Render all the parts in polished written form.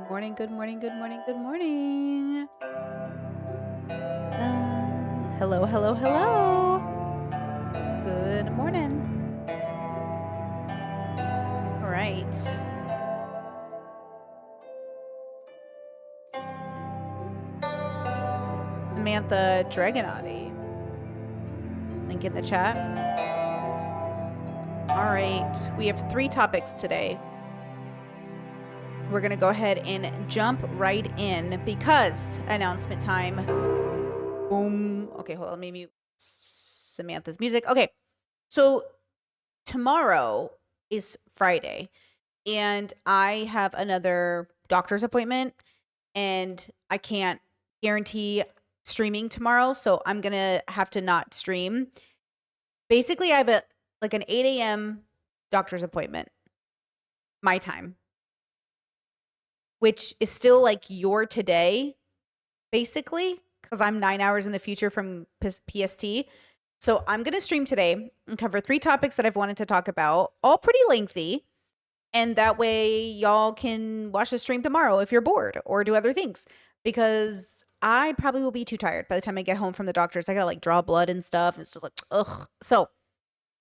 morning, good morning, good morning, good morning. Hello, hello, hello. Good morning. All right. Samantha Dragonati. Link in the chat. All right. We have 3 topics today. We're going to go ahead and jump right in because announcement time. Boom. Okay, hold on. Let me mute Samantha's music. Okay. So tomorrow is Friday, and I have another doctor's appointment, and I can't guarantee streaming tomorrow, so I'm gonna have to not stream. Basically, I have an 8 a.m. doctor's appointment, my time, which is still like your today, basically, because I'm 9 hours in the future from PST. So I'm gonna stream today and cover 3 topics that I've wanted to talk about, all pretty lengthy. And that way y'all can watch the stream tomorrow if you're bored or do other things, because I probably will be too tired by the time I get home from the doctors. I gotta draw blood and stuff. And it's just ugh. So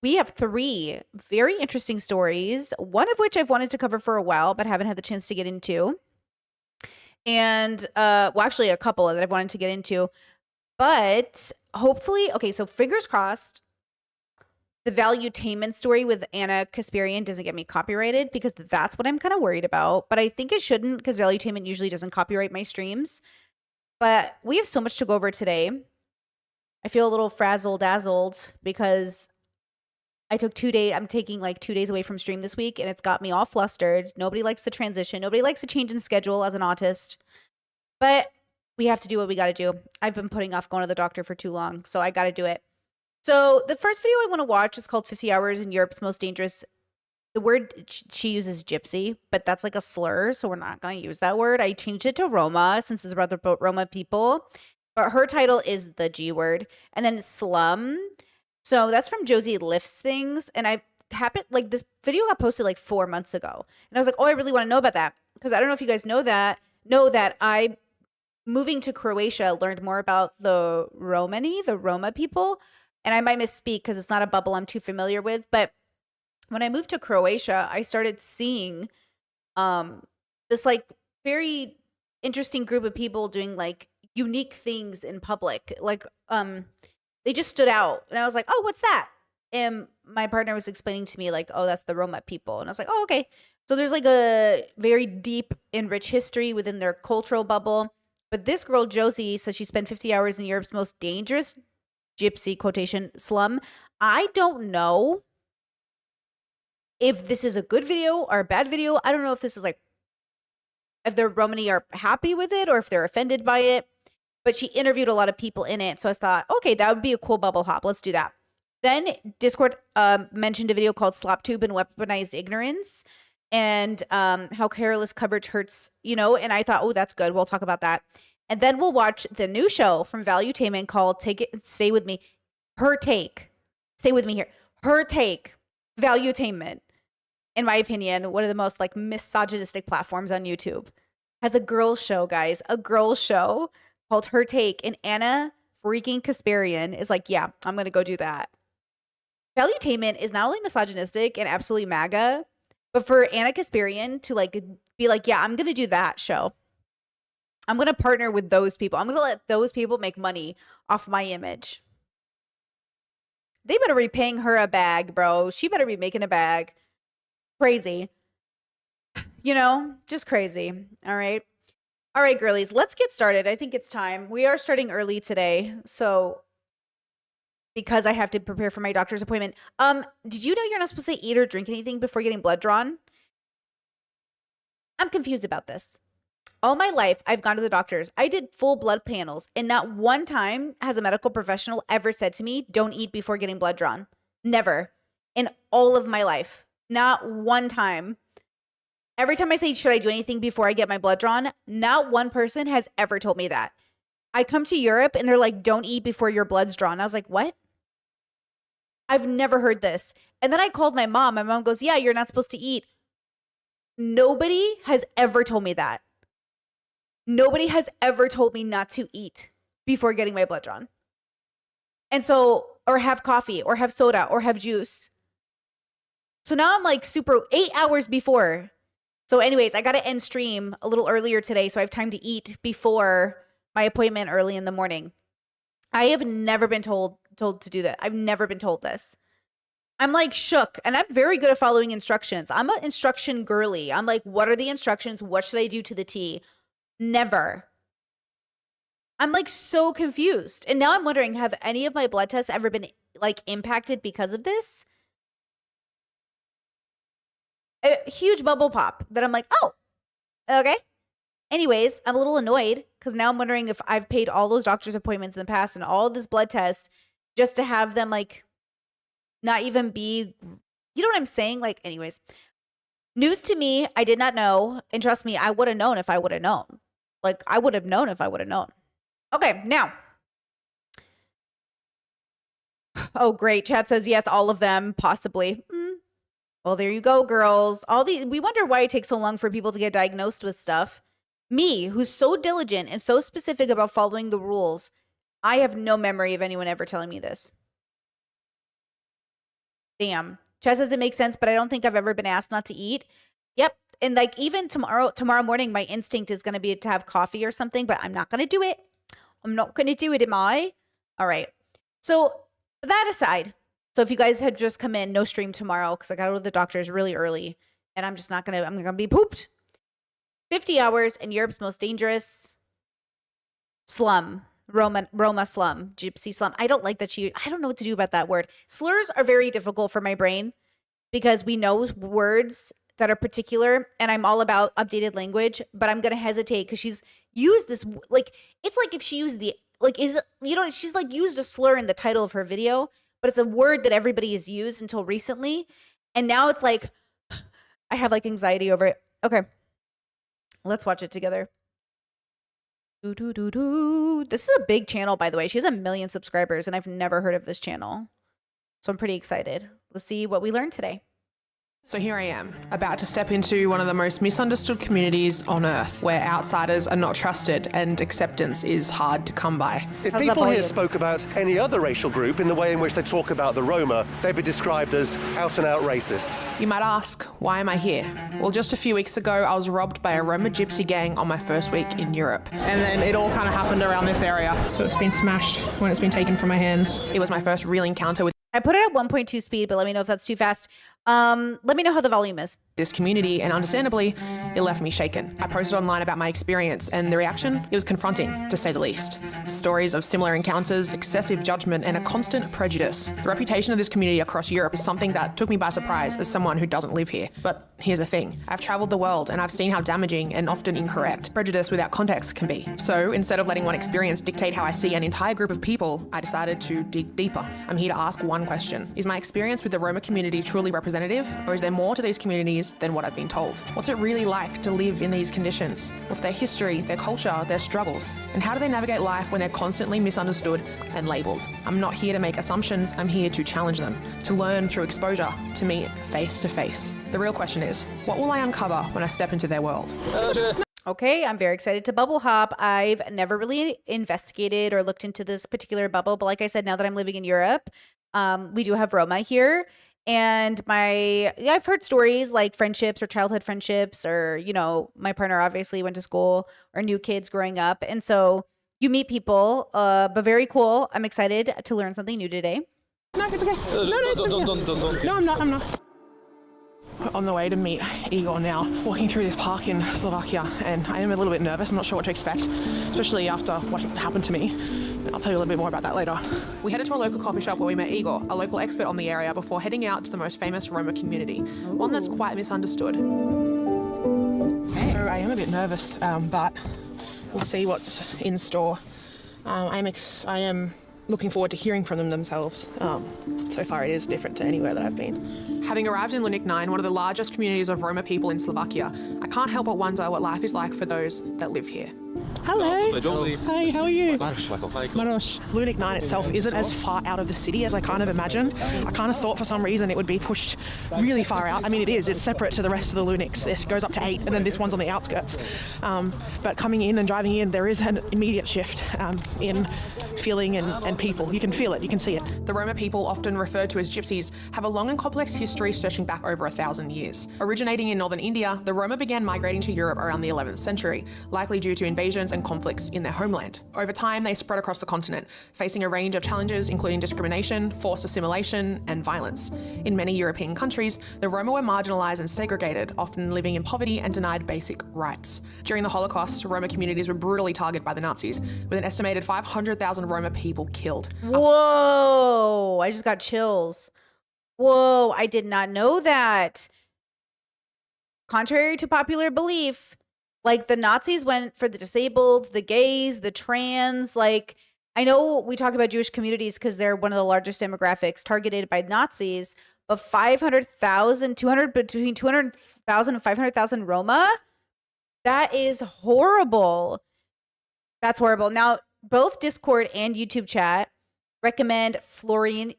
we have 3 very interesting stories, one of which I've wanted to cover for a while, but haven't had the chance to get into. And, well, actually a couple that I've wanted to get into, but hopefully, okay, so fingers crossed, the Valuetainment story with Anna Kasparian doesn't get me copyrighted, because that's what I'm kind of worried about. But I think it shouldn't, because Valuetainment usually doesn't copyright my streams. But we have so much to go over today. I feel a little frazzled-dazzled because I'm taking 2 days away from stream this week, and it's got me all flustered. Nobody likes to transition. Nobody likes to change in schedule as an autist. But we have to do what we got to do. I've been putting off going to the doctor for too long, so I got to do it. So the first video I want to watch is called 50 Hours in Europe's Most Dangerous. The word she uses gypsy, but that's like a slur, so we're not going to use that word. I changed it to Roma since it's about the Roma people. But her title is the G word. And then slum. So that's from Josie Lifts Things. And this video got posted 4 months ago. And I was like, oh, I really want to know about that. Because I don't know if you guys know that I, moving to Croatia, learned more about the Roma people. And I might misspeak because it's not a bubble I'm too familiar with. But when I moved to Croatia, I started seeing this very interesting group of people doing unique things in public. They just stood out. And I was like, oh, what's that? And my partner was explaining to me oh, that's the Roma people. And I was like, oh, okay. So there's a very deep and rich history within their cultural bubble. But this girl, Josie, says she spent 50 hours in Europe's most dangerous gypsy quotation slum. I don't know if this is a good video or a bad video. I don't know if this is if the Romani are happy with it or if they're offended by it. But she interviewed a lot of people in it. So I thought, okay, that would be a cool bubble hop. Let's do that. Then Discord mentioned a video called Sloptube and Weaponized Ignorance, and how careless coverage hurts, and I thought, oh, that's good. We'll talk about that. And then we'll watch the new show from Valuetainment called Stay With Me. Her Take. Stay with me here. Her Take. Valuetainment, in my opinion, one of the most misogynistic platforms on YouTube, has a girls show, guys. A girls show called Her Take. And Anna freaking Kasparian is yeah, I'm going to go do that. Valuetainment is not only misogynistic and absolutely MAGA, but for Anna Kasparian to be yeah, I'm going to do that show. I'm going to partner with those people. I'm going to let those people make money off my image. They better be paying her a bag, bro. She better be making a bag. Crazy. Just crazy. All right. All right, girlies, let's get started. I think it's time. We are starting early today. So because I have to prepare for my doctor's appointment. Did you know you're not supposed to eat or drink anything before getting blood drawn? I'm confused about this. All my life, I've gone to the doctors. I did full blood panels, and not one time has a medical professional ever said to me, don't eat before getting blood drawn. Never. In all of my life. Not one time. Every time I say, should I do anything before I get my blood drawn? Not one person has ever told me that. I come to Europe, and they're like, don't eat before your blood's drawn. I was like, what? I've never heard this. And then I called my mom. My mom goes, yeah, you're not supposed to eat Nobody has ever told me that. Nobody has ever told me not to eat before getting my blood drawn. And so, or have coffee, or have soda, or have juice. So now I'm like 8 hours before. So anyways, I got to end stream a little earlier today, so I have time to eat before my appointment early in the morning. I have never been told to do that. I've never been told this. I'm like shook, and I'm very good at following instructions. I'm an instruction girly. I'm like, what are the instructions? What should I do to the T? Never. I'm like so confused. And now I'm wondering, have any of my blood tests ever been like impacted because of this? A huge bubble pop that I'm like, oh, okay. Anyways, I'm a little annoyed because now I'm wondering if I've paid all those doctor's appointments in the past and all this blood test just to have them like not even be, you know what I'm saying? Like, anyways, news to me. I did not know. And trust me, I would have known if I would have known. Like, I would have known if I would have known. Okay, now. Oh, great. Chat says yes, all of them, possibly. Well, there you go, girls. We wonder why it takes so long for people to get diagnosed with stuff. Me, who's so diligent and so specific about following the rules, I have no memory of anyone ever telling me this. Damn. Chat says it makes sense, but I don't think I've ever been asked not to eat. Yep. And like even tomorrow morning, my instinct is going to be to have coffee or something, but I'm not going to do it. I'm not going to do it, am I? All right. So that aside, so if you guys had just come in, no stream tomorrow because I got to go to the doctor's really early and I'm just not going to, I'm going to be pooped. 50 hours in Europe's most dangerous slum, Roma slum, gypsy slum. I don't like that I don't know what to do about that word. Slurs are very difficult for my brain because we know words that are particular and I'm all about updated language, but I'm going to hesitate because she's used this, like, it's like if she used she's like used a slur in the title of her video, but it's a word that everybody has used until recently. And now it's like, I have like anxiety over it. Okay. Let's watch it together. This is a big channel, by the way. She has 1 million subscribers and I've never heard of this channel. So I'm pretty excited. Let's see what we learned today. So here I am, about to step into one of the most misunderstood communities on earth, where outsiders are not trusted and acceptance is hard to come by. If people here spoke about any other racial group in the way in which they talk about the Roma, they'd be described as out-and-out racists. You might ask, why am I here? Well, just a few weeks ago, I was robbed by a Roma gypsy gang on my first week in Europe. And then it all kind of happened around this area. So it's been smashed when it's been taken from my hands. It was my first real encounter with I put it at 1.2 speed, but let me know if that's too fast. Let me know how the volume is. This community, and understandably, it left me shaken. I posted online about my experience, and the reaction, it was confronting, to say the least. Stories of similar encounters, excessive judgment, and a constant prejudice. The reputation of this community across Europe is something that took me by surprise as someone who doesn't live here. But here's the thing, I've traveled the world, and I've seen how damaging and often incorrect prejudice without context can be. So instead of letting one experience dictate how I see an entire group of people, I decided to dig deeper. I'm here to ask one question. Is my experience with the Roma community truly representative, or is there more to these communities than what I've been told? What's it really like to live in these conditions? What's their history, their culture, their struggles? And how do they navigate life when they're constantly misunderstood and labelled? I'm not here to make assumptions, I'm here to challenge them, to learn through exposure, to meet face to face. The real question is, what will I uncover when I step into their world? Okay, I'm very excited to bubble hop. I've never really investigated or looked into this particular bubble, but like I said, now that I'm living in Europe, we do have Roma here. And I've heard stories like friendships or childhood friendships, or, you know, my partner obviously went to school, or new kids growing up. And so you meet people, but very cool. I'm excited to learn something new today. No, it's okay. Don't. No, I'm not. We're on the way to meet Igor now, walking through this park in Slovakia, and I am a little bit nervous. I'm not sure what to expect, especially after what happened to me. I'll tell you a little bit more about that later. We headed to a local coffee shop where we met Igor, a local expert on the area, before heading out to the most famous Roma community, one that's quite misunderstood. So I am a bit nervous, but we'll see what's in store. I am looking forward to hearing from them themselves. So far it is different to anywhere that I've been. Having arrived in Lunik 9, one of the largest communities of Roma people in Slovakia, I can't help but wonder what life is like for those that live here. Hello. Josie. Hey, how are you? Michael. Marosh. Lunik 9 itself isn't as far out of the city as I kind of imagined. I kind of thought for some reason it would be pushed really far out. I mean, it is. It's separate to the rest of the Luniks. It goes up to 8, and then this one's on the outskirts. But coming in and driving in, there is an immediate shift in feeling and people. You can feel it. You can see it. The Roma people, often referred to as gypsies, have a long and complex history stretching back over 1,000 years. Originating in northern India, the Roma began migrating to Europe around the 11th century, likely due to invasions and conflicts in their homeland. Over time, they spread across the continent, facing a range of challenges including discrimination, forced assimilation, and violence. In many European countries, the Roma were marginalised and segregated, often living in poverty and denied basic rights. During the Holocaust, Roma communities were brutally targeted by the Nazis, with an estimated 500,000 Roma people killed. Whoa, I just got chills. Whoa, I did not know that. Contrary to popular belief, like the Nazis went for the disabled, the gays, the trans. Like, I know we talk about Jewish communities because they're one of the largest demographics targeted by Nazis, but 500,000, between 200,000 and 500,000 Roma? That is horrible. That's horrible. Now, both Discord and YouTube chat recommend Florian's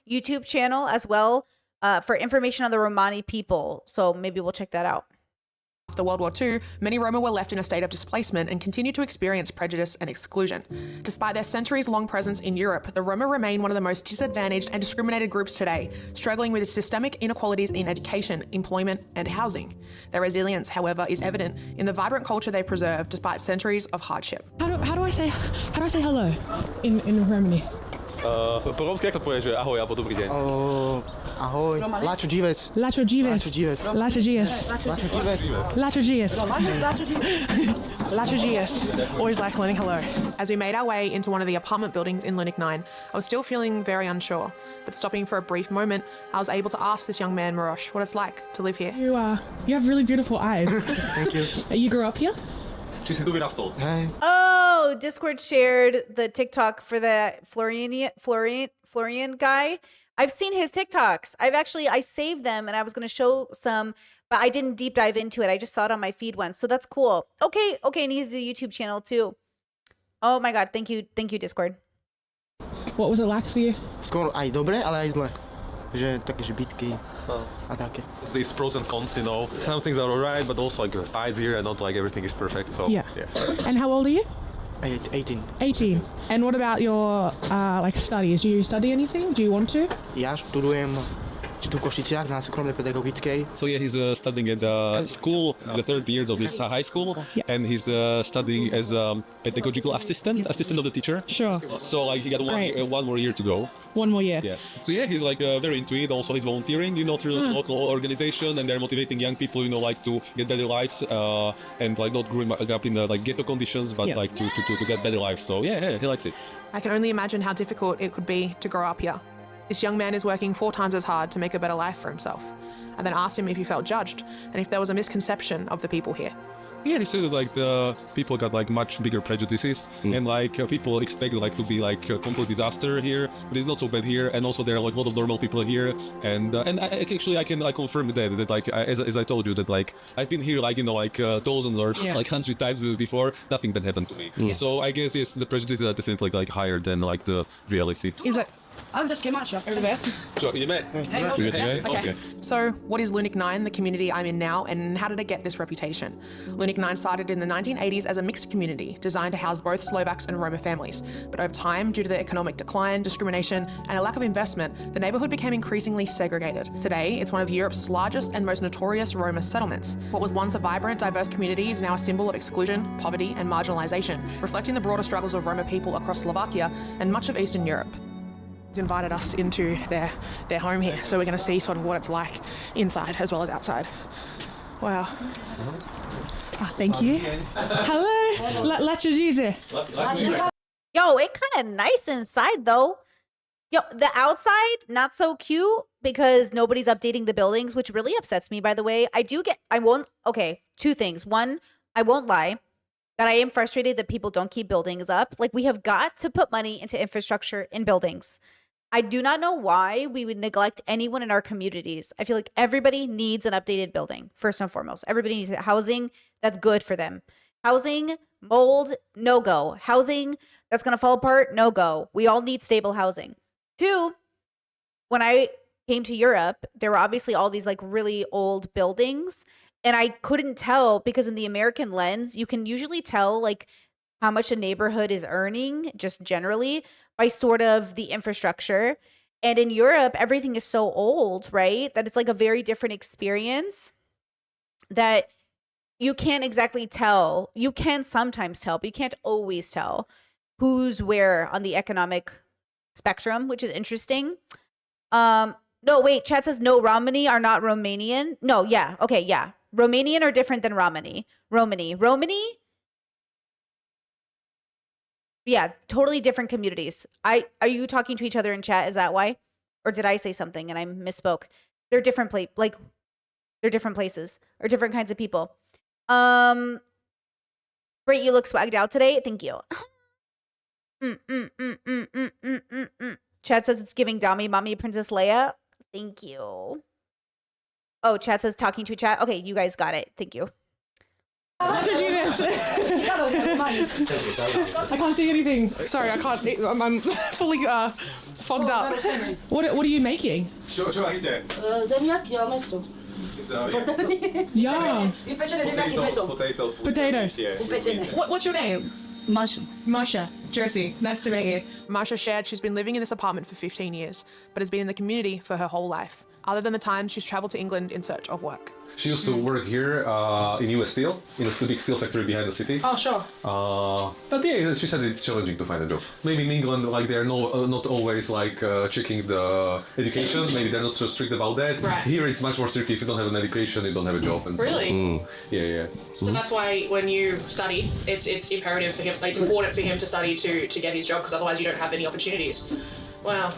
YouTube channel as well for information on the Romani people. So maybe we'll check that out. After World War II, many Roma were left in a state of displacement and continued to experience prejudice and exclusion. Despite their centuries-long presence in Europe, the Roma remain one of the most disadvantaged and discriminated groups today, struggling with systemic inequalities in education, employment, and housing. Their resilience, however, is evident in the vibrant culture they've preserved despite centuries of hardship. How do I say hello in Romani? Po romsky jak to povieš, že ahoj alebo dobrý deň? Ahoj. Lačo Gives. Lacho Gives. Lacho Gives. Always like learning hello. As we made our way into one of the apartment buildings in Lunik 9, I was still feeling very unsure, but stopping for a brief moment, I was able to ask this young man, Marosh, what it's like to live here. You have really beautiful eyes. Thank you. You grew up here? Či si tu vyrastol? Hey. Oh, Discord shared the TikTok for the Florian guy. I've seen his TikToks. I saved them and I was going to show some, but I didn't deep dive into it. I just saw it on my feed once. So that's cool. Okay. And he's a YouTube channel too. Oh my God. Thank you, Discord. What was it like for you? Skoro aj dobre, ale aj zle. Že také, že bitky a také. These pros and cons, you know. Some things are alright, but also like fights here and not like everything is perfect. So Yeah. And how old are you? 18. 18. And what about your like studies? Do you study anything? Do you want to? Ja študujem tu v Košiciach na súkromnej pedagogickej. So yeah, he's studying at school, the third year of his high school, Yeah. and he's studying as a pedagogical assistant of the teacher. Sure. So like he got Great. one more year to go. One more year. Yeah. So yeah, he's like very into it. Also, he's volunteering, you know, through the local organization, and they're motivating young people, you know, like to get better lives and like not growing up in like ghetto conditions, but Yeah. like to get better lives. So yeah, he likes it. I can only imagine how difficult it could be to grow up here. This young man is working 4 times as hard to make a better life for himself. I then asked him if he felt judged and if there was a misconception of the people here. Yeah, he said that, like the people got like much bigger prejudices, and like people expect like to be like a complete disaster here, but it's not so bad here. And also there are like a lot of normal people here, and I can like confirm that like as I told you that like I've been here like, you know, like thousands or like 100 times before, nothing bad happened to me. So I guess yes, the prejudices are definitely like higher than like the reality. Is it? I'm just getting much over there. So you met? Okay. So, what is Lunik 9, the community I'm in now, and how did it get this reputation? Lunik 9 started in the 1980s as a mixed community designed to house both Slovaks and Roma families. But over time, due to the economic decline, discrimination, and a lack of investment, the neighbourhood became increasingly segregated. Today, it's one of Europe's largest and most notorious Roma settlements. What was once a vibrant, diverse community is now a symbol of exclusion, poverty, and marginalisation, reflecting the broader struggles of Roma people across Slovakia and much of Eastern Europe. Invited us into their home here, so we're going to see sort of what it's like inside as well as outside. Wow. Thank you. Hello. Lacho Gize. Yo, it kind of nice inside though. Yo, the outside, not so cute because nobody's updating the buildings, which really upsets me, by the way. Two things. One, I won't lie, that I am frustrated that people don't keep buildings up. Like, we have got to put money into infrastructure in buildings. I do not know why we would neglect anyone in our communities. I feel like everybody needs an updated building, first and foremost. Everybody needs housing that's good for them. Housing, mold, no go. Housing that's going to fall apart, no go. We all need stable housing. Two, when I came to Europe, there were obviously all these like really old buildings. And I couldn't tell because in the American lens, you can usually tell like how much a neighborhood is earning just generally by sort of the infrastructure. And in Europe, everything is so old, right? That it's like a very different experience that you can't exactly tell. You can sometimes tell, but you can't always tell who's where on the economic spectrum, which is interesting. No, wait, chat says no, Romani are not Romanian. No, yeah, okay, yeah. Romanian are different than Romani. Romani? Yeah, totally different communities. Are you talking to each other in chat? Is that why? Or did I say something and I misspoke? They're different they're different places or different kinds of people. Great, you look swagged out today. Thank you. Chat says it's giving Dami Mommy Princess Leia. Thank you. Oh, chat says talking to chat. Okay, you guys got it. Thank you. How did you do this? I can't see anything. Sorry, I can't. I'm fully fogged up. What are you making? Ziemniaki, a meso. Yeah. Potatoes. Potatoes. Yeah. What's your name? Masha. Jersey. Nice to meet you. Marsha shared she's been living in this apartment for 15 years, but has been in the community for her whole life, other than the times she's travelled to England in search of work. She used to work here in US Steel, in a big steel factory behind the city. Oh, sure. But yeah, she said it's challenging to find a job. Maybe in England, like they're not always like checking the education. Maybe they're not so strict about that. Right. Here, it's much more strict. If you don't have an education, you don't have a job. And Really? Yeah. So that's why when you study, it's imperative for him, like, it's important for him to study to get his job, because otherwise you don't have any opportunities. Wow.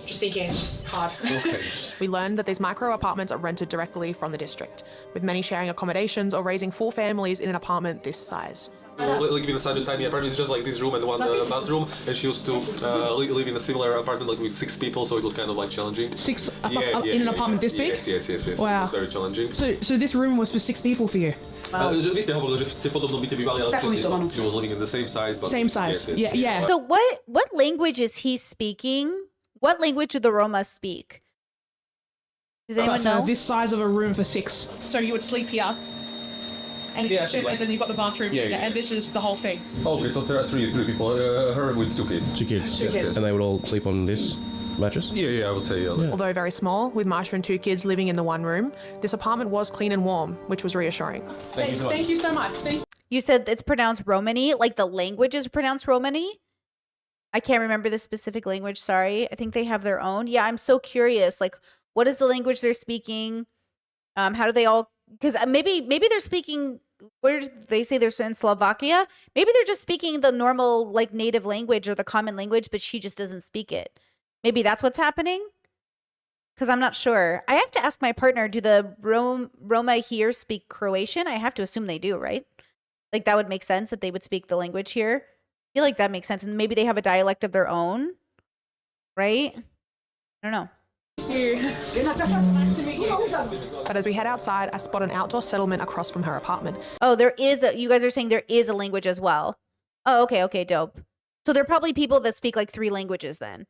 Just thinking it's just hard. Okay. We learned that these micro apartments are rented directly from the district, with many sharing accommodations or raising full families in an apartment this size. Living in such a tiny apartment, it's just like this room and one bathroom, and she used to live in a similar apartment like with 6 people, so it was kind of like challenging. Six in an apartment this big? Yes. Wow. It was very challenging. So this room was for 6 people for you? Vy ste hovorili, že ste podobno byte bývali, ale she was living in the same size. But Same size. Yes. Yeah. So what language is he speaking? What language do the Roma speak? Does anyone know? This size of a room for 6. So you would sleep here, and Yeah, and then you've got the bathroom, and this is the whole thing. Okay, so there are three people. Her with 2 kids. 2 kids. Yes. And they would all sleep on this mattress? Yeah, I would say. Although very small, with Marsha and 2 kids living in the one room, this apartment was clean and warm, which was reassuring. Thank you so much. Thank you. You said it's pronounced Romani, like the language is pronounced Romani? I can't remember the specific language, sorry. I think they have their own. Yeah, I'm so curious. Like, what is the language they're speaking? How do they all... Because maybe they're speaking... Where do they say they're in Slovakia? Maybe they're just speaking the normal, like, native language or the common language, but she just doesn't speak it. Maybe that's what's happening? Because I'm not sure. I have to ask my partner, do the Roma here speak Croatian? I have to assume they do, right? Like, that would make sense that they would speak the language here. I feel like that makes sense. And maybe they have a dialect of their own, right? I don't know. Nice to meet you. But as we head outside, I spot an outdoor settlement across from her apartment. Oh, there is you guys are saying there is a language as well. Oh, okay, dope. So there are probably people that speak like 3 languages then.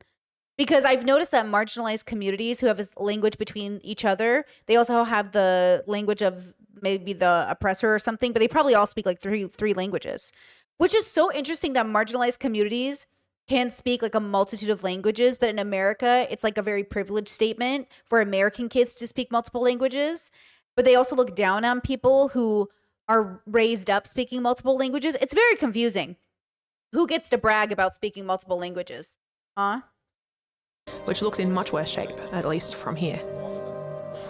Because I've noticed that marginalized communities who have a language between each other, they also have the language of maybe the oppressor or something, but they probably all speak like three languages. Which is so interesting that marginalized communities can speak like a multitude of languages, but in America, it's like a very privileged statement for American kids to speak multiple languages. But they also look down on people who are raised up speaking multiple languages. It's very confusing. Who gets to brag about speaking multiple languages? Huh? Which looks in much worse shape, at least from here.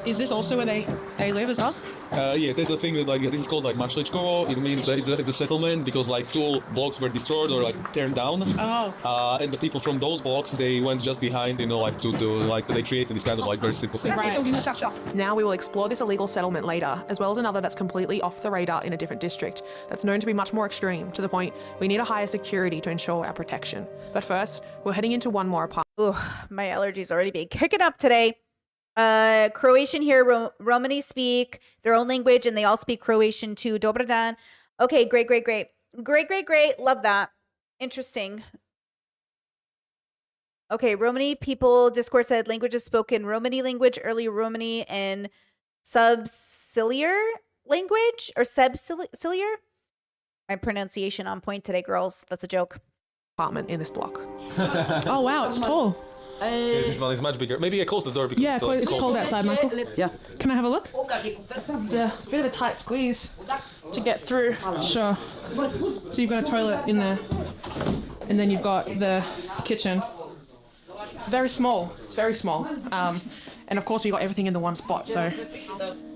Is this also where they live as well? Yeah, that's the thing. Like this is called like Mačličkovo. It means that it's a settlement because like 2 blocks were destroyed or like turned down. Oh. And the people from those blocks, they went just behind, like to like they created this kind of like very simple settlement. Right. Now we will explore this illegal settlement later, as well as another that's completely off the radar in a different district, that's known to be much more extreme, to the point we need a higher security to ensure our protection. But first, We're heading into one more apartment. Ooh, my allergies already be kicking up today. Croatian here, Romani speak their own language, and they all speak Croatian too. Dobar dan. Okay, great. Love that. Interesting. Okay, Romani people Discord said languages spoken Romani language, early Romani, and subciliar language or subciliar. My pronunciation on point today, girls. That's a joke. Apartment in this block. Oh wow, it's tall. This one is much bigger. Maybe I close the door because Yeah, it's cold outside, Michael. Yeah. Can I have a look? Yeah, a bit of a tight squeeze to get through. Sure. So you've got a toilet in there, and then you've got the kitchen. It's very small. It's very small. And of course, you got everything in the one spot. So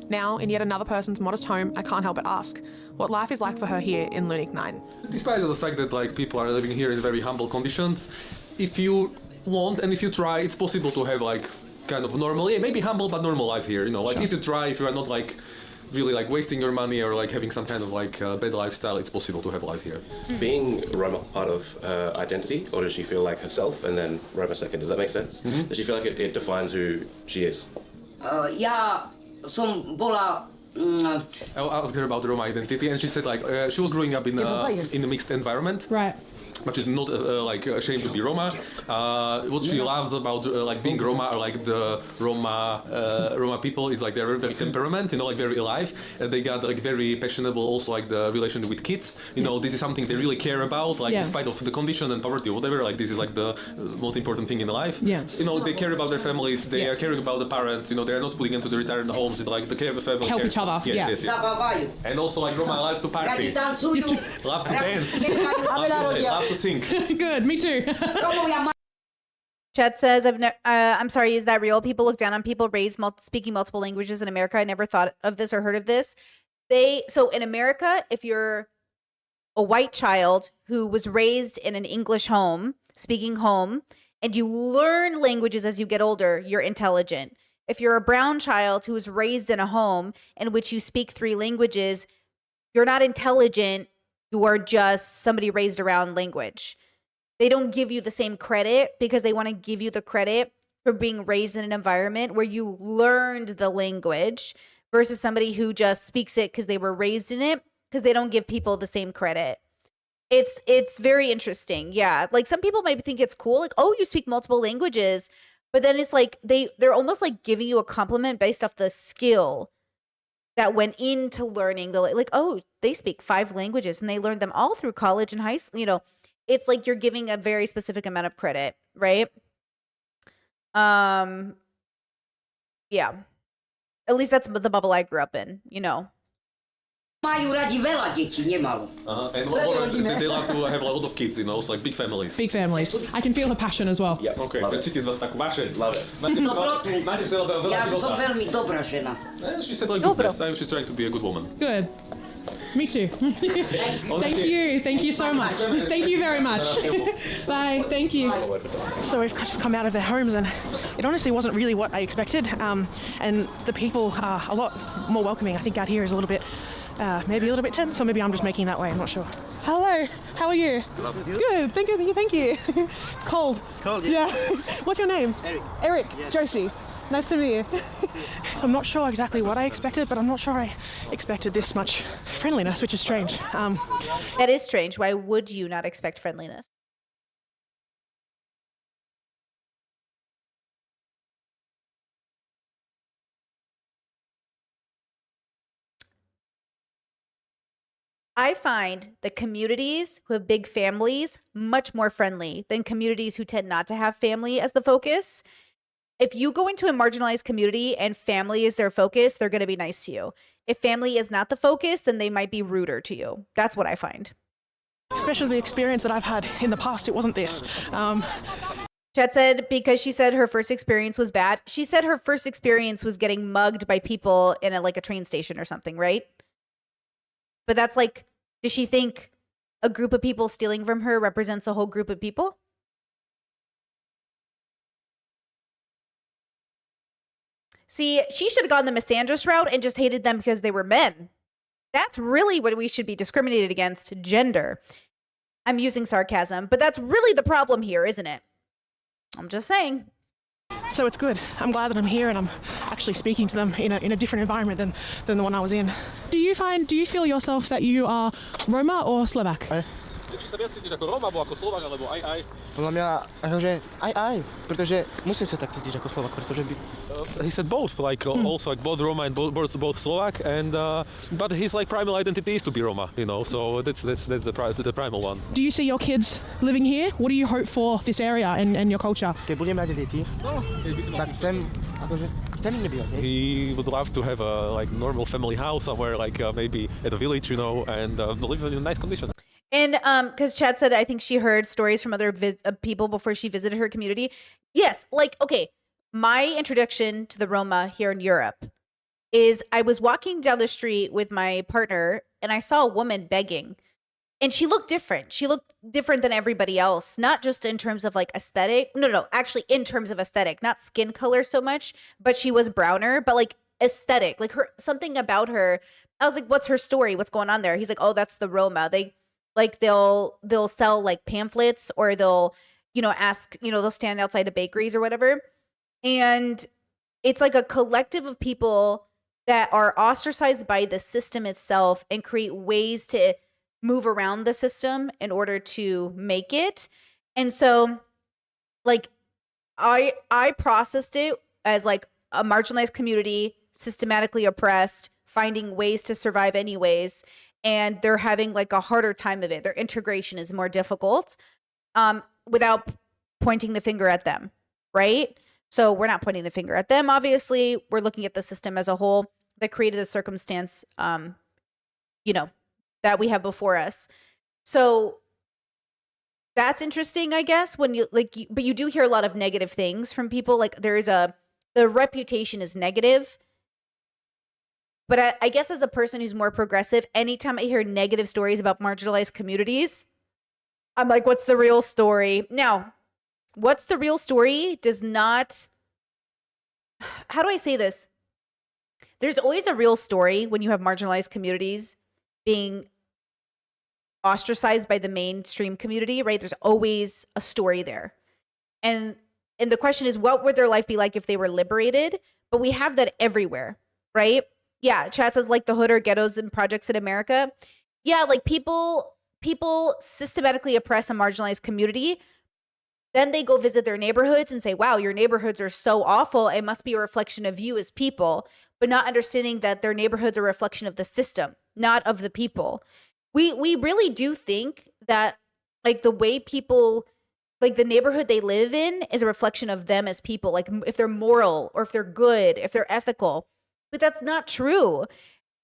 Now, in yet another person's modest home, I can't help but ask what life is like for her here in Lunik 9. Despite the fact that like people are living here in very humble conditions, if you want and if you try, it's possible to have like kind of normal, yeah, maybe humble but normal life here. You know, like if you try, if you are not like really like wasting your money or like having some kind of like bad lifestyle, it's possible to have life here. Being Roma part of her identity, or does she feel like herself and then Roma second? Does that make sense? Does she feel like it defines who she is? Ja sam bola I asked her about Roma identity, and she said like she was growing up in a mixed environment. right. But she's not like ashamed to be Roma. What she loves about like being Roma or like the Roma people is like they're very temperament, you know, like very alive. And they got like very passionable also like the relation with kids. You know, this is something they really care about, like despite of the condition and poverty or whatever. Like this is like the most important thing in life. Yes. You know, they care about their families. They are caring about the parents. You know, they are not putting into the retirement homes. It's like the care of the family. Help each other, Yes. zabawają. And also like Roma love to party, Tańcują. love to dance, Abelardo love to sing. Good, me too. Chet says, I'm sorry, is that real? People look down on people raised speaking multiple languages in America. I never thought of this or heard of this. So in America, if you're a white child who was raised in an English home, speaking home, and you learn languages as you get older, you're intelligent. If you're a brown child who was raised in a home in which you speak 3 languages, you're not intelligent. You are just somebody raised around language. They don't give you the same credit because they want to give you the credit for being raised in an environment where you learned the language versus somebody who just speaks it because they were raised in it, because they don't give people the same credit. It's very interesting. Yeah. Like some people might think it's cool. Like, oh, you speak multiple languages. But then it's like they're almost like giving you a compliment based off the skill that went into learning the, like, oh, they speak 5 languages and they learned them all through college and high school. You know, it's like you're giving a very specific amount of credit, right? Yeah. At least that's the bubble I grew up in, you know. Majú radi veľa detí, nemalo. And they love to have a lot of kids, you know, so like big families. Big families. I can feel her passion as well. Yeah, okay. Cítim z vás takú vášeň. Love it. Máte v sebe veľa Ja života. som veľmi dobrá žena. She said like good this time, she's trying to be a good woman. Good. Me too. Thank you so much. Thank you very much. Bye. Thank you. So we've just come out of their homes, and it honestly wasn't really what I expected. And the people are a lot more welcoming. I think out here is a little bit, maybe a little bit tense, or maybe I'm just making that way. I'm not sure. Hello. How are you? Good. Thank you. It's cold. It's cold, yeah. What's your name? Eric. Eric. Yes. Josie. Nice to meet you. So I'm not sure exactly what I expected, but I'm not sure I expected this much friendliness, which is strange. That is strange. Why would you not expect friendliness? I find that communities who have big families much more friendly than communities who tend not to have family as the focus. If you go into a marginalized community and family is their focus, they're going to be nice to you. If family is not the focus, then they might be ruder to you. That's what I find. Especially the experience that I've had in the past, it wasn't this. Chet said because she said her first experience was bad. She said her first experience was getting mugged by people in a train station or something, right? But that's like, does she think a group of people stealing from her represents a whole group of people? See, she should have gone the misandrous route and just hated them because they were men. That's really what we should be discriminated against, gender. I'm using sarcasm, but that's really the problem here, isn't it? I'm just saying. So it's good. I'm glad that I'm here and I'm actually speaking to them in a different environment than the one I was in. Do you feel yourself that you are Roma or Slovak? Či sa viac cítiš ako Róm, alebo ako Slovák, alebo aj? Podľa mňa, akože aj, pretože musím sa tak cítiť ako Slovak, pretože by... He said both, like also like both Roma and both Slovak, and but his like primal identity is to be Roma, you know. So that's the primal one. Do you see your kids living here? What do you hope for this area and your culture? Keď budem mať deti, No, tak chcem nebývať, hej? he would love to have a like normal family house somewhere, like maybe at a village, you know, and live in a nice condition. And because Chad said, I think she heard stories from other people before she visited her community. Yes, like, okay, my introduction to the Roma here in Europe is I was walking down the street with my partner and I saw a woman begging. And she looked different. She looked different than everybody else, not just in terms of like aesthetic. No, actually in terms of aesthetic, not skin color so much, but she was browner, but like aesthetic, like something about her. I was like, what's her story? What's going on there? He's like, oh, that's the Roma. They'll sell like pamphlets, or they'll, ask, they'll stand outside of bakeries or whatever. And it's like a collective of people that are ostracized by the system itself and create ways to move around the system in order to make it. And so like I processed it as like a marginalized community, systematically oppressed, finding ways to survive anyways, and they're having like a harder time of it. Their integration is more difficult without pointing the finger at them, right? So we're not pointing the finger at them, obviously. We're looking at the system as a whole that created the circumstance, that we have before us. So that's interesting, I guess, when but you do hear a lot of negative things from people. Like the reputation is negative. But I guess as a person who's more progressive, anytime I hear negative stories about marginalized communities, I'm like, what's the real story? Now, what's the real story does not, how do I say this? There's always a real story when you have marginalized communities being ostracized by the mainstream community, right? There's always a story there. And the question is, what would their life be like if they were liberated? But we have that everywhere, right? Yeah, chat says like the hood or ghettos and projects in America. Yeah, like people systematically oppress a marginalized community. Then they go visit their neighborhoods and say, wow, your neighborhoods are so awful. It must be a reflection of you as people, but not understanding that their neighborhoods are a reflection of the system, not of the people. We really do think that like the way people, like the neighborhood they live in is a reflection of them as people, like if they're moral or if they're good, if they're ethical. But that's not true.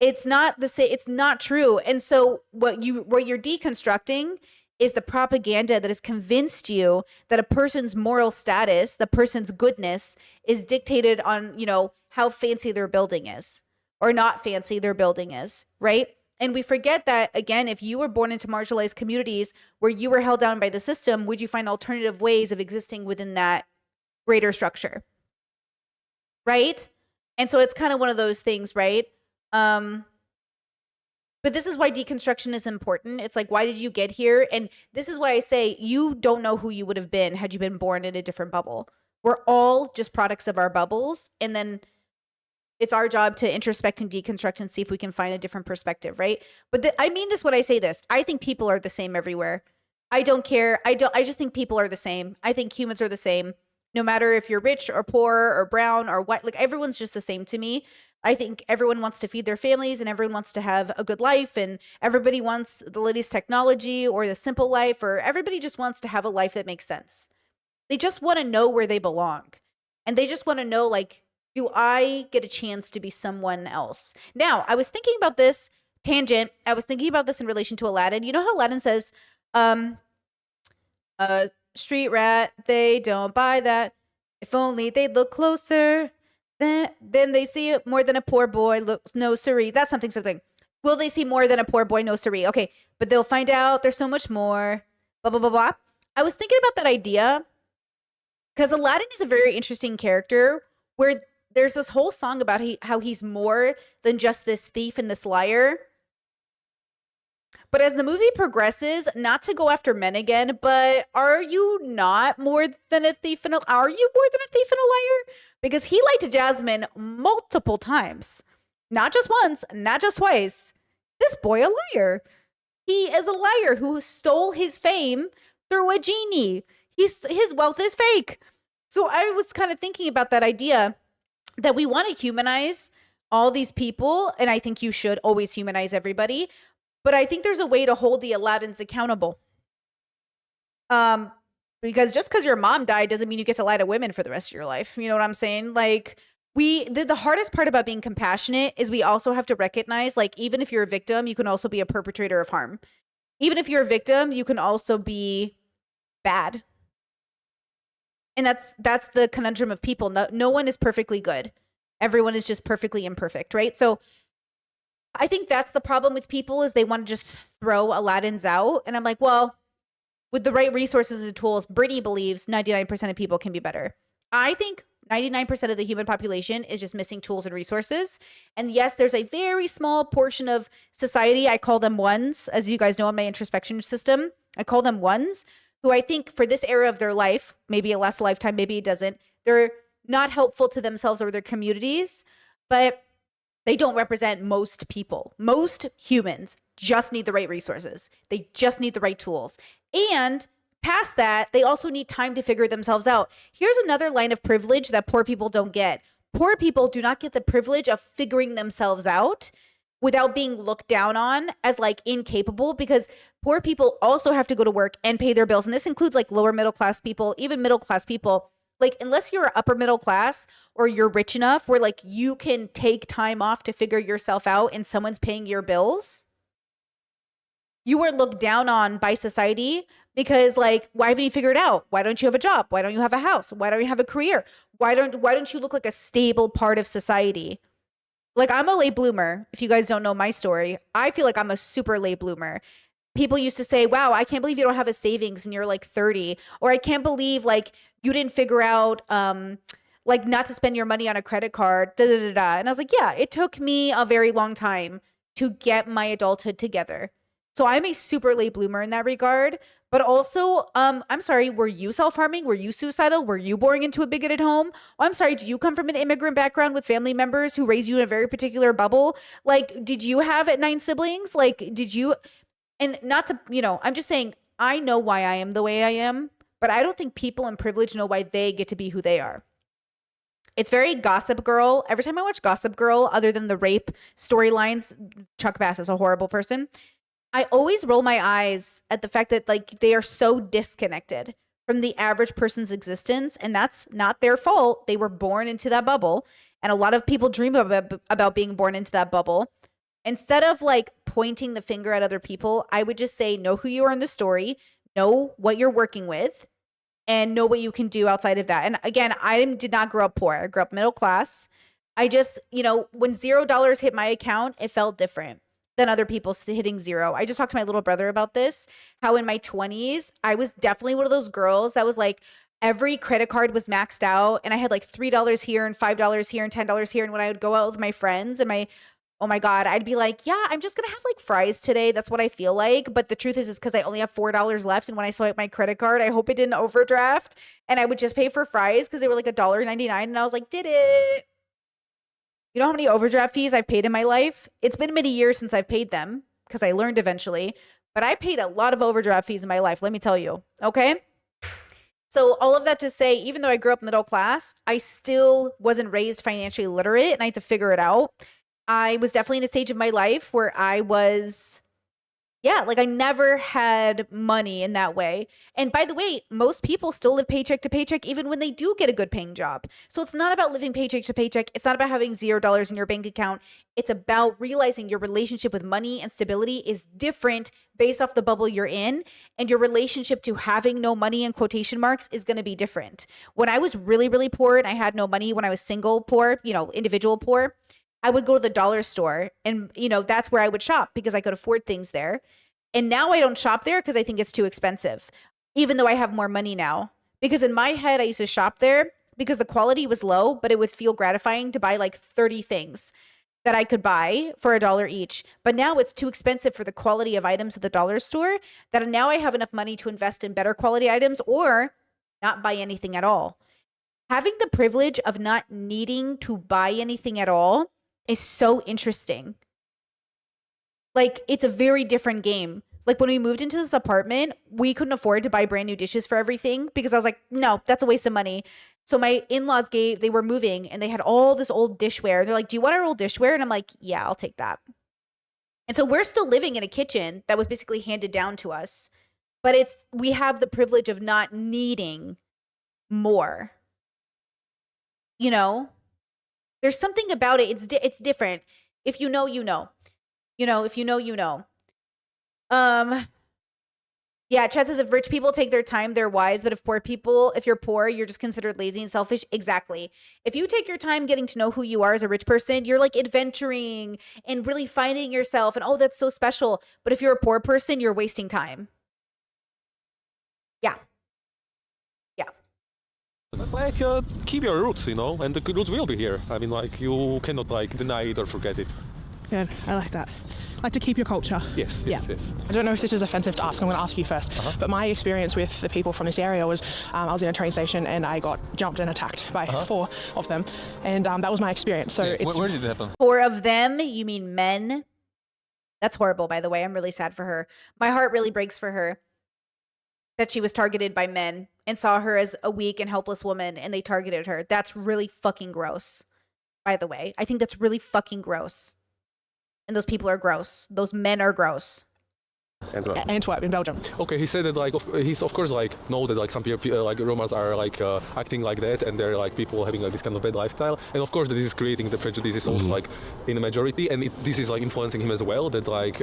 It's not the same. It's not true. And so what you're deconstructing is the propaganda that has convinced you that a person's moral status, the person's goodness, is dictated on, how fancy their building is or not fancy their building is, right? And we forget that, again, if you were born into marginalized communities where you were held down by the system, would you find alternative ways of existing within that greater structure, right? And so it's kind of one of those things, right? But this is why deconstruction is important. It's like, why did you get here? And this is why I say you don't know who you would have been had you been born in a different bubble. We're all just products of our bubbles. And then it's our job to introspect and deconstruct and see if we can find a different perspective, right? But I mean this when I say this. I think people are the same everywhere. I don't care. I just think people are the same. I think humans are the same. No matter if you're rich or poor or brown or what, like everyone's just the same to me. I think everyone wants to feed their families and everyone wants to have a good life and everybody wants the latest technology or the simple life, or everybody just wants to have a life that makes sense. They just want to know where they belong. And they just want to know, like, do I get a chance to be someone else? Now, I was thinking about this tangent. I was thinking about this in relation to Aladdin. You know how Aladdin says, street rat, they don't buy that. If only they'd look closer, then they see it more than a poor boy looks. No siree. That's something. Will they see more than a poor boy? No siree. Okay, but they'll find out there's so much more. Blah, blah, blah, blah. I was thinking about that idea because Aladdin is a very interesting character where there's this whole song about how he's more than just this thief and this liar. But as the movie progresses, not to go after men again, but are you not more than a thief and are you more than a thief and a liar? Because he lied to Jasmine multiple times. Not just once, not just twice. This boy a liar. He is a liar who stole his fame through a genie. His wealth is fake. So I was kind of thinking about that idea that we want to humanize all these people, and I think you should always humanize everybody. But I think there's a way to hold the Aladdins accountable. Because just because your mom died doesn't mean you get to lie to women for the rest of your life. You know what I'm saying? Like, the hardest part about being compassionate is we also have to recognize, like, even if you're a victim, you can also be a perpetrator of harm. Even if you're a victim, you can also be bad. And that's the conundrum of people. No one is perfectly good. Everyone is just perfectly imperfect, right? So I think that's the problem with people is they want to just throw Aladdin's out. And I'm like, well, with the right resources and tools, Brittany believes 99% of people can be better. I think 99% of the human population is just missing tools and resources. And yes, there's a very small portion of society, I call them ones, as you guys know in my introspection system, I call them ones, who I think for this era of their life, maybe it lasts a lifetime, maybe it doesn't, they're not helpful to themselves or their communities, but they don't represent most people. Most humans just need the right resources. They just need the right tools. And past that, they also need time to figure themselves out. Here's another line of privilege that poor people don't get. Poor people do not get the privilege of figuring themselves out without being looked down on as like incapable, because poor people also have to go to work and pay their bills. And this includes like lower middle class people, even middle class people. Like, unless you're upper middle class or you're rich enough where like you can take time off to figure yourself out and someone's paying your bills, you were looked down on by society because like, why haven't you figured it out? Why don't you have a job? Why don't you have a house? Why don't you have a career? Why don't you look like a stable part of society? Like, I'm a late bloomer. If you guys don't know my story, I feel like I'm a super late bloomer. People used to say, wow, I can't believe you don't have a savings and you're like 30. Or I can't believe like you didn't figure out like not to spend your money on a credit card. Da, da, da, da. And I was like, yeah, it took me a very long time to get my adulthood together. So I'm a super late bloomer in that regard. But also, I'm sorry, were you self-harming? Were you suicidal? Were you born into a bigoted home? Oh, I'm sorry, do you come from an immigrant background with family members who raised you in a very particular bubble? Like, did you have 9 siblings? Like, did you... And not to, I'm just saying, I know why I am the way I am, but I don't think people in privilege know why they get to be who they are. It's very Gossip Girl. Every time I watch Gossip Girl, other than the rape storylines, Chuck Bass is a horrible person. I always roll my eyes at the fact that like they are so disconnected from the average person's existence, and that's not their fault. They were born into that bubble, and a lot of people dream about being born into that bubble. Instead of like pointing the finger at other people, I would just say, know who you are in the story, know what you're working with, and know what you can do outside of that. And again, I did not grow up poor. I grew up middle class. I just, when $0 hit my account, it felt different than other people hitting zero. I just talked to my little brother about this, how in my 20s, I was definitely one of those girls that was like, every credit card was maxed out, and I had like $3 here and $5 here and $10 here. And when I would go out with my friends and oh my God, I'd be like, yeah, I'm just going to have like fries today. That's what I feel like. But the truth is because I only have $4 left. And when I swipe my credit card, I hope it didn't overdraft. And I would just pay for fries because they were like $1.99. And I was like, did it? You know how many overdraft fees I've paid in my life? It's been many years since I've paid them because I learned eventually. But I paid a lot of overdraft fees in my life, let me tell you. Okay? So all of that to say, even though I grew up middle class, I still wasn't raised financially literate and I had to figure it out. I was definitely in a stage of my life where I was, like I never had money in that way. And by the way, most people still live paycheck to paycheck even when they do get a good paying job. So it's not about living paycheck to paycheck. It's not about having $0 in your bank account. It's about realizing your relationship with money and stability is different based off the bubble you're in. And your relationship to having no money in quotation marks is going to be different. When I was really, really poor and I had no money, when I was single poor, individual poor, I would go to the dollar store and, that's where I would shop because I could afford things there. And now I don't shop there because I think it's too expensive, even though I have more money now. Because in my head, I used to shop there because the quality was low, but it would feel gratifying to buy like 30 things that I could buy for $1 each. But now it's too expensive for the quality of items at the dollar store that now I have enough money to invest in better quality items or not buy anything at all. Having the privilege of not needing to buy anything at all is so interesting. Like, it's a very different game. Like, when we moved into this apartment, we couldn't afford to buy brand new dishes for everything because I was like, no, that's a waste of money. So my in-laws they were moving and they had all this old dishware. They're like, do you want our old dishware? And I'm like, yeah, I'll take that. And so we're still living in a kitchen that was basically handed down to us, but we have the privilege of not needing more. You know, there's something about it. It's different. If you know, you know. You know, if you know, you know. Yeah, Chad says if rich people take their time, they're wise. But if you're poor, you're just considered lazy and selfish. Exactly. If you take your time getting to know who you are as a rich person, you're like adventuring and really finding yourself. And oh, that's so special. But if you're a poor person, you're wasting time. Yeah. Like, keep your roots, you know, and the roots will be here. I mean, like, you cannot, like, deny it or forget it. Good, I like that. Like to keep your culture. Yes. I don't know if this is offensive to ask, I'm going to ask you first. But my experience with the people from this area was I was in a train station and I got jumped and attacked by 4 of them. And that was my experience. So Where did it happen? 4 of them? You mean men? That's horrible, by the way. I'm really sad for her. My heart really breaks for her that she was targeted by men and saw her as a weak and helpless woman and they targeted her. That's really fucking gross, by the way. I think that's really fucking gross. And those people are gross. Those men are gross. Antwerp in Belgium. Okay, he said that like he's of course like know that like some people like Romans are like acting like that and they're like people having like this kind of bad lifestyle, and of course that this is creating the prejudices also like in the majority, and this is like influencing him as well, that like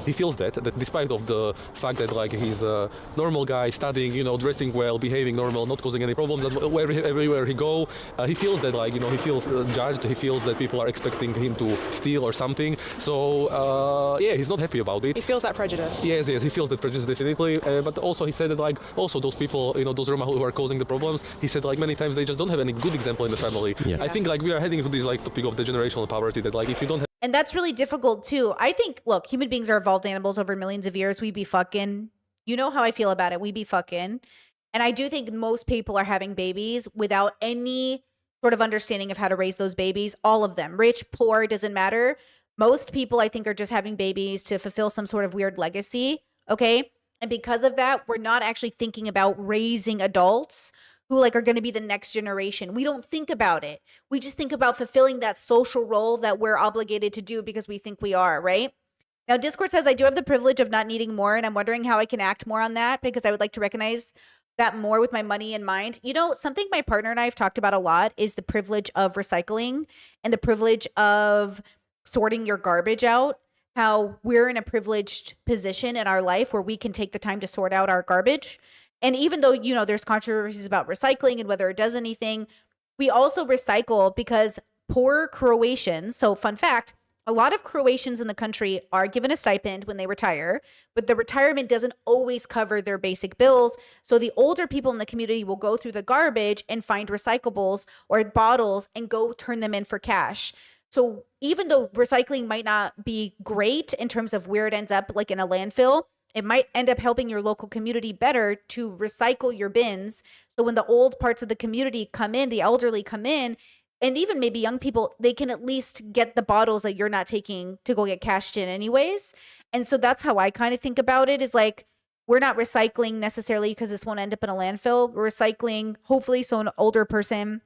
he feels that despite of the fact that like he's a normal guy studying, you know, dressing well, behaving normal, not causing any problems, that everywhere he go he feels that like, you know, he feels judged, he feels that people are expecting him to steal or something, so yeah, he's not happy about it. He feels that prejudice. Yes, he feels that prejudice definitely, but also he said that like also those people, you know, those Roma who are causing the problems, he said like many times they just don't have any good example in the family. I think like we are heading to this like topic of the generational poverty, that like if you don't have. And that's really difficult too. I think, look, human beings are evolved animals over millions of years. We be fucking. You know how I feel about it. We be fucking. And I do think most people are having babies without any sort of understanding of how to raise those babies. All of them, rich, poor, doesn't matter. Most people, I think, are just having babies to fulfill some sort of weird legacy, okay? And because of that, we're not actually thinking about raising adults who like are going to be the next generation. We don't think about it. We just think about fulfilling that social role that we're obligated to do because we think we are, right? Now, Discord says, I do have the privilege of not needing more, and I'm wondering how I can act more on that because I would like to recognize that more with my money in mind. You know, something my partner and I have talked about a lot is the privilege of recycling and the privilege of sorting your garbage out, how we're in a privileged position in our life where we can take the time to sort out our garbage. And even though, you know, there's controversies about recycling and whether it does anything, we also recycle because poor Croatians, so fun fact, a lot of Croatians in the country are given a stipend when they retire, but the retirement doesn't always cover their basic bills. So the older people in the community will go through the garbage and find recyclables or bottles and go turn them in for cash. So even though recycling might not be great in terms of where it ends up, like in a landfill, it might end up helping your local community better to recycle your bins. So when the old parts of the community come in, the elderly come in, and even maybe young people, they can at least get the bottles that you're not taking to go get cashed in anyways. And so that's how I kind of think about it, is like, we're not recycling necessarily because this won't end up in a landfill. We're recycling, hopefully, so an older person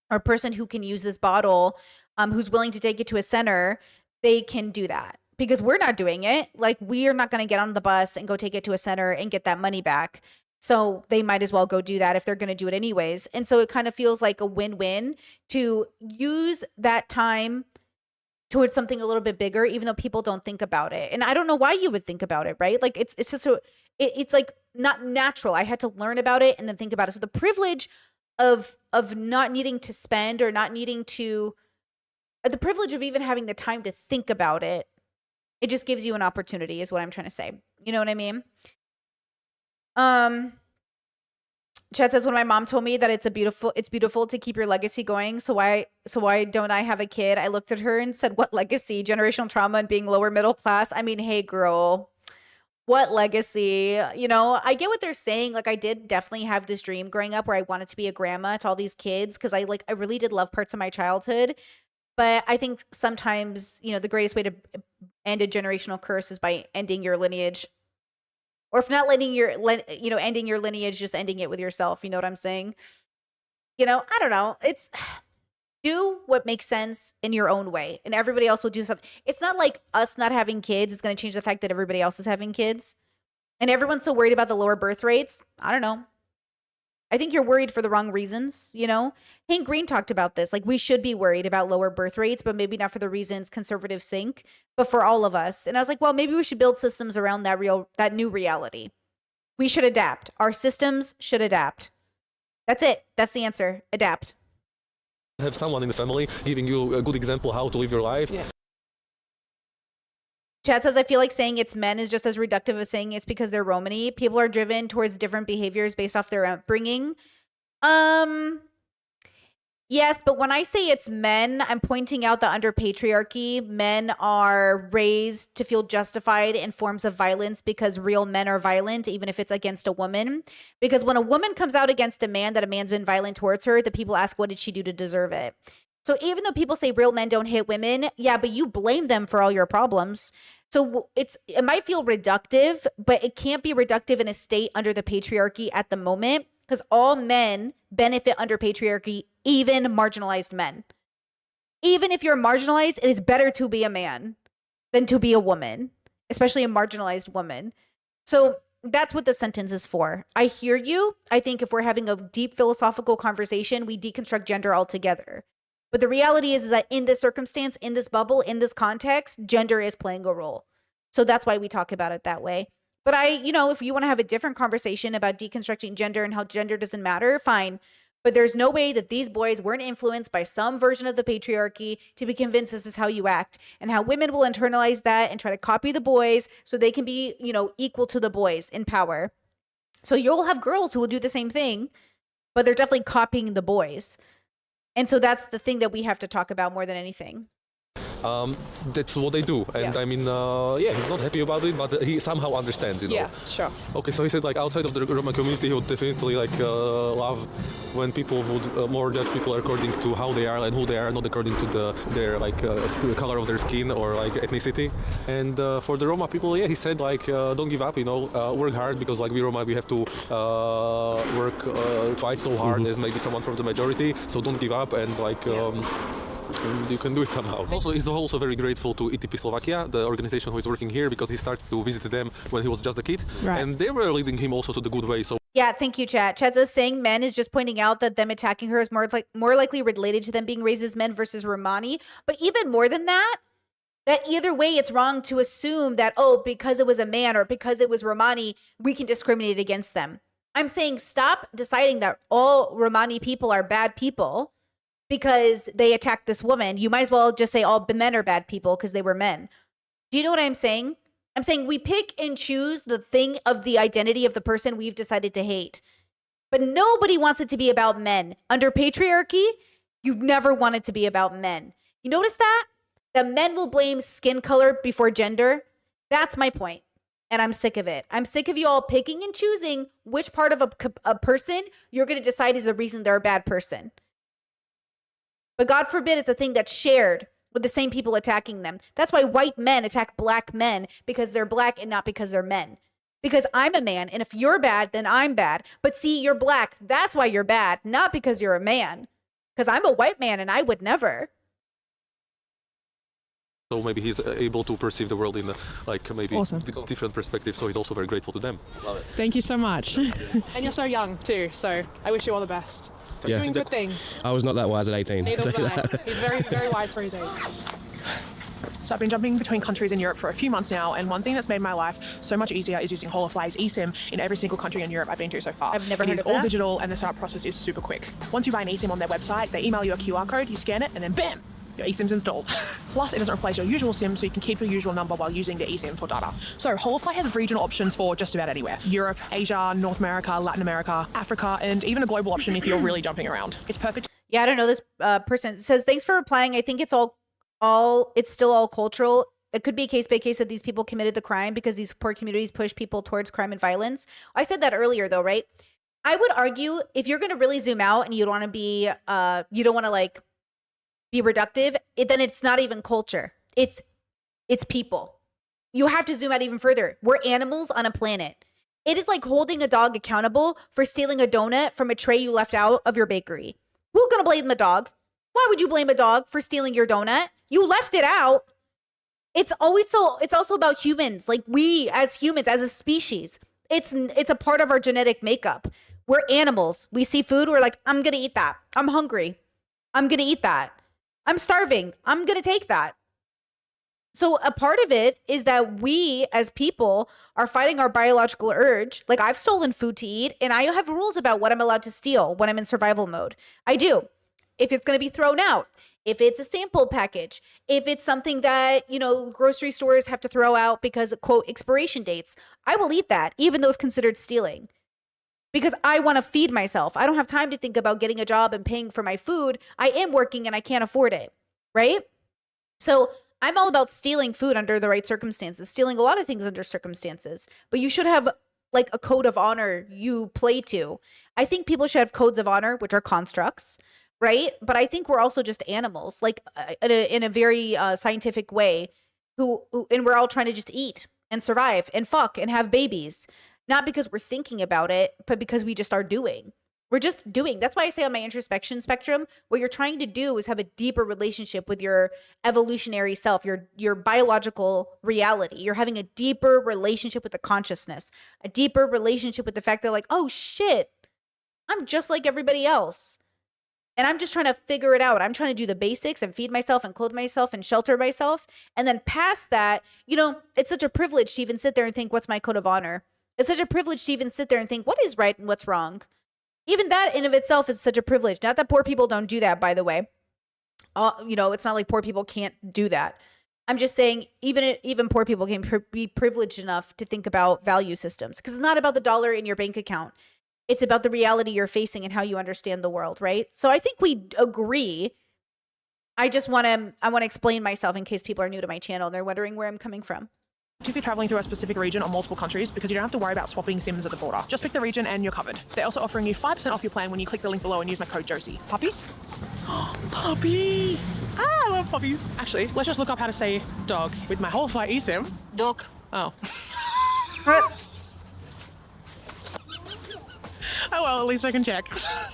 or a person who can use this bottle, who's willing to take it to a center, they can do that because we're not doing it. Like, we are not going to get on the bus and go take it to a center and get that money back. So they might as well go do that if they're going to do it anyways. And so it kind of feels like a win-win to use that time towards something a little bit bigger, even though people don't think about it. And I don't know why you would think about it, right? Like, it's just it's like not natural. I had to learn about it and then think about it. So the privilege of not needing to spend or not needing to, the privilege of even having the time to think about it, it just gives you an opportunity is what I'm trying to say. You know what I mean? Chet says when my mom told me that it's beautiful to keep your legacy going. So why don't I have a kid? I looked at her and said, what legacy? Generational trauma and being lower middle class. I mean, hey girl, what legacy? You know, I get what they're saying. Like, I did definitely have this dream growing up where I wanted to be a grandma to all these kids because I really did love parts of my childhood. But I think sometimes, you know, the greatest way to end a generational curse is by ending your lineage. Or if not ending your lineage, just ending it with yourself. You know what I'm saying? You know, I don't know. It's do what makes sense in your own way, and everybody else will do something. It's not like us not having kids is going to change the fact that everybody else is having kids. And everyone's so worried about the lower birth rates. I don't know. I think you're worried for the wrong reasons, you know? Hank Green talked about this. Like, we should be worried about lower birth rates, but maybe not for the reasons conservatives think, but for all of us. And I was like, well, maybe we should build systems around that new reality. We should adapt. Our systems should adapt. That's it. That's the answer. Adapt. Have someone in the family giving you a good example how to live your life. Yeah. Chad says, I feel like saying it's men is just as reductive as saying it's because they're Romani. People are driven towards different behaviors based off their upbringing. Yes, but when I say it's men, I'm pointing out that under patriarchy, men are raised to feel justified in forms of violence because real men are violent, even if it's against a woman. Because when a woman comes out against a man that a man's been violent towards her, the people ask, what did she do to deserve it? So even though people say real men don't hit women, yeah, but you blame them for all your problems. So it might feel reductive, but it can't be reductive in a state under the patriarchy at the moment, because all men benefit under patriarchy, even marginalized men. Even if you're marginalized, it is better to be a man than to be a woman, especially a marginalized woman. So that's what the sentence is for. I hear you. I think if we're having a deep philosophical conversation, we deconstruct gender altogether. But the reality is that in this circumstance, in this bubble, in this context, gender is playing a role. So that's why we talk about it that way. But if you want to have a different conversation about deconstructing gender and how gender doesn't matter, fine. But there's no way that these boys weren't influenced by some version of the patriarchy to be convinced this is how you act, and how women will internalize that and try to copy the boys so they can be, equal to the boys in power. So you'll have girls who will do the same thing, but they're definitely copying the boys. And so that's the thing that we have to talk about more than anything. That's what they do, and Yeah. I mean, he's not happy about it, but he somehow understands, Yeah, sure. Okay, so he said like outside of the Roma community, he would definitely love when people would more judge people according to how they are and who they are, not according to their color of their skin or ethnicity. And for the Roma people, he said don't give up, work hard, because we Roma, we have to work twice so hard as maybe someone from the majority. So don't give up, and you can do it somehow. Also, he's also very grateful to ETP Slovakia, the organization who is working here, because he started to visit them when he was just a kid, Right. and they were leading him also to the good way. So Yeah, thank you, Chat. Chat says saying men is just pointing out that them attacking her is more likely related to them being raised as men versus Romani. But even more than that either way, it's wrong to assume that, because it was a man or because it was Romani, we can discriminate against them. I'm saying stop deciding that all Romani people are bad people because they attacked this woman. You might as well just say all men are bad people because they were men. Do you know what I'm saying? I'm saying we pick and choose the thing of the identity of the person we've decided to hate. But nobody wants it to be about men. Under patriarchy, you never want it to be about men. You notice that? That men will blame skin color before gender? That's my point. And I'm sick of it. I'm sick of you all picking and choosing which part of a person you're going to decide is the reason they're a bad person. But God forbid it's a thing that's shared with the same people attacking them. That's why white men attack black men, because they're black and not because they're men. Because I'm a man, and if you're bad, then I'm bad. But see, you're black. That's why you're bad, not because you're a man. Because I'm a white man, and I would never. So maybe he's able to perceive the world in maybe Awesome. different perspective. So he's also very grateful to them. Love it. Thank you so much. And you're so young too, so I wish you all the best. Yeah. Doing good things. I was not that wise at 18. Neither was I. He's very, very wise for his age. So I've been jumping between countries in Europe for a few months now, and one thing that's made my life so much easier is using Holofly's eSIM in every single country in Europe I've been to so far. I've never It heard is of all that. digital, and the setup process is super quick. Once you buy an eSIM on their website, they email you a QR code, you scan it, and then bam! your eSIM's installed. Plus, it doesn't replace your usual SIM, so you can keep your usual number while using the eSIM for data. So Holofly has regional options for just about anywhere. Europe, Asia, North America, Latin America, Africa, and even a global option if you're really jumping around. It's perfect. Yeah, I don't know. This person says, thanks for replying. I think it's it's still all cultural. It could be a case by case that these people committed the crime because these poor communities push people towards crime and violence. I said that earlier though, right? I would argue if you're going to really zoom out and you don't want to be, you don't want to like be reductive, then it's not even culture. It's people. You have to zoom out even further. We're animals on a planet. It is like holding a dog accountable for stealing a donut from a tray you left out of your bakery. Who's going to blame the dog? Why would you blame a dog for stealing your donut? You left it out. It's also about humans. Like we as humans, as a species, it's a part of our genetic makeup. We're animals. We see food. We're like, I'm going to eat that. I'm hungry. I'm going to eat that. I'm starving. I'm going to take that. So a part of it is that we as people are fighting our biological urge. Like I've stolen food to eat and I have rules about what I'm allowed to steal when I'm in survival mode. I do. If it's going to be thrown out, if it's a sample package, if it's something that, grocery stores have to throw out because of, quote, expiration dates, I will eat that, even though it's considered stealing. Because I want to feed myself. I don't have time to think about getting a job and paying for my food. I am working and I can't afford it, right? So I'm all about stealing food under the right circumstances, stealing a lot of things under circumstances. But you should have like a code of honor you play to. I think people should have codes of honor, which are constructs, right? But I think we're also just animals, like in a very scientific way, and we're all trying to just eat and survive and fuck and have babies. Not because we're thinking about it, but because we just are doing. We're just doing. That's why I say on my introspection spectrum, what you're trying to do is have a deeper relationship with your evolutionary self, your biological reality. You're having a deeper relationship with the consciousness, a deeper relationship with the fact that like, oh shit, I'm just like everybody else. And I'm just trying to figure it out. I'm trying to do the basics and feed myself and clothe myself and shelter myself. And then past that, it's such a privilege to even sit there and think, what's my code of honor? It's such a privilege to even sit there and think, what is right and what's wrong? Even that in of itself is such a privilege. Not that poor people don't do that, by the way. It's not like poor people can't do that. I'm just saying even poor people can be privileged enough to think about value systems. Because it's not about the dollar in your bank account. It's about the reality you're facing and how you understand the world, right? So I think we agree. I want to explain myself in case people are new to my channel and they're wondering where I'm coming from. If you're traveling through a specific region or multiple countries, because you don't have to worry about swapping SIMs at the border. Just pick the region and you're covered. They're also offering you 5% off your plan when you click the link below and use my code Josie. Puppy? Puppy! I love puppies. Actually, let's just look up how to say dog with my Holofly eSIM. Dog. Oh. Oh well, at least I can check.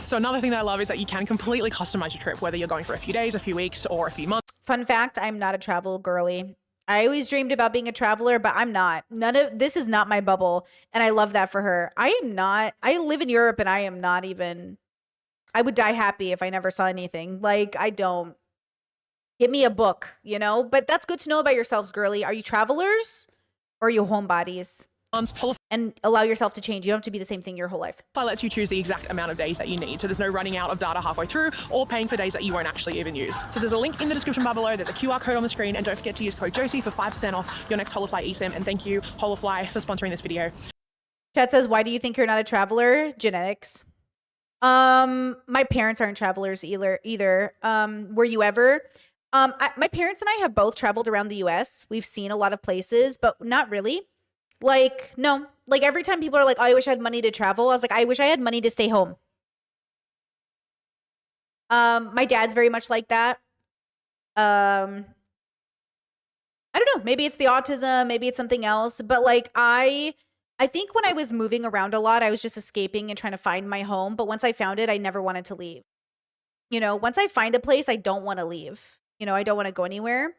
So another thing that I love is that you can completely customize your trip, whether you're going for a few days, a few weeks, or a few months. Fun fact, I'm not a travel girly. I always dreamed about being a traveler, but I'm not. This is not my bubble. And I love that for her. I live in Europe and I would die happy if I never saw anything. Like, I don't. Give me a book, But that's good to know about yourselves, girly. Are you travelers or are you homebodies? And allow yourself to change. You don't have to be the same thing your whole life. Holofly lets you choose the exact amount of days that you need. So there's no running out of data halfway through or paying for days that you won't actually even use. So there's a link in the description bar below. There's a QR code on the screen. And don't forget to use code Josie for 5% off your next Holofly eSIM. And thank you, Holofly, for sponsoring this video. Chat says, why do you think you're not a traveler? Genetics. My parents aren't travelers either. Were you ever? My parents and I have both traveled around the US. We've seen a lot of places, but not really. Like, no. Like, every time people are like, oh, I wish I had money to travel, I was like, I wish I had money to stay home. My dad's very much like that. I don't know. Maybe it's the autism. Maybe it's something else. But, like, I think when I was moving around a lot, I was just escaping and trying to find my home. But once I found it, I never wanted to leave. Once I find a place, I don't want to leave. I don't want to go anywhere.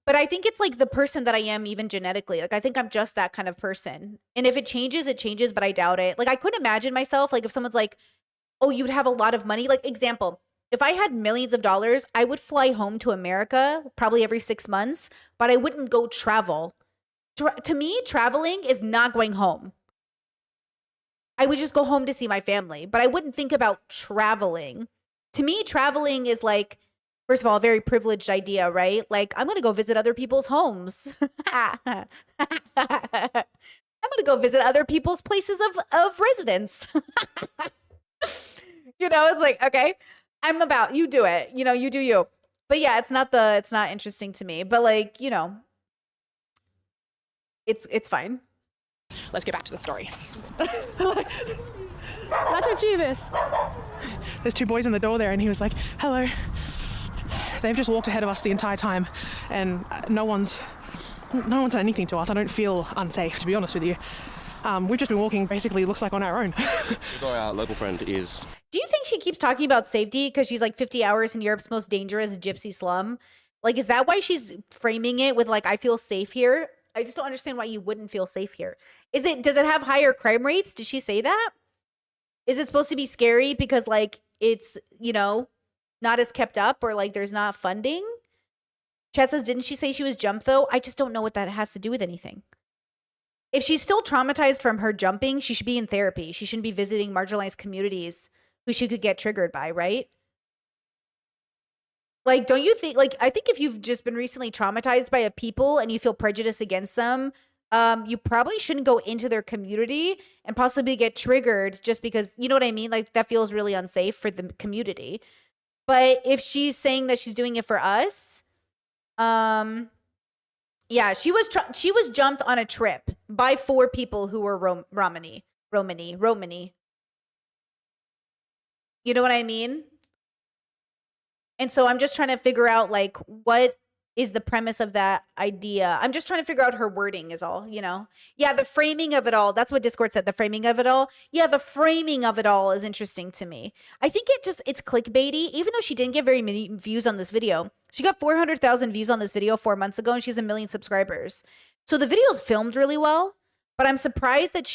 But I think it's like the person that I am even genetically. Like, I think I'm just that kind of person. And if it changes, but I doubt it. Like, I couldn't imagine myself, like, if someone's like, oh, you'd have a lot of money. Like, example, if I had millions of dollars, I would fly home to America probably every 6 months, but I wouldn't go travel. To me, traveling is not going home. I would just go home to see my family, but I wouldn't think about traveling. To me, traveling is like First of all, a very privileged idea, right? Like, I'm going to go visit other people's homes. I'm going to go visit other people's places of residence. It's like, okay, you do it. You do you. But yeah, it's not interesting to me. But like, it's fine. Let's get back to the story. Nacho Chivas. There's two boys in the door there, and he was like, hello. They've just walked ahead of us the entire time, and no one's said anything to us. I don't feel unsafe, to be honest with you. We've just been walking, basically, looks like on our own. Our local friend is... Do you think she keeps talking about safety because she's like 50 hours in Europe's most dangerous gypsy slum? Like, is that why she's framing it with like, I feel safe here? I just don't understand why you wouldn't feel safe here. Does it have higher crime rates? Did she say that? Is it supposed to be scary because like it's, not as kept up, or like there's not funding? Chat says, didn't she say she was jumped though? I just don't know what that has to do with anything. If she's still traumatized from her jumping, she should be in therapy. She shouldn't be visiting marginalized communities who she could get triggered by, right? Like, don't you think, like, I think if you've just been recently traumatized by a people and you feel prejudice against them, you probably shouldn't go into their community and possibly get triggered just because, you know what I mean? Like, that feels really unsafe for the community. But if she's saying that she's doing it for us, yeah, she was jumped on a trip by 4 people who were Romani. You know what I mean? And so I'm just trying to figure out like what is the premise of that idea. I'm just trying to figure out her wording is all, Yeah, the framing of it all. That's what Discord said, the framing of it all. Yeah, the framing of it all is interesting to me. I think it's clickbaity, even though she didn't get very many views on this video. She got 400,000 views on this video 4 months ago, and she has 1 million subscribers. So the video's filmed really well, but I'm surprised that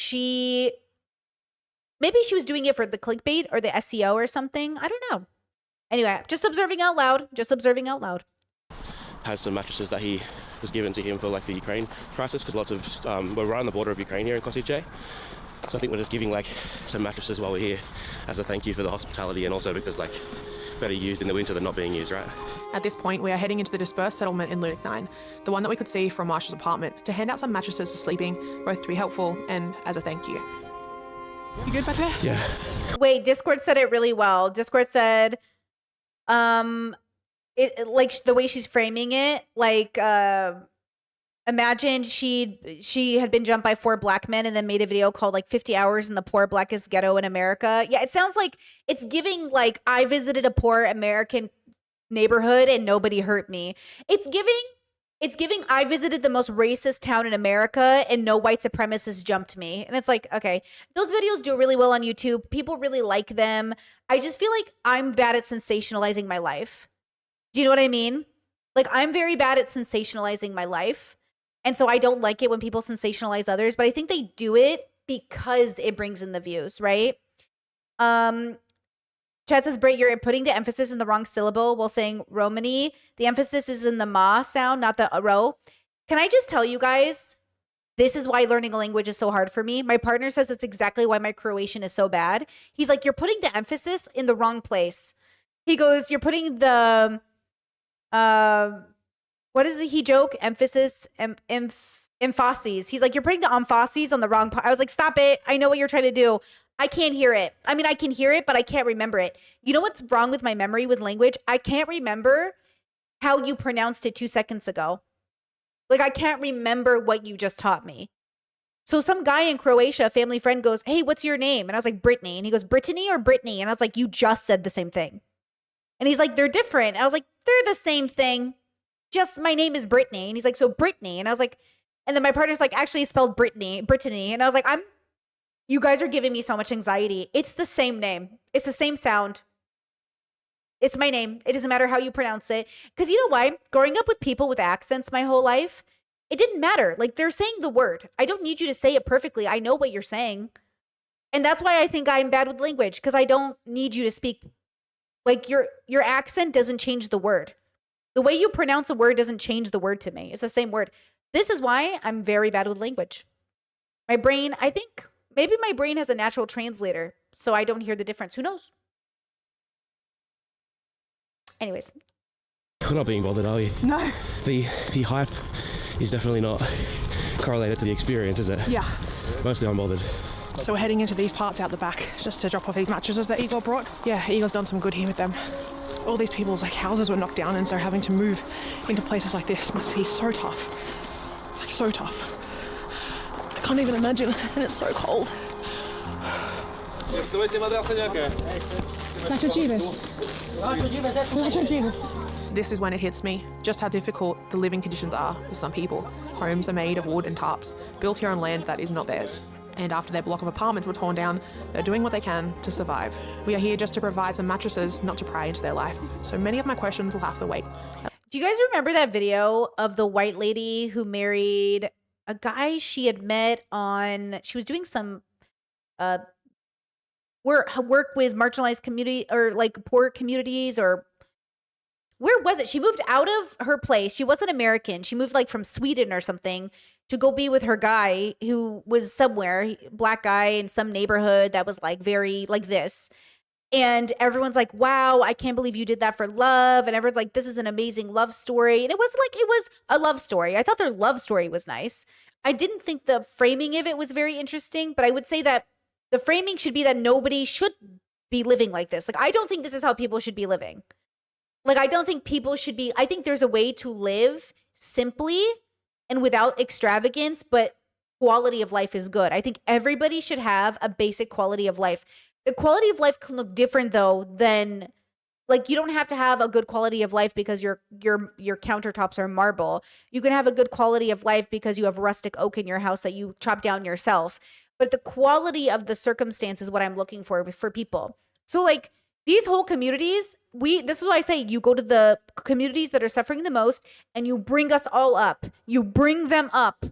maybe she was doing it for the clickbait or the SEO or something. I don't know. Anyway, just observing out loud. Has some mattresses that he was given to him for like the Ukraine crisis, because lots of we're right on the border of Ukraine here in Košice. So I think we're just giving like some mattresses while we're here as a thank you for the hospitality, and also because like better used in the winter than not being used, right? At this point, we are heading into the dispersed settlement in Lunik 9, the one that we could see from Marsha's apartment, to hand out some mattresses for sleeping, both to be helpful and as a thank you. You good back there? Yeah. Wait, Discord said it really well. Discord said, like the way she's framing it, like, imagine she had been jumped by 4 black men and then made a video called like 50 hours in the poor blackest ghetto in America. Yeah, it sounds like it's giving like I visited a poor American neighborhood and nobody hurt me. It's giving I visited the most racist town in America and no white supremacist jumped me. And it's like, okay, those videos do really well on YouTube. People really like them. I just feel like I'm bad at sensationalizing my life. Do you know what I mean? Like, I'm very bad at sensationalizing my life. And so I don't like it when people sensationalize others, but I think they do it because it brings in the views, right? Chad says, Brit, you're putting the emphasis in the wrong syllable while saying Romani. The emphasis is in the ma sound, not the ro. Can I just tell you guys, this is why learning a language is so hard for me. My partner says that's exactly why my Croatian is so bad. He's like, you're putting the emphasis in the wrong place. He goes, you're putting the, what is it he joke? Emphasis, emphases. He's like, you're putting the emphases on the wrong part. I was like, stop it. I know what you're trying to do. I can't hear it. I mean, I can hear it, but I can't remember it. You know what's wrong with my memory with language? I can't remember how you pronounced it 2 seconds ago. Like, I can't remember what you just taught me. So some guy in Croatia, a family friend, goes, hey, what's your name? And I was like, Brittany. And he goes, Brittany or Brittany? And I was like, you just said the same thing. And he's like, they're different. And I was like, they're the same thing. Just my name is Brittany. And he's like, so Brittany. And I was like, and then my partner's like, actually it's spelled Brittany. And I was like, you guys are giving me so much anxiety. It's the same name. It's the same sound. It's my name. It doesn't matter how you pronounce it. Because you know why? Growing up with people with accents my whole life, it didn't matter. Like, they're saying the word. I don't need you to say it perfectly. I know what you're saying. And that's why I think I'm bad with language, because I don't need you to speak. Like, your accent doesn't change the word. The way you pronounce a word doesn't change the word to me. It's the same word. This is why I'm very bad with language. My brain, I think maybe my brain has a natural translator, so I don't hear the difference. Who knows? Anyways, We're not being bothered, are we? No. The hype is definitely not correlated to the experience, is it? Yeah. Mostly unbothered. So we're heading into these parts out the back just to drop off these mattresses that Igor brought. Yeah, Igor's done some good here with them. All these people's houses were knocked down, and so having to move into places like this must be so tough. Like, so tough. I can't even imagine, and it's so cold. This is when it hits me, just how difficult the living conditions are for some people. Homes are made of wood and tarps, built here on land that is not theirs. And after their block of apartments were torn down, they're doing what they can to survive. We are here just to provide some mattresses, not to pry into their life. So many of my questions will have to wait. Do you guys remember that video of the white lady who married a guy she had met on, she was doing some work with marginalized community or like poor communities, or where was it? She moved out of her place. She wasn't American. She moved like from Sweden or something to go be with her guy who was somewhere, black guy in some neighborhood that was like very like this. And everyone's like, wow, I can't believe you did that for love. And everyone's like, this is an amazing love story. And it was like, it was a love story. I thought their love story was nice. I didn't think the framing of it was very interesting, but I would say that the framing should be that nobody should be living like this. Like, I don't think this is how people should be living. Like, I don't think people should be, I think there's a way to live simply and without extravagance, but quality of life is good. I think everybody should have a basic quality of life. The quality of life can look different though than, like, you don't have to have a good quality of life because your countertops are marble. You can have a good quality of life because you have rustic oak in your house that you chop down yourself. But the quality of the circumstance is what I'm looking for people. So like these whole communities, this is why I say you go to the communities that are suffering the most and you bring us all up. You bring them up.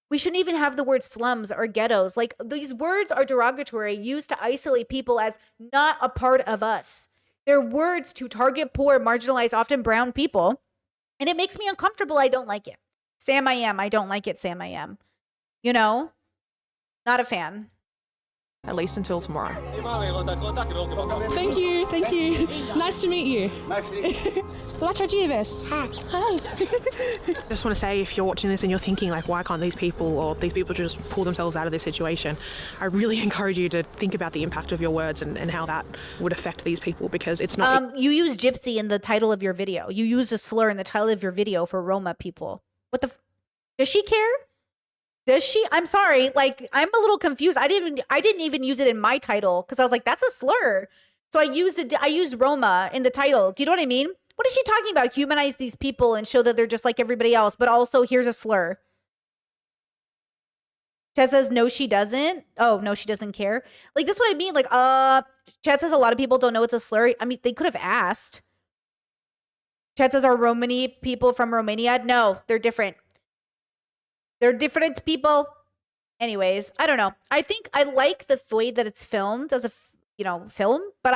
We shouldn't even have the word slums or ghettos. Like, these words are derogatory, used to isolate people as not a part of us. They're words to target poor, marginalized, often brown people. And it makes me uncomfortable. I don't like it. Sam, I am. I don't like it, Sam, I am. You know? Not a fan. At least until tomorrow. Thank you, thank you. Nice to meet you. Nice to meet you. Hi. Just want to say, if you're watching this and you're thinking like, why can't these people just pull themselves out of this situation? I really encourage you to think about the impact of your words and how that would affect these people, because it's not... You use gypsy in the title of your video. You used a slur in the title of your video for Roma people. What the... Does she care? Does she? I'm sorry. Like, I'm a little confused. I didn't even use it in my title because I was like, that's a slur. So I used Roma in the title. Do you know what I mean? What is she talking about? Humanize these people and show that they're just like everybody else, but also here's a slur. Chad says, no, she doesn't. Oh, no, she doesn't care. Like, that's what I mean. Like, Chad says a lot of people don't know it's a slur. I mean, they could have asked. Chad says, are Romani people from Romania? No, they're different. They're different people. Anyways, I don't know. I think I like the way that it's filmed as a, film, but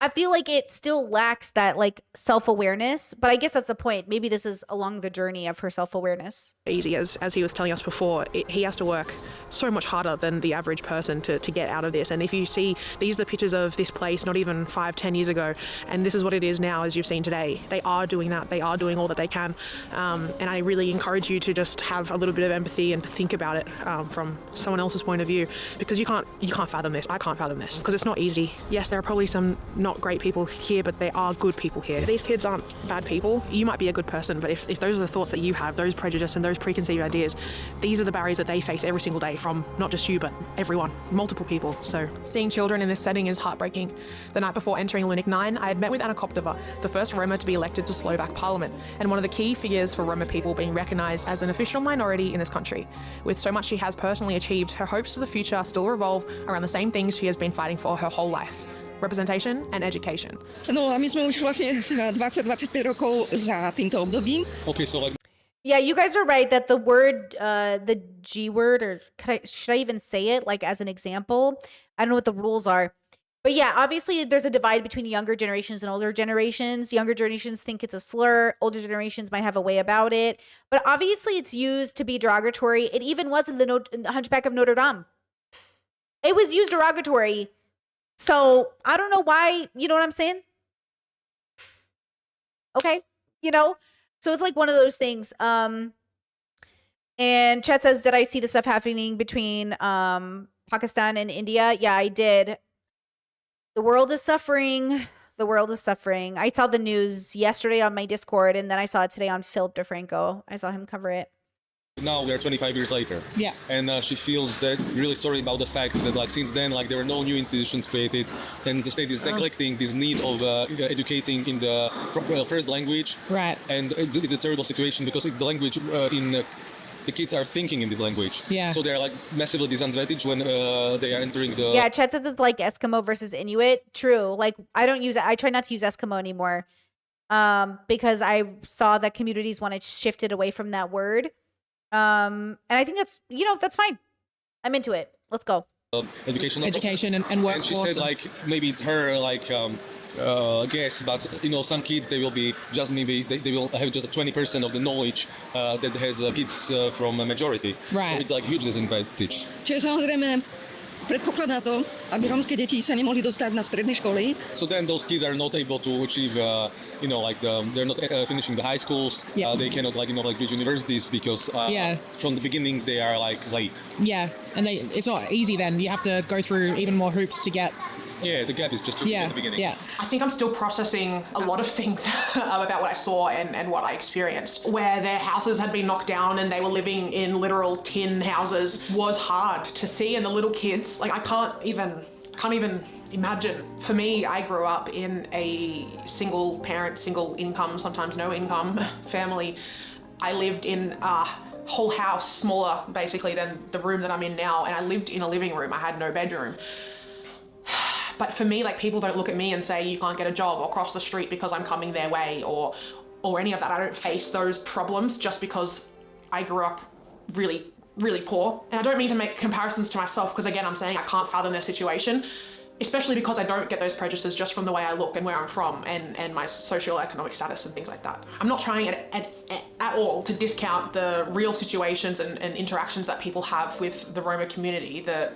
I feel like it still lacks that like self-awareness, but I guess that's the point. Maybe this is along the journey of her self-awareness. Easy, as he was telling us before, he has to work so much harder than the average person to get out of this. And if you see, these are the pictures of this place not even 5-10 years ago, and this is what it is now, as you've seen today. They are doing that. They are doing all that they can. And I really encourage you to just have a little bit of empathy and to think about it from someone else's point of view, because you can't fathom this. I can't fathom this because it's not easy. Yes, there are probably some not great people here, but there are good people here. These kids aren't bad people. You might be a good person, but if those are the thoughts that you have, those prejudice and those preconceived ideas, these are the barriers that they face every single day from not just you, but everyone, multiple people. So seeing children in this setting is heartbreaking. The night before entering Lunik 9, I had met with Anna Koptova, the first Roma to be elected to Slovak parliament, and one of the key figures for Roma people being recognised as an official minority in this country. With so much she has personally achieved, her hopes for the future still revolve around the same things she has been fighting for her whole life: representation and education. No a my sme už vlastne 20-25 rokov za týmto obdobím. Okay, so like... Yeah, you guys are right that the word, the G word, or should I even say it like as an example? I don't know what the rules are. But yeah, obviously there's a divide between younger generations and older generations. Younger generations think it's a slur. Older generations might have a way about it. But obviously it's used to be derogatory. It even was in the Hunchback of Notre Dame. It was used derogatory. So I don't know why, you know what I'm saying? Okay. You know? So it's like one of those things. And Chet says, did I see the stuff happening between Pakistan and India? Yeah, I did. The world is suffering. The world is suffering. I saw the news yesterday on my Discord, and then I saw it today on Philip DeFranco. I saw him cover it. Now we are 25 years later. Yeah. And she feels that really sorry about the fact that like since then like there are no new institutions created, and the state is neglecting this need of educating in the first language. Right. And it's a terrible situation because it's the language the kids are thinking in this language. Yeah. So they're like massively disadvantaged when they are entering the. Yeah, Chet says it's like Eskimo versus Inuit. True. Like I try not to use Eskimo anymore, because I saw that communities want to shift it away from that word. And I think that's that's fine. I'm into it. Let's go. Education and workforce. And she said like maybe it's her like guess, but some kids they will be just maybe they will have just 20% of the knowledge that has kids from a majority. Right. So it's like huge disadvantage. Čiže samozrejme predpokladá to, aby rómske deti sa nemohli dostať na stredné školy. So then those kids are not able to achieve, they're not finishing the high schools. Yeah. They cannot reach universities because from the beginning they are like late. Yeah, and it's not easy then. You have to go through even more hoops to get. Yeah, the gap is just too big at the beginning. Yeah. I think I'm still processing a lot of things about what I saw and what I experienced. Where their houses had been knocked down and they were living in literal tin houses was hard to see, and the little kids, like I can't even imagine. For me, I grew up in a single parent, single income, sometimes no income family. I lived in a whole house smaller basically than the room that I'm in now, and I lived in a living room. I had no bedroom. But for me, like people don't look at me and say you can't get a job or cross the street because I'm coming their way or any of that. I don't face those problems just because I grew up really, really poor. And I don't mean to make comparisons to myself because again, I'm saying I can't fathom their situation, especially because I don't get those prejudices just from the way I look and where I'm from and my socioeconomic status and things like that. I'm not trying at all to discount the real situations and interactions that people have with the Roma community, the,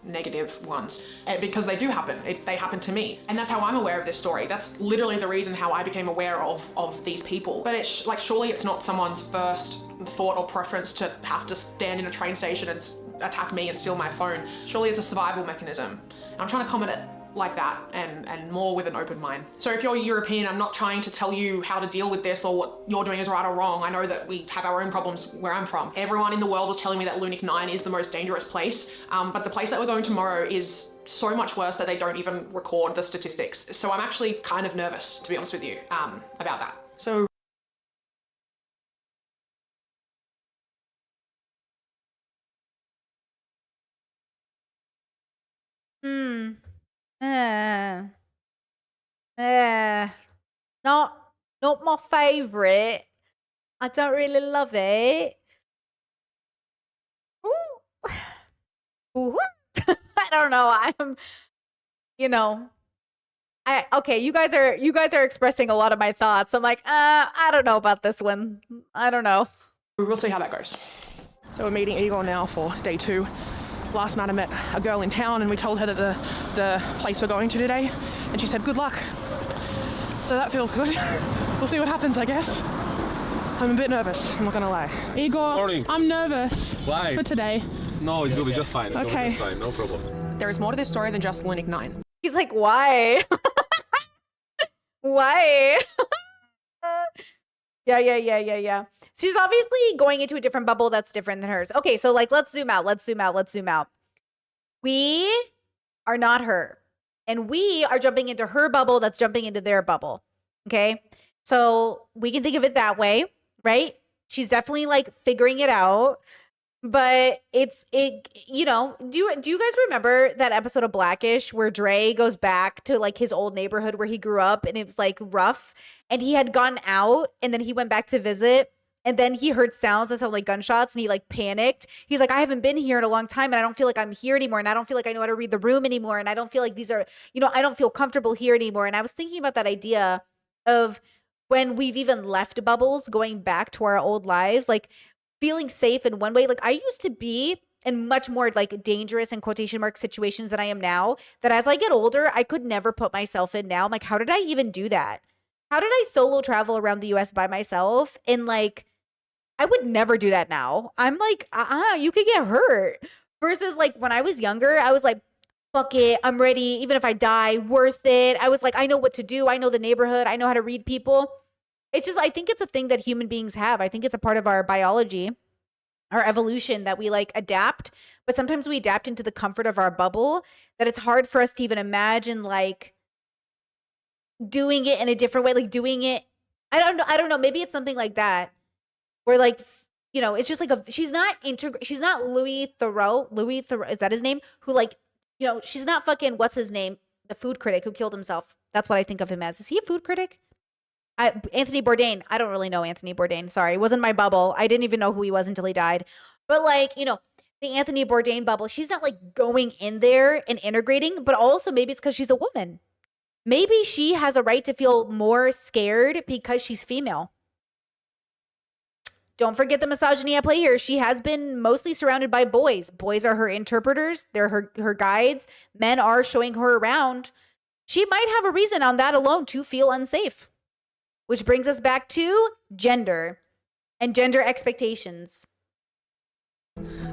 negative ones, because they do happen. They happen to me, and that's how I'm aware of this story. That's literally the reason how I became aware of these people. But it's like surely it's not someone's first thought or preference to have to stand in a train station and attack me and steal my phone. Surely it's a survival mechanism. And I'm trying to comment it like that and more with an open mind. So if you're European, I'm not trying to tell you how to deal with this or what you're doing is right or wrong. I know that we have our own problems where I'm from. Everyone in the world was telling me that Lunik 9 is the most dangerous place, but the place that we're going tomorrow is so much worse that they don't even record the statistics. So I'm actually kind of nervous, to be honest with you, about that. So Not my favorite. I don't really love it. Ooh. Ooh. I don't know. Okay, you guys are expressing a lot of my thoughts. I'm like, I don't know about this one. I don't know. we'll see how that goes. So we're meeting Igor now for day 2. Last night I met a girl in town and we told her that the place we're going to today, and she said good luck. So that feels good. We'll see what happens, I guess. I'm a bit nervous, I'm not gonna lie. Igor, Morning. I'm nervous. Why? For today. No, it will be just fine. Okay. Just fine, no problem. There is more to this story than just Lunik 9. He's like, why? Why? Yeah. She's obviously going into a different bubble that's different than hers. Okay, so like, let's zoom out. We are not her. And we are jumping into her bubble that's jumping into their bubble. Okay? So we can think of it that way, right? She's definitely like figuring it out. But do you guys remember that episode of Blackish where Dre goes back to like his old neighborhood where he grew up and it was like rough and he had gone out and then he went back to visit and then he heard sounds that sounded like gunshots and he like panicked. He's like, I haven't been here in a long time and I don't feel like I'm here anymore and I don't feel like I know how to read the room anymore and I don't feel like these are, I don't feel comfortable here anymore. And I was thinking about that idea of when we've even left bubbles going back to our old lives, like feeling safe in one way. Like I used to be in much more like dangerous and quotation mark situations than I am now, that as I get older, I could never put myself in now. I'm like, how did I even do that? how did I solo travel around the US by myself? And like, I would never do that now. I'm like, you could get hurt. Versus like when I was younger, I was like, fuck it, I'm ready. Even if I die, worth it. I was like, I know what to do. I know the neighborhood. I know how to read people. It's just, I think it's a thing that human beings have. I think it's a part of our biology, our evolution, that we like adapt. But sometimes we adapt into the comfort of our bubble, that it's hard for us to even imagine like doing it in a different way, like doing it. I don't know. Maybe it's something like that. Where like, you know, it's just like she's not Louis Theroux, is that his name? Who like, you know, she's not fucking, what's his name? The food critic who killed himself. That's what I think of him as. Is he a food critic? Anthony Bourdain. I don't really know Anthony Bourdain. Sorry. It wasn't my bubble. I didn't even know who he was until he died. But like, you know, the Anthony Bourdain bubble, she's not like going in there and integrating, but also maybe it's because she's a woman. Maybe she has a right to feel more scared because she's female. Don't forget the misogyny at play here. She has been mostly surrounded by boys. Boys are her interpreters. They're her guides. Men are showing her around. She might have a reason on that alone to feel unsafe. Which brings us back to gender and gender expectations.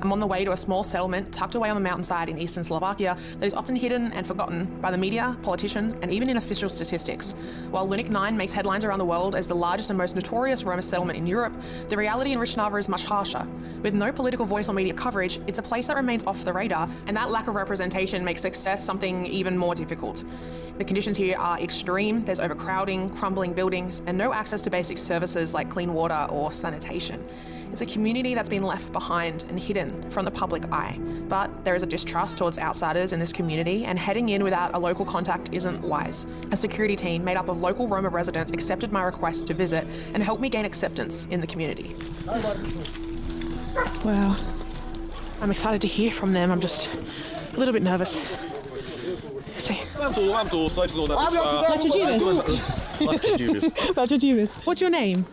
I'm on the way to a small settlement tucked away on the mountainside in eastern Slovakia that is often hidden and forgotten by the media, politicians, and even in official statistics. While Lunik 9 makes headlines around the world as the largest and most notorious Roma settlement in Europe, the reality in Rishnava is much harsher. With no political voice or media coverage, it's a place that remains off the radar, and that lack of representation makes success something even more difficult. The conditions here are extreme. There's overcrowding, crumbling buildings, and no access to basic services like clean water or sanitation. It's a community that's been left behind and hidden from the public eye. But there is a distrust towards outsiders in this community, and heading in without a local contact isn't wise. A security team made up of local Roma residents accepted my request to visit and helped me gain acceptance in the community. Wow. I'm excited to hear from them. I'm just a little bit nervous. See. What's your name?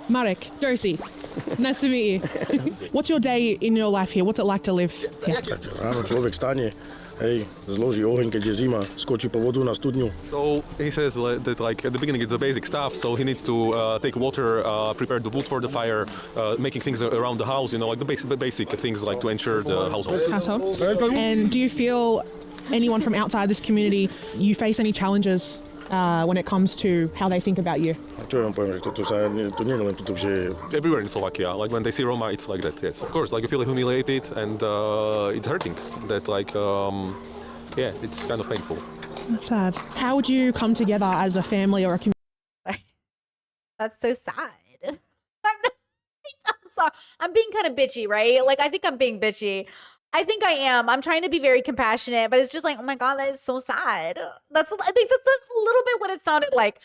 Marek. Josie. Nice to meet you. What's your day in your life here? What's it like to live here? Ráno človek stane, hej, zloží oheň, keď je zima, skočí po vodu na studňu. So he says that like at the beginning it's the basic stuff. So he needs to take water, prepare the wood for the fire, making things around the house. You know, like the basic things like to ensure the household. And do you feel anyone from outside this community, you face any challenges when it comes to how they think about you? Čo ja vám poviem, že to nie je len tuto, že... Everywhere in Slovakia, like when they see Roma, it's like that, yes. Of course, like you feel humiliated and it's hurting. That like, yeah, it's kind of painful. That's sad. How would you come together as a family or a community? That's so sad. I'm sorry. I'm being kind of bitchy, right? Like, I think I'm being bitchy. I think I am. I'm trying to be very compassionate, but it's just like, oh my God, that is so sad. I think that's a little bit what it sounded like.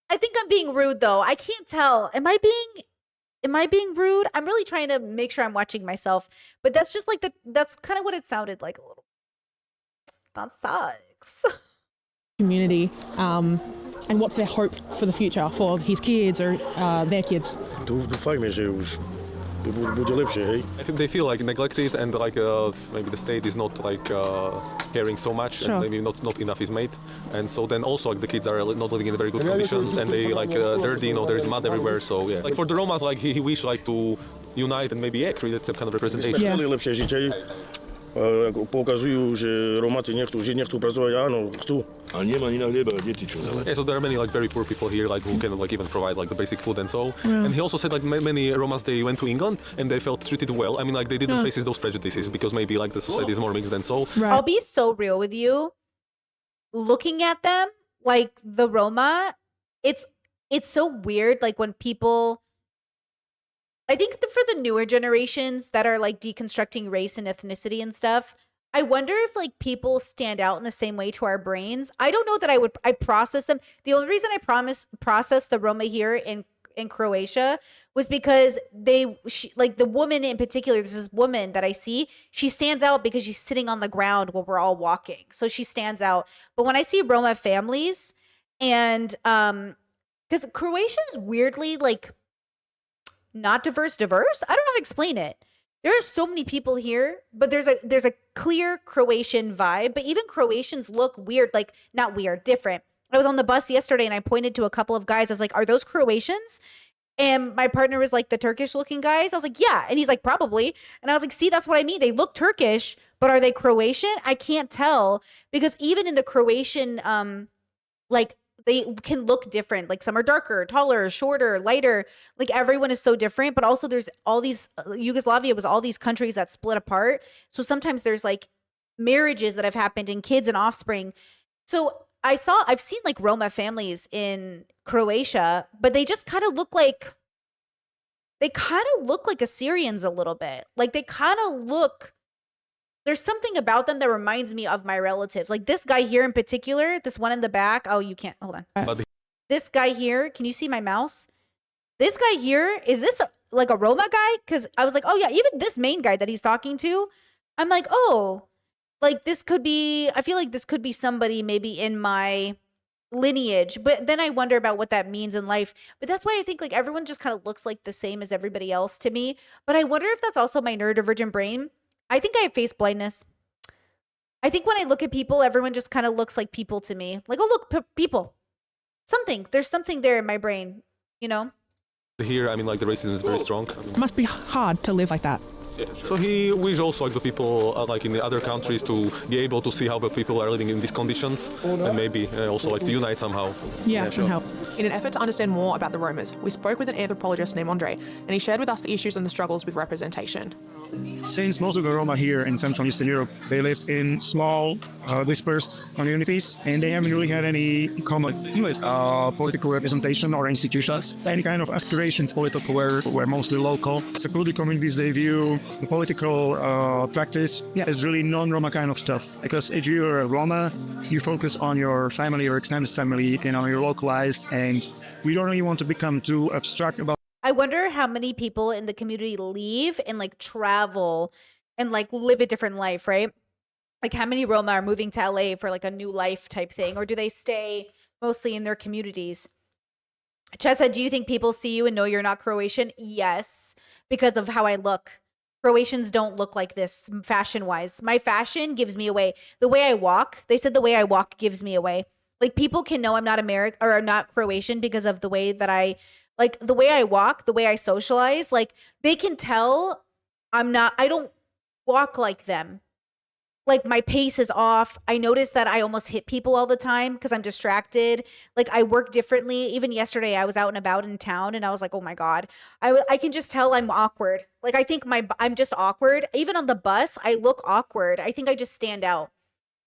I think I'm being rude though. I can't tell. Am I being rude? I'm really trying to make sure I'm watching myself, but that's just like that's kind of what it sounded like a little. That sucks. Community, and what's their hope for the future for his kids or their kids? Dúfajme, že už bude lepšie, hej. I think they feel like neglected and like maybe the state is not like caring so much, and maybe not enough is made, and so then also like the kids are not living in very good conditions, and they like dirty, you know, there is mud everywhere. So yeah, like for the Romas, like he wish like to unite and maybe create some kind of representation. Chceli lepšie žiť, hej. Poukazujú, že Romáci nechcú žiť, nechcú pracovať, áno, chcú. A nemá ani na hliebe deti, čo dále. Yeah, so there are many like very poor people here, like who can like even provide like the basic food and so. Yeah. And he also said like many Romas, they went to England and they felt treated well. I mean, like they didn't face those prejudices because maybe like the society is more mixed than so. Right. I'll be so real with you. Looking at them, like the Roma, it's so weird. Like when people, I think for the newer generations that are like deconstructing race and ethnicity and stuff, I wonder if like people stand out in the same way to our brains. I don't know that I process them. The only reason I process the Roma here in Croatia was because like the woman in particular, there's this woman that I see, she stands out because she's sitting on the ground while we're all walking. So she stands out. But when I see Roma families and, because Croatia is weirdly like not diverse. I don't know how to explain it. There are so many people here, but there's a clear Croatian vibe, but even Croatians look weird, like not weird, different. I was on the bus yesterday and I pointed to a couple of guys. I was like, are those Croatians? And my partner was like, the Turkish looking guys. I was like, yeah. And he's like, probably. And I was like, see, that's what I mean. They look Turkish, but are they Croatian? I can't tell, because even in the Croatian, like, they can look different. Like, some are darker, taller, shorter, lighter. Like, everyone is so different. But also there's all these, Yugoslavia was all these countries that split apart. So sometimes there's like marriages that have happened and kids and offspring. So I've seen like Roma families in Croatia, but they just kind of look like, Assyrians a little bit. Like, they kind of look, there's something about them that reminds me of my relatives. Like this guy here in particular, this one in the back. Oh, you can't, hold on. This guy here, can you see my mouse? This guy here, is this like a Roma guy? Because I was like, oh yeah, even this main guy that he's talking to, I'm like, oh, like this could be, I feel like this could be somebody maybe in my lineage. But then I wonder about what that means in life. But that's why I think like everyone just kind of looks like the same as everybody else to me. But I wonder if that's also my neurodivergent brain. I think I have face blindness. I think when I look at people, everyone just kind of looks like people to me. Like, oh, look, people. There's something there in my brain, you know? Here, I mean, like the racism is very strong. It must be hard to live like that. So he wish also like the people like in the other countries to be able to see how the people are living in these conditions, and maybe also like to unite somehow. Yeah, it can help. In an effort to understand more about the Romas, we spoke with an anthropologist named Andre, and he shared with us the issues and the struggles with representation. Since most of the Roma here in Central and Eastern Europe, they live in small, dispersed communities, and they haven't really had any common political representation or institutions. Any kind of aspirations political were mostly local. Secluded communities, they view the political practice as really non-Roma kind of stuff. Because if you're a Roma, you focus on your family or extended family, and on your local life, and we don't really want to become too abstract about. I wonder how many people in the community leave and like travel and like live a different life, right? Like how many Roma are moving to LA for like a new life type thing, or do they stay mostly in their communities? Chet said, do you think people see you and know you're not Croatian? Yes, because of how I look. Croatians don't look like this fashion-wise. My fashion gives me away. The way I walk, they said the way I walk gives me away. Like people can know I'm not American or not Croatian because of the way that like the way I walk, the way I socialize, like they can tell I don't walk like them. Like my pace is off. I notice that I almost hit people all the time because I'm distracted. Like I work differently. Even yesterday I was out and about in town and I was like, oh my God, I can just tell I'm awkward. Like I think I'm just awkward. Even on the bus, I look awkward. I think I just stand out.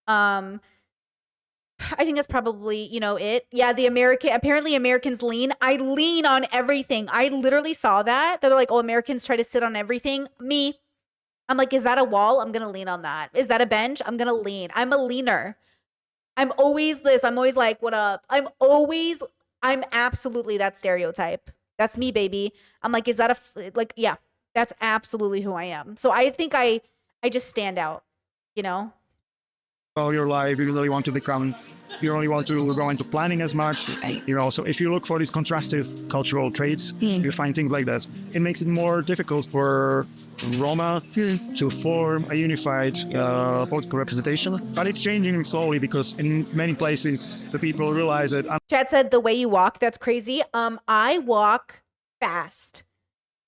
I think that's probably, it. Yeah, apparently Americans lean. I lean on everything. I literally saw that. They're like, oh, Americans try to sit on everything. Me. I'm like, is that a wall? I'm going to lean on that. Is that a bench? I'm going to lean. I'm a leaner. I'm always this. I'm always like, what up? I'm absolutely that stereotype. That's me, baby. I'm like, is that yeah, that's absolutely who I am. So I think I just stand out, All your life, you really want to become, you don't really want to go into planning as much. So if you look for these contrastive cultural traits, you find things like that. It makes it more difficult for Roma to form a unified political representation. But it's changing slowly because in many places, the people realize that. Chad said the way you walk, that's crazy. I walk fast.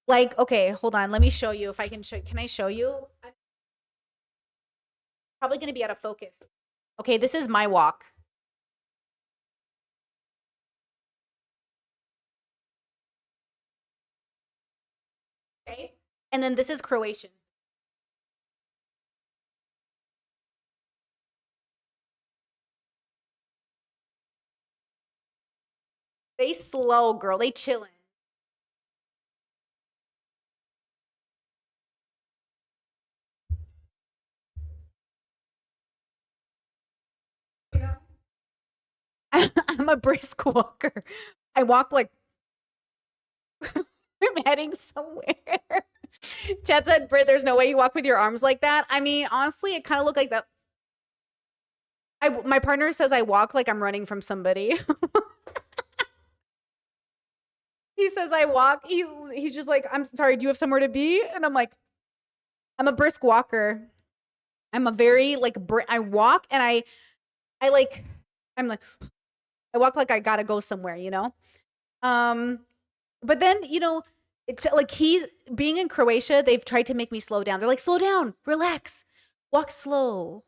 Like, okay, hold on. Let me show you if I can show. Can I show you? Probably going to be out of focus. Okay, this is my walk. Okay, and then this is Croatian. They slow, girl. They chillin'. I'm a brisk walker. I walk like I'm heading somewhere. Chad said, Britt, there's no way you walk with your arms like that. I mean, honestly, it kind of looked like that. My partner says I walk like I'm running from somebody. He says I walk. He's just like, I'm sorry, do you have somewhere to be? And I'm like, I'm a brisk walker. I'm a very like, I walk and I'm like, I walk like I gotta go somewhere, But then, it's like he's being in Croatia, they've tried to make me slow down. They're like, slow down, relax, walk slow,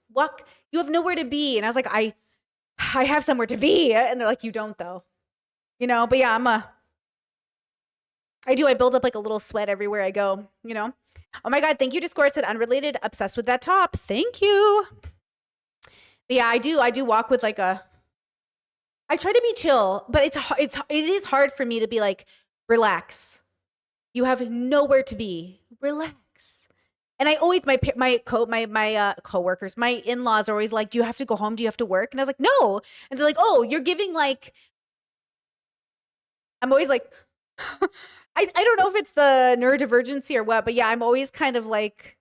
you have nowhere to be. And I was like, I have somewhere to be. And they're like, you don't though, but yeah, I build up like a little sweat everywhere I go, Oh my God, thank you. Discord said unrelated, obsessed with that top. Thank you. But yeah, I do walk with like I try to be chill, but it is hard for me to be like, relax. You have nowhere to be. Relax. And I always my coworkers, my in-laws are always like, "Do you have to go home? Do you have to work?" And I was like, "No." And they're like, "Oh, you're giving like." I'm always like, I don't know if it's the neurodivergency or what, but yeah, I'm always kind of like,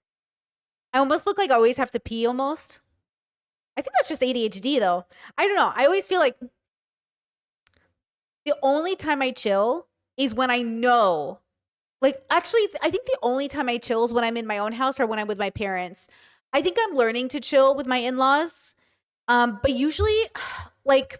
I almost look like I always have to pee almost. I think that's just ADHD though. I don't know. I always feel like the only time I chill is when I know, like, actually, I think the only time I chill is when I'm in my own house or when I'm with my parents. I think I'm learning to chill with my in-laws. But usually, like,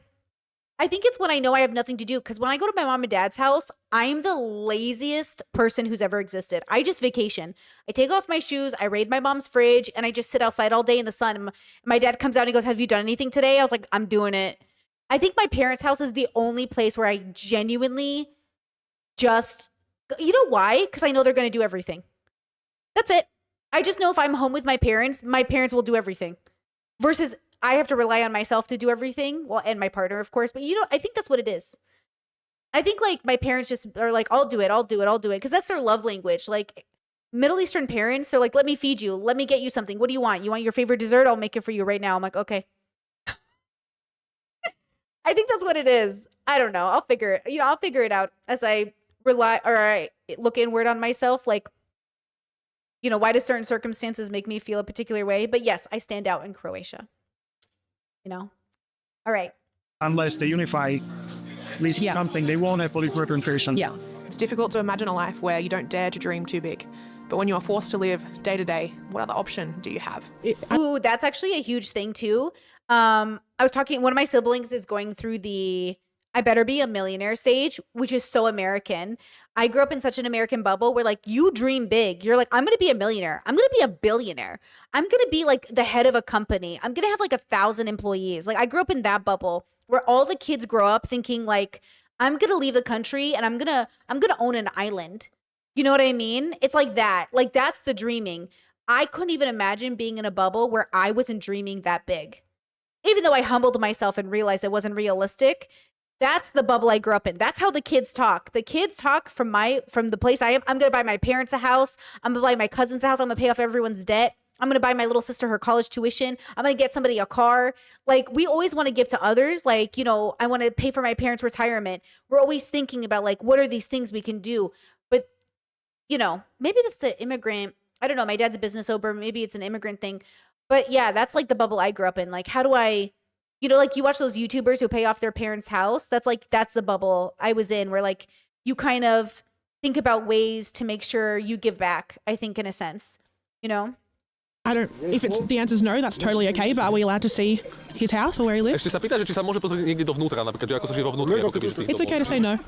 I think it's when I know I have nothing to do. Because when I go to my mom and dad's house, I'm the laziest person who's ever existed. I just vacation. I take off my shoes, I raid my mom's fridge, and I just sit outside all day in the sun. And my dad comes out and he goes, "Have you done anything today?" I was like, "I'm doing it." I think my parents' house is the only place where I genuinely just, you know why? Because I know they're going to do everything. That's it. I just know if I'm home with my parents will do everything. Versus I have to rely on myself to do everything. Well, and my partner, of course. But I think that's what it is. I think like my parents just are like, I'll do it. Because that's their love language. Like Middle Eastern parents, they're like, let me feed you. Let me get you something. What do you want? You want your favorite dessert? I'll make it for you right now. I'm like, okay. I think that's what it is. I don't know. I'll figure it out as I I look inward on myself. Like, why do certain circumstances make me feel a particular way? But yes, I stand out in Croatia. All right. Unless they unify at least something, they won't have political representation. Yeah. It's difficult to imagine a life where you don't dare to dream too big. But when you are forced to live day to day, what other option do you have? Ooh, that's actually a huge thing too. I was talking, one of my siblings is going through the I better be a millionaire stage, which is so American. I grew up in such an American bubble where like you dream big. You're like, I'm going to be a millionaire. I'm going to be a billionaire. I'm going to be like the head of a company. I'm going to have like 1,000 employees. Like I grew up in that bubble where all the kids grow up thinking like, I'm going to leave the country and I'm going to own an island. You know what I mean? It's like that. Like that's the dreaming. I couldn't even imagine being in a bubble where I wasn't dreaming that big. Even though I humbled myself and realized it wasn't realistic, that's the bubble I grew up in. That's how the kids talk. The kids talk from the place I am. I'm going to buy my parents a house. I'm going to buy my cousins a house. I'm going to pay off everyone's debt. I'm going to buy my little sister her college tuition. I'm going to get somebody a car. Like we always want to give to others. Like, I want to pay for my parents' retirement. We're always thinking about like, what are these things we can do? But, maybe that's the immigrant. I don't know. My dad's a business owner. Maybe it's an immigrant thing. But yeah, that's like the bubble I grew up in. Like, how do I, like you watch those YouTubers who pay off their parents' house. That's the bubble I was in where like you kind of think about ways to make sure you give back, I think in a sense, If the answer's no, that's totally okay, but are we allowed to see his house or where he lives? Ešte sa pýta, že či sa môže pozrieť niekde dovnútra, napríklad, že ako sa žije vo vnútri. It's okay to say no.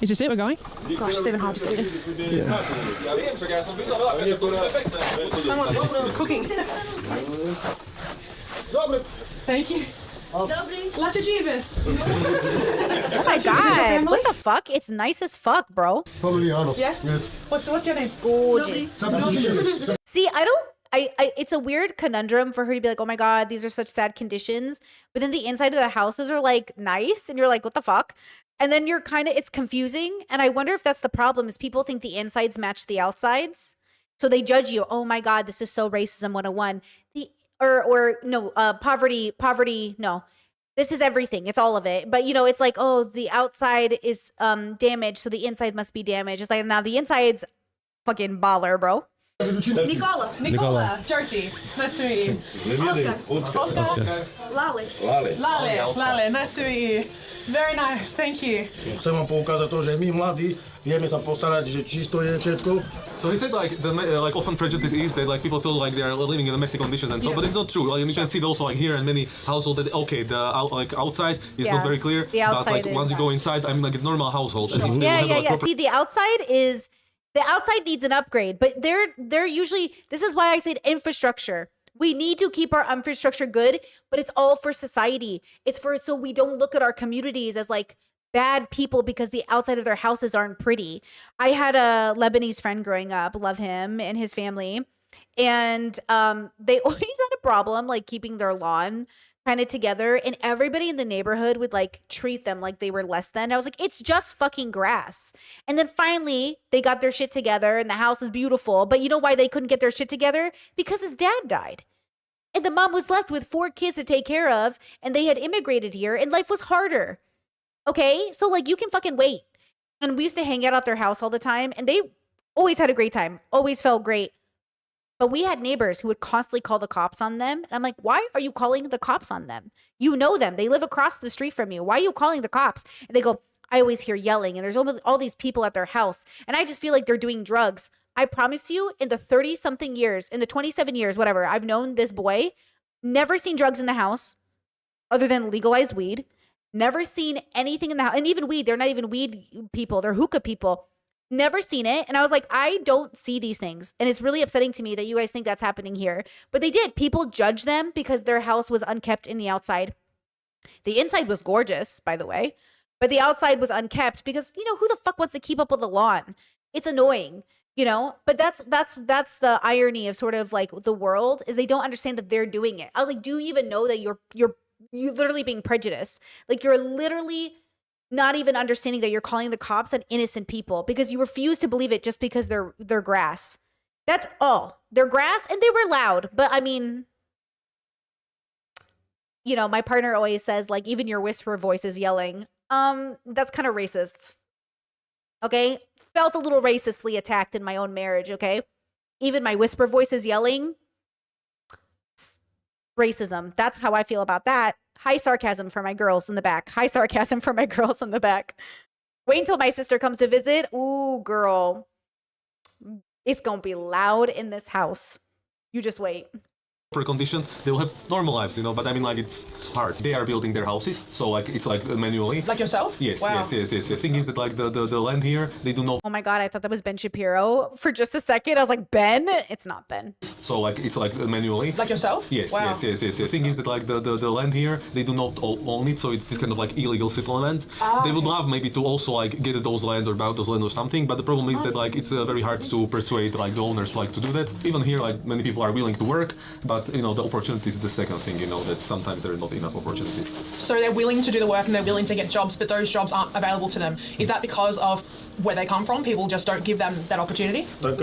Is this it? We're going? Gosh, it's even hard to get in. Someone's cooking. Thank you. Oh my God. What the fuck? It's nice as fuck, bro. Yes? What's your name? Gorgeous. See, it's a weird conundrum for her to be like, oh my God, these are such sad conditions. But then the inside of the houses are like nice. And you're like, what the fuck? And then it's confusing. And I wonder if that's the problem is people think the insides match the outsides. So they judge you. Oh my God, this is so racism 101. Poverty. No, this is everything. It's all of it. But it's like, oh, the outside is damaged. So the inside must be damaged. It's like, now the inside's fucking baller, bro. Nicola. Josie. Nice to meet you. Oscar. Lale. Nice to meet you. It's very nice, thank you. Chcem vám poukázať to, že my mladí vieme sa postarať, že čisto je všetko. So he said like like often prejudice is that like people feel like they are living in messy conditions and so, but it's not true. Like you can see it also like here in many households that okay the outside is not very clear, the but outside like once you go inside, I mean like it's normal household. And if they Yeah, have, yeah, like, yeah. proper- See, the outside needs an upgrade, but they're usually, this is why I said infrastructure. We need to keep our infrastructure good, but it's all for society. It's for so we don't look at our communities as like bad people because the outside of their houses aren't pretty. I had a Lebanese friend growing up, love him and his family, and they always had a problem like keeping their lawn kind of together, and everybody in the neighborhood would like treat them like they were less than. I was like, it's just fucking grass. And then finally they got their shit together and the house is beautiful. But you know why they couldn't get their shit together? Because his dad died. And the mom was left with 4 kids to take care of, and they had immigrated here and life was harder. Okay? So like you can fucking wait. And we used to hang out at their house all the time, and they always had a great time. Always felt great. But we had neighbors who would constantly call the cops on them. And I'm like, why are you calling the cops on them? You know them. They live across the street from you. Why are you calling the cops? And they go, I always hear yelling, and there's all these people at their house, and I just feel like they're doing drugs. I promise you, in the 30-something years, in the 27 years, whatever, I've known this boy, never seen drugs in the house other than legalized weed. Never seen anything in the house. And even weed, they're not even weed people. They're hookah people. Never seen it. And I was like, I don't see these things. And it's really upsetting to me that you guys think that's happening here. But they did. People judge them because their house was unkept in the outside. The inside was gorgeous, by the way. But the outside was unkept because, you know, who the fuck wants to keep up with the lawn? It's annoying, you know? But that's the irony of sort of like the world, is they don't understand that they're doing it. I was like, do you even know that you're literally being prejudiced? Like you're literally not even understanding that you're calling the cops on innocent people because you refuse to believe it just because they're grass. That's all. They're grass, and they were loud. But I mean, you know, my partner always says like even your whisper voice is yelling. That's kind of racist. Okay? Felt a little racistly attacked in my own marriage, okay? Even my whisper voice is yelling. Racism. That's how I feel about that. High sarcasm for my girls in the back. High sarcasm for my girls in the back. Wait until my sister comes to visit. Ooh, girl. It's going to be loud in this house. You just wait. Conditions, they'll have normal lives, you know, but I mean, like, it's hard. They are building their houses, so like it's like manually. Like yourself? Yes, Wow. yes. The thing is that like the land here, they do not. Oh my God, I thought that was Ben Shapiro for just a second. I was like, Ben? It's not Ben. So like it's like manually. Like yourself? Yes, Wow. yes. The thing is that like the land here, they do not own it, so it's this kind of like illegal settlement. They would love maybe to also like get those lands or buy those lands or something, but the problem is that like it's very hard to persuade like the owners like to do that. Even here, like many people are willing to work, but you know the opportunity is the second thing. You know that sometimes there are not enough opportunities. So they're willing to do the work and they're willing to get jobs, but those jobs aren't available to them. Is that because of where they come from? People just don't give them that opportunity? Tak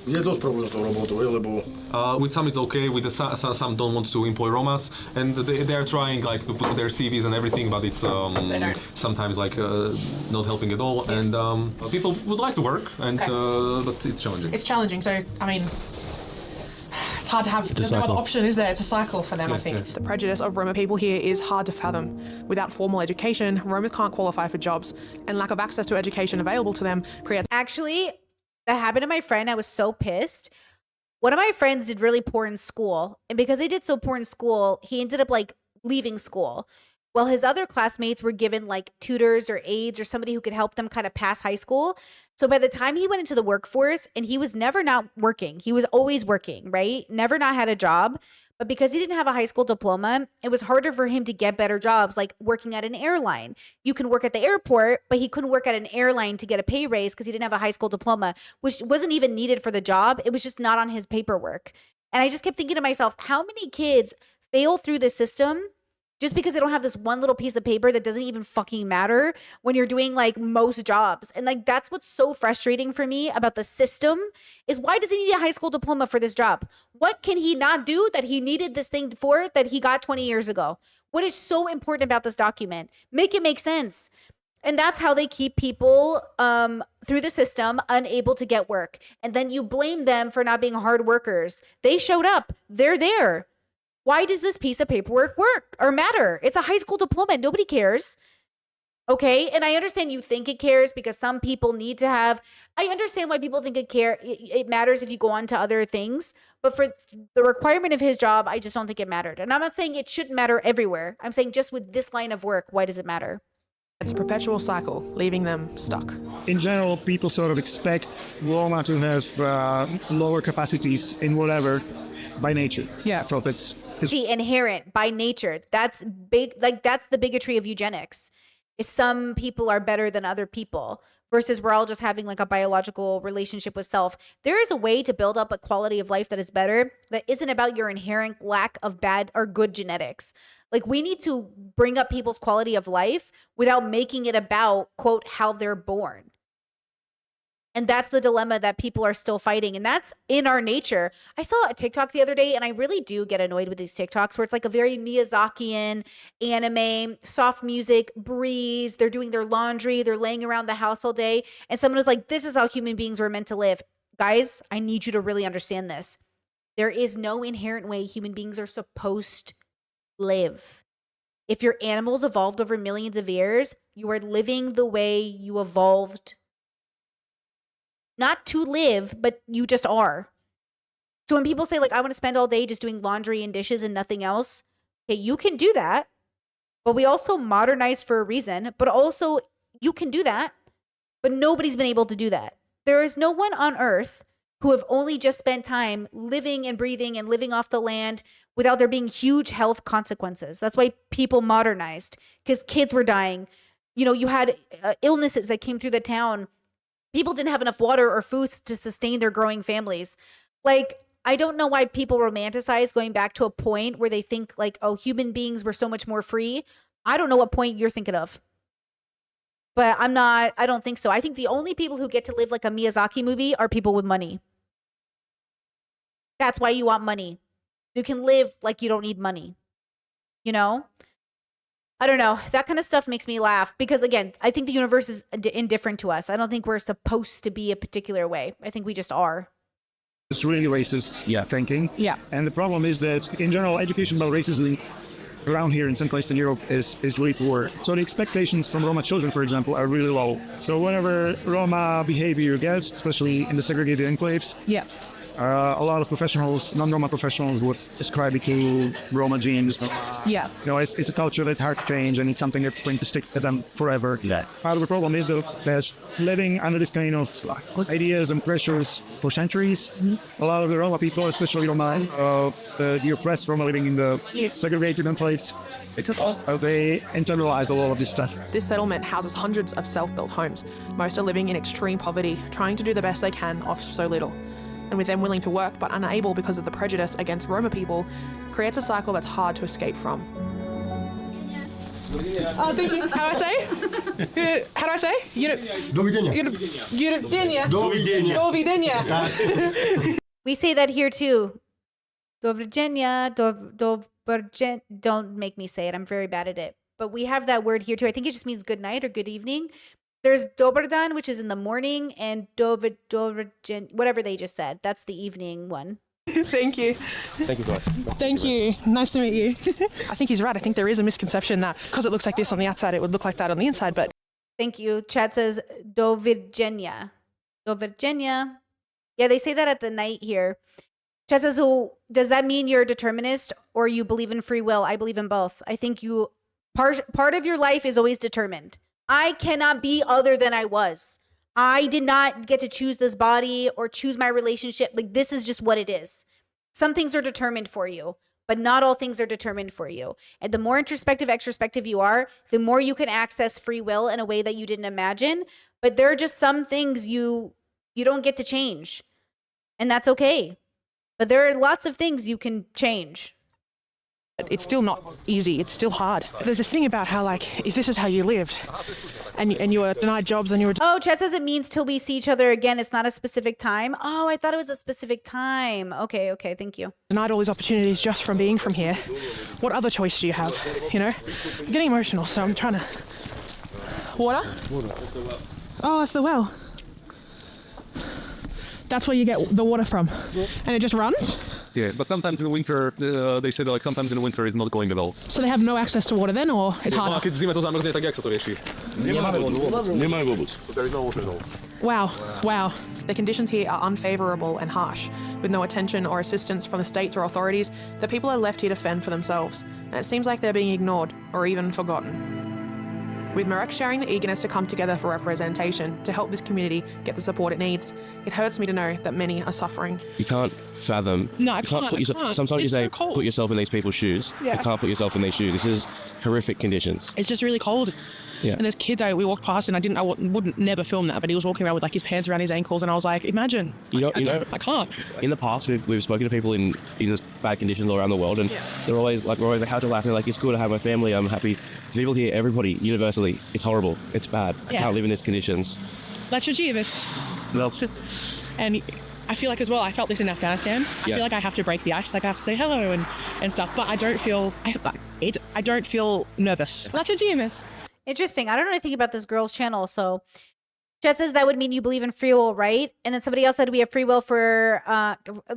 je dosť problém s tou robotou, lebo With some it's okay, with some don't want to employ Romas, and they are trying like to put their CVs and everything, but it's sometimes like not helping at all. And people would like to work, and but it's challenging. It's challenging. So I mean, it's hard to have. There's no other option, is there, to cycle for them? I think. The prejudice of Roma people here is hard to fathom. Without formal education, Romas can't qualify for jobs, and lack of access to education available to them creates. Actually, that happened to my friend. I was so pissed. One of my friends did really poor in school, and because he did so poor in school, he ended up like leaving school. Well, his other classmates were given like tutors or aides or somebody who could help them kind of pass high school. So by the time he went into the workforce, and he was never not working, he was always working, right? Never not had a job. But because he didn't have a high school diploma, it was harder for him to get better jobs, like working at an airline. You can work at the airport, but he couldn't work at an airline to get a pay raise because he didn't have a high school diploma, which wasn't even needed for the job. It was just not on his paperwork. And I just kept thinking to myself, how many kids fail through the system just because they don't have this one little piece of paper that doesn't even fucking matter when you're doing like most jobs? And like, that's what's so frustrating for me about the system, is why does he need a high school diploma for this job? What can he not do that he needed this thing for that he got 20 years ago? What is so important about this document? Make it make sense. And that's how they keep people through the system unable to get work. And then you blame them for not being hard workers. They showed up. They're there. Why does this piece of paperwork work or matter? It's a high school diploma. Nobody cares. Okay, and I understand you think it cares because some people need to have. I understand why people think it matters if you go on to other things, but for the requirement of his job, I just don't think it mattered. And I'm not saying it shouldn't matter everywhere. I'm saying just with this line of work, why does it matter? It's a perpetual cycle, leaving them stuck. In general, people sort of expect Roma to have lower capacities in whatever by nature. Yeah. So it's See, inherent by nature. That's big. Like that's the bigotry of eugenics. Is some people are better than other people versus we're all just having like a biological relationship with self. There is a way to build up a quality of life that is better that isn't about your inherent lack of bad or good genetics. Like we need to bring up people's quality of life without making it about, quote, how they're born. And that's the dilemma that people are still fighting. And that's in our nature. I saw a TikTok the other day, and I really do get annoyed with these TikToks where it's like a very Miyazakian anime, soft music, breeze. They're doing their laundry. They're laying around the house all day. And someone was like, this is how human beings were meant to live. Guys, I need you to really understand this. There is no inherent way human beings are supposed to live. If your animals evolved over millions of years, you are living the way you evolved. Not to live, but you just are. So when people say like, I want to spend all day just doing laundry and dishes and nothing else. Okay, you can do that. But we also modernized for a reason. But also you can do that. But nobody's been able to do that. There is no one on earth who have only just spent time living and breathing and living off the land without there being huge health consequences. That's why people modernized, because kids were dying. You know, you had illnesses that came through the town. People didn't have enough water or food to sustain their growing families. Like, I don't know why people romanticize going back to a point where they think like, oh, human beings were so much more free. I don't know what point you're thinking of. But I don't think so. I think the only people who get to live like a Miyazaki movie are people with money. That's why you want money. You can live like you don't need money. You know? I don't know. That kind of stuff makes me laugh because, again, I think the universe is indifferent to us. I don't think we're supposed to be a particular way. I think we just are. It's really racist thinking. Yeah. And the problem is that, in general, education about racism around here in Central Eastern Europe is really poor. So the expectations from Roma children, for example, are really low. So whenever Roma behavior gets, especially in the segregated enclaves, a lot of professionals, non-Roma professionals, would ascribe it to Roma genes. Yeah. You know, it's a culture that's hard to change, and it's something that's going to stick to them forever. Yeah. Part of the problem is, though, that living under this kind of ideas and pressures for centuries, a lot of the Roma people, especially Roma, the oppressed Roma living in the segregated enclaves, they internalized a lot of this stuff. This settlement houses hundreds of self-built homes. Most are living in extreme poverty, trying to do the best they can off so little. And with them willing to work but unable because of the prejudice against Roma people, creates a cycle that's hard to escape from. Oh, thank you. How do I say? How do I say? We say that here too. Don't make me say it. I'm very bad at it. But we have that word here too. I think it just means good night or good evening. There's Dobar dan, which is in the morning, and whatever they just said. That's the evening one. Thank you. Thank you, guys. Thank you. Nice to meet you. I think he's right. I think there is a misconception that because it looks like this on the outside, it would look like that on the inside, but... Thank you. Chad says Do Virginia. Do Virginia. Yeah, they say that at the night here. Chad says, so does that mean you're a determinist or you believe in free will? I believe in both. I think part of your life is always determined. I cannot be other than I was. I did not get to choose this body or choose my relationship. Like, this is just what it is. Some things are determined for you, but not all things are determined for you. And the more introspective, extrospective you are, the more you can access free will in a way that you didn't imagine. But there are just some things you don't get to change. And that's okay. But there are lots of things you can change. It's still not easy. It's still hard. There's this thing about how, like, if this is how you lived and you were denied jobs and you were... Oh, Chad says it means till we see each other again. It's not a specific time. Oh, I thought it was a specific time. Okay. Thank you. Denied all these opportunities just from being from here. What other choice do you have? You know? I'm getting emotional, so I'm trying to... Water? Oh, that's the well. That's where you get the water from. And it just runs? Yeah, but sometimes in the winter, they say that like sometimes in the winter it's not going at all. So they have no access to water then, or it's harder? Keď v zime to zamrzne, tak jak sa to rieši? Nemaj vôbec. Wow. The conditions here are unfavourable and harsh. With no attention or assistance from the states or authorities, the people are left here to fend for themselves, and it seems like they're being ignored or even forgotten. With Marek sharing the eagerness to come together for representation to help this community get the support it needs, it hurts me to know that many are suffering. You can't fathom. No, I you can't can't, put I yourself. can't. Sometimes you It's say, so cold. put yourself in these people's shoes. Yeah. You can't put yourself in these shoes. This is horrific conditions. It's just really cold. Yeah. And there's kids we walked past, and I wouldn't never film that, but he was walking around with like his pants around his ankles, and I was like, imagine. I can't. In the past, we've spoken to people in this bad conditions all around the world, and they're always like, how to laugh. They're like, it's cool to have my family. I'm happy. People here, everybody, universally, it's horrible. It's bad. I Yeah. can't live in these conditions. That's your Jeeves. Well, And I feel like as well, I felt this in Afghanistan. I Yeah. feel like I have to break the ice, like I have to say hello and stuff, but I don't feel, I don't feel nervous. That's your Jeeves. Interesting. I don't know anything about this girl's channel. So Jess says that would mean you believe in free will, right? And then somebody else said we have free will for,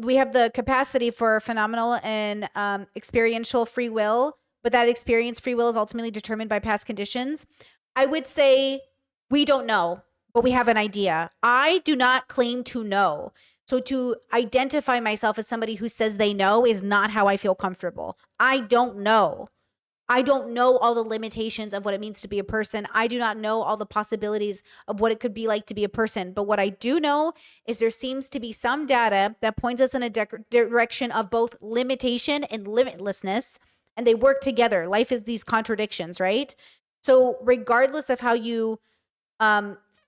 we have the capacity for phenomenal and experiential free will, but that experience free will is ultimately determined by past conditions. I would say we don't know, but we have an idea. I do not claim to know. So to identify myself as somebody who says they know is not how I feel comfortable. I don't know. I don't know all the limitations of what it means to be a person. I do not know all the possibilities of what it could be like to be a person. But what I do know is there seems to be some data that points us in a direction of both limitation and limitlessness, and they work together. Life is these contradictions, right? So regardless of how you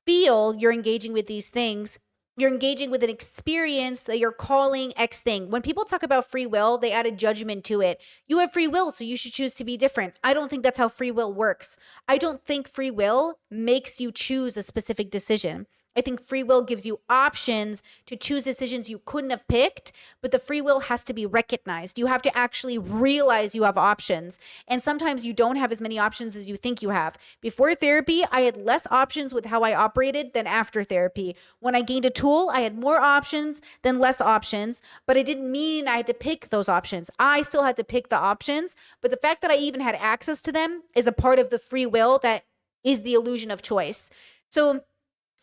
feel you're engaging with these things, you're engaging with an experience that you're calling X thing. When people talk about free will, they add a judgment to it. You have free will, so you should choose to be different. I don't think that's how free will works. I don't think free will makes you choose a specific decision. I think free will gives you options to choose decisions you couldn't have picked, but the free will has to be recognized. You have to actually realize you have options. And sometimes you don't have as many options as you think you have. Before therapy, I had less options with how I operated than after therapy. When I gained a tool, I had more options than less options, but it didn't mean I had to pick those options. I still had to pick the options, but the fact that I even had access to them is a part of the free will that is the illusion of choice. So,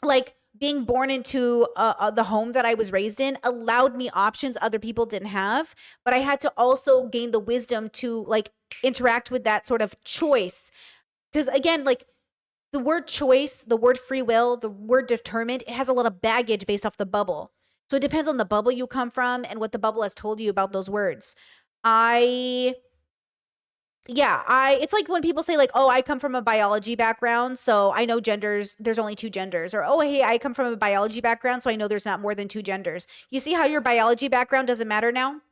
like, being born into the home that I was raised in allowed me options other people didn't have, but I had to also gain the wisdom to like interact with that sort of choice. Because again, like the word choice, the word free will, the word determined, it has a lot of baggage based off the bubble. So it depends on the bubble you come from and what the bubble has told you about those words. It's like when people say like, oh, I come from a biology background, so I know genders, there's only two genders. Or, oh, hey, I come from a biology background, so I know there's not more than two genders. You see how your biology background doesn't matter now?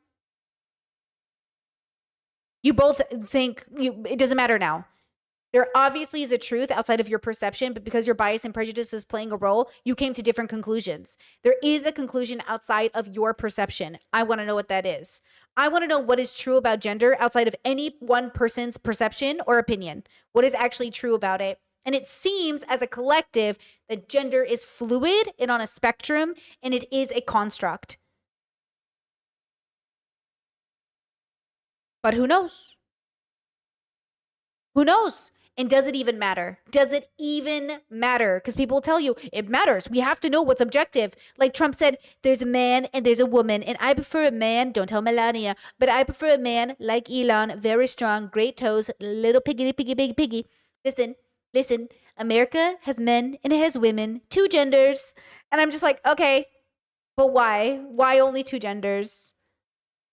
You both think it doesn't matter now. There obviously is a truth outside of your perception, but because your bias and prejudice is playing a role, you came to different conclusions. There is a conclusion outside of your perception. I want to know what that is. I want to know what is true about gender outside of any one person's perception or opinion. What is actually true about it? And it seems as a collective that gender is fluid and on a spectrum, and it is a construct. But who knows? Who knows? And does it even matter? Does it even matter? Because people will tell you it matters. We have to know what's objective. Like Trump said, there's a man and there's a woman. And I prefer a man, don't tell Melania, but I prefer a man like Elon, very strong, great toes, little piggy, piggy. Listen, America has men and it has women, two genders. And I'm just like, okay, but why? Why only two genders?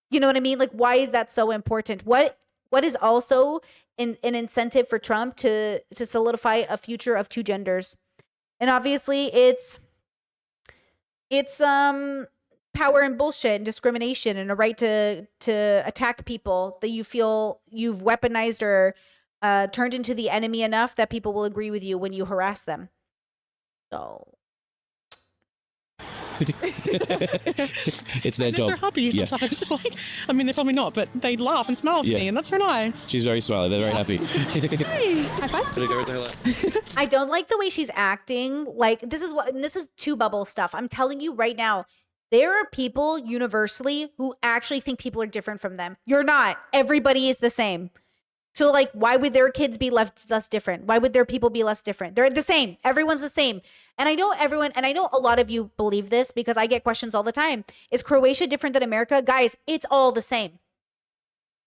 You know what I mean? Like, why is that so important? What is also an incentive for Trump to solidify a future of two genders? And obviously it's power and bullshit and discrimination and a right to attack people that you feel you've weaponized or turned into the enemy enough that people will agree with you when you harass them. So It's their job. They're happy sometimes. Like, I mean, they're probably not, but they laugh and smile to me, and that's so nice. She's very smiley. They're very happy. Hey, high five. I don't like the way she's acting. Like, this is two bubble stuff. I'm telling you right now, there are people universally who actually think people are different from them. You're not. Everybody is the same. So like, why would their kids be less different? Why would their people be less different? They're the same. Everyone's the same. And I know and I know a lot of you believe this because I get questions all the time. Is Croatia different than America? Guys, it's all the same.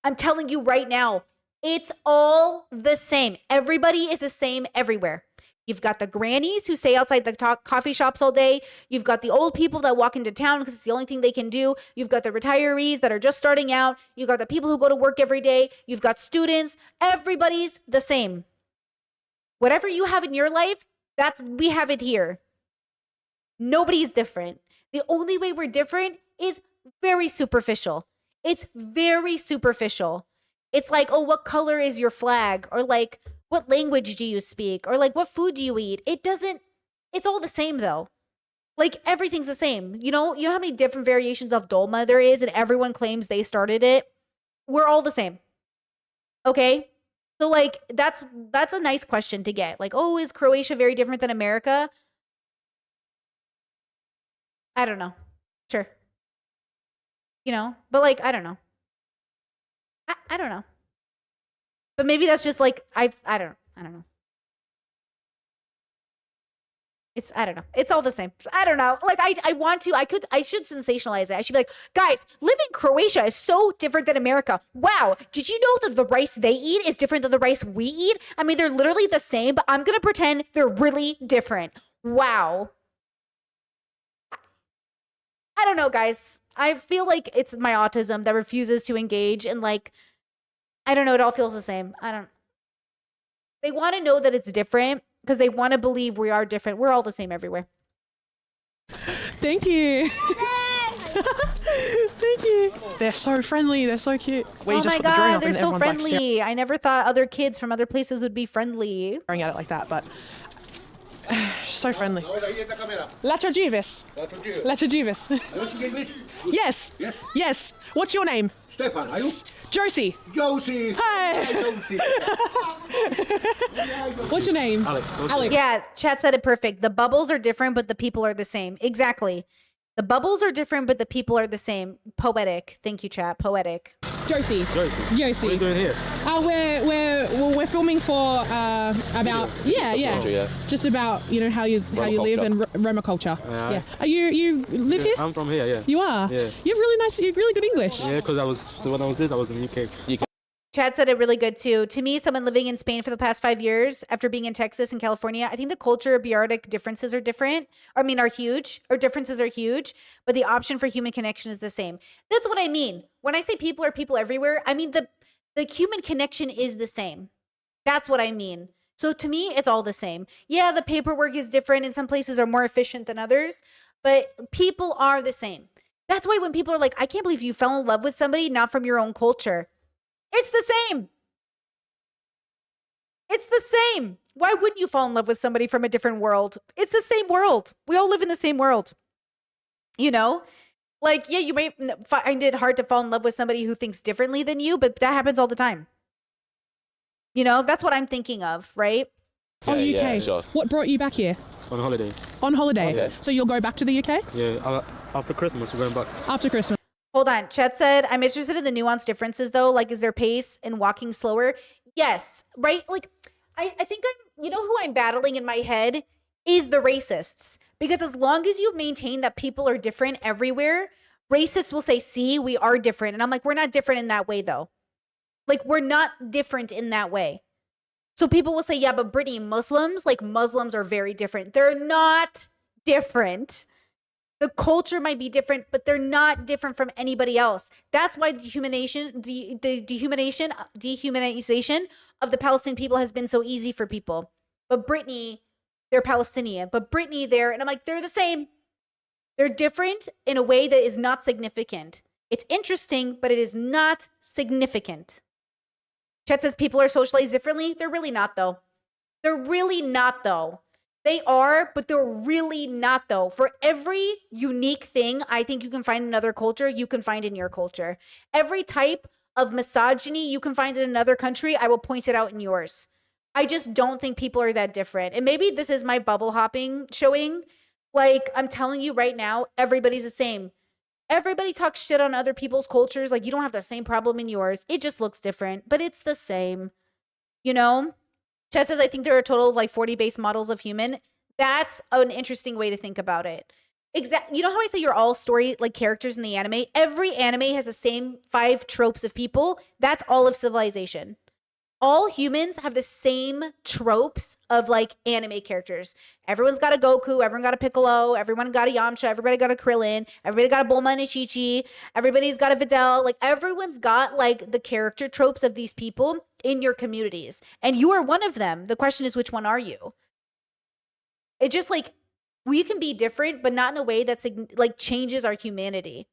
I'm telling you right now, it's all the same. Everybody is the same everywhere. You've got the grannies who stay outside the coffee shops all day. You've got the old people that walk into town because it's the only thing they can do. You've got the retirees that are just starting out. You've got the people who go to work every day. You've got students. Everybody's the same. Whatever you have in your life, we have it here. Nobody's different. The only way we're different is very superficial. It's very superficial. It's like, oh, what color is your flag? Or like, what language do you speak? Or like, what food do you eat? It's all the same though. Like everything's the same. You know how many different variations of dolma there is and everyone claims they started it? We're all the same. Okay? So like, that's a nice question to get. Like, oh, is Croatia very different than America? I don't know. Sure. But like, I don't know. I don't know. But maybe that's just like, I don't know. I don't know. It's all the same. I don't know. Like I should sensationalize it. I should be like, guys, living in Croatia is so different than America. Wow. Did you know that the rice they eat is different than the rice we eat? I mean, they're literally the same, but I'm going to pretend they're really different. Wow. I don't know, guys. I feel like it's my autism that refuses to engage and like, I don't know. It all feels the same. They want to know that it's different because they want to believe we are different. We're all the same everywhere. Thank you. Thank you. They're so friendly. They're so cute. Oh my God, they're so friendly. I never thought other kids from other places would be friendly. Staring at it like that, but so friendly. Latrojivis. Yes. Yes. What's your name? Stefan, are you? Josie. Josie. Hi. What's your name? Alex. Yeah, chat said it perfect. The bubbles are different, but the people are the same. Exactly. The bubbles are different, but the people are the same. Poetic. Thank you, chat. Poetic. Josie. What are you doing here? We're filming for about just about how you live and Roma culture. Yeah. Are you live here? I'm from here. Yeah. You are. Yeah. You have really good English. Yeah, because I was in the UK. Chad said it really good too. To me, someone living in Spain for the past 5 years, after being in Texas and California, I think the culture biotic differences are different. Are huge, or differences are huge, but the option for human connection is the same. That's what I mean. When I say people are people everywhere, I mean the human connection is the same. That's what I mean. So to me, it's all the same. Yeah, the paperwork is different and some places are more efficient than others, but people are the same. That's why when people are like, I can't believe you fell in love with somebody not from your own culture. It's the same. It's the same. Why wouldn't you fall in love with somebody from a different world? It's the same world. We all live in the same world. Like, yeah, you may find it hard to fall in love with somebody who thinks differently than you, but that happens all the time. That's what I'm thinking of, right? UK. Yeah, sure. What brought you back here? On holiday. On holiday? Okay. So you'll go back to the UK? Yeah, after Christmas we're going back. After Christmas. Hold on. Chet said, I'm interested in the nuanced differences though. Like, is their pace and walking slower? Yes. Right? Like, I think who I'm battling in my head is the racists. Because as long as you maintain that people are different everywhere, racists will say, see, we are different. And I'm like, we're not different in that way though. Like, we're not different in that way. So people will say, yeah, but Brittany, Muslims are very different. They're not different. The culture might be different, but they're not different from anybody else. That's why the dehumanization of the Palestinian people has been so easy for people. But Brittany, they're Palestinian. But Brittany, and I'm like, they're the same. They're different in a way that is not significant. It's interesting, but it is not significant. Chet says people are socialized differently. They're really not, though. They are, but they're really not, though. For every unique thing I think you can find in another culture, you can find in your culture. Every type of misogyny you can find in another country, I will point it out in yours. I just don't think people are that different. And maybe this is my bubble hopping showing. Like, I'm telling you right now, everybody's the same. Everybody talks shit on other people's cultures. Like, you don't have the same problem in yours. It just looks different, but it's the same. You know? Chet says, I think there are a total of like 40 base models of human. That's an interesting way to think about it. You know how I say you're all story like characters in the anime? Every anime has the same 5 tropes of people. That's all of civilization. All humans have the same tropes of like anime characters. Everyone's got a Goku, everyone got a Piccolo, everyone got a Yamcha, everybody got a Krillin, everybody got a Bulma and a Chi-Chi, everybody's got a Videl. Like everyone's got like the character tropes of these people in your communities. And you are one of them. The question is, which one are you? It just like, we can be different, but not in a way that's like changes our humanity.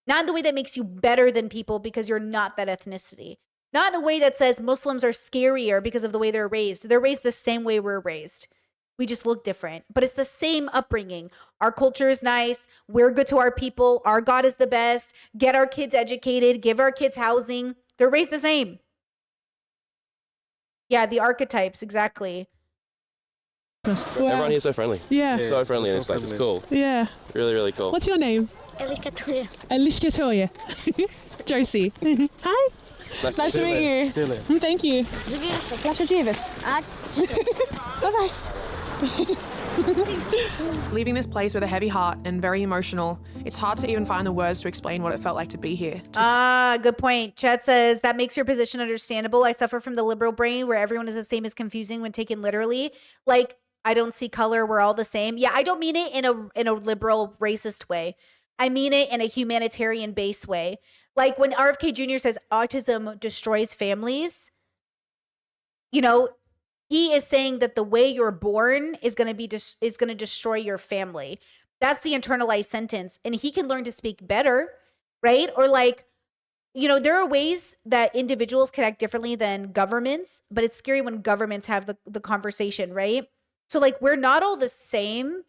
Not in the way that makes you better than people because you're not that ethnicity. Not in a way that says Muslims are scarier because of the way they're raised. They're raised the same way we're raised. We just look different, but it's the same upbringing. Our culture is nice. We're good to our people. Our God is the best. Get our kids educated. Give our kids housing. They're raised the same. Yeah, the archetypes, exactly. Everyone here is so friendly. Yeah. So friendly in this place. It's cool. Yeah. Really, really cool. What's your name? Eliska Toya. Alicia Toya. Josie. Hi. Nice to meet you. Thank you. Bye-bye. Leaving this place with a heavy heart and very emotional, it's hard to even find the words to explain what it felt like to be here. Good point. Chet says, that makes your position understandable. I suffer from the liberal brain where everyone is the same is confusing when taken literally. Like, I don't see color, we're all the same. Yeah, I don't mean it in a liberal racist way. I mean it in a humanitarian base way. Like when RFK Jr. says autism destroys families, you know, he is saying that the way you're born is going to destroy your family. That's the internalized sentence. And he can learn to speak better, right? Or like, you know, there are ways that individuals can act differently than governments, but it's scary when governments have the conversation, right? So like, we're not all the same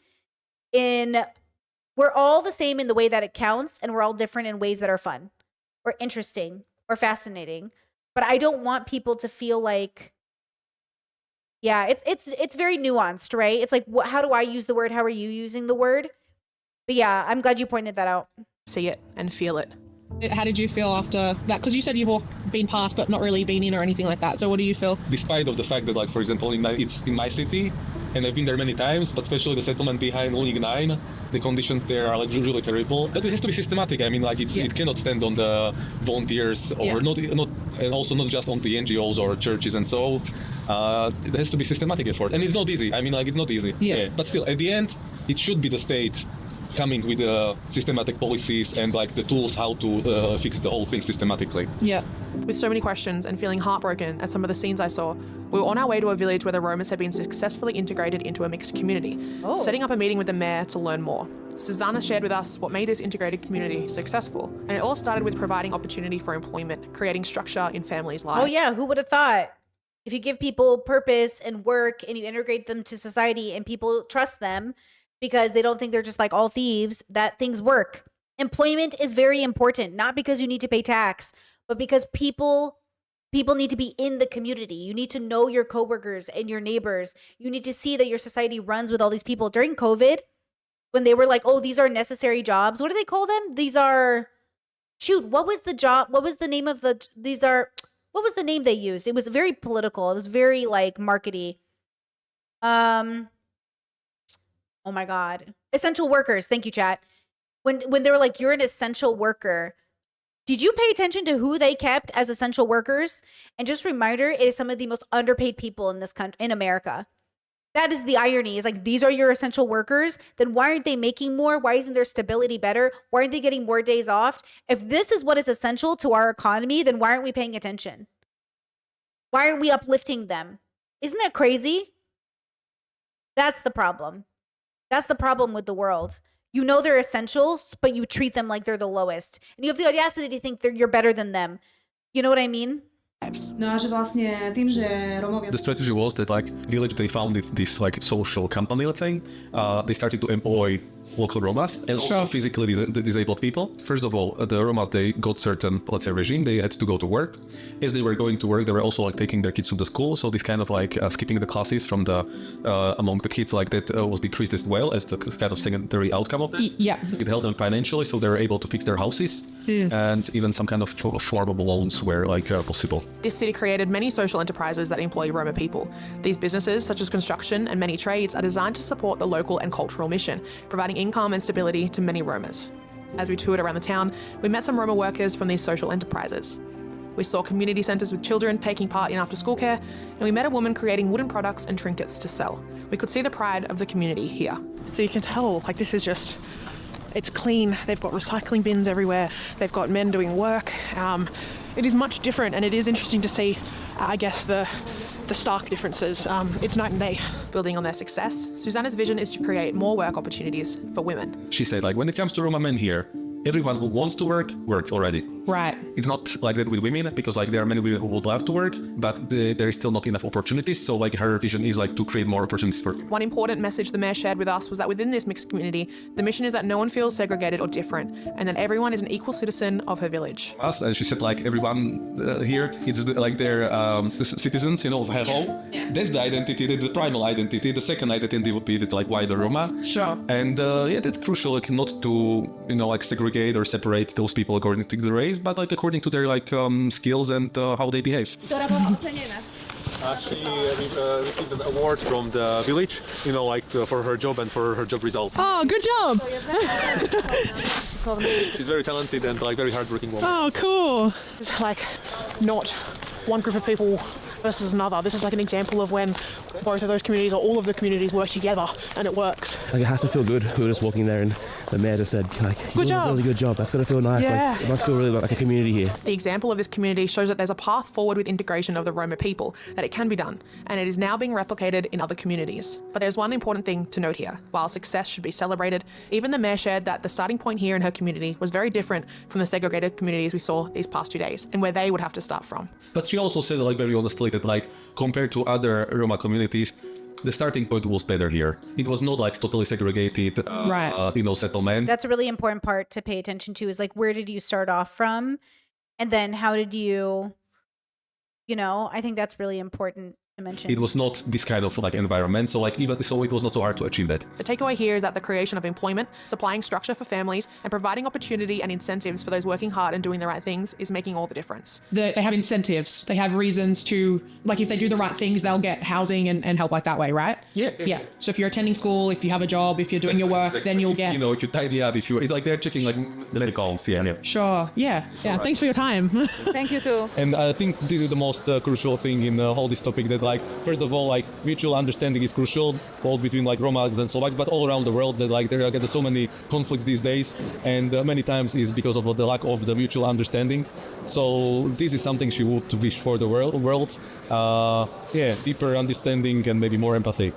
we're all the same in the way that it counts, and we're all different in ways that are fun or interesting or fascinating. But I don't want people to feel like, yeah, it's very nuanced, right? It's like, how do I use the word? How are you using the word? But yeah, I'm glad you pointed that out. See it and feel it. How did you feel after that? Because you said you've been past but not really been in or anything like that. So what do you feel? Despite of the fact that, like, for example, it's in my city, and I've been there many times, but especially the settlement behind Lunik 9, the conditions there are like really terrible. But it has to be systematic. I mean, like it cannot stand on the volunteers or not, and also not just on the NGOs or churches and so. It has to be systematic effort, and it's not easy. I mean, like it's not easy. Yeah. But still, at the end, it should be the state coming with systematic policies and like the tools how to fix the whole thing systematically. Yeah. With so many questions and feeling heartbroken at some of the scenes I saw, we were on our way to a village where the Romas had been successfully integrated into a mixed community, setting up a meeting with the mayor to learn more. Susanna shared with us what made this integrated community successful, and it all started with providing opportunity for employment, creating structure in families' lives. Oh yeah, who would have thought? If you give people purpose and work and you integrate them to society and people trust them because they don't think they're just like all thieves, that things work. Employment is very important, not because you need to pay tax, but because people need to be in the community. You need to know your coworkers and your neighbors. You need to see that your society runs with all these people. During COVID, when they were like, oh, these are necessary jobs. What do they call them? These are, what was the job? What was the name of what was the name they used? It was very political. It was very like markety. Oh my God. Essential workers. Thank you, chat. When they were like, you're an essential worker. Did you pay attention to who they kept as essential workers? And just reminder, it is some of the most underpaid people in this country, in America. That is the irony. Is like, these are your essential workers. Then why aren't they making more? Why isn't their stability better? Why aren't they getting more days off? If this is what is essential to our economy, then why aren't we paying attention? Why aren't we uplifting them? Isn't that crazy? That's the problem. That's the problem with the world. You know they're essentials, but you treat them like they're the lowest. And you have the audacity to think you're better than them. You know what I mean? The strategy was that like village, they founded this like social company, let's say. They started to employ local Romas and also physically disabled people. First of all, the Romas, they got certain, let's say, regime. They had to go to work. As they were going to work, they were also like taking their kids to the school. So this kind of like skipping the classes from the among the kids like that was decreased as well as the kind of secondary outcome of that. Yeah. It helped them financially, so they were able to fix their houses, and even some kind of affordable loans were like possible. This city created many social enterprises that employ Roma people. These businesses, such as construction and many trades, are designed to support the local and cultural mission, providing income and stability to many Romas. As we toured around the town, we met some Roma workers from these social enterprises. We saw community centres with children taking part in after-school care, and we met a woman creating wooden products and trinkets to sell. We could see the pride of the community here. So you can tell, like, this is just, it's clean. They've got recycling bins everywhere. They've got men doing work. It is much different, and it is interesting to see, I guess, the stark differences. It's night and day. Building on their success, Susanna's vision is to create more work opportunities for women. She said, like, when it comes to Roma men here, everyone who wants to work, works already. Right. It's not like that with women, because like there are many women who would love to work, but there is still not enough opportunities. So like her vision is like to create more opportunities for women. One important message the mayor shared with us was that within this mixed community, the mission is that no one feels segregated or different, and that everyone is an equal citizen of her village. Us, and she said like everyone here is like their citizens, you know, of her home. Yeah. That's the identity, that's the primal identity. The second identity would be with like wider Roma. Sure. And yeah, that's crucial, like not to, you know, like segregate or separate those people according to the race, but like according to their like skills and how they behave. She received an award from the village, you know, like for her job and for her job results. Oh, good job. She's very talented and like very hardworking woman. Oh, cool. It's like not one group of people versus another. This is like an example of when both of those communities or all of the communities work together and it works. Like it has to feel good. We were just walking there and the mayor just said, like, good job. Really good job. That's got to feel nice. Yeah. Like, it must feel really like a community here. The example of this community shows that there's a path forward with integration of the Roma people, that it can be done, and it is now being replicated in other communities. But there's one important thing to note here. While success should be celebrated, even the mayor shared that the starting point here in her community was very different from the segregated communities we saw these past 2 days, and where they would have to start from. But she also said, like, very honestly that like compared to other Roma communities, the starting point was better here. It was not like totally segregated, Right. you know, settlement. That's a really important part to pay attention to, is like, where did you start off from? And then how did you know, I think that's really important to mention. It was not this kind of like environment. So like even so it was not so hard to achieve that. The takeaway here is that the creation of employment, supplying structure for families, and providing opportunity and incentives for those working hard and doing the right things is making all the difference. They have incentives. They have reasons to, like, if they do the right things, they'll get housing and help like that way, right? Yeah. Yeah. So if you're attending school, if you have a job, if you're doing your work, then you'll get... You know, if you tidy up, it's like they're checking like the medicals, yeah. Sure. Yeah. Yeah. Thanks for your time. Thank you too. And I think this is the most crucial thing in all this topic, that like, first of all, like mutual understanding is crucial, both between like Romas and Slovaks, but all around the world, that like there are so many conflicts these days, and many times is because of the lack of the mutual understanding. So this is something she would wish for the world. Yeah, deeper understanding and maybe more empathy.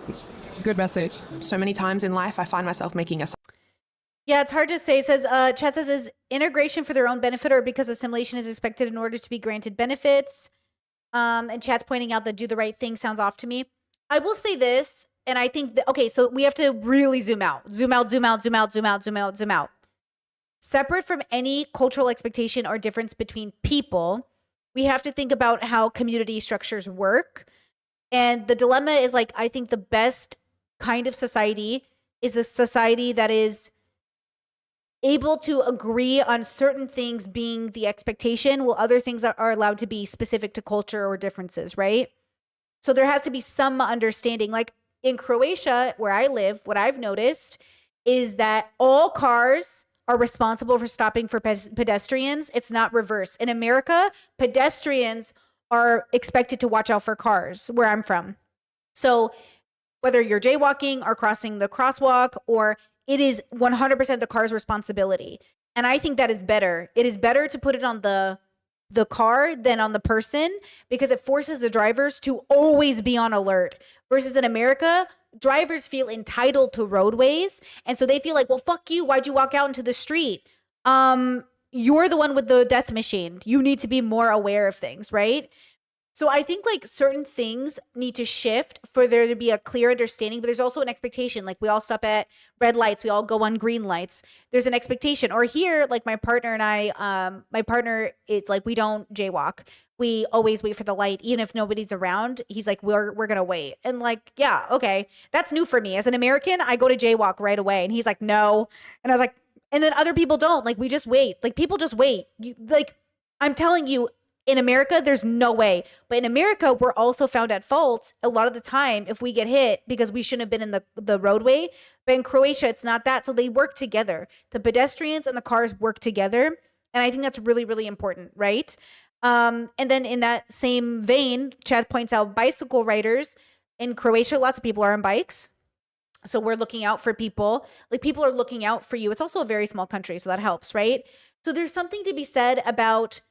It's a good message. So many times in life, I find myself making a... Yeah, it's hard to say. It says, Chat says, is integration for their own benefit or because assimilation is expected in order to be granted benefits? And Chat's pointing out that do the right thing sounds off to me. I will say this, and I think that, okay, so we have to really zoom out. Zoom out, zoom out, zoom out, zoom out, zoom out, zoom out. Separate from any cultural expectation or difference between people, we have to think about how community structures work. And the dilemma is like, I think the best kind of society is the society that is able to agree on certain things being the expectation, while other things are allowed to be specific to culture or differences, right? So there has to be some understanding. Like in Croatia, where I live, what I've noticed is that all cars are responsible for stopping for pedestrians. It's not reverse. In America, pedestrians are expected to watch out for cars, where I'm from. So whether you're jaywalking or crossing the crosswalk, or it is 100% the car's responsibility. And I think that is better. It is better to put it on the car than on the person, because it forces the drivers to always be on alert. Versus in America, drivers feel entitled to roadways. And so they feel like, well, fuck you. Why'd you walk out into the street? You're the one with the death machine. You need to be more aware of things, right? So I think like certain things need to shift for there to be a clear understanding, but there's also an expectation. Like we all stop at red lights, we all go on green lights. There's an expectation. Or here, like my partner and I, my partner, it's like we don't jaywalk. We always wait for the light, even if nobody's around. He's like, we're gonna wait. And like, yeah, okay. That's new for me. As an American, I go to jaywalk right away. And he's like, no. And I was like, and then other people don't. Like we just wait. Like people just wait. You like, I'm telling you, in America, there's no way. But in America, we're also found at fault a lot of the time if we get hit because we shouldn't have been in the roadway. But in Croatia, it's not that. So they work together. The pedestrians and the cars work together. And I think that's really, really important, right? And then in that same vein, Chad points out bicycle riders. In Croatia, lots of people are on bikes. So we're looking out for people. Like people are looking out for you. It's also a very small country, so that helps, right? So there's something to be said about,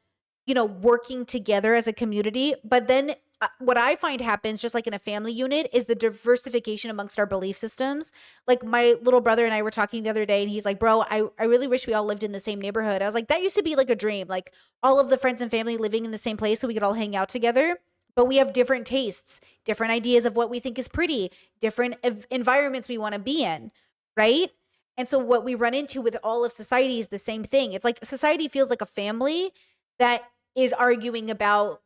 you know, working together as a community. But then what I find happens, just like in a family unit, is the diversification amongst our belief systems. Like my little brother and I were talking the other day and he's like, bro, I really wish we all lived in the same neighborhood. I was like, that used to be like a dream, like all of the friends and family living in the same place so we could all hang out together. But we have different tastes, different ideas of what we think is pretty, different environments we want to be in, right? And so what we run into with all of society is the same thing. It's like society feels like a family that is arguing about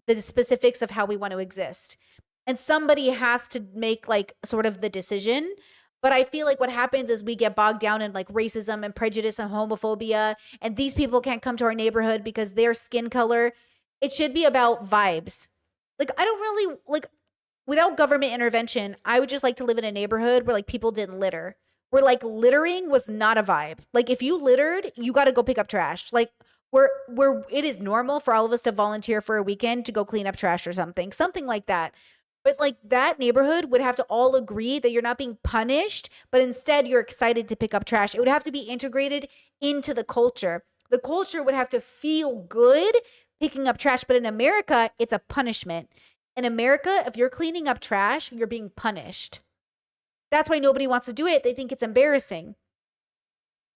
the specifics of how we want to exist. And somebody has to make like sort of the decision. But I feel like what happens is we get bogged down in like racism and prejudice and homophobia. And these people can't come to our neighborhood because their skin color. It should be about vibes. Like, I don't really like, without government intervention, I would just like to live in a neighborhood where like people didn't litter. Where like littering was not a vibe. Like if you littered, you got to go pick up trash. Like where it is normal for all of us to volunteer for a weekend to go clean up trash or something like that. But like that neighborhood would have to all agree that you're not being punished, but instead you're excited to pick up trash. It would have to be integrated into the culture. The culture would have to feel good picking up trash. But in America, it's a punishment. In America, if you're cleaning up trash, you're being punished. That's why nobody wants to do it. They think it's embarrassing.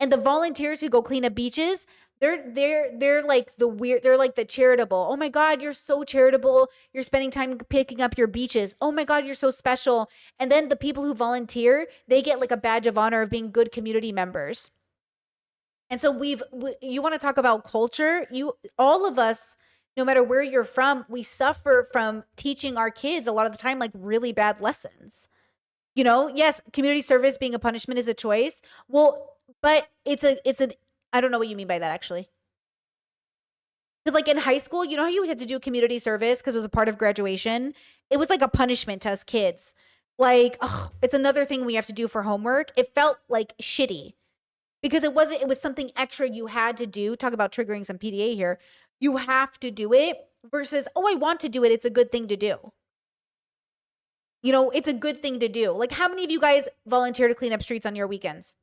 And the volunteers who go clean up beaches, they're like the weird, they're like the charitable. Oh my God, you're so charitable. You're spending time picking up your beaches. Oh my God, you're so special. And then the people who volunteer, they get like a badge of honor of being good community members. And so you want to talk about culture? All of us, no matter where you're from, we suffer from teaching our kids a lot of the time like really bad lessons. You know, yes, community service being a punishment is a choice. Well, but it's I don't know what you mean by that actually. Because like in high school, you know how you had to do community service because it was a part of graduation? It was like a punishment to us kids. Like, it's another thing we have to do for homework. It felt like shitty because it was something extra you had to do. Talk about triggering some PDA here. You have to do it versus, oh, I want to do it. It's a good thing to do. You know, it's a good thing to do. Like, how many of you guys volunteer to clean up streets on your weekends?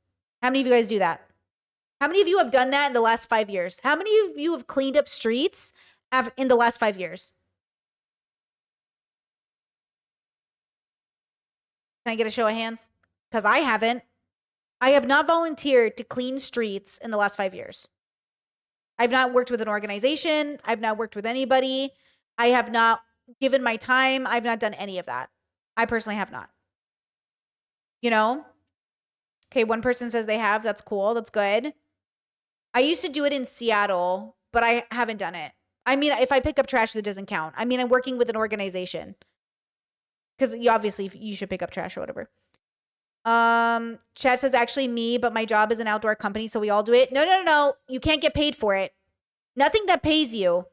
How many of you guys do that? How many of you have done that in the last 5 years? How many of you have cleaned up streets in the last 5 years? Can I get a show of hands? Because I haven't. I have not volunteered to clean streets in the last 5 years. I've not worked with an organization. I've not worked with anybody. I have not given my time. I've not done any of that. I personally have not. You know? Okay, one person says they have. That's cool. That's good. I used to do it in Seattle, but I haven't done it. I mean, if I pick up trash, that doesn't count. I mean, I'm working with an organization. Because obviously you should pick up trash or whatever. Chad says, actually me, but my job is an outdoor company, so we all do it. No. You can't get paid for it. Nothing that pays you.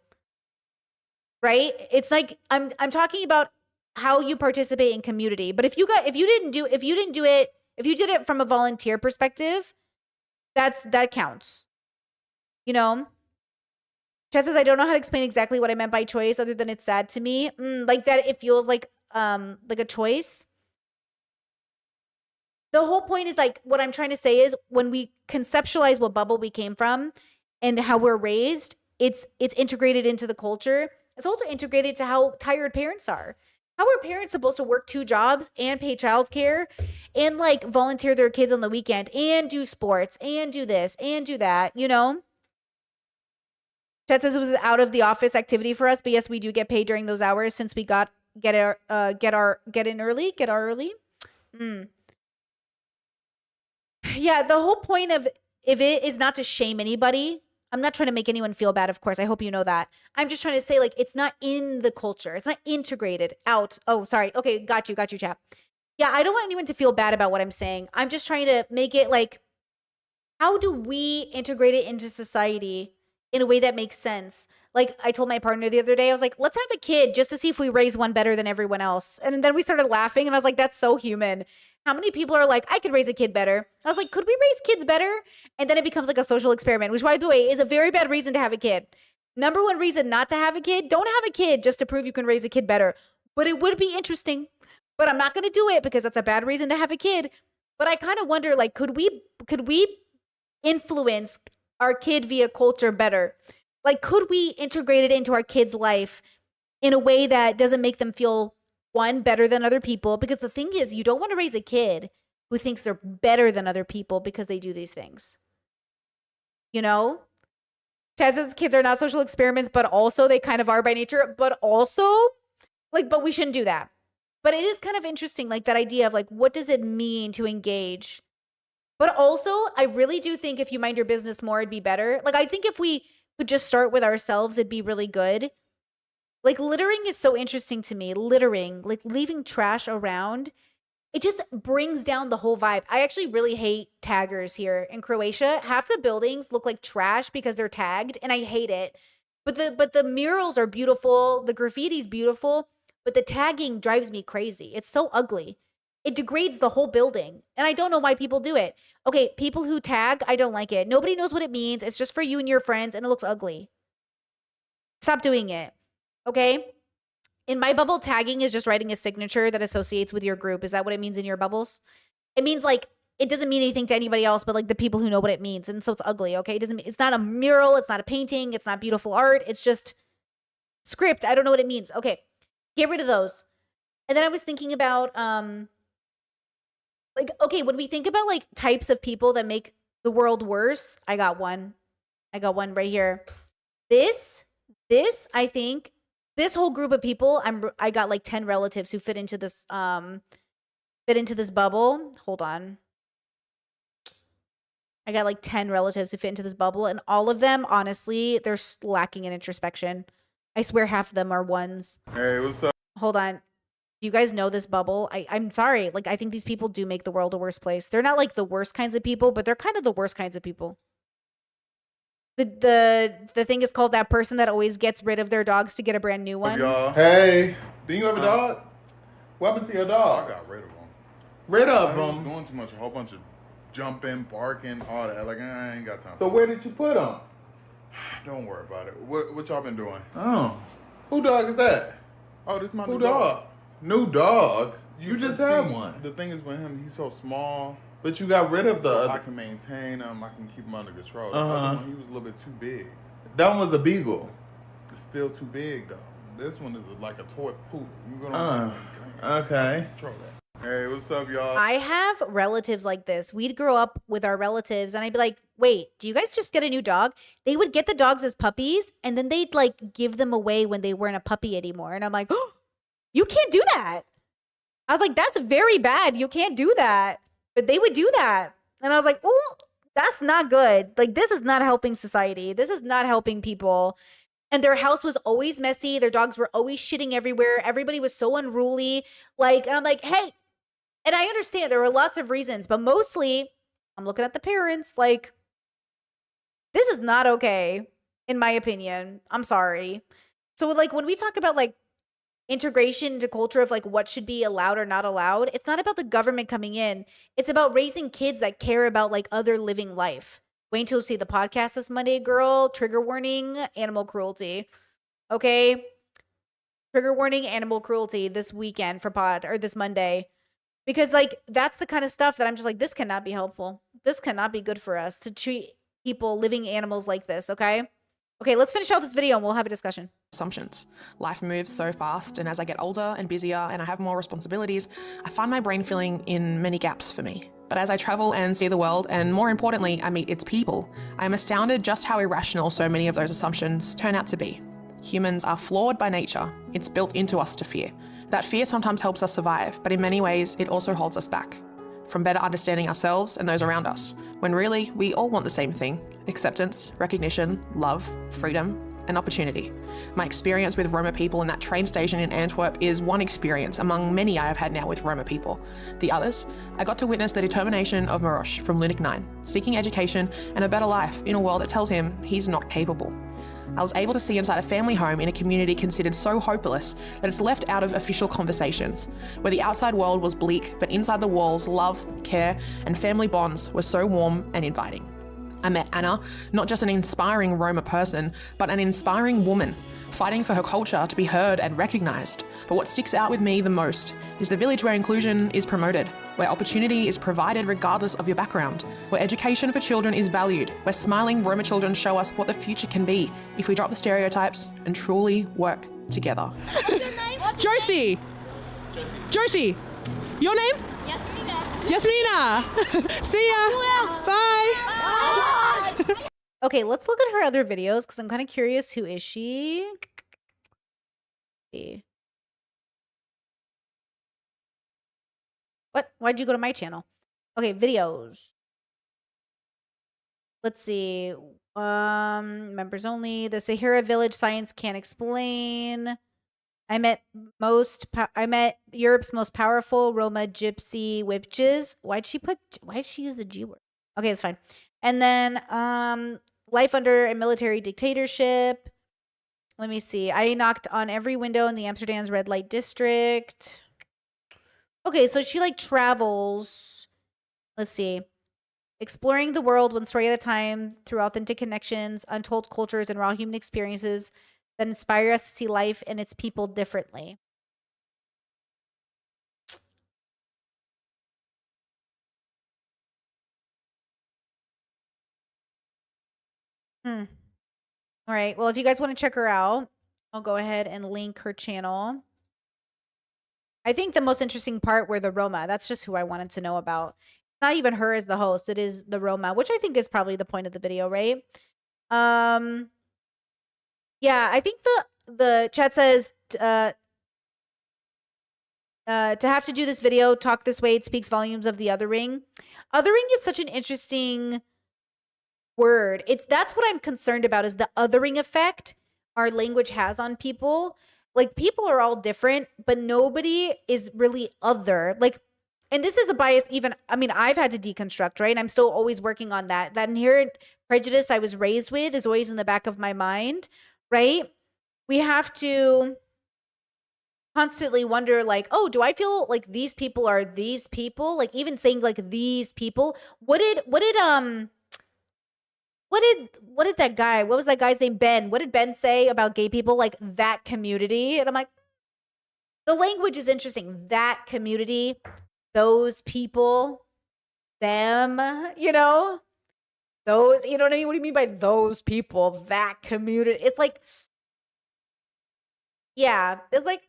Right? It's like, I'm talking about how you participate in community. But if you did it from a volunteer perspective, that counts. You know? Chad says, I don't know how to explain exactly what I meant by choice other than it's sad to me. Like that it feels like a choice. The whole point is like what I'm trying to say is when we conceptualize what bubble we came from and how we're raised, it's integrated into the culture. It's also integrated to how tired parents are. How are parents supposed to work 2 jobs and pay childcare and like volunteer their kids on the weekend and do sports and do this and do that, you know? Chat says it was an out of the office activity for us, but yes, we do get paid during those hours since we get in early. Yeah, the whole point of it is not to shame anybody. I'm not trying to make anyone feel bad, of course. I hope you know that. I'm just trying to say, like, it's not in the culture. It's not integrated out. Oh, sorry. Okay, got you, chap. Yeah, I don't want anyone to feel bad about what I'm saying. I'm just trying to make it like, how do we integrate it into society in a way that makes sense? Like, I told my partner the other day, I was like, let's have a kid just to see if we raise one better than everyone else. And then we started laughing, and I was like, that's so human. How many people are like, I could raise a kid better? I was like, could we raise kids better? And then it becomes like a social experiment, which, by the way, is a very bad reason to have a kid. Number one reason not to have a kid, don't have a kid just to prove you can raise a kid better. But it would be interesting. But I'm not going to do it because that's a bad reason to have a kid. But I kind of wonder, like, could we influence our kid via culture better? Like, could we integrate it into our kids' life in a way that doesn't make them feel, one, better than other people? Because the thing is, you don't want to raise a kid who thinks they're better than other people because they do these things. You know? Chad says kids are not social experiments, but also they kind of are by nature. But also, like, but we shouldn't do that. But it is kind of interesting, like, that idea of, like, what does it mean to engage? But also, I really do think if you mind your business more, it'd be better. Like, I think if we could just start with ourselves, it'd be really good. Like, littering is so interesting to me. Littering, like leaving trash around, it just brings down the whole vibe. I actually really hate taggers here in Croatia. Half the buildings look like trash because they're tagged, and I hate it. But the murals are beautiful. The graffiti's beautiful. But the tagging drives me crazy. It's so ugly. It degrades the whole building. And I don't know why people do it. Okay, people who tag, I don't like it. Nobody knows what it means. It's just for you and your friends, and it looks ugly. Stop doing it. Okay? In my bubble, tagging is just writing a signature that associates with your group. Is that what it means in your bubbles? It means, like, it doesn't mean anything to anybody else but, like, the people who know what it means. And so it's ugly, okay? It's not a mural. It's not a painting. It's not beautiful art. It's just script. I don't know what it means. Okay. Get rid of those. And then I was thinking about, like, okay, when we think about, like, types of people that make the world worse, I got one right here. This, I think, this whole group of people, I got like 10 relatives who fit into this bubble. Hold on. I got like 10 relatives who fit into this bubble, and all of them, honestly, they're lacking in introspection. I swear half of them are ones. Hey, what's up? Hold on. Do you guys know this bubble? I'm sorry. Like, I think these people do make the world a worse place. They're not like the worst kinds of people, but they're kind of the worst kinds of people. The thing is called that person that always gets rid of their dogs to get a brand new one. Hey, do you have a dog? What happened to your dog? I got rid of him. Rid of him? Doing too much. A whole bunch of jumping, barking, all that. Like, I ain't got time. So where did you put him? Don't worry about it. What y'all been doing? Oh. Who dog is that? Oh, this is my new dog. New dog? You just had one. The thing is with him, he's so small. But you got rid of the other. I can maintain him. I can keep him under control. The other one, he was a little bit too big. That one was a beagle. It's still too big, though. This one is like a toy poodle. You gonna okay. Control that. Hey, what's up, y'all? I have relatives like this. We'd grow up with our relatives, and I'd be like, wait, do you guys just get a new dog? They would get the dogs as puppies, and then they'd like give them away when they weren't a puppy anymore. And I'm like, oh, you can't do that. I was like, that's very bad. You can't do that. But they would do that. And I was like, oh, that's not good. Like, this is not helping society. This is not helping people. And their house was always messy. Their dogs were always shitting everywhere. Everybody was so unruly. Like, and I'm like, hey, and I understand there were lots of reasons, but mostly I'm looking at the parents like, this is not okay, in my opinion. I'm sorry. So like when we talk about like integration into culture of like what should be allowed or not allowed, it's not about the government coming in. It's about raising kids that care about like other living life. Wait until you see the podcast this Monday, girl. Trigger warning, animal cruelty. Okay? Trigger warning, animal cruelty this weekend for pod, or this Monday. Because like that's the kind of stuff that I'm just like, this cannot be helpful. This cannot be good for us to treat people, living animals like this, okay? Okay, let's finish out this video and we'll have a discussion. Assumptions. Life moves so fast, and as I get older and busier and I have more responsibilities, I find my brain filling in many gaps for me. But as I travel and see the world, and more importantly, I meet its people, I am astounded just how irrational so many of those assumptions turn out to be. Humans are flawed by nature. It's built into us to fear. That fear sometimes helps us survive, but in many ways, it also holds us back from better understanding ourselves and those around us, when really we all want the same thing: acceptance, recognition, love, freedom, and opportunity. My experience with Roma people in that train station in Antwerp is one experience among many I have had now with Roma people. The others, I got to witness the determination of Marosh from Lunik 9, seeking education and a better life in a world that tells him he's not capable. I was able to see inside a family home in a community considered so hopeless that it's left out of official conversations, where the outside world was bleak, but inside the walls, love, care, and family bonds were so warm and inviting. I met Anna, not just an inspiring Roma person, but an inspiring woman, fighting for her culture to be heard and recognised. But what sticks out with me the most is the village where inclusion is promoted, where opportunity is provided regardless of your background, where education for children is valued, where smiling Roma children show us what the future can be if we drop the stereotypes and truly work together. Josie! Josie! Your name? Yasmina! See ya! Bye! Okay, let's look at her other videos because I'm kind of curious. Who is she? See. What? Why'd you go to my channel? Okay, videos. Let's see. Members only. The Sahara Village Science Can't Explain. I met Europe's most powerful Roma gypsy witches. Why'd she use the G word? Okay, it's fine. And then life under a military dictatorship. Let me see. I knocked on every window in the Amsterdam's red light district. Okay, so she like travels. Let's see. Exploring the world one story at a time through authentic connections, untold cultures, and raw human experiences that inspire us to see life and its people differently. All right. Well, if you guys want to check her out, I'll go ahead and link her channel. I think the most interesting part were the Roma. That's just who I wanted to know about. Not even her as the host. It is the Roma, which I think is probably the point of the video, right? Yeah, I think the chat says to have to do this video, talk this way, it speaks volumes of the othering. Othering is such an interesting word. That's what I'm concerned about, is the othering effect our language has on people. Like, people are all different, but nobody is really other. Like, and this is a bias even, I mean, I've had to deconstruct, right? I'm still always working on that. That inherent prejudice I was raised with is always in the back of my mind, right? We have to constantly wonder, like, oh, do I feel like these people are these people? Like, even saying like these people, what did that guy, what was that guy's name? Ben. What did Ben say about gay people? Like, that community. And I'm like, the language is interesting. That community, those people, them, you know? Those, you know what I mean? What do you mean by those people? That community. It's like, yeah, it's like,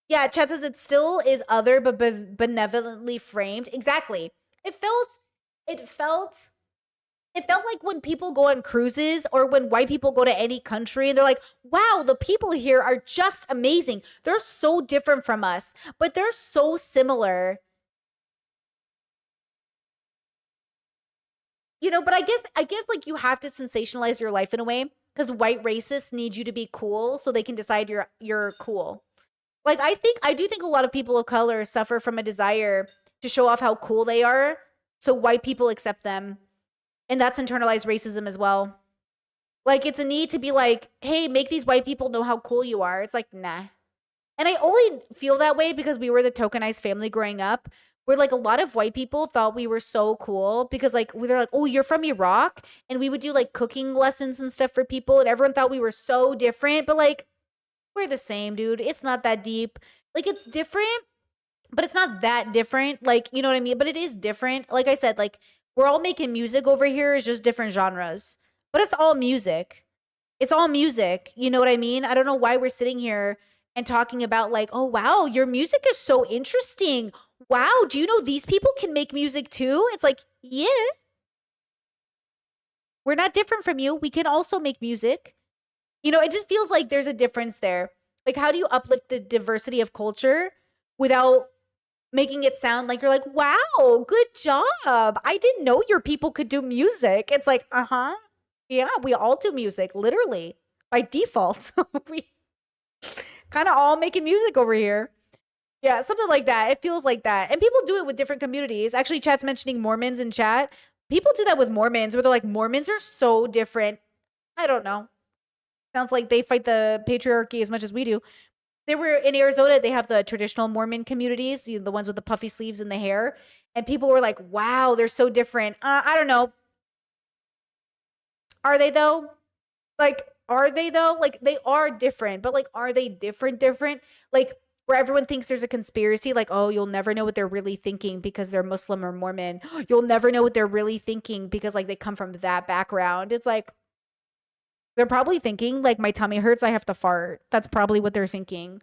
yeah, Chad says it still is other, but benevolently framed. Exactly. It felt like when people go on cruises or when white people go to any country and they're like, wow, the people here are just amazing. They're so different from us, but they're so similar. You know, but I guess like you have to sensationalize your life in a way because white racists need you to be cool so they can decide you're cool. Like, I do think a lot of people of color suffer from a desire to show off how cool they are so white people accept them. And that's internalized racism as well. Like, it's a need to be like, hey, make these white people know how cool you are. It's like, nah. And I only feel that way because we were the tokenized family growing up, where like a lot of white people thought we were so cool because like they're like, oh, you're from Iraq, and we would do like cooking lessons and stuff for people, and everyone thought we were so different. But like, we're the same, dude. It's not that deep. Like, it's different, but it's not that different. Like, you know what I mean? But it is different. Like I said, like, we're all making music over here. It's just different genres, but it's all music. It's all music. You know what I mean? I don't know why we're sitting here and talking about like, oh, wow, your music is so interesting. wow, do you know these people can make music too? It's like, yeah. We're not different from you. We can also make music. You know, it just feels like there's a difference there. Like, how do you uplift the diversity of culture without making it sound like you're like, wow, good job. I didn't know your people could do music. It's like, yeah, we all do music, literally, by default. We kind of all making music over here. Yeah, something like that. It feels like that. And people do it with different communities. Actually, chat's mentioning Mormons in chat. People do that with Mormons where they're like, Mormons are so different. I don't know. Sounds like they fight the patriarchy as much as we do. They were in Arizona, they have the traditional Mormon communities, you know, the ones with the puffy sleeves and the hair. And people were like, wow, they're so different. I don't know. Are they though? Like, are they though? Like, they are different, but like, are they different? Like, where everyone thinks there's a conspiracy, like, oh, you'll never know what they're really thinking because they're Muslim or Mormon. You'll never know what they're really thinking because like they come from that background. It's like, they're probably thinking like, my tummy hurts, I have to fart. That's probably what they're thinking.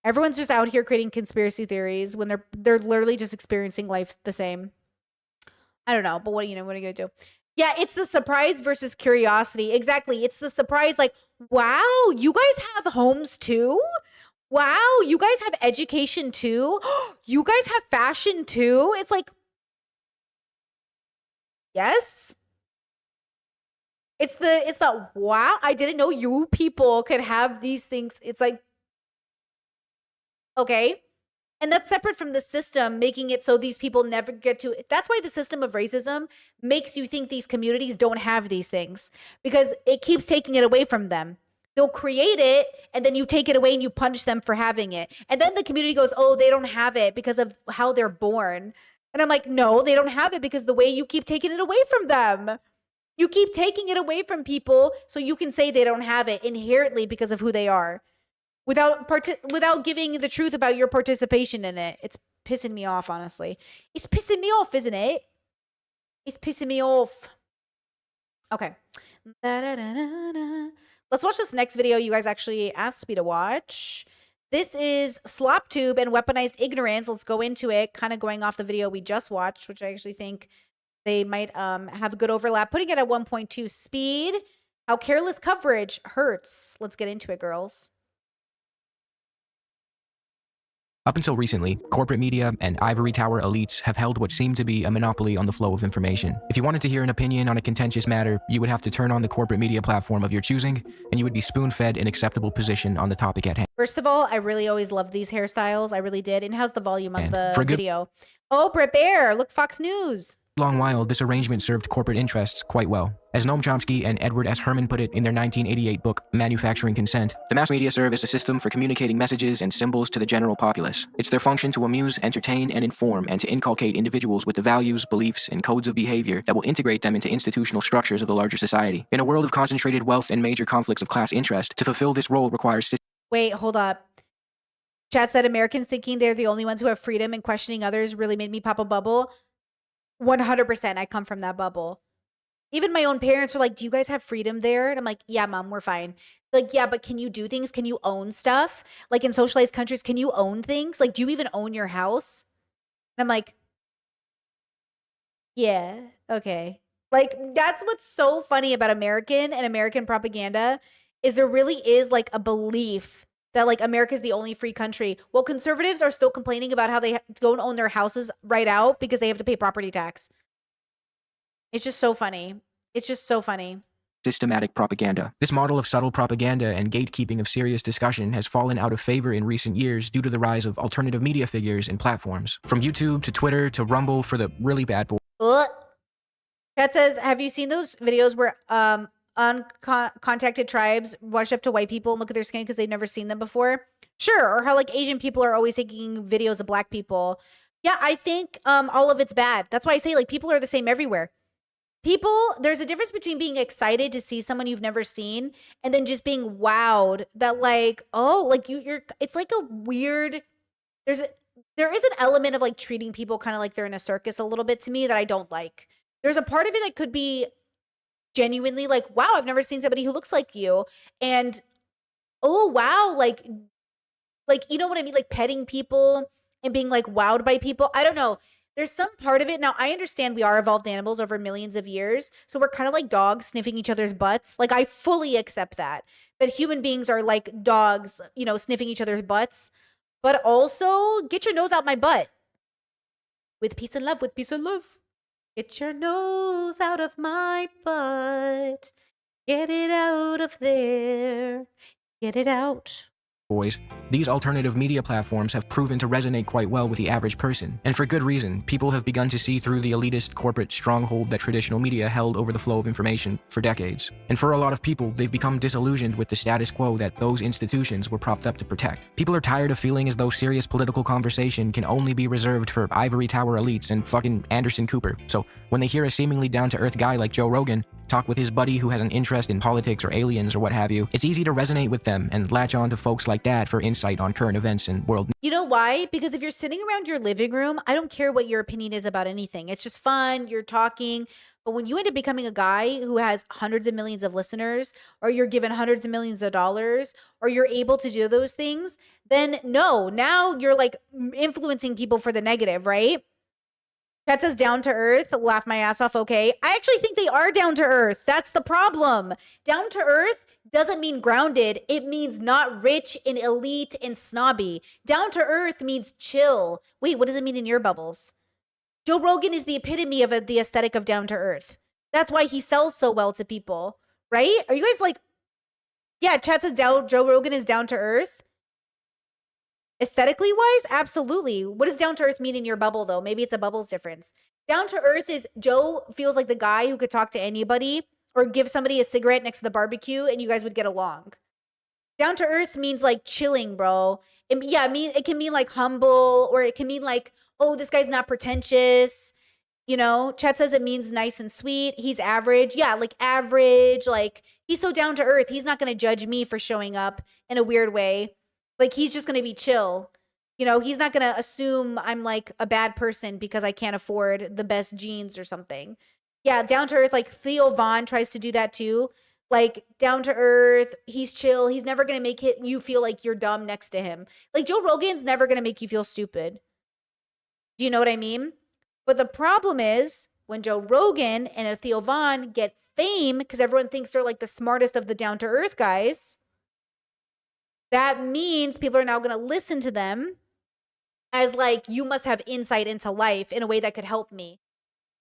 Everyone's just out here creating conspiracy theories when they're literally just experiencing life the same. I don't know, but what are you gonna do? Yeah, it's the surprise versus curiosity. Exactly. It's the surprise, like, wow, you guys have homes too? Wow, you guys have education too? You guys have fashion too? It's like, yes. It's the wow, I didn't know you people could have these things. It's like, okay. And that's separate from the system, making it so these people never get to. That's why the system of racism makes you think these communities don't have these things, because it keeps taking it away from them. They'll create it, and then you take it away and you punish them for having it. And then the community goes, oh, they don't have it because of how they're born. And I'm like, no, they don't have it because the way you keep taking it away from them. You keep taking it away from people so you can say they don't have it inherently because of who they are, without giving the truth about your participation in it. It's pissing me off, honestly. It's pissing me off, isn't it? It's pissing me off. Okay. Let's watch this next video you guys actually asked me to watch. This is SlopTube and Weaponized Ignorance. Let's go into it, kind of going off the video we just watched, which I actually think they might have a good overlap. Putting it at 1.2 speed. How careless coverage hurts. Let's get into it, girls. Up until recently, corporate media and ivory tower elites have held what seemed to be a monopoly on the flow of information. If you wanted to hear an opinion on a contentious matter, you would have to turn on the corporate media platform of your choosing, and you would be spoon-fed an acceptable position on the topic at hand. First of all, I really always loved these hairstyles. I really did. And how's the volume of the video? Oh, Brett Bear. Look, Fox News. Long while, this arrangement served corporate interests quite well. As Noam Chomsky and Edward S. Herman put it in their 1988 book, Manufacturing Consent, the mass media serve as a system for communicating messages and symbols to the general populace. It's their function to amuse, entertain, and inform, and to inculcate individuals with the values, beliefs, and codes of behavior that will integrate them into institutional structures of the larger society. In a world of concentrated wealth and major conflicts of class interest, to fulfill this role requires... Wait, hold up. Chat said Americans thinking they're the only ones who have freedom and questioning others really made me pop a bubble. 100%. I come from that bubble. Even my own parents are like, do you guys have freedom there? And I'm like, yeah, mom, we're fine. Like, yeah, but can you do things? Can you own stuff? Like in socialized countries, can you own things? Like, do you even own your house? And I'm like, yeah, okay. Like, that's what's so funny about American and American propaganda is there really is like a belief that like America's the only free country. Well, conservatives are still complaining about how they don't own their houses right out because they have to pay property tax. It's just so funny. It's just so funny. Systematic propaganda. This model of subtle propaganda and gatekeeping of serious discussion has fallen out of favor in recent years due to the rise of alternative media figures and platforms. From YouTube to Twitter to Rumble for the really bad boys. Kat says, have you seen those videos where uncontacted tribes wash up to white people and look at their skin because they've never seen them before? Sure. Or how like Asian people are always taking videos of black people. Yeah, I think all of it's bad. That's why I say like people are the same everywhere. People, there's a difference between being excited to see someone you've never seen and then just being wowed that like, oh, like you're it's like a weird, there is an element of like treating people kind of like they're in a circus a little bit to me that I don't like. There's a part of it that could be genuinely like, wow, I've never seen somebody who looks like you. And oh, wow, like, you know what I mean? Like petting people and being like wowed by people. I don't know. There's some part of it. Now, I understand we are evolved animals over millions of years. So we're kind of like dogs sniffing each other's butts. Like, I fully accept that human beings are like dogs, you know, sniffing each other's butts. But also, get your nose out my butt. With peace and love, with peace and love. Get your nose out of my butt. Get it out of there. Get it out. Boys, these alternative media platforms have proven to resonate quite well with the average person, and for good reason. People have begun to see through the elitist corporate stronghold that traditional media held over the flow of information for decades. And for a lot of people, they've become disillusioned with the status quo that those institutions were propped up to protect. People are tired of feeling as though serious political conversation can only be reserved for ivory tower elites and fucking Anderson Cooper. So when they hear a seemingly down-to-earth guy like Joe Rogan talk with his buddy who has an interest in politics or aliens or what have you, it's easy to resonate with them and latch on to folks like that for insight on current events and world. You know why? Because if you're sitting around your living room, I don't care what your opinion is about anything. It's just fun. You're talking. But when you end up becoming a guy who has hundreds of millions of listeners, or you're given hundreds of millions of dollars, or you're able to do those things, then no, now you're like influencing people for the negative, right? That says down to earth, laugh my ass off, okay? I actually think they are down to earth. That's the problem. Down to earth doesn't mean grounded. It means not rich and elite and snobby. Down to earth means chill. Wait, what does it mean in your bubbles? Joe Rogan is the epitome of the aesthetic of down to earth. That's why he sells so well to people, right? Are you guys like, yeah, chat says Joe Rogan is down to earth? Aesthetically wise, absolutely. What does down to earth mean in your bubble though? Maybe it's a bubbles difference. Down to earth is Joe feels like the guy who could talk to anybody or give somebody a cigarette next to the barbecue and you guys would get along. Down to earth means like chilling, bro. It can mean like humble, or it can mean like, oh, this guy's not pretentious. You know, chat says it means nice and sweet. He's average. Yeah, like average. Like, he's so down to earth. He's not going to judge me for showing up in a weird way. Like, he's just going to be chill. You know, he's not going to assume I'm like a bad person because I can't afford the best jeans or something. Yeah, down to earth. Like, Theo Von tries to do that too. Like, down to earth. He's chill. He's never going to make you feel like you're dumb next to him. Like, Joe Rogan's never going to make you feel stupid. Do you know what I mean? But the problem is when Joe Rogan and a Theo Von get fame because everyone thinks they're like the smartest of the down to earth guys, that means people are now going to listen to them as like, you must have insight into life in a way that could help me.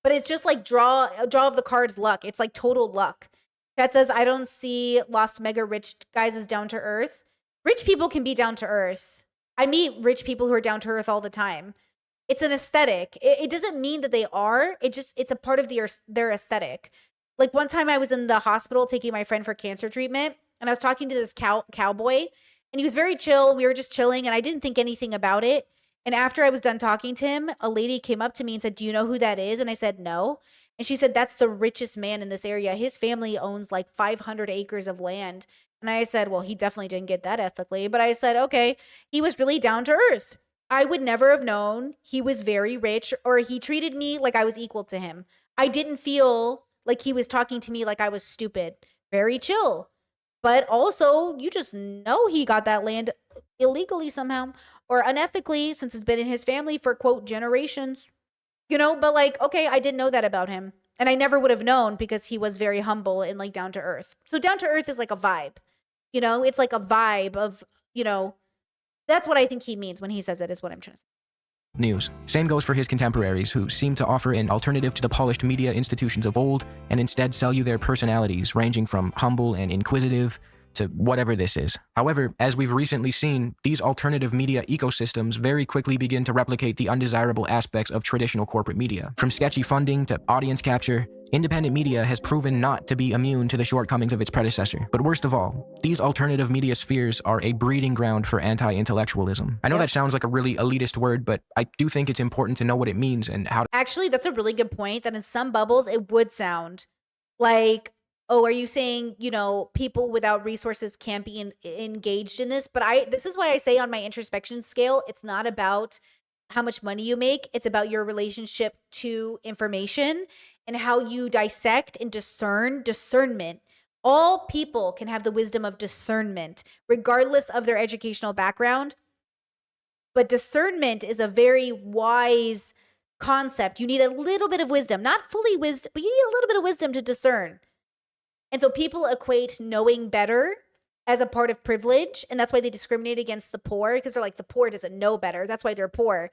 But it's just like draw of the cards luck. It's like total luck. That says, I don't see lost mega rich guys as down to earth. Rich people can be down to earth. I meet rich people who are down to earth all the time. It's an aesthetic. It doesn't mean that they are. It's a part of their aesthetic. Like, one time I was in the hospital taking my friend for cancer treatment, and I was talking to this cowboy, and he was very chill. We were just chilling, and I didn't think anything about it. And after I was done talking to him, a lady came up to me and said, "Do you know who that is?" And I said, "No." And she said, "That's the richest man in this area. His family owns like 500 acres of land." And I said, "Well, he definitely didn't get that ethically." But I said, "Okay, he was really down to earth. I would never have known he was very rich, or he treated me like I was equal to him. I didn't feel like he was talking to me like I was stupid. Very chill. But also, you just know he got that land illegally somehow, or unethically, since it's been in his family for, quote, generations. You know, but like, okay, I didn't know that about him. And I never would have known because he was very humble and like down to earth. So down to earth is like a vibe. You know, it's like a vibe of, you know, that's what I think he means when he says it, is what I'm trying to say. News. Same goes for his contemporaries, who seem to offer an alternative to the polished media institutions of old and instead sell you their personalities, ranging from humble and inquisitive to whatever this is. However, as we've recently seen, these alternative media ecosystems very quickly begin to replicate the undesirable aspects of traditional corporate media. From sketchy funding to audience capture, independent media has proven not to be immune to the shortcomings of its predecessor. But worst of all, these alternative media spheres are a breeding ground for anti-intellectualism. I know that sounds like a really elitist word, but I do think it's important to know what it means and how to— Actually, that's a really good point, that in some bubbles, it would sound like, oh, are you saying, you know, people without resources can't be engaged in this? But this is why I say on my introspection scale, it's not about how much money you make. It's about your relationship to information and how you dissect and discernment. All people can have the wisdom of discernment, regardless of their educational background. But discernment is a very wise concept. You need a little bit of wisdom, not fully wisdom, but you need a little bit of wisdom to discern. And so people equate knowing better as a part of privilege. And that's why they discriminate against the poor, because they're like, the poor doesn't know better. That's why they're poor.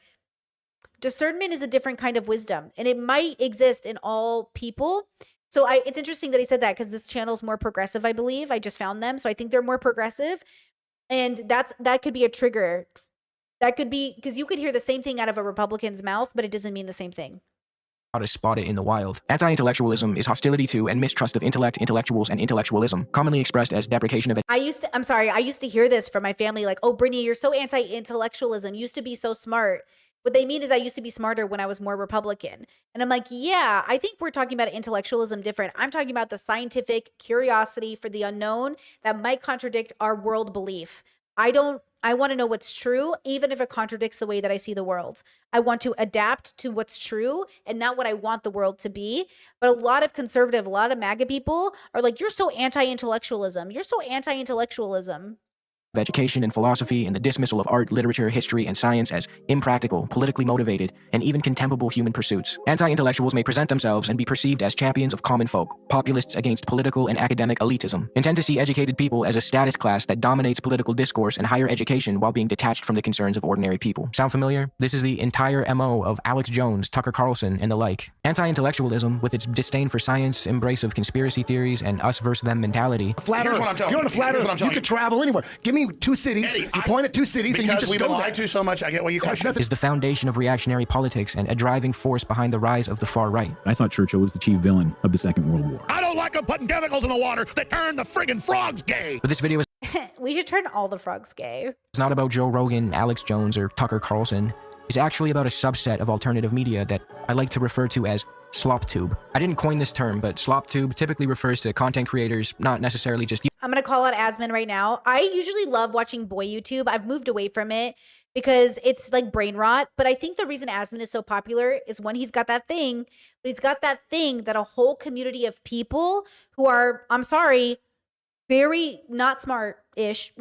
Discernment is a different kind of wisdom, and it might exist in all people. So it's interesting that he said that, because this channel is more progressive, I believe. I just found them. So I think they're more progressive. And that could be a trigger. That could be, because you could hear the same thing out of a Republican's mouth, but it doesn't mean the same thing. How to spot it in the wild. Anti-intellectualism is hostility to and mistrust of intellect, intellectuals, and intellectualism, commonly expressed as deprecation of I used to hear this from my family, like, oh, Brittany, you're so anti-intellectualism. You used to be so smart. What they mean is I used to be smarter when I was more Republican. And I'm like, yeah, I think we're talking about intellectualism different. I'm talking about the scientific curiosity for the unknown that might contradict our world belief. I want to know what's true, even if it contradicts the way that I see the world. I want to adapt to what's true and not what I want the world to be. But a lot of MAGA people are like, you're so anti-intellectualism. You're so anti-intellectualism. education and philosophy, and the dismissal of art, literature, history, and science as impractical, politically motivated, and even contemptible human pursuits. Anti-intellectuals may present themselves and be perceived as champions of common folk, populists against political and academic elitism, and tend to see educated people as a status class that dominates political discourse and higher education while being detached from the concerns of ordinary people. Sound familiar? This is the entire MO of Alex Jones, Tucker Carlson, and the like. Anti-intellectualism, with its disdain for science, embrace of conspiracy theories, and us versus them mentality. Flat Earth. If you're on a flat Earth, you could travel anywhere. Give me two cities. Eddie, you point at two cities and you just we've go been there. lied to so much, I get what you question. Is the foundation of reactionary politics and a driving force behind the rise of the far right. I thought Churchill was the chief villain of the Second World War. I don't like them putting chemicals in the water that turn the friggin' frogs gay. But this video is We should turn all the frogs gay. not about Joe Rogan, Alex Jones, or Tucker Carlson. It's actually about a subset of alternative media that I like to refer to as SlopTube. I didn't coin this term, but SlopTube typically refers to content creators, not necessarily just I'm going to call out Asmon right now. I usually love watching boy YouTube. I've moved away from it because it's like brain rot. But I think the reason Asmon is so popular is when he's got that thing, but he's got that thing that a whole community of people who are, I'm sorry, very not smart-ish.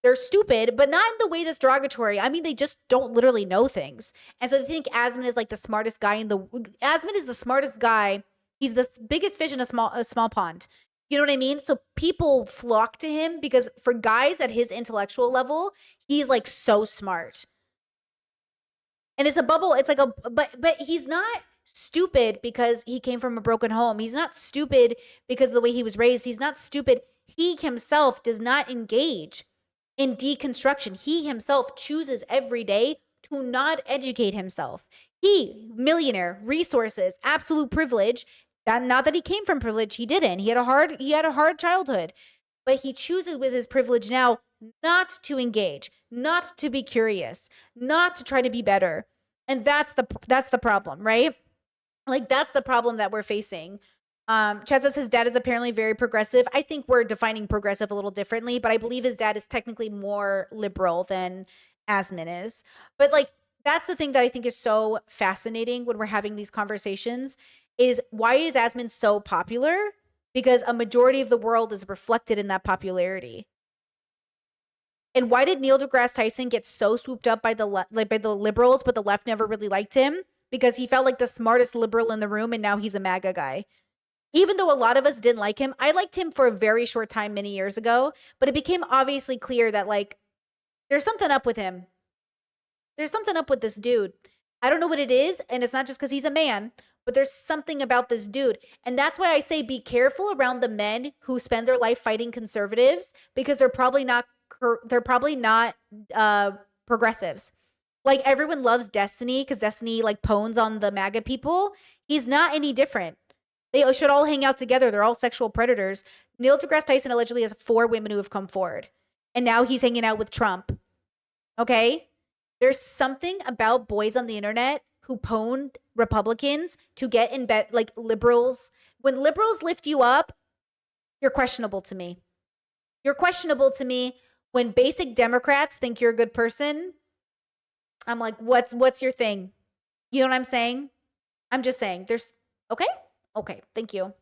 They're stupid, but not in the way that's derogatory. I mean, they just don't literally know things. And so they think Asmon is like the smartest guy Asmon is the smartest guy. He's the biggest fish in a small pond. You know what I mean? So people flock to him because for guys at his intellectual level, he's like so smart. And it's a bubble. It's like but he's not stupid because he came from a broken home. He's not stupid because of the way he was raised. He's not stupid. He himself does not engage in deconstruction. He himself chooses every day to not educate himself. He, millionaire, resources, absolute privilege. Not that he came from privilege, he didn't. He had a hard childhood, but he chooses with his privilege now not to engage, not to be curious, not to try to be better. And that's the problem, right? Like that's the problem that we're facing. Chad says his dad is apparently very progressive. I think we're defining progressive a little differently, but I believe his dad is technically more liberal than Asmon is. But like that's the thing that I think is so fascinating when we're having these conversations is why is Asmon so popular? Because a majority of the world is reflected in that popularity. And why did Neil deGrasse Tyson get so swooped up by the liberals, but the left never really liked him? Because he felt like the smartest liberal in the room, and now he's a MAGA guy. Even though a lot of us didn't like him, I liked him for a very short time many years ago, but it became obviously clear that like there's something up with him. There's something up with this dude. I don't know what it is, and it's not just because he's a man, but there's something about this dude. And that's why I say be careful around the men who spend their life fighting conservatives because they're probably not progressives. Like everyone loves Destiny because Destiny like pones on the MAGA people. He's not any different. They should all hang out together. They're all sexual predators. Neil deGrasse Tyson allegedly has 4 women who have come forward. And now he's hanging out with Trump. Okay? There's something about boys on the internet who pwned Republicans to get in bed, like liberals. When liberals lift you up, you're questionable to me. You're questionable to me. When basic Democrats think you're a good person, I'm like, what's your thing? You know what I'm saying? I'm just saying there's, okay, thank you.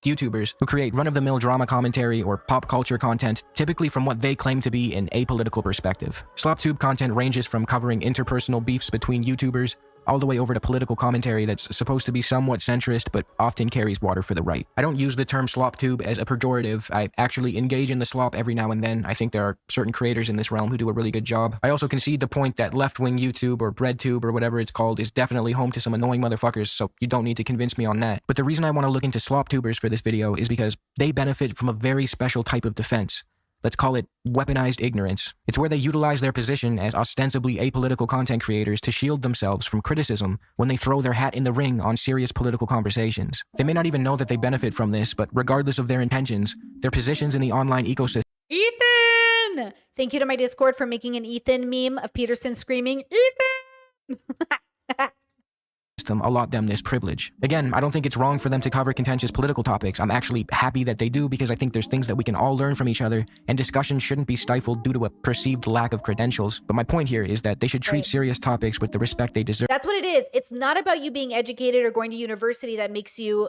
YouTubers who create run-of-the-mill drama commentary or pop culture content, typically from what they claim to be an apolitical perspective. SlopTube content ranges from covering interpersonal beefs between YouTubers all the way over to political commentary that's supposed to be somewhat centrist but often carries water for the right. I don't use the term SlopTube as a pejorative. I actually engage in the slop every now and then. I think there are certain creators in this realm who do a really good job. I also concede the point that left-wing YouTube or BreadTube or whatever it's called is definitely home to some annoying motherfuckers, so you don't need to convince me on that. But the reason I want to look into SlopTubers for this video is because they benefit from a very special type of defense. Let's call it weaponized ignorance. It's where they utilize their position as ostensibly apolitical content creators to shield themselves from criticism when they throw their hat in the ring on serious political conversations. They may not even know that they benefit from this, but regardless of their intentions, their positions in the online ecosystem Ethan! Thank you to my Discord for making an Ethan meme of Peterson screaming, Ethan! allot them this privilege. Again, I don't think it's wrong for them to cover contentious political topics. I'm actually happy that they do because I think there's things that we can all learn from each other, and discussion shouldn't be stifled due to a perceived lack of credentials. But my point here is that they should treat serious topics with the respect they deserve. That's what it is. It's not about you being educated or going to university that makes you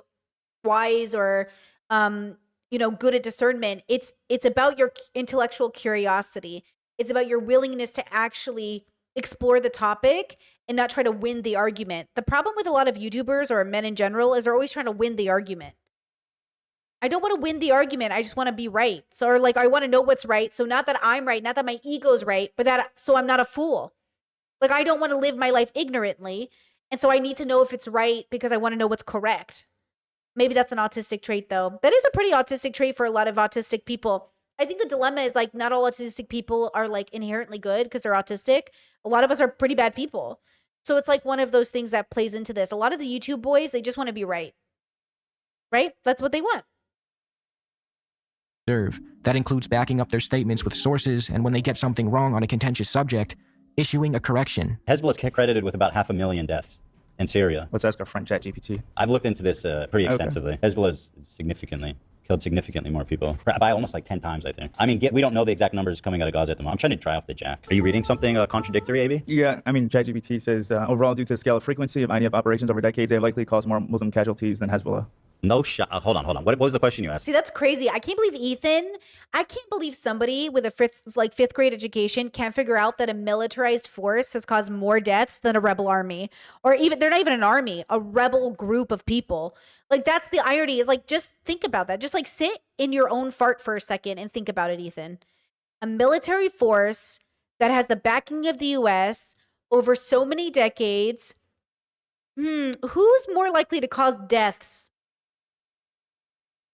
wise or good at discernment. It's about your intellectual curiosity. It's about your willingness to actually explore the topic and not try to win the argument. The problem with a lot of YouTubers or men in general is they're always trying to win the argument. I don't want to win the argument. I just want to be right. So, or like, I want to know what's right. So not that I'm right, not that my ego's right, but so I'm not a fool. Like, I don't want to live my life ignorantly. And so I need to know if it's right because I want to know what's correct. Maybe that's an autistic trait though. That is a pretty autistic trait for a lot of autistic people. I think the dilemma is like, not all autistic people are like inherently good because they're autistic. A lot of us are pretty bad people. So it's like one of those things that plays into this. A lot of the YouTube boys, they just want to be right. Right? That's what they want. That includes backing up their statements with sources, and when they get something wrong on a contentious subject, issuing a correction. Hezbollah is credited with about 500,000 deaths in Syria. Let's ask our friend ChatGPT. I've looked into this pretty extensively. Hezbollah has killed significantly more people, by almost like 10 times, I think. I mean, we don't know the exact numbers coming out of Gaza at the moment. I'm trying to try off the jack. Are you reading something contradictory, AB? Yeah, I mean, ChatGPT says, overall, due to the scale of frequency of IDF operations over decades, they have likely caused more Muslim casualties than Hezbollah. No shot. Hold on. What was the question you asked? See, that's crazy. I can't believe somebody with a fifth grade education can't figure out that a militarized force has caused more deaths than a rebel army, or even, they're not even an army, a rebel group of people. Like, that's the irony, is like, just think about that. Just like sit in your own fart for a second and think about it, Ethan. A military force that has the backing of the US over so many decades. Who's more likely to cause deaths?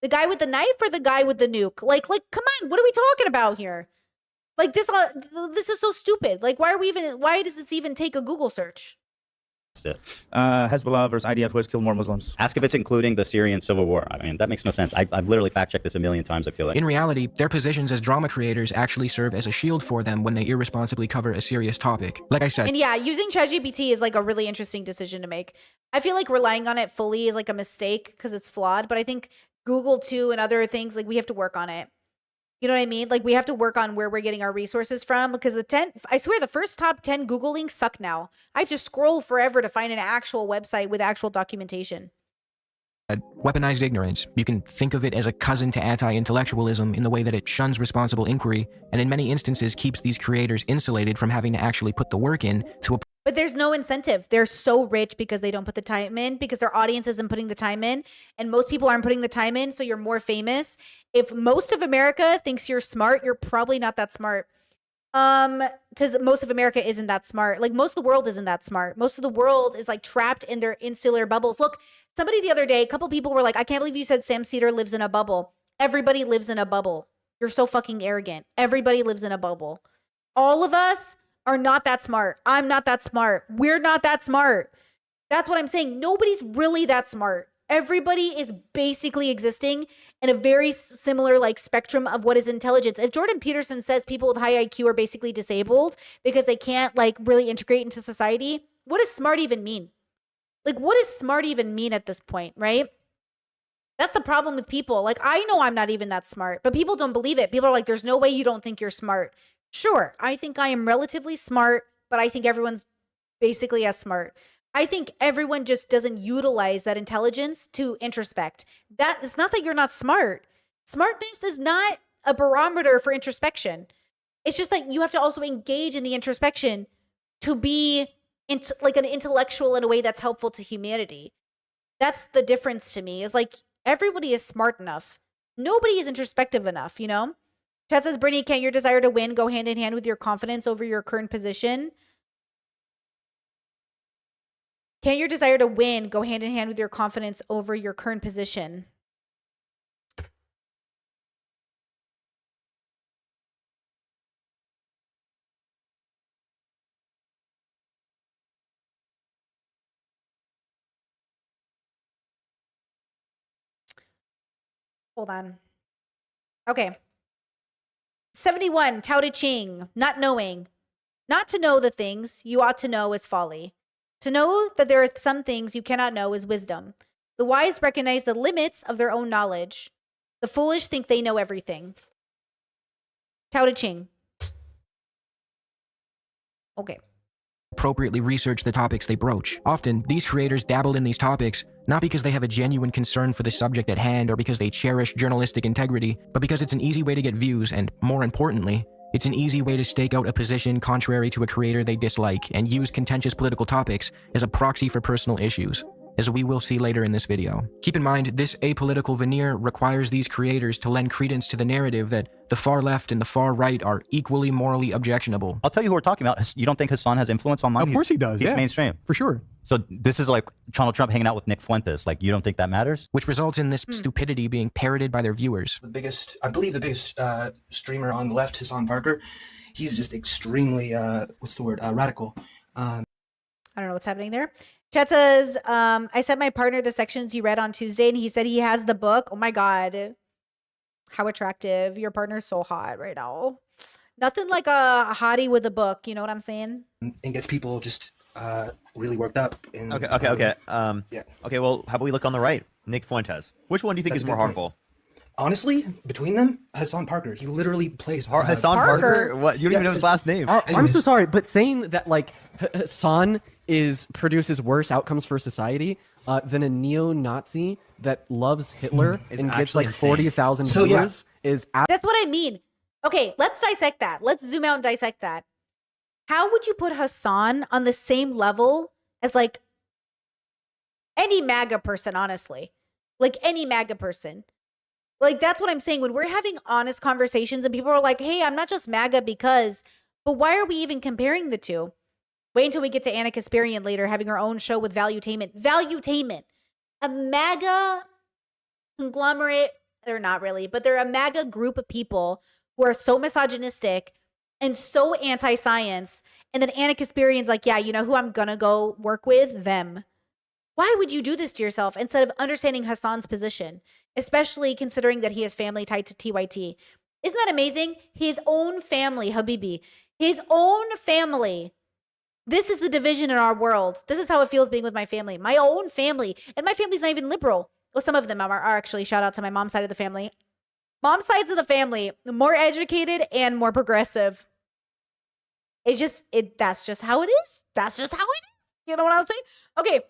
The guy with the knife or the guy with the nuke? Like, come on, what are we talking about here? Like, this is so stupid. Like, why does this even take a Google search? Hezbollah versus IDF, who has killed more Muslims? Ask if it's including the Syrian civil war. I mean, that makes no sense. I've literally fact-checked this a million times, I feel like. In reality, their positions as drama creators actually serve as a shield for them when they irresponsibly cover a serious topic. Like I said. And yeah, using ChatGPT is like a really interesting decision to make. I feel like relying on it fully is like a mistake because it's flawed, but I think Google too and other things, like, we have to work on it. You know what I mean? Like, we have to work on where we're getting our resources from, because I swear the first top 10 Google links suck now. I have to scroll forever to find an actual website with actual documentation. Weaponized ignorance. You can think of it as a cousin to anti-intellectualism in the way that it shuns responsible inquiry, and in many instances keeps these creators insulated from having to actually put the work in to But there's no incentive. They're so rich because they don't put the time in, because their audience isn't putting the time in, and most people aren't putting the time in, so you're more famous. If most of America thinks you're smart, you're probably not that smart. Because most of America isn't that smart. Like, most of the world isn't that smart. Most of the world is like trapped in their insular bubbles. Look, somebody the other day, a couple people were like, I can't believe you said Sam Cedar lives in a bubble. Everybody lives in a bubble. You're so fucking arrogant. Everybody lives in a bubble. All of us are not that smart. I'm not that smart. We're not that smart. That's what I'm saying. Nobody's really that smart. Everybody is basically existing in a very similar like spectrum of what is intelligence. If Jordan Peterson says people with high IQ are basically disabled because they can't like really integrate into society, what does smart even mean? Like, what does smart even mean at this point, right? That's the problem with people. Like, I know I'm not even that smart, but people don't believe it. People are like, there's no way you don't think you're smart. Sure, I think I am relatively smart, but I think everyone's basically as smart. I think everyone just doesn't utilize that intelligence to introspect. That it's not that you're not smart. Smartness is not a barometer for introspection. It's just that you have to also engage in the introspection to be like an intellectual in a way that's helpful to humanity. That's the difference to me. Is like everybody is smart enough. Nobody is introspective enough, you know? Chad says, Brittany, can't your desire to win go hand in hand with your confidence over your current position? Can't your desire to win go hand in hand with your confidence over your current position? Hold on. Okay. 71, Tao Te Ching, not knowing. Not to know the things you ought to know is folly. To know that there are some things you cannot know is wisdom. The wise recognize the limits of their own knowledge. The foolish think they know everything. Tao Te Ching. Okay. Appropriately research the topics they broach. Often, these creators dabble in these topics not because they have a genuine concern for the subject at hand or because they cherish journalistic integrity, but because it's an easy way to get views and, more importantly, it's an easy way to stake out a position contrary to a creator they dislike and use contentious political topics as a proxy for personal issues, as we will see later in this video. Keep in mind, this apolitical veneer requires these creators to lend credence to the narrative that the far left and the far right are equally morally objectionable. I'll tell you who we're talking about. You don't think Hassan has influence online? Of course he does, He's yeah. mainstream. For sure. So this is like Donald Trump hanging out with Nick Fuentes. Like, you don't think that matters? Which results in this stupidity being parroted by their viewers. I believe the biggest streamer on the left, Hassan Parker, he's just extremely, radical. I don't know what's happening there. Chat says, I sent my partner the sections you read on Tuesday, and he said he has the book. Oh my God. How attractive. Your partner's so hot right now. Nothing like a hottie with a book. You know what I'm saying? And gets people just really worked up. And, Okay. Yeah. Okay, well, how about we look on the right? Nick Fuentes. Which one do you think That's is a more good point. harmful? Honestly, between them, Hassan Parker, he literally plays Hassan Parker? What? You don't even know his last name. I'm so sorry, but saying that like Hassan produces worse outcomes for society than a neo-Nazi that loves Hitler and gets like 40,000 viewers is That's what I mean. Okay, let's dissect that. Let's zoom out and dissect that. How would you put Hassan on the same level as like any MAGA person, honestly? Like any MAGA person. Like, that's what I'm saying. When we're having honest conversations and people are like, hey, I'm not just MAGA because, but why are we even comparing the two? Wait until we get to Anna Kasparian later, having her own show with Valuetainment. Valuetainment. A MAGA conglomerate. They're not really, but they're a MAGA group of people who are so misogynistic and so anti-science. And then Anna Kasparian's like, yeah, you know who I'm going to go work with? Them. Why would you do this to yourself instead of understanding Hassan's position, especially considering that he has family tied to TYT? Isn't that amazing? His own family, Habibi. His own family. This is the division in our world. This is how it feels being with my family. My own family. And my family's not even liberal. Well, some of them are actually. Shout out to my mom's side of the family. Mom's sides of the family, more educated and more progressive. That's just how it is. That's just how it is. You know what I'm saying? Okay.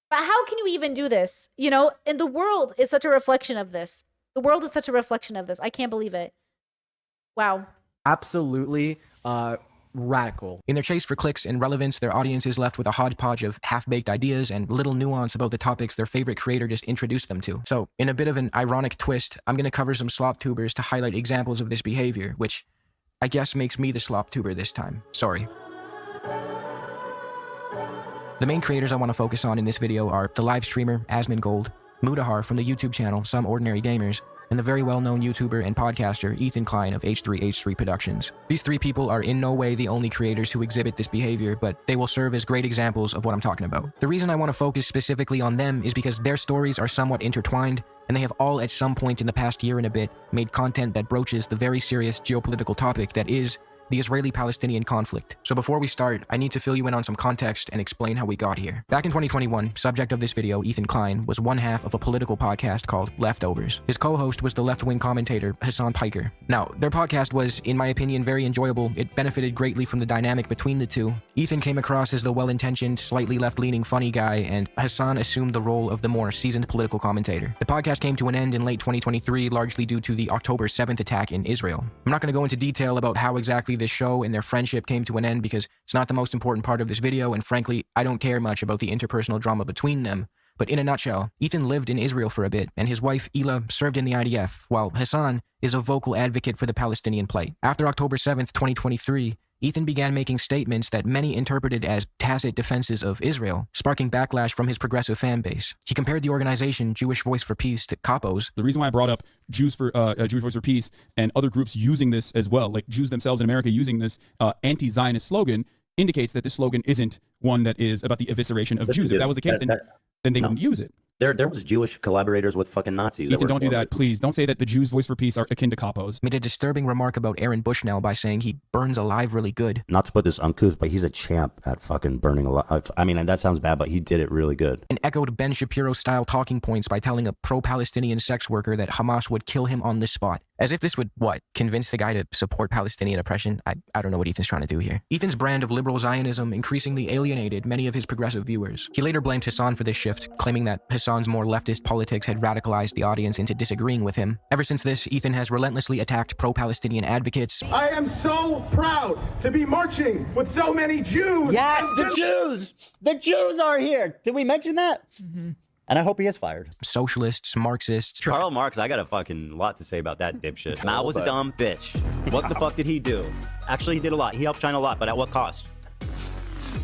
But how can you even do this? You know, and the world is such a reflection of this. The world is such a reflection of this. I can't believe it. Wow. absolutely radical. In their chase for clicks and relevance, their audience is left with a hodgepodge of half-baked ideas and little nuance about the topics their favorite creator just introduced them to. So, in a bit of an ironic twist, I'm going to cover some slop tubers to highlight examples of this behavior, which I guess makes me the slop tuber this time. Sorry. The main creators I want to focus on in this video are the live streamer Asmongold, Mudahar from the YouTube channel Some Ordinary Gamers, and the very well-known YouTuber and podcaster Ethan Klein of H3H3 Productions. These three people are in no way the only creators who exhibit this behavior, but they will serve as great examples of what I'm talking about. The reason I want to focus specifically on them is because their stories are somewhat intertwined, and they have all at some point in the past year and a bit made content that broaches the very serious geopolitical topic that is, the Israeli-Palestinian conflict. So before we start, I need to fill you in on some context and explain how we got here. Back in 2021, subject of this video, Ethan Klein, was one half of a political podcast called Leftovers. His co-host was the left-wing commentator Hassan Piker. Now, their podcast was, in my opinion, very enjoyable. It benefited greatly from the dynamic between the two. Ethan came across as the well-intentioned, slightly left-leaning funny guy, and Hassan assumed the role of the more seasoned political commentator. The podcast came to an end in late 2023, largely due to the October 7th attack in Israel. I'm not going to go into detail about how exactly this show and their friendship came to an end because it's not the most important part of this video, and frankly, I don't care much about the interpersonal drama between them. But in a nutshell, Ethan lived in Israel for a bit, and his wife, Ela, served in the IDF, while Hassan is a vocal advocate for the Palestinian plight. After October 7th, 2023, Ethan began making statements that many interpreted as tacit defenses of Israel, sparking backlash from his progressive fan base. He compared the organization Jewish Voice for Peace to capos. The reason why I brought up Jewish Voice for Peace and other groups using this as well, like Jews themselves in America using this anti-Zionist slogan, indicates that this slogan isn't one that is about the evisceration of Jews. If that was the case, then they wouldn't use it. There was Jewish collaborators with fucking Nazis. Ethan, don't do that, please. Don't say that the Jews' Voice for Peace are akin to capos. Made a disturbing remark about Aaron Bushnell by saying he burns alive really good. Not to put this uncouth, but he's a champ at fucking burning alive. I mean, and that sounds bad, but he did it really good. And echoed Ben Shapiro-style talking points by telling a pro-Palestinian sex worker that Hamas would kill him on the spot. As if this would, convince the guy to support Palestinian oppression? I don't know what Ethan's trying to do here. Ethan's brand of liberal Zionism increasingly alienated many of his progressive viewers. He later blamed Hassan for this shift, claiming that Hassan's more leftist politics had radicalized the audience into disagreeing with him. Ever since this, Ethan has relentlessly attacked pro-Palestinian advocates. I am so proud to be marching with so many Jews. Yes, the Jews! The Jews are here! Did we mention that? Mm-hmm. And I hope he is fired. Socialists, Marxists. Karl Marx, I got a fucking lot to say about that dipshit. Mao was a dumb bitch. What the fuck did he do? Actually, he did a lot. He helped China a lot, but at what cost?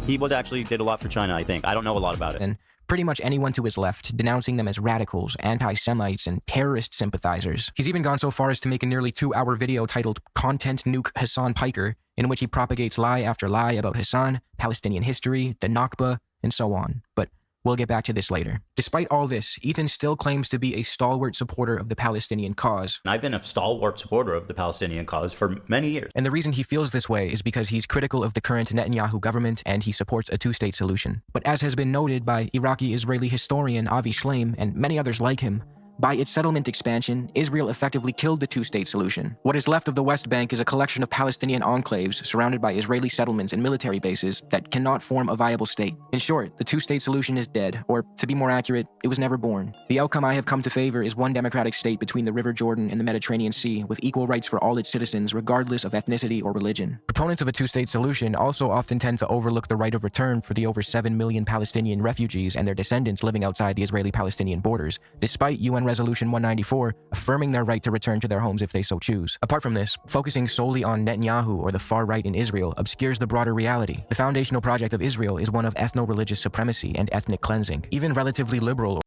He did a lot for China, I think. I don't know a lot about it. And pretty much anyone to his left, denouncing them as radicals, anti-Semites, and terrorist sympathizers. He's even gone so far as to make a nearly 2-hour video titled Content Nuke Hassan Piker, in which he propagates lie after lie about Hassan, Palestinian history, the Nakba, and so on. But we'll get back to this later. Despite all this, Ethan still claims to be a stalwart supporter of the Palestinian cause. I've been a stalwart supporter of the Palestinian cause for many years. And the reason he feels this way is because he's critical of the current Netanyahu government and he supports a two-state solution. But as has been noted by Iraqi-Israeli historian Avi Shleim and many others like him, by its settlement expansion, Israel effectively killed the two-state solution. What is left of the West Bank is a collection of Palestinian enclaves surrounded by Israeli settlements and military bases that cannot form a viable state. In short, the two-state solution is dead, or to be more accurate, it was never born. The outcome I have come to favor is one democratic state between the River Jordan and the Mediterranean Sea, with equal rights for all its citizens, regardless of ethnicity or religion. Proponents of a two-state solution also often tend to overlook the right of return for the over 7 million Palestinian refugees and their descendants living outside the Israeli-Palestinian borders, despite UN Resolution 194 affirming their right to return to their homes if they so choose. Apart from this, focusing solely on Netanyahu or the far right in Israel obscures the broader reality. The foundational project of Israel is one of ethno-religious supremacy and ethnic cleansing. Even relatively liberal.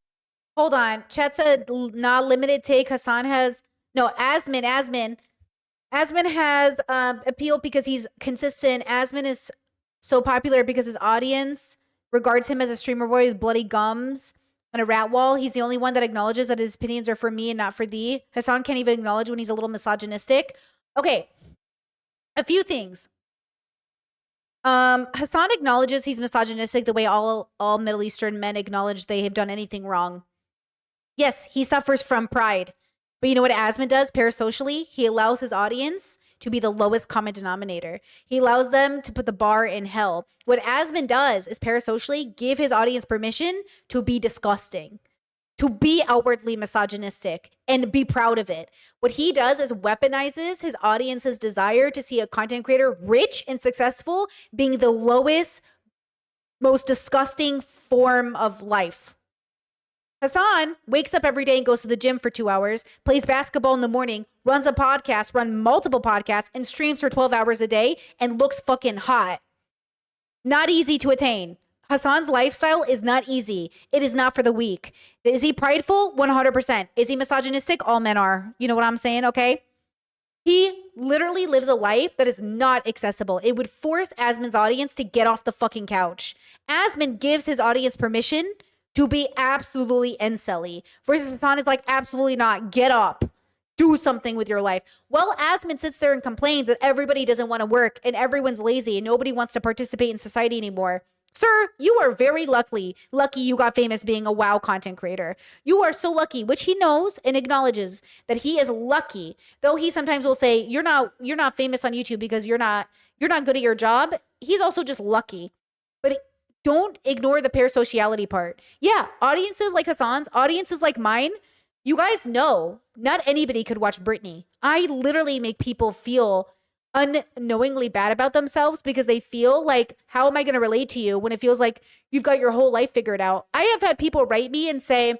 Hold on. Chat said not limited take. Hassan has Asmin has appeal because he's consistent. Asmin is so popular because his audience regards him as a streamer boy with bloody gums and a rat wall. He's the only one that acknowledges that his opinions are for me and not for thee. Hassan can't even acknowledge when he's a little misogynistic. Okay, a few things. Hassan acknowledges he's misogynistic the way all Middle Eastern men acknowledge they have done anything wrong. Yes, he suffers from pride. But you know what Asmin does parasocially? He allows his audience to be the lowest common denominator. He allows them to put the bar in hell. What Asmin does is parasocially give his audience permission to be disgusting, to be outwardly misogynistic, and be proud of it. What he does is weaponizes his audience's desire to see a content creator rich and successful being the lowest, most disgusting form of life. Hassan wakes up every day and goes to the gym for 2 hours, plays basketball in the morning, runs a podcast, runs multiple podcasts, and streams for 12 hours a day and looks fucking hot. Not easy to attain. Hassan's lifestyle is not easy. It is not for the weak. Is he prideful? 100%. Is he misogynistic? All men are. You know what I'm saying? Okay. He literally lives a life that is not accessible. It would force Asmin's audience to get off the fucking couch. Asmin gives his audience permission to be absolutely incel-y. Versus Hassan is like, absolutely not. Get up. Do something with your life. Well, Asmin sits there and complains that everybody doesn't want to work and everyone's lazy and nobody wants to participate in society anymore. Sir, you are very lucky you got famous being a WoW content creator. You are so lucky, which he knows and acknowledges that he is lucky. Though he sometimes will say, you're not famous on YouTube because you're not good at your job. He's also just lucky. But don't ignore the parasociality part. Yeah, audiences like Hassan's, audiences like mine, you guys know not anybody could watch Britney. I literally make people feel unknowingly bad about themselves because they feel like, how am I going to relate to you when it feels like you've got your whole life figured out? I have had people write me and say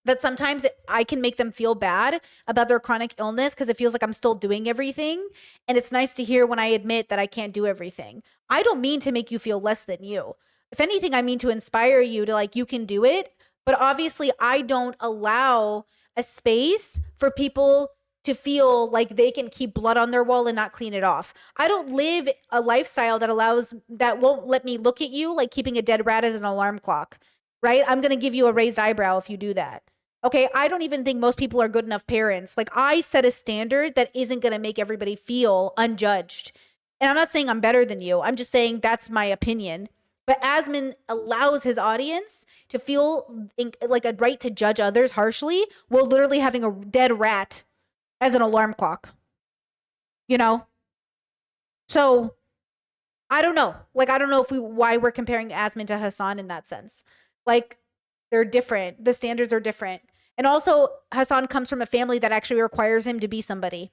that sometimes I can make them feel bad about their chronic illness because it feels like I'm still doing everything. And it's nice to hear when I admit that I can't do everything. I don't mean to make you feel less than you. If anything, I mean to inspire you to like, you can do it. But obviously I don't allow a space for people to feel like they can keep blood on their wall and not clean it off. I don't live a lifestyle that won't let me look at you like keeping a dead rat as an alarm clock, right? I'm going to give you a raised eyebrow if you do that. Okay, I don't even think most people are good enough parents. Like I set a standard that isn't going to make everybody feel unjudged. And I'm not saying I'm better than you. I'm just saying that's my opinion. But Asmin allows his audience to feel like a right to judge others harshly while literally having a dead rat as an alarm clock, you know? So I don't know. Like, I don't know why we're comparing Asmin to Hassan in that sense. Like, they're different. The standards are different. And also, Hassan comes from a family that actually requires him to be somebody.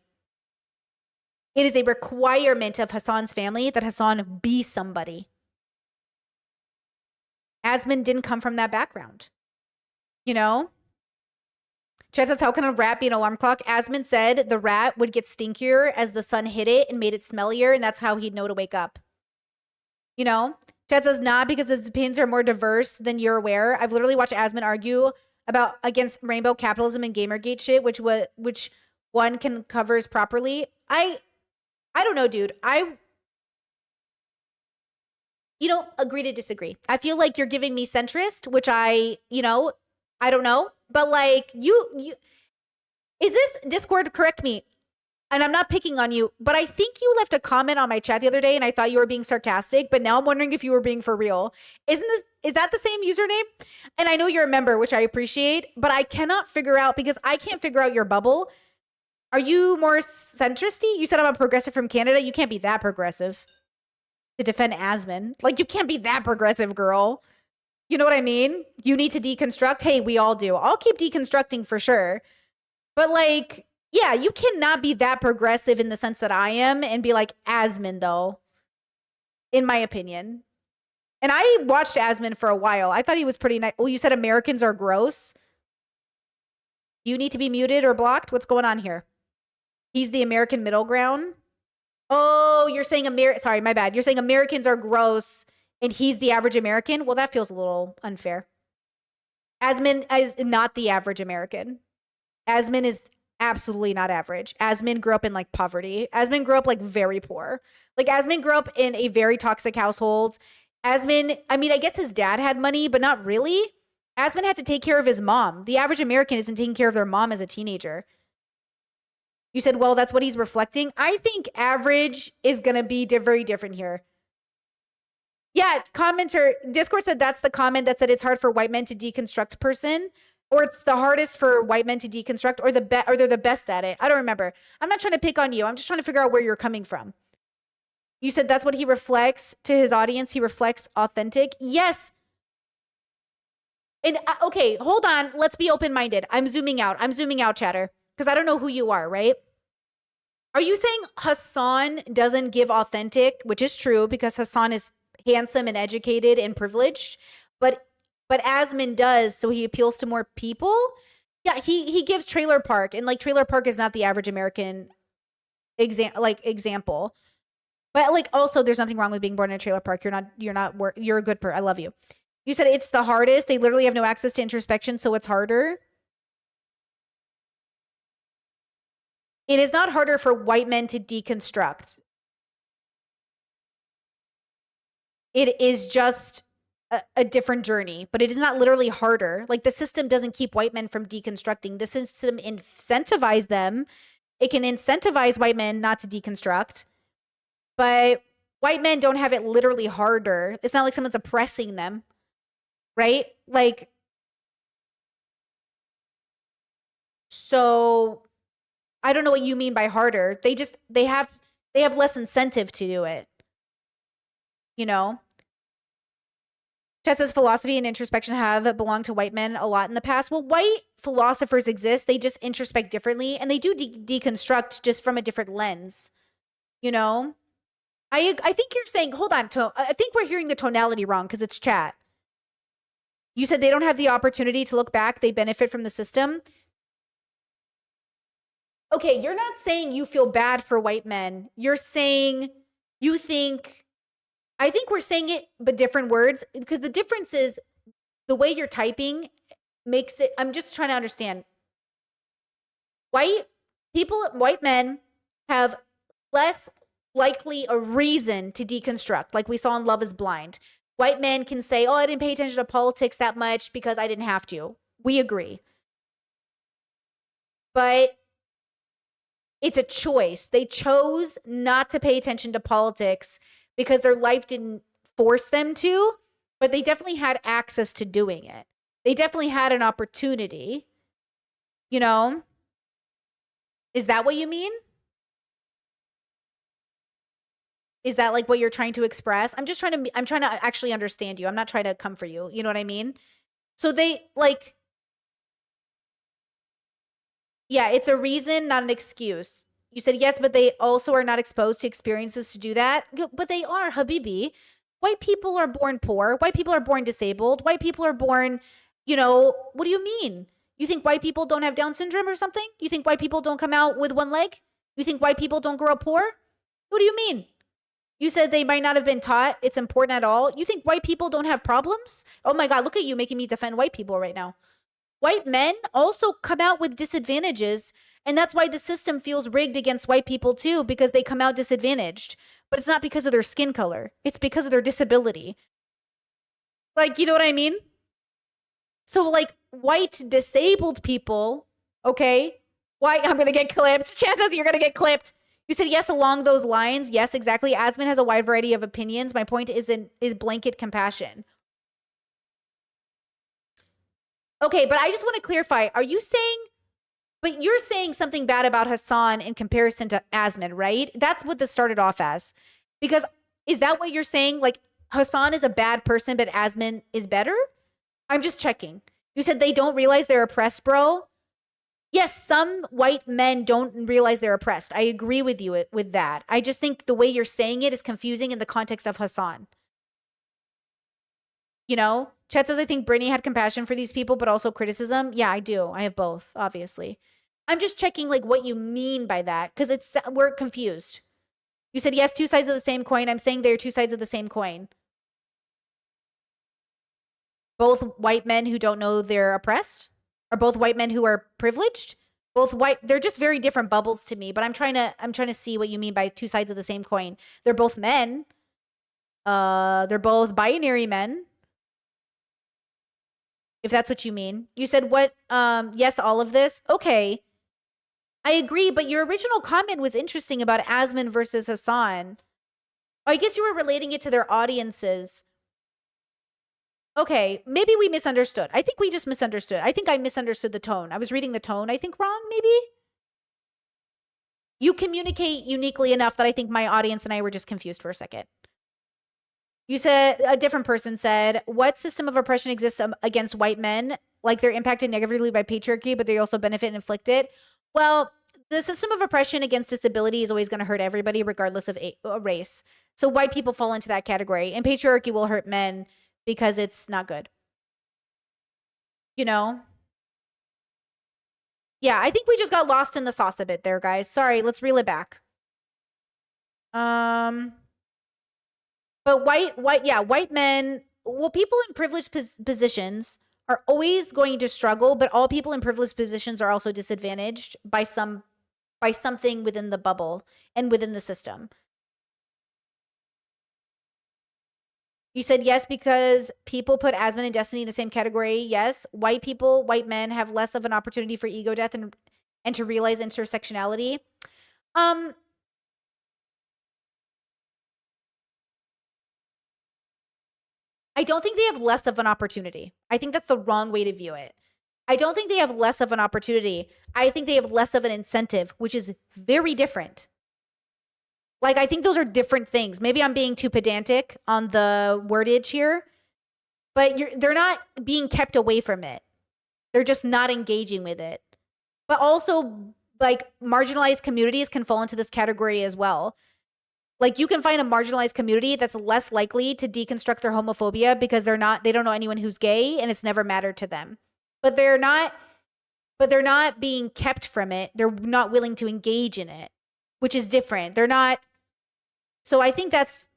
It is a requirement of Hassan's family that Hassan be somebody. Asmin didn't come from that background, you know? Chad says, how can a rat be an alarm clock? Asmin said the rat would get stinkier as the sun hit it and made it smellier, and that's how he'd know to wake up. You know? Chad says, not because his opinions are more diverse than you're aware. I've literally watched Asmin argue against rainbow capitalism and Gamergate shit, which one can covers properly. I don't know, dude. Agree to disagree. I feel like you're giving me centrist, which I don't know. But like you is this Discord, correct me, and I'm not picking on you, but I think you left a comment on my chat the other day and I thought you were being sarcastic, but now I'm wondering if you were being for real. Is that the same username? And I know you're a member, which I appreciate, but I cannot figure out because I can't figure out your bubble. Are you more centristy? You said I'm a progressive from Canada. You can't be that progressive to defend Asmin. Like, you can't be that progressive, girl. You know what I mean? You need to deconstruct. Hey, we all do. I'll keep deconstructing for sure. But like, yeah, you cannot be that progressive in the sense that I am and be like Asmin, though, in my opinion. And I watched Asmin for a while. I thought he was pretty nice. Oh, you said Americans are gross? Do you need to be muted or blocked? What's going on here? He's the American middle ground? Oh, you're saying sorry, my bad. You're saying Americans are gross and he's the average American? Well, that feels a little unfair. Asmin is not the average American. Asmin is absolutely not average. Asmin grew up in like poverty. Asmin grew up like very poor. Like Asmin grew up in a very toxic household. Asmin, I mean, I guess his dad had money, but not really. Asmin had to take care of his mom. The average American isn't taking care of their mom as a teenager. You said, well, that's what he's reflecting. I think average is going to be very different here. Yeah, Discord said that's the comment that said it's hard for white men to deconstruct person, or it's the hardest for white men to deconstruct, or they're the best at it. I don't remember. I'm not trying to pick on you. I'm just trying to figure out where you're coming from. You said that's what he reflects to his audience. He reflects authentic. Yes. And okay, hold on. Let's be open-minded. I'm zooming out, chatter, because I don't know who you are, right? Are you saying Hassan doesn't give authentic, which is true because Hassan is handsome and educated and privileged, but Asmin does, so he appeals to more people? Yeah, he gives Trailer Park, and like Trailer Park is not the average American example. But like also there's nothing wrong with being born in a trailer park. You're a good person. I love you. You said it's the hardest. They literally have no access to introspection, so it's harder. It is not harder for white men to deconstruct. It is just a different journey, but it is not literally harder. Like the system doesn't keep white men from deconstructing. The system incentivizes them. It can incentivize white men not to deconstruct, but white men don't have it literally harder. It's not like someone's oppressing them, right? Like, so I don't know what you mean by harder. They have less incentive to do it. You know? Chet says philosophy and introspection have belonged to white men a lot in the past. Well, white philosophers exist. They just introspect differently, and they do deconstruct just from a different lens. You know? I think you're saying, hold on, I think we're hearing the tonality wrong because it's chat. You said they don't have the opportunity to look back. They benefit from the system. Okay, you're not saying you feel bad for white men. You're saying you think... I think we're saying it, but different words, because the difference is the way you're typing makes it, I'm just trying to understand. White men have less likely a reason to deconstruct, like we saw in Love is Blind. White men can say, oh, I didn't pay attention to politics that much because I didn't have to. We agree. But it's a choice. They chose not to pay attention to politics because their life didn't force them to, but they definitely had access to doing it. They definitely had an opportunity, you know? Is that what you mean? Is that like what you're trying to express? I'm trying to actually understand you. I'm not trying to come for you. You know what I mean? So they like, yeah, it's a reason, not an excuse. You said yes, but they also are not exposed to experiences to do that. But they are, Habibi. White people are born poor. White people are born disabled. White people are born, you know, what do you mean? You think white people don't have Down syndrome or something? You think white people don't come out with one leg? You think white people don't grow up poor? What do you mean? You said they might not have been taught it's important at all. You think white people don't have problems? Oh my God, look at you making me defend white people right now. White men also come out with disadvantages. And that's why the system feels rigged against white people too, because they come out disadvantaged. But it's not because of their skin color. It's because of their disability. Like, you know what I mean? So like white disabled people, okay? Why? I'm going to get clipped. Chances you're going to get clipped. You said yes along those lines. Yes, exactly. Asmin has a wide variety of opinions. My point is blanket compassion. Okay, but I just want to clarify. Are you saying... But you're saying something bad about Hassan in comparison to Asmin, right? That's what this started off as. Because is that what you're saying? Like Hassan is a bad person, but Asmin is better? I'm just checking. You said they don't realize they're oppressed, bro. Yes, some white men don't realize they're oppressed. I agree with you with that. I just think the way you're saying it is confusing in the context of Hassan. You know? Chet says, I think Brittany had compassion for these people, but also criticism. Yeah, I do. I have both, obviously. I'm just checking like what you mean by that because we're confused. You said yes, two sides of the same coin. I'm saying they're two sides of the same coin. Both white men who don't know they're oppressed, or both white men who are privileged. Both white. They're just very different bubbles to me. But I'm trying to see what you mean by two sides of the same coin. They're both men. They're both binary men. If that's what you mean. You said what? Yes, all of this. Okay. I agree, but your original comment was interesting about Asmin versus Hassan. Oh, I guess you were relating it to their audiences. Okay, maybe we misunderstood. I think we just misunderstood. I think I misunderstood the tone. I was reading the tone, I think, wrong, maybe? You communicate uniquely enough that I think my audience and I were just confused for a second. You said, a different person said, what system of oppression exists against white men? Like they're impacted negatively by patriarchy, but they also benefit and inflict it. Well, the system of oppression against disability is always going to hurt everybody, regardless of a race. So white people fall into that category. And patriarchy will hurt men because it's not good. You know? Yeah, I think we just got lost in the sauce a bit there, guys. Sorry, let's reel it back. But white men, well, people in privileged positions are always going to struggle, but all people in privileged positions are also disadvantaged by something within the bubble and within the system. You said yes because people put Asmon and Destiny in the same category. Yes. White people, white men have less of an opportunity for ego death and to realize intersectionality. I don't think they have less of an opportunity. I think that's the wrong way to view it. I don't think they have less of an opportunity. I think they have less of an incentive, which is very different. Like, I think those are different things. Maybe I'm being too pedantic on the wordage here, but they're not being kept away from it. They're just not engaging with it. But also, like, marginalized communities can fall into this category as well. Like, you can find a marginalized community that's less likely to deconstruct their homophobia because they don't know anyone who's gay and it's never mattered to them. But they're not being kept from it. They're not willing to engage in it, which is different. They're not. So I think that's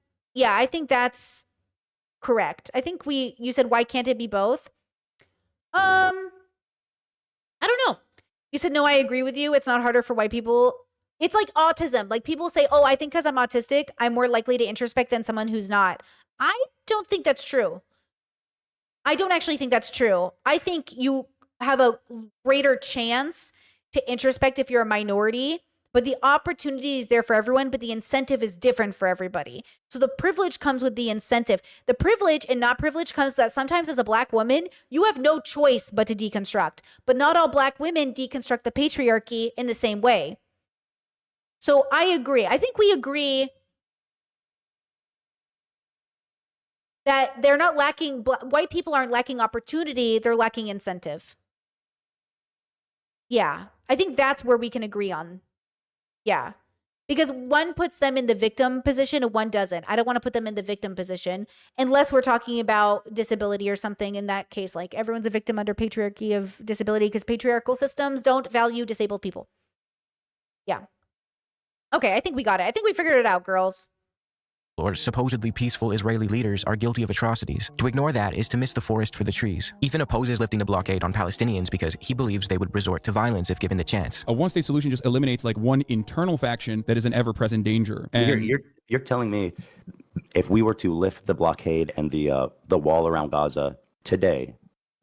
correct. I think you said, why can't it be both? I don't know. You said, no, I agree with you. It's not harder for white people. It's like autism. Like, people say, oh, I think because I'm autistic, I'm more likely to introspect than someone who's not. I don't think that's true. I don't actually think that's true. I think you have a greater chance to introspect if you're a minority, but the opportunity is there for everyone, but the incentive is different for everybody. So the privilege comes with the incentive. The privilege and not privilege comes that sometimes as a Black woman, you have no choice but to deconstruct. But not all Black women deconstruct the patriarchy in the same way. So I agree. I think we agree that they're not lacking, white people aren't lacking opportunity, they're lacking incentive. Yeah, I think that's where we can agree on. Yeah, because one puts them in the victim position and one doesn't. I don't want to put them in the victim position unless we're talking about disability or something. In that case, like, everyone's a victim under patriarchy of disability because patriarchal systems don't value disabled people. Yeah. Okay, I think we got it. I think we figured it out, girls. Or supposedly peaceful Israeli leaders are guilty of atrocities. To ignore that is to miss the forest for the trees. Ethan opposes lifting the blockade on Palestinians because he believes they would resort to violence if given the chance. A one-state solution just eliminates like one internal faction that is an ever-present danger. And You're telling me if we were to lift the blockade and the wall around Gaza today,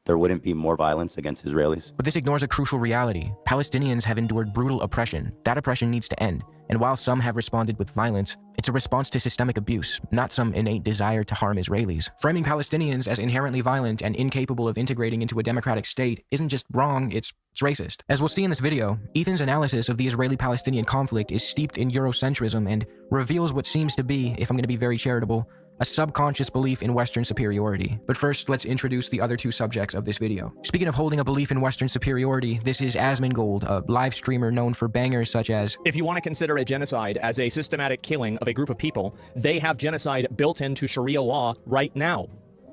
there wouldn't be more violence against Israelis? But this ignores a crucial reality. Palestinians have endured brutal oppression. That oppression needs to end. And while some have responded with violence, it's a response to systemic abuse, not some innate desire to harm Israelis. Framing Palestinians as inherently violent and incapable of integrating into a democratic state isn't just wrong, it's racist. As we'll see in this video, Ethan's analysis of the Israeli-Palestinian conflict is steeped in Eurocentrism and reveals what seems to be, if I'm going to be very charitable, a subconscious belief in Western superiority. But first, let's introduce the other two subjects of this video. Speaking of holding a belief in Western superiority, this is Asmongold, a live streamer known for bangers such as, if you want to consider a genocide as a systematic killing of a group of people, they have genocide built into Sharia law right now.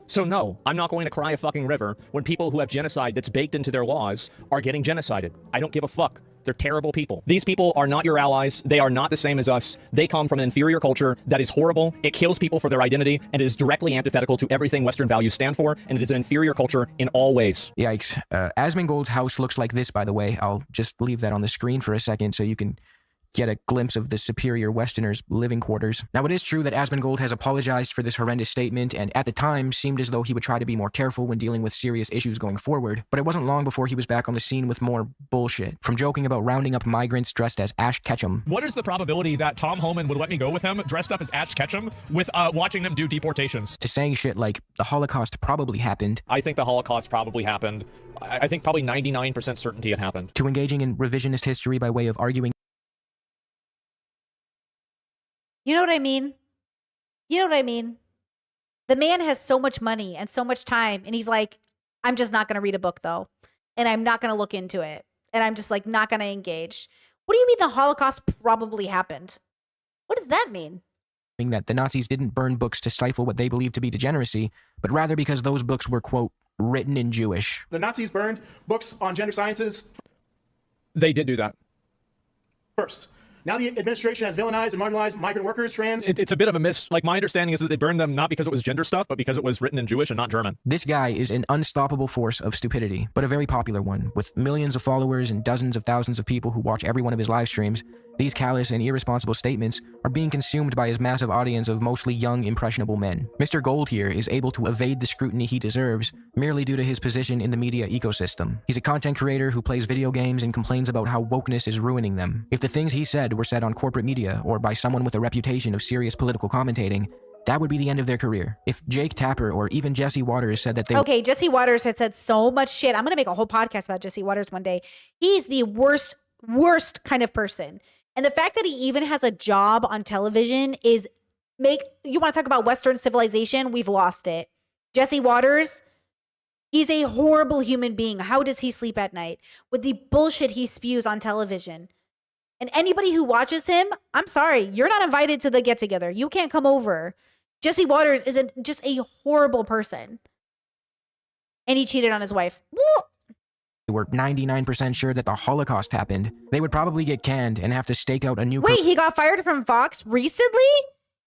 So no, I'm not going to cry a fucking river when people who have genocide that's baked into their laws are getting genocided. I don't give a fuck. They're terrible people. These people are not your allies. They are not the same as us. They come from an inferior culture that is horrible. It kills people for their identity, and it is directly antithetical to everything Western values stand for, and it is an inferior culture in all ways. Yikes. Asmongold's house looks like this, by the way. I'll just leave that on the screen for a second so you can get a glimpse of the superior Westerners' living quarters. Now, it is true that Asmongold has apologized for this horrendous statement, and at the time seemed as though he would try to be more careful when dealing with serious issues going forward, but it wasn't long before he was back on the scene with more bullshit. From joking about rounding up migrants dressed as Ash Ketchum. What is the probability that Tom Homan would let me go with him, dressed up as Ash Ketchum, with watching them do deportations? To saying shit like, the Holocaust probably happened. I think the Holocaust probably happened. I think probably 99% certainty it happened. To engaging in revisionist history by way of arguing. You know what I mean? You know what I mean? The man has so much money and so much time, and he's like, I'm just not going to read a book, though. And I'm not going to look into it. And I'm just, like, not going to engage. What do you mean the Holocaust probably happened? What does that mean? That the Nazis didn't burn books to stifle what they believed to be degeneracy, but rather because those books were, quote, written in Jewish. The Nazis burned books on gender sciences. They did do that. First. Now the administration has villainized and marginalized migrant workers, trans. It's a bit of a miss. Like, my understanding is that they burned them not because it was gender stuff, but because it was written in Jewish and not German. This guy is an unstoppable force of stupidity, but a very popular one. With millions of followers and dozens of thousands of people who watch every one of his live streams, these callous and irresponsible statements are being consumed by his massive audience of mostly young, impressionable men. Mr. Gold here is able to evade the scrutiny he deserves merely due to his position in the media ecosystem. He's a content creator who plays video games and complains about how wokeness is ruining them. If the things he said were said on corporate media or by someone with a reputation of serious political commentating, that would be the end of their career. If Jake Tapper or even Jesse Waters said that they Okay, Jesse Waters had said so much shit. I'm going to make a whole podcast about Jesse Waters one day. He's the worst kind of person. And the fact that he even has a job on television is you want to talk about Western civilization? We've lost it. Jesse Waters, he's a horrible human being. How does he sleep at night? With the bullshit he spews on television. And anybody who watches him, I'm sorry, you're not invited to the get together. You can't come over. Jesse Waters is just a horrible person. And he cheated on his wife. were 99% sure that the Holocaust happened, they would probably get canned and have to stake out a new Wait, he got fired from Fox recently?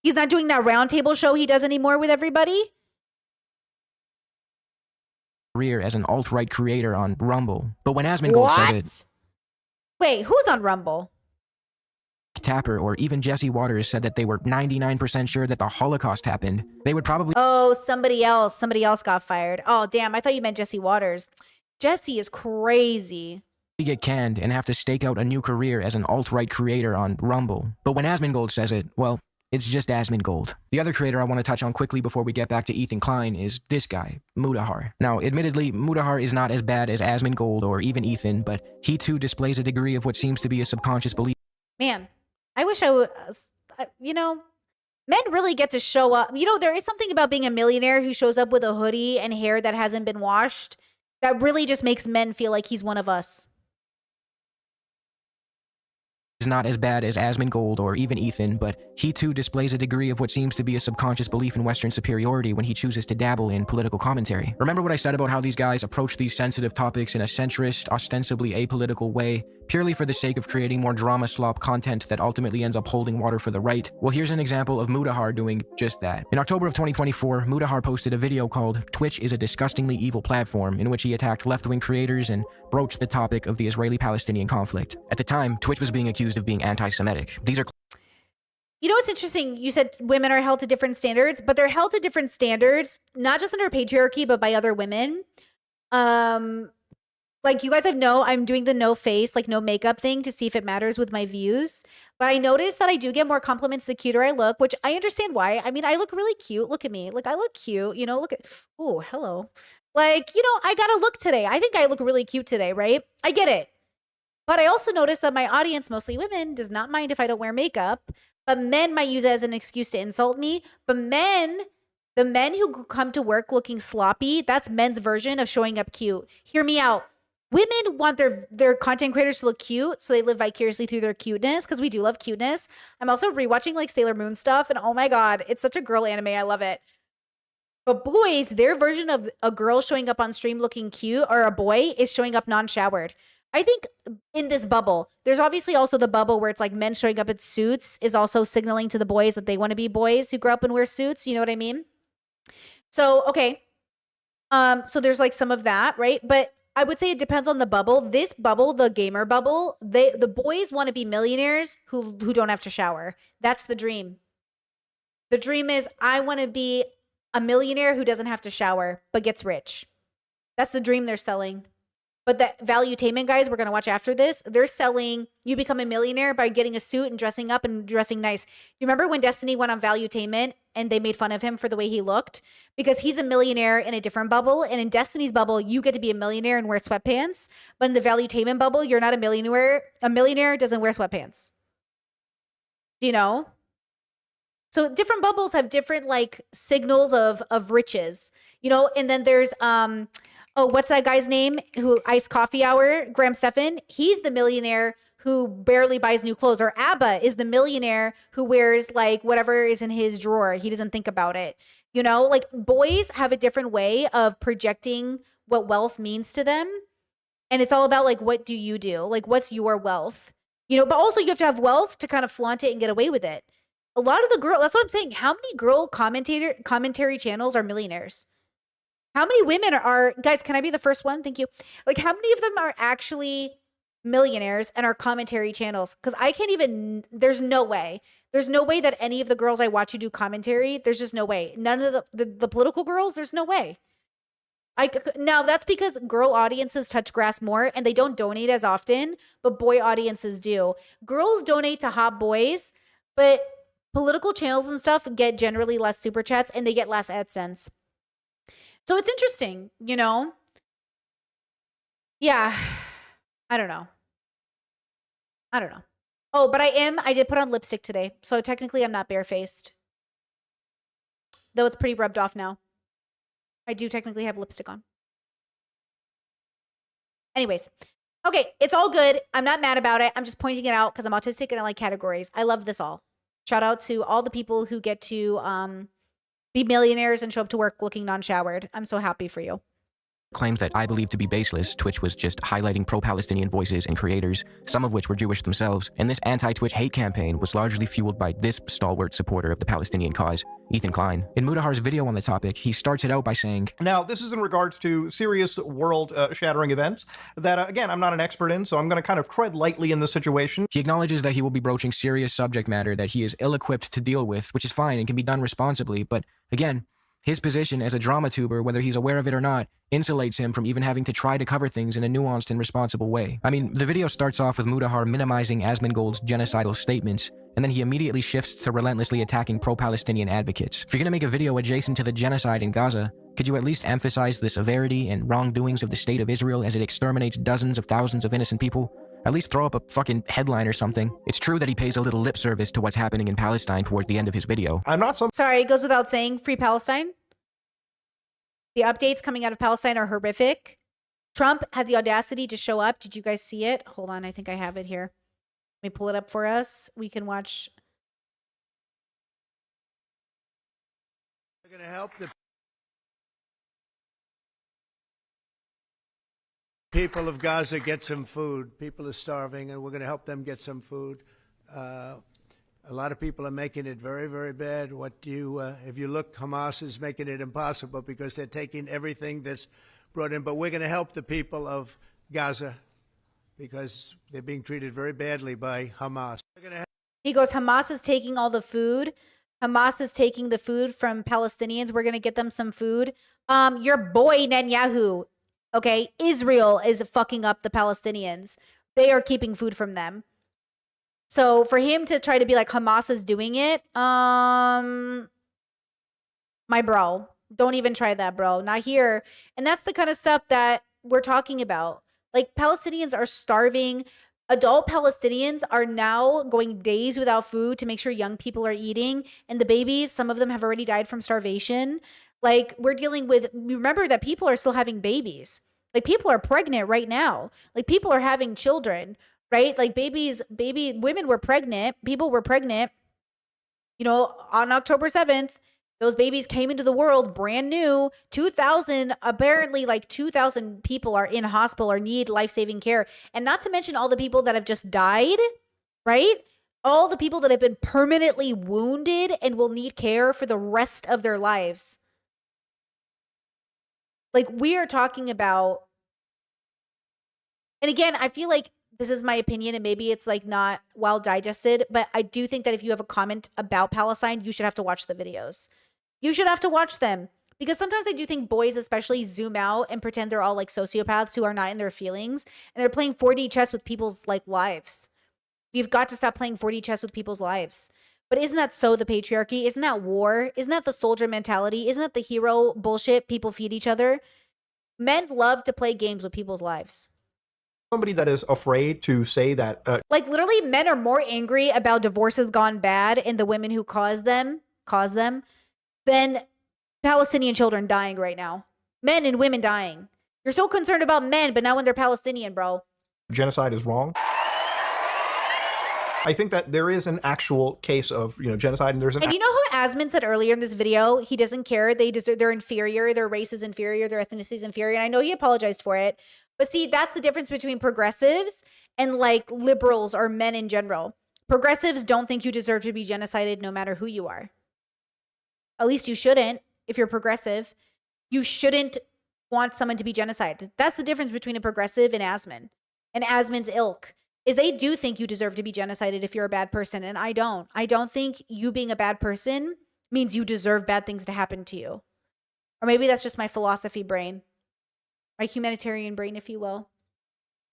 He's not doing that roundtable show he does anymore with everybody? career as an alt-right creator on Rumble. But when Asmongold said it, Wait, who's on Rumble? Tapper or even Jesse Waters said that they were 99% sure that the Holocaust happened, they would probably Oh, somebody else got fired. Oh, damn, I thought you meant Jesse Waters. Jesse is crazy. get canned and have to stake out a new career as an alt-right creator on Rumble. But when Asmongold says it, well, it's just Asmongold. The other creator I want to touch on quickly before we get back to Ethan Klein is this guy, Mudahar. Now, admittedly, Mudahar is not as bad as Asmongold or even Ethan, but he too displays a degree of what seems to be a subconscious belief. Man, I wish I was, men really get to show up. There is something about being a millionaire who shows up with a hoodie and hair that hasn't been washed that really just makes men feel like he's one of us. Is not as bad as Asmongold or even Ethan, but he too displays a degree of what seems to be a subconscious belief in Western superiority when he chooses to dabble in political commentary. Remember what I said about how these guys approach these sensitive topics in a centrist, ostensibly apolitical way, purely for the sake of creating more drama slop content that ultimately ends up holding water for the right? Well, here's an example of Mudahar doing just that. In October of 2024, Mudahar posted a video called "Twitch is a Disgustingly Evil Platform," in which he attacked left-wing creators and broached the topic of the Israeli-Palestinian conflict. At the time, Twitch was being accused of being anti-Semitic. These are You know what's interesting? You said women are held to different standards, but they're held to different standards, not just under patriarchy, but by other women. Like you guys I'm doing the no face, like no makeup thing to see if it matters with my views. But I noticed that I do get more compliments the cuter I look, which I understand why. I mean, I look really cute. Look at me. Like I look cute, look at, oh, hello. Like, I got to look today. I think I look really cute today, right? I get it. But I also noticed that my audience, mostly women, does not mind if I don't wear makeup. But men might use it as an excuse to insult me. But the men who come to work looking sloppy, that's men's version of showing up cute. Hear me out. Women want their content creators to look cute, so they live vicariously through their cuteness, because we do love cuteness. I'm also rewatching like Sailor Moon stuff, and oh my god, it's such a girl anime. I love it. But boys, their version of a girl showing up on stream looking cute, or a boy is showing up non-showered. I think in this bubble, there's obviously also the bubble where it's like men showing up in suits is also signaling to the boys that they want to be boys who grow up and wear suits. You know what I mean? So, okay. So there's like some of that, right? But I would say it depends on the bubble. This bubble, the gamer bubble, the boys want to be millionaires who don't have to shower. That's the dream. The dream is I want to be a millionaire who doesn't have to shower but gets rich. That's the dream they're selling. But the Valuetainment guys we're going to watch after this, they're selling you become a millionaire by getting a suit and dressing up and dressing nice. You remember when Destiny went on Valuetainment and they made fun of him for the way he looked? Because he's a millionaire in a different bubble. And in Destiny's bubble, you get to be a millionaire and wear sweatpants. But in the Valuetainment bubble, you're not a millionaire. A millionaire doesn't wear sweatpants. Do you know? So different bubbles have different like signals of riches, and then there's, what's that guy's name who iced coffee hour? Graham Stephan. He's the millionaire who barely buys new clothes. Or ABBA is the millionaire who wears like whatever is in his drawer. He doesn't think about it. Like boys have a different way of projecting what wealth means to them. And it's all about like, what do you do? Like, what's your wealth? You know, but also you have to have wealth to kind of flaunt it and get away with it. A lot of the girl, that's what I'm saying. How many girl commentary channels are millionaires? How many women are, guys, can I be the first one? Thank you. Like, how many of them are actually millionaires and are commentary channels? Because I can't even, there's no way. There's no way that any of the girls I watch who do commentary, there's just no way. None of the political girls, there's no way. Now, that's because girl audiences touch grass more and they don't donate as often, but boy audiences do. Girls donate to hot boys, but political channels and stuff get generally less super chats and they get less AdSense. So it's interesting, you know? Yeah. I don't know. Oh, but I did put on lipstick today. So technically I'm not barefaced. Though it's pretty rubbed off now. I do technically have lipstick on. Anyways. Okay, it's all good. I'm not mad about it. I'm just pointing it out because I'm autistic and I like categories. I love this all. Shout out to all the people who get to be millionaires and show up to work looking non-showered. I'm so happy for you. Claims that I believe to be baseless. Twitch was just highlighting pro-Palestinian voices and creators, some of which were Jewish themselves, and this anti-Twitch hate campaign was largely fueled by this stalwart supporter of the Palestinian cause, Ethan Klein. In Mudahar's video on the topic, he starts it out by saying, Now, this is in regards to serious world-shattering events that, again, I'm not an expert in, so I'm going to kind of tread lightly in this situation. He acknowledges that he will be broaching serious subject matter that he is ill-equipped to deal with, which is fine and can be done responsibly, but again, his position as a drama tuber, whether he's aware of it or not, insulates him from even having to try to cover things in a nuanced and responsible way. I mean, the video starts off with Mudahar minimizing Asmongold's genocidal statements, and then he immediately shifts to relentlessly attacking pro-Palestinian advocates. If you're gonna make a video adjacent to the genocide in Gaza, could you at least emphasize the severity and wrongdoings of the state of Israel as it exterminates dozens of thousands of innocent people? At least throw up a fucking headline or something. It's true that he pays a little lip service to what's happening in Palestine toward the end of his video. Sorry, it goes without saying, free Palestine. The updates coming out of Palestine are horrific. Trump had the audacity to show up. Did you guys see it? Hold on, I think I have it here. Let me pull it up for us. We can watch. We're going to help the people of Gaza get some food. People are starving, and we're going to help them get some food. A lot of people are making it very, very bad. If you look, Hamas is making it impossible because they're taking everything that's brought in. But we're going to help the people of Gaza because they're being treated very badly by Hamas. He goes, Hamas is taking all the food. Hamas is taking the food from Palestinians. We're going to get them some food. Your boy Netanyahu, okay? Israel is fucking up the Palestinians. They are keeping food from them. So for him to try to be like Hamas is doing it, my bro, don't even try that, bro. Not here. And that's the kind of stuff that we're talking about. Like, Palestinians are starving. Adult Palestinians are now going days without food to make sure young people are eating. And the babies, some of them have already died from starvation. Like, we're dealing with, remember that people are still having babies. Like, people are pregnant right now. Like, people are having children. Right? Like women were pregnant. People were pregnant. You know, on October 7th, those babies came into the world brand new. 2,000, apparently like 2,000 people are in hospital or need life-saving care. And not to mention all the people that have just died, right? All the people that have been permanently wounded and will need care for the rest of their lives. Like, we are talking about, and again, I feel like this is my opinion, and maybe it's like not well digested, but I do think that if you have a comment about Palestine, you should have to watch the videos. You should have to watch them, because sometimes I do think boys especially zoom out and pretend they're all like sociopaths who are not in their feelings, and they're playing 4D chess with people's like lives. We've got to stop playing 4D chess with people's lives. But isn't that so the patriarchy? Isn't that war? Isn't that the soldier mentality? Isn't that the hero bullshit people feed each other? Men love to play games with people's lives. Somebody that is afraid to say that like, literally, men are more angry about divorces gone bad and the women who cause them than Palestinian children dying right now. Men and women dying. You're so concerned about men, but not when they're Palestinian, bro. genocide is wrong. I think that there is an actual case of, genocide, and there's an. And you know how Asmon said earlier in this video, he doesn't care. They're inferior. Their race is inferior. Their ethnicity is inferior. And I know he apologized for it. But see, that's the difference between progressives and like liberals or men in general. Progressives don't think you deserve to be genocided no matter who you are. At least you shouldn't. If you're progressive, you shouldn't want someone to be genocided. That's the difference between a progressive and Asmin. And Asmin's ilk is they do think you deserve to be genocided if you're a bad person. And I don't. I don't think you being a bad person means you deserve bad things to happen to you. Or maybe that's just my philosophy brain. My humanitarian brain, if you will.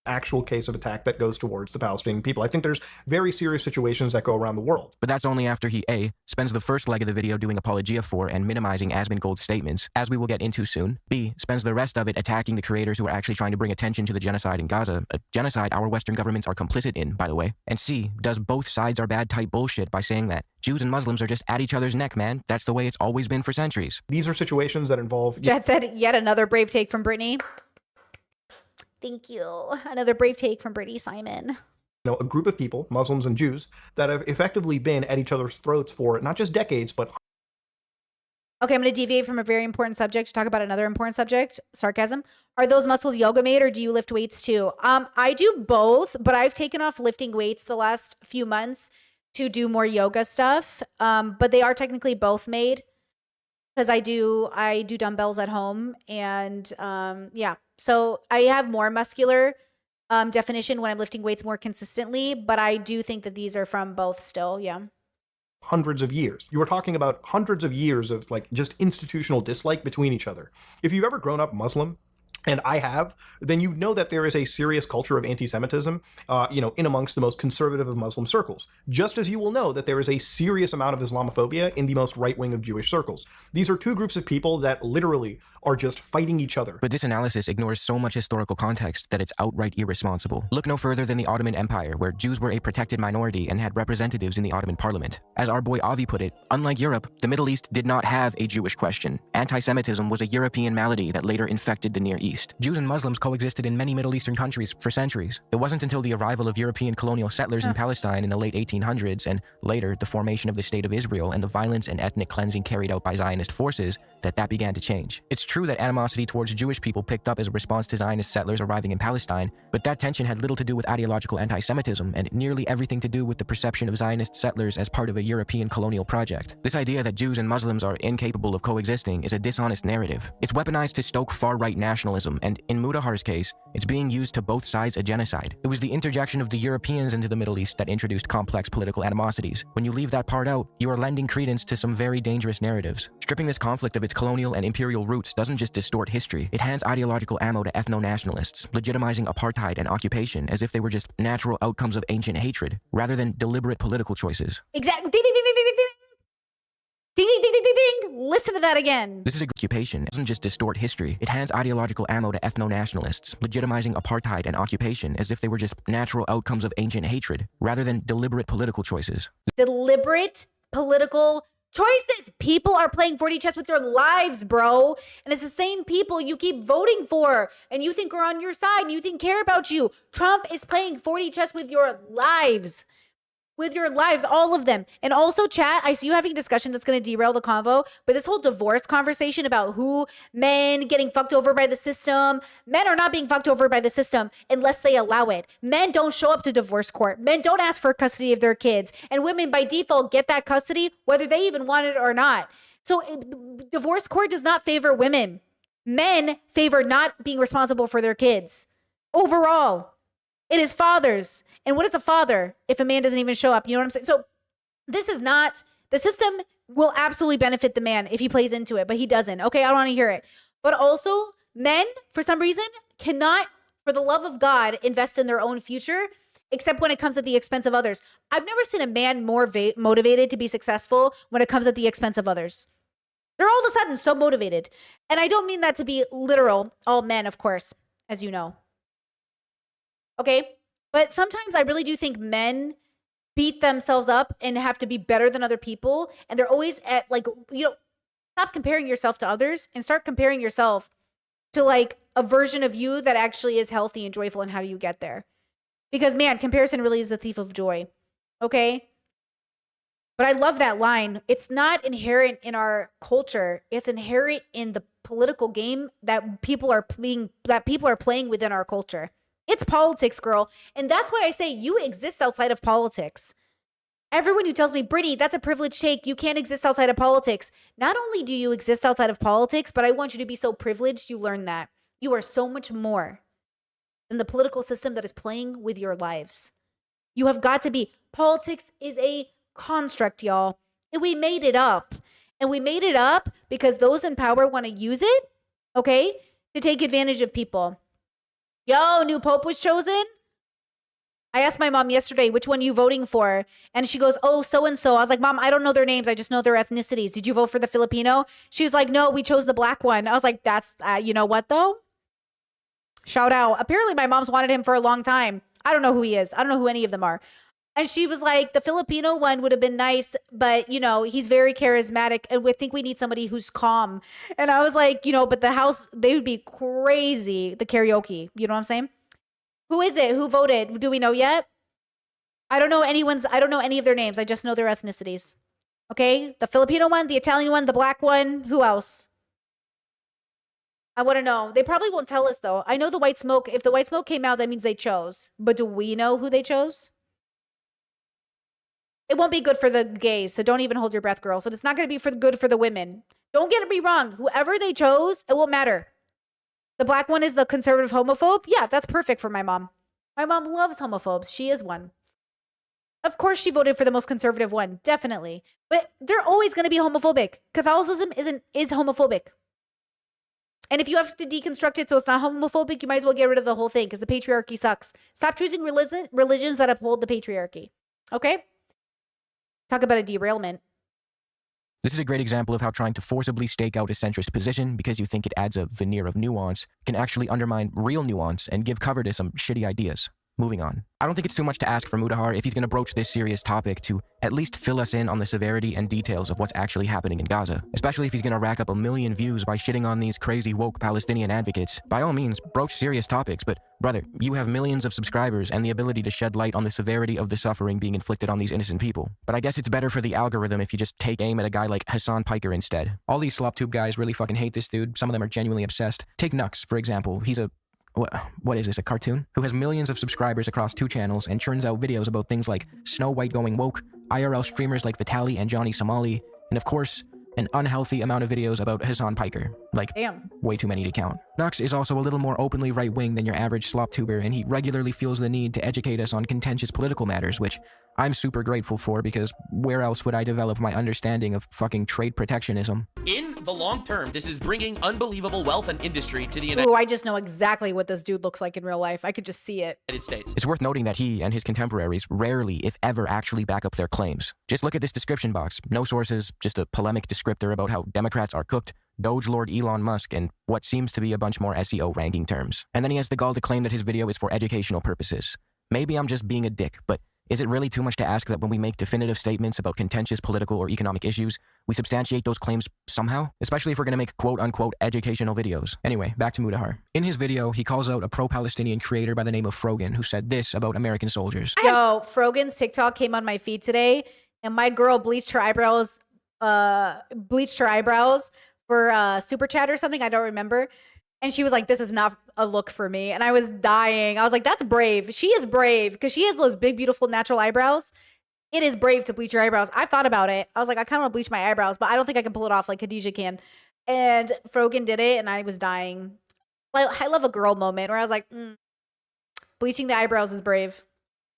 Actual case of attack that goes towards the Palestinian people. I think there's very serious situations that go around the world. But that's only after he A, spends the first leg of the video doing apologia for and minimizing Asmongold's statements, as we will get into soon. B, spends the rest of it attacking the creators who are actually trying to bring attention to the genocide in Gaza, a genocide our Western governments are complicit in, by the way. And C, does both sides are bad type bullshit by saying that Jews and Muslims are just at each other's neck, man. That's the way it's always been for centuries. These are situations that involve... Jet said, yet another brave take from Brittany. Thank you. Another brave take from Brittany Simon. A group of people, Muslims and Jews, that have effectively been at each other's throats for not just decades, but... Okay, I'm going to deviate from a very important subject to talk about another important subject, sarcasm. Are those muscles yoga made or do you lift weights too? I do both, but I've taken off lifting weights the last few months to do more yoga stuff. But they are technically both made because I do dumbbells at home and yeah. So I have more muscular definition when I'm lifting weights more consistently, but I do think that these are from both still, yeah. Hundreds of years. You were talking about hundreds of years of like just institutional dislike between each other. If you've ever grown up Muslim, and I have, then you know that there is a serious culture of anti-Semitism, in amongst the most conservative of Muslim circles. Just as you will know that there is a serious amount of Islamophobia in the most right-wing of Jewish circles. These are two groups of people that literally are just fighting each other. But this analysis ignores so much historical context that it's outright irresponsible. Look no further than the Ottoman Empire, where Jews were a protected minority and had representatives in the Ottoman parliament. As our boy Avi put it, unlike Europe, the Middle East did not have a Jewish question. Anti-Semitism was a European malady that later infected the Near East. Jews and Muslims coexisted in many Middle Eastern countries for centuries. It wasn't until the arrival of European colonial settlers in Palestine in the late 1800s, and later the formation of the State of Israel and the violence and ethnic cleansing carried out by Zionist forces, that began to change. It's true that animosity towards Jewish people picked up as a response to Zionist settlers arriving in Palestine, but that tension had little to do with ideological anti-Semitism and nearly everything to do with the perception of Zionist settlers as part of a European colonial project. This idea that Jews and Muslims are incapable of coexisting is a dishonest narrative. It's weaponized to stoke far-right nationalism, and in Mudahar's case, it's being used to both sides a genocide. It was the interjection of the Europeans into the Middle East that introduced complex political animosities. When you leave that part out, you are lending credence to some very dangerous narratives. Stripping this conflict of its colonial and imperial roots doesn't just distort history, it hands ideological ammo to ethno-nationalists, legitimizing apartheid and occupation as if they were just natural outcomes of ancient hatred, rather than deliberate political choices. Exactly. Ding, ding, ding, ding, ding, ding. Ding, ding, ding, ding, ding, ding. Listen to that again. This is occupation. It doesn't just distort history. It hands ideological ammo to ethno-nationalists, legitimizing apartheid and occupation as if they were just natural outcomes of ancient hatred, rather than deliberate political choices. Deliberate political choices. People are playing 4D chess with their lives, bro. And it's the same people you keep voting for and you think are on your side and you think care about you. Trump is playing 4D chess with your lives. With your lives, all of them. And also, chat, I see you having a discussion that's going to derail the convo, but this whole divorce conversation about who men getting fucked over by the system, men are not being fucked over by the system unless they allow it. Men don't show up to divorce court. Men don't ask for custody of their kids. And women by default get that custody whether they even want it or not. So divorce court does not favor women. Men favor not being responsible for their kids. Overall, it is fathers. And what is a father if a man doesn't even show up? You know what I'm saying? So this is not, the system will absolutely benefit the man if he plays into it, but he doesn't. Okay, I don't want to hear it. But also, men, for some reason, cannot, for the love of God, invest in their own future, except when it comes at the expense of others. I've never seen a man more motivated to be successful when it comes at the expense of others. They're all of a sudden so motivated. And I don't mean that to be literal, all men, of course, as you know. Okay? But sometimes I really do think men beat themselves up and have to be better than other people. And they're always at stop comparing yourself to others and start comparing yourself to like a version of you that actually is healthy and joyful. And how do you get there? Because man, comparison really is the thief of joy. Okay. But I love that line. It's not inherent in our culture. It's inherent in the political game that people are playing within our culture. It's politics, girl. And that's why I say you exist outside of politics. Everyone who tells me, Brittany, that's a privileged take. You can't exist outside of politics. Not only do you exist outside of politics, but I want you to be so privileged you learn that. You are so much more than the political system that is playing with your lives. You have got to be. Politics is a construct, y'all. And we made it up. And we made it up because those in power want to use it, okay, to take advantage of people. Yo, new pope was chosen. I asked my mom yesterday, which one you voting for? And she goes, oh, so-and-so. I was like, Mom, I don't know their names. I just know their ethnicities. Did you vote for the Filipino? She was like, no, we chose the black one. I was like, that's, you know what, though? Shout out. Apparently, my mom's wanted him for a long time. I don't know who he is. I don't know who any of them are. And she was like, the Filipino one would have been nice, but, you know, he's very charismatic, and we think we need somebody who's calm. And I was like, you know, but the house, they would be crazy, the karaoke. You know what I'm saying? Who is it? Who voted? Do we know yet? I don't know any of their names. I just know their ethnicities. Okay? The Filipino one, the Italian one, the black one. Who else? I want to know. They probably won't tell us, though. I know the white smoke. If the white smoke came out, that means they chose. But do we know who they chose? It won't be good for the gays, so don't even hold your breath, girls. And it's not going to be good for the women. Don't get me wrong. Whoever they chose, it won't matter. The black one is the conservative homophobe. Yeah, that's perfect for my mom. My mom loves homophobes. She is one. Of course she voted for the most conservative one. Definitely. But they're always going to be homophobic. Catholicism is homophobic. And if you have to deconstruct it so it's not homophobic, you might as well get rid of the whole thing because the patriarchy sucks. Stop choosing religions that uphold the patriarchy. Okay? Talk about a derailment. This is a great example of how trying to forcibly stake out a centrist position because you think it adds a veneer of nuance can actually undermine real nuance and give cover to some shitty ideas. Moving on. I don't think it's too much to ask for Mudahar if he's going to broach this serious topic to at least fill us in on the severity and details of what's actually happening in Gaza. Especially if he's going to rack up 1 million views by shitting on these crazy woke Palestinian advocates. By all means, broach serious topics, but brother, you have millions of subscribers and the ability to shed light on the severity of the suffering being inflicted on these innocent people. But I guess it's better for the algorithm if you just take aim at a guy like Hassan Piker instead. All these SlopTube guys really fucking hate this dude. Some of them are genuinely obsessed. Take Nux, for example. He's a what is this, a cartoon? Who has millions of subscribers across 2 channels and churns out videos about things like Snow White going woke, IRL streamers like Vitaly and Johnny Somali, and of course, an unhealthy amount of videos about Hassan Piker. Like, damn, way too many to count. Nux is also a little more openly right-wing than your average SlopTuber, and he regularly feels the need to educate us on contentious political matters, which I'm super grateful for because where else would I develop my understanding of fucking trade protectionism? In the long term, this is bringing unbelievable wealth and industry to the United Ooh, I just know exactly what this dude looks like in real life. I could just see it. States. It's worth noting that he and his contemporaries rarely, if ever, actually back up their claims. Just look at this description box. No sources, just a polemic descriptor about how Democrats are cooked, Doge Lord Elon Musk, and what seems to be a bunch more SEO ranking terms. And then he has the gall to claim that his video is for educational purposes. Maybe I'm just being a dick, but is it really too much to ask that when we make definitive statements about contentious political or economic issues, we substantiate those claims somehow? Especially if we're going to make quote-unquote educational videos. Anyway, back to Mudahar. In his video, he calls out a pro-Palestinian creator by the name of Frogan who said this about American soldiers. Yo, Frogan's TikTok came on my feed today, and my girl bleached her eyebrows for Super Chat or something. I don't remember. And she was like, this is not a look for me. And I was dying. I was like, that's brave. She is brave because she has those big, beautiful natural eyebrows. It is brave to bleach your eyebrows. I've thought about it. I was like, I kind of want to bleach my eyebrows, but I don't think I can pull it off like Khadijah can. And Frogan did it, and I was dying. I love a girl moment where I was like, bleaching the eyebrows is brave.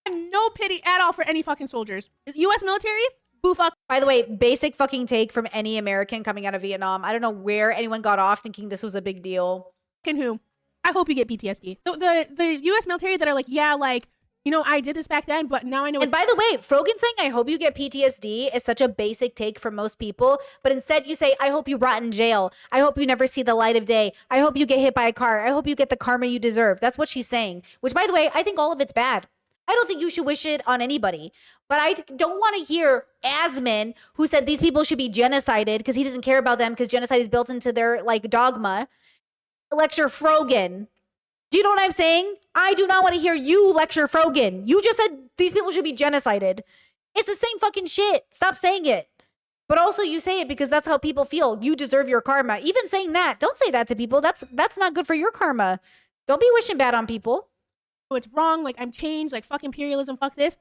I have no pity at all for any fucking soldiers. U.S. military? Boo fuck. By the way, basic fucking take from any American coming out of Vietnam. I don't know where anyone got off thinking this was a big deal. Can who? I hope you get PTSD. The U.S. military that are like, yeah, like, you know, I did this back then, but now I know. And by the way, Frogan saying, I hope you get PTSD is such a basic take for most people. But instead you say, I hope you rot in jail. I hope you never see the light of day. I hope you get hit by a car. I hope you get the karma you deserve. That's what she's saying. Which, by the way, I think all of it's bad. I don't think you should wish it on anybody. But I don't want to hear Asman, who said these people should be genocided because he doesn't care about them because genocide is built into their like dogma, lecture Frogan. Do you know what I'm saying? I do not want to hear you lecture Frogan. You just said these people should be genocided. It's the same fucking shit. Stop saying it. But also you say it because that's how people feel. You deserve your karma. Even saying that, don't say that to people. That's not good for your karma. Don't be wishing bad on people. Oh, it's wrong. Like, I'm changed. Like, fuck imperialism. Fuck this.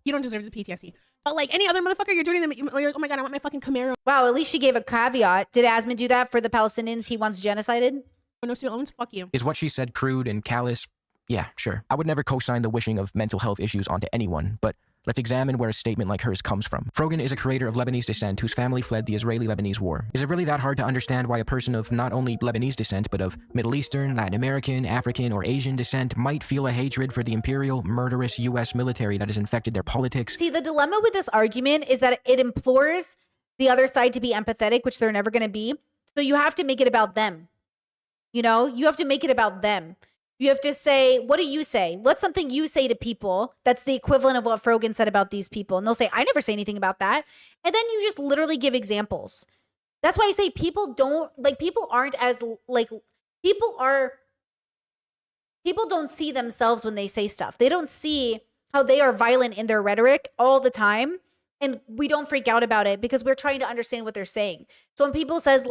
You don't deserve the PTSD. But like any other motherfucker, you're doing them. You're like, oh my God, I want my fucking Camaro. Wow, at least she gave a caveat. Did Asmund do that for the Palestinians he wants genocided? No student loans? Fuck you. Is what she said crude and callous? Yeah, sure. I would never co-sign the wishing of mental health issues onto anyone, but let's examine where a statement like hers comes from. Frogan is a creator of Lebanese descent whose family fled the Israeli-Lebanese war. Is it really that hard to understand why a person of not only Lebanese descent, but of Middle Eastern, Latin American, African, or Asian descent might feel a hatred for the imperial, murderous U.S. military that has infected their politics? See, the dilemma with this argument is that it implores the other side to be empathetic, which they're never going to be. So you have to make it about them. You know, you have to make it about them. You have to say, what do you say? What's something you say to people that's the equivalent of what Frogan said about these people? And they'll say, I never say anything about that. And then you just literally give examples. That's why I say people don't see themselves when they say stuff. They don't see how they are violent in their rhetoric all the time. And we don't freak out about it because we're trying to understand what they're saying. So when people say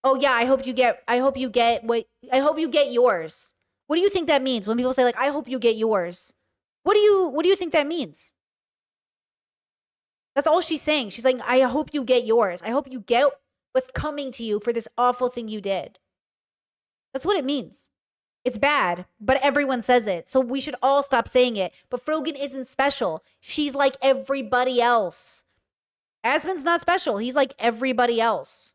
oh yeah, I hope you get yours. What do you think that means when people say like, I hope you get yours? What do you think that means? That's all she's saying. She's like, I hope you get yours. I hope you get what's coming to you for this awful thing you did. That's what it means. It's bad, but everyone says it. So we should all stop saying it. But Frogan isn't special. She's like everybody else. Asmund's not special. He's like everybody else.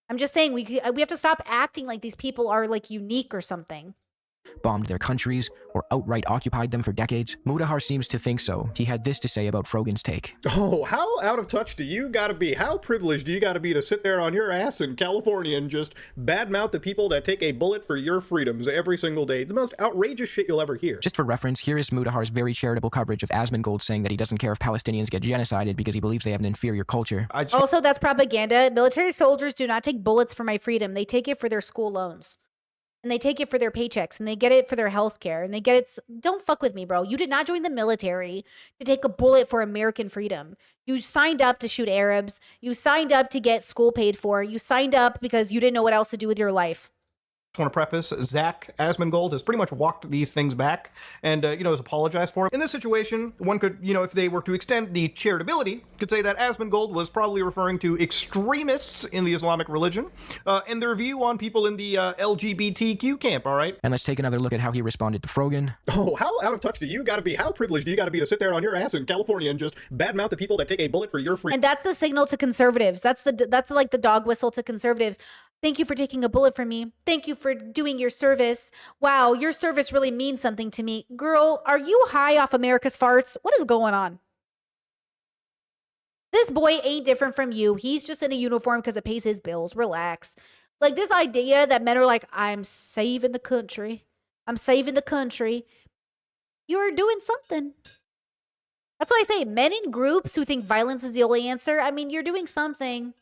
I'm just saying we have to stop acting like these people are like unique or something. Bombed their countries, or outright occupied them for decades? Mudahar seems to think so. He had this to say about Frogan's take. Oh, how out of touch do you gotta be? How privileged do you gotta be to sit there on your ass in California and just badmouth the people that take a bullet for your freedoms every single day? The most outrageous shit you'll ever hear. Just for reference, here is Mudahar's very charitable coverage of Asmongold saying that he doesn't care if Palestinians get genocided because he believes they have an inferior culture. Also, that's propaganda. Military soldiers do not take bullets for my freedom. They take it for their school loans. And they take it for their paychecks, and they get it for their health care, and they get it. Don't fuck with me, bro. You did not join the military to take a bullet for American freedom. You signed up to shoot Arabs. You signed up to get school paid for. You signed up because you didn't know what else to do with your life. I want to preface, Zach Asmongold has pretty much walked these things back and, has apologized for them. In this situation, one could, if they were to extend the charitability, could say that Asmongold was probably referring to extremists in the Islamic religion and their view on people in the LGBTQ camp, all right? And let's take another look at how he responded to Frogan. Oh, how out of touch do you gotta be? How privileged do you gotta be to sit there on your ass in California and just badmouth the people that take a bullet for your freedom? And that's the signal to conservatives. That's like the dog whistle to conservatives. Thank you for taking a bullet for me. Thank you for doing your service. Wow, your service really means something to me. Girl, are you high off America's farts? What is going on? This boy ain't different from you. He's just in a uniform because it pays his bills. Relax. Like this idea that men are like, I'm saving the country. I'm saving the country. You're doing something. That's what I say. Men in groups who think violence is the only answer. I mean, you're doing something.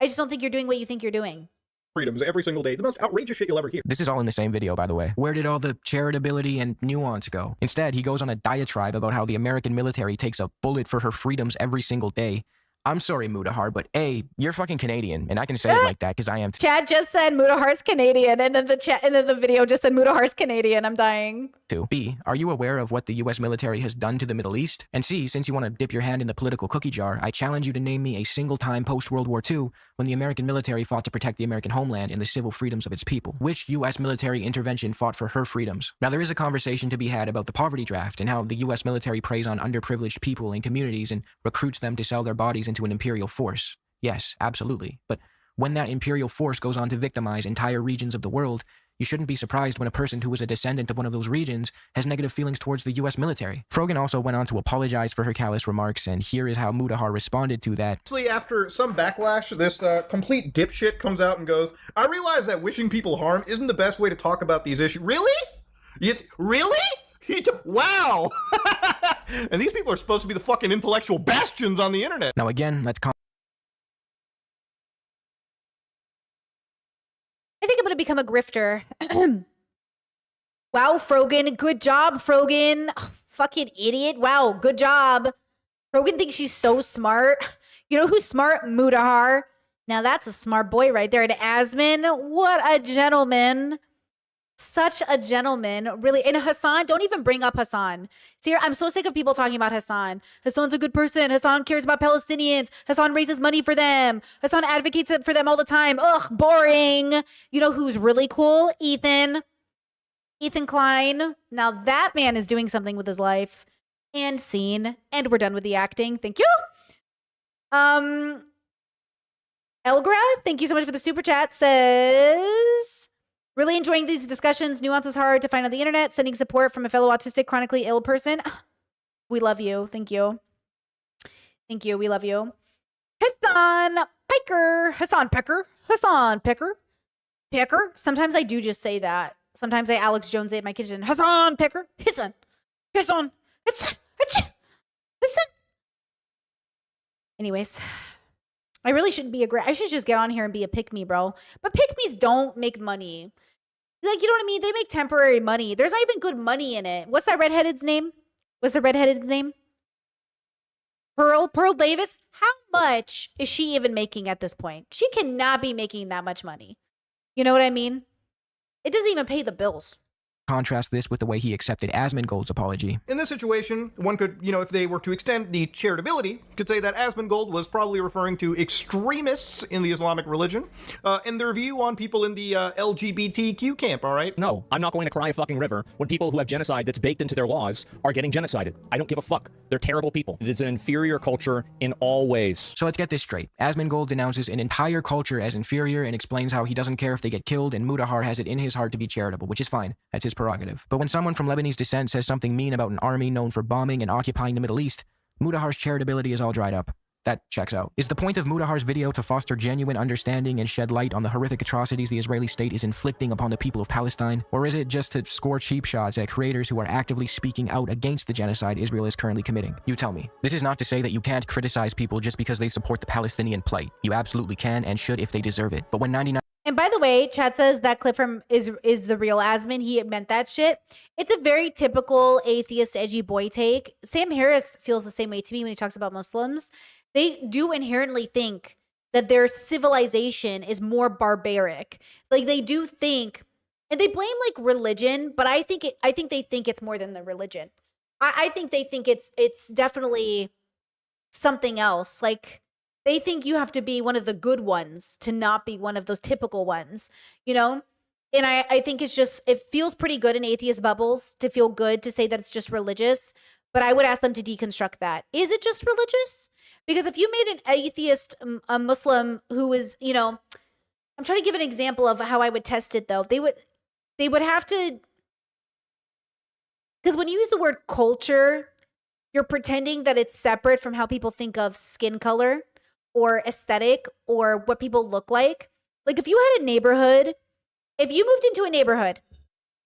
I just don't think you're doing what you think you're doing. Freedoms every single day. The most outrageous shit you'll ever hear. This is all in the same video, by the way. Where did all the charitability and nuance go? Instead, he goes on a diatribe about how the American military takes a bullet for her freedoms every single day. I'm sorry, Mudahar, but A, you're fucking Canadian, and I can say it like that because I am too. Chad just said Mudahar's Canadian, and then the video just said Mudahar's Canadian. I'm dying. B, are you aware of what the U.S. military has done to the Middle East? And C, since you want to dip your hand in the political cookie jar, I challenge you to name me a single time post-World War II when the American military fought to protect the American homeland and the civil freedoms of its people. Which U.S. military intervention fought for her freedoms? Now, there is a conversation to be had about the poverty draft and how the U.S. military preys on underprivileged people and communities and recruits them to sell their bodies into an imperial force. Yes, absolutely. But when that imperial force goes on to victimize entire regions of the world, you shouldn't be surprised when a person who is a descendant of one of those regions has negative feelings towards the U.S. military. Frogan also went on to apologize for her callous remarks, and here is how Mudahar responded to that. Actually, after some backlash, this complete dipshit comes out and goes, I realize that wishing people harm isn't the best way to talk about these issues. Really? Really? Wow! And these people are supposed to be the fucking intellectual bastions on the internet. Now again, let's I think I'm going to become a grifter. Wow, Frogan. Good job, Frogan. Oh, Fucking idiot. Wow, good job. Rogan thinks she's so smart. You know who's smart? Mudahar. Now that's a smart boy right there. And Asmin, what a gentleman. Such a gentleman, really. And Hassan, don't even bring up Hassan. See, I'm so sick of people talking about Hassan. Hassan's a good person. Hassan cares about Palestinians. Hassan raises money for them. Hassan advocates for them all the time. Ugh, boring. You know who's really cool? Ethan Klein. Now that man is doing something with his life. And scene. And we're done with the acting. Thank you. Elgra, thank you so much for the super chat. Says, really enjoying these discussions. Nuance is hard to find on the internet. Sending support from a fellow autistic, chronically ill person. We love you. Thank you. Thank you. We love you. Hassan Picker. Sometimes I do just say that. Sometimes I Alex Jones at my kitchen. Hassan Picker. Hassan. Anyways, I really shouldn't be I should just get on here and be a pick-me, bro. But pick-me's don't make money. Like, you know what I mean? They make temporary money. There's not even good money in it. What's that redheaded's name? Pearl Davis? How much is she even making at this point? She cannot be making that much money. You know what I mean? It doesn't even pay the bills. Contrast this with the way he accepted Asmongold's apology. In this situation, one could, if they were to extend the charitability, could say that Asmongold was probably referring to extremists in the Islamic religion and their view on people in the LGBTQ camp, all right? No, I'm not going to cry a fucking river when people who have genocide that's baked into their laws are getting genocided. I don't give a fuck. They're terrible people. It is an inferior culture in all ways. So let's get this straight. Asmongold denounces an entire culture as inferior and explains how he doesn't care if they get killed, and Mudahar has it in his heart to be charitable, which is fine. That's his prerogative. But when someone from Lebanese descent says something mean about an army known for bombing and occupying the Middle East, Mudahar's charitability is all dried up. That checks out. Is the point of Mudahar's video to foster genuine understanding and shed light on the horrific atrocities the Israeli state is inflicting upon the people of Palestine? Or is it just to score cheap shots at creators who are actively speaking out against the genocide Israel is currently committing? You tell me. This is not to say that you can't criticize people just because they support the Palestinian plight. You absolutely can and should if they deserve it. But when 99... And by the way, Chad says that clip from is the real Asmin. He meant that shit. It's a very typical atheist, edgy boy take. Sam Harris feels the same way to me when he talks about Muslims. They do inherently think that their civilization is more barbaric. Like they do think, and they blame like religion, but I think they think it's more than the religion. I think they think it's definitely something else. Like, they think you have to be one of the good ones to not be one of those typical ones, And I think it feels pretty good in atheist bubbles to feel good to say that it's just religious. But I would ask them to deconstruct that. Is it just religious? Because if you made an atheist, a Muslim who is, I'm trying to give an example of how I would test it though. They would have to, because when you use the word culture, you're pretending that it's separate from how people think of skin color or aesthetic or what people look like. Like if you had a neighborhood, if you moved into a neighborhood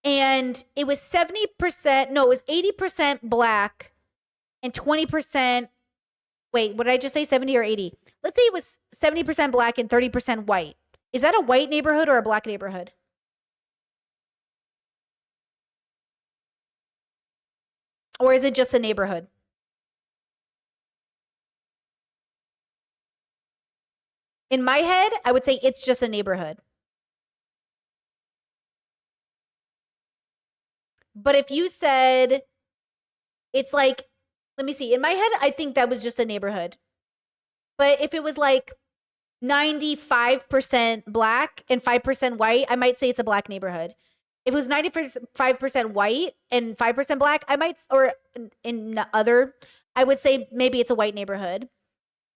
and it was 80% black and 20%, wait, what did I just say, 70 or 80? Let's say it was 70% black and 30% white. Is that a white neighborhood or a black neighborhood? Or is it just a neighborhood? In my head, I would say it's just a neighborhood. But if you said it's like, let me see, in my head, I think that was just a neighborhood. But if it was like 95% black and 5% white, I might say it's a black neighborhood. If it was 95% white and 5% black, I would say maybe it's a white neighborhood.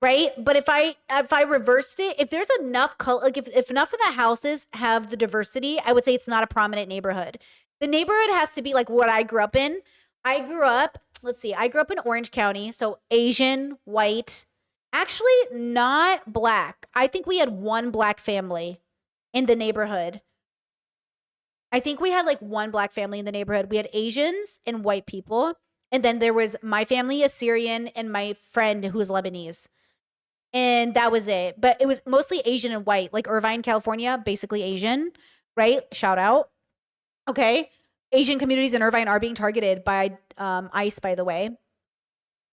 Right? But if I reversed it, if there's enough color, like if enough of the houses have the diversity, I would say it's not a prominent neighborhood. The neighborhood has to be like what I grew up in. I grew up in Orange County, so Asian, white, actually not black. I think we had one black family in the neighborhood. I think we had like one black family in the neighborhood. We had Asians and white people. And then there was my family, Assyrian, and my friend who was Lebanese. And that was it. But it was mostly Asian and white, like Irvine, California, basically Asian, right? Shout out. Okay. Asian communities in Irvine are being targeted by ICE, by the way.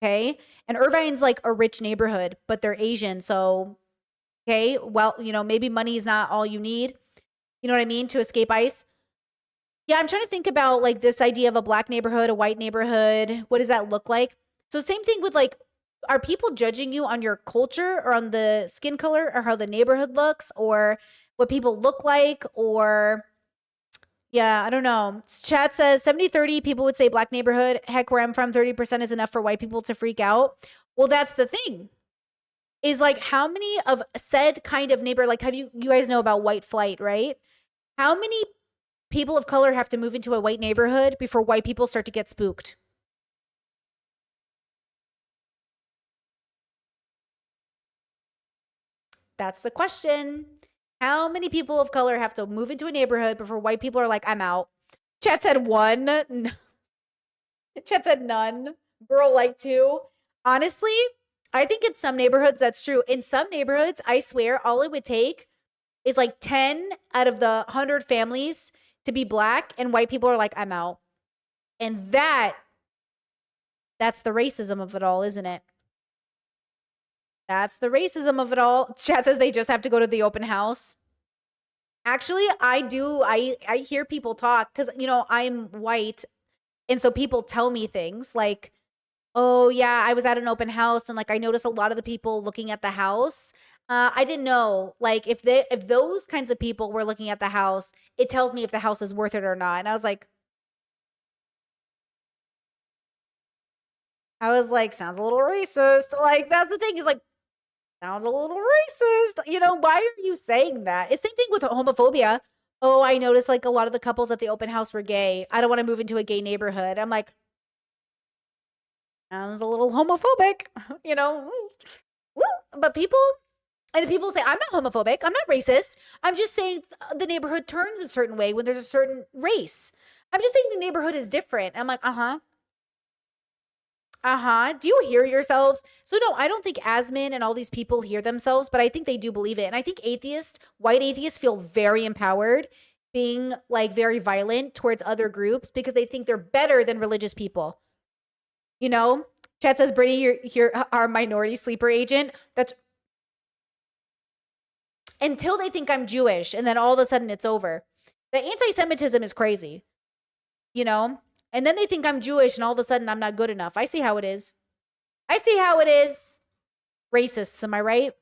Okay. And Irvine's like a rich neighborhood, but they're Asian. So, okay, well, you know, maybe money is not all you need. You know what I mean? To escape ICE. Yeah, I'm trying to think about like this idea of a black neighborhood, a white neighborhood. What does that look like? So same thing with like, are people judging you on your culture or on the skin color or how the neighborhood looks or what people look like? Or yeah, I don't know. Chat says 70-30 people would say black neighborhood. Heck, where I'm from, 30% is enough for white people to freak out. Well, that's the thing. Is like how many of said kind of neighbor, like you guys know about white flight, right? How many people of color have to move into a white neighborhood before white people start to get spooked? That's the question. How many people of color have to move into a neighborhood before white people are like, I'm out? Chat said 1. Chat said none. Girl like 2. Honestly, I think in some neighborhoods that's true. In some neighborhoods, I swear, all it would take is like 10 out of the 100 families to be black and white people are like, I'm out. And that's the racism of it all, isn't it? That's the racism of it all. Chat says they just have to go to the open house. Actually, I hear people talk because, you know, I'm white. And so people tell me things like, oh, yeah, I was at an open house and like I noticed a lot of the people looking at the house. I didn't know, like, if those kinds of people were looking at the house, it tells me if the house is worth it or not. And I was like, sounds a little racist. Like, that's the thing is like, sounds a little racist. You know, why are you saying that? It's same thing with homophobia. Oh, I noticed like a lot of the couples at the open house were gay. I don't want to move into a gay neighborhood. I'm like, sounds a little homophobic, you know? But people say, I'm not homophobic. I'm not racist. I'm just saying the neighborhood turns a certain way when there's a certain race. I'm just saying the neighborhood is different. I'm like, do you hear yourselves? So no, I don't think Asmin and all these people hear themselves, but I think they do believe it. And I think white atheists feel very empowered being like very violent towards other groups because they think they're better than religious people. You know, chat says, Brittany, you're our minority sleeper agent. That's until they think I'm Jewish and then all of a sudden it's over. The anti-Semitism is crazy, you know? And then they think I'm Jewish and all of a sudden I'm not good enough. I see how it is. Racists, am I right?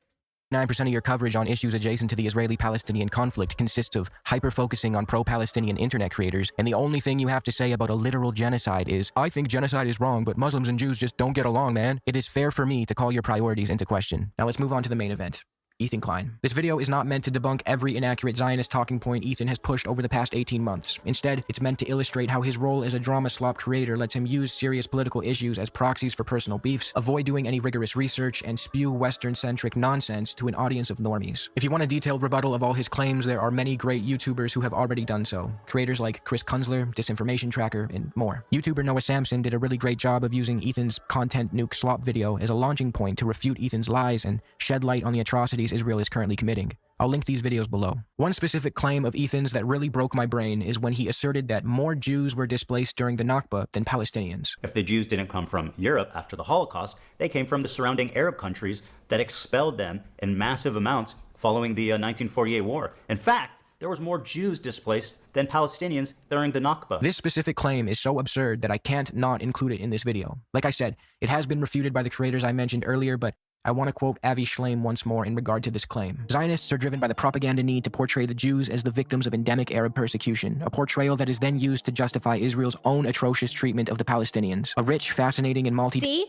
9% of your coverage on issues adjacent to the Israeli-Palestinian conflict consists of hyper-focusing on pro-Palestinian internet creators, and the only thing you have to say about a literal genocide is, I think genocide is wrong, but Muslims and Jews just don't get along, man. It is fair for me to call your priorities into question. Now let's move on to the main event. Ethan Klein. This video is not meant to debunk every inaccurate Zionist talking point Ethan has pushed over the past 18 months. Instead, it's meant to illustrate how his role as a drama slop creator lets him use serious political issues as proxies for personal beefs, avoid doing any rigorous research, and spew Western-centric nonsense to an audience of normies. If you want a detailed rebuttal of all his claims, there are many great YouTubers who have already done so. Creators like Chris Kunzler, Disinformation Tracker, and more. YouTuber Noah Samson did a really great job of using Ethan's content nuke slop video as a launching point to refute Ethan's lies and shed light on the atrocities Israel is currently committing. I'll link these videos below. One specific claim of Ethan's that really broke my brain is when he asserted that more Jews were displaced during the Nakba than Palestinians. If the Jews didn't come from Europe after the Holocaust, they came from the surrounding Arab countries that expelled them in massive amounts following the 1948 war. In fact, there was more Jews displaced than Palestinians during the Nakba. This specific claim is so absurd that I can't not include it in this video. Like I said, it has been refuted by the creators I mentioned earlier, but I want to quote Avi Shlaim once more in regard to this claim. Zionists are driven by the propaganda need to portray the Jews as the victims of endemic Arab persecution, a portrayal that is then used to justify Israel's own atrocious treatment of the Palestinians. A rich, fascinating, and See?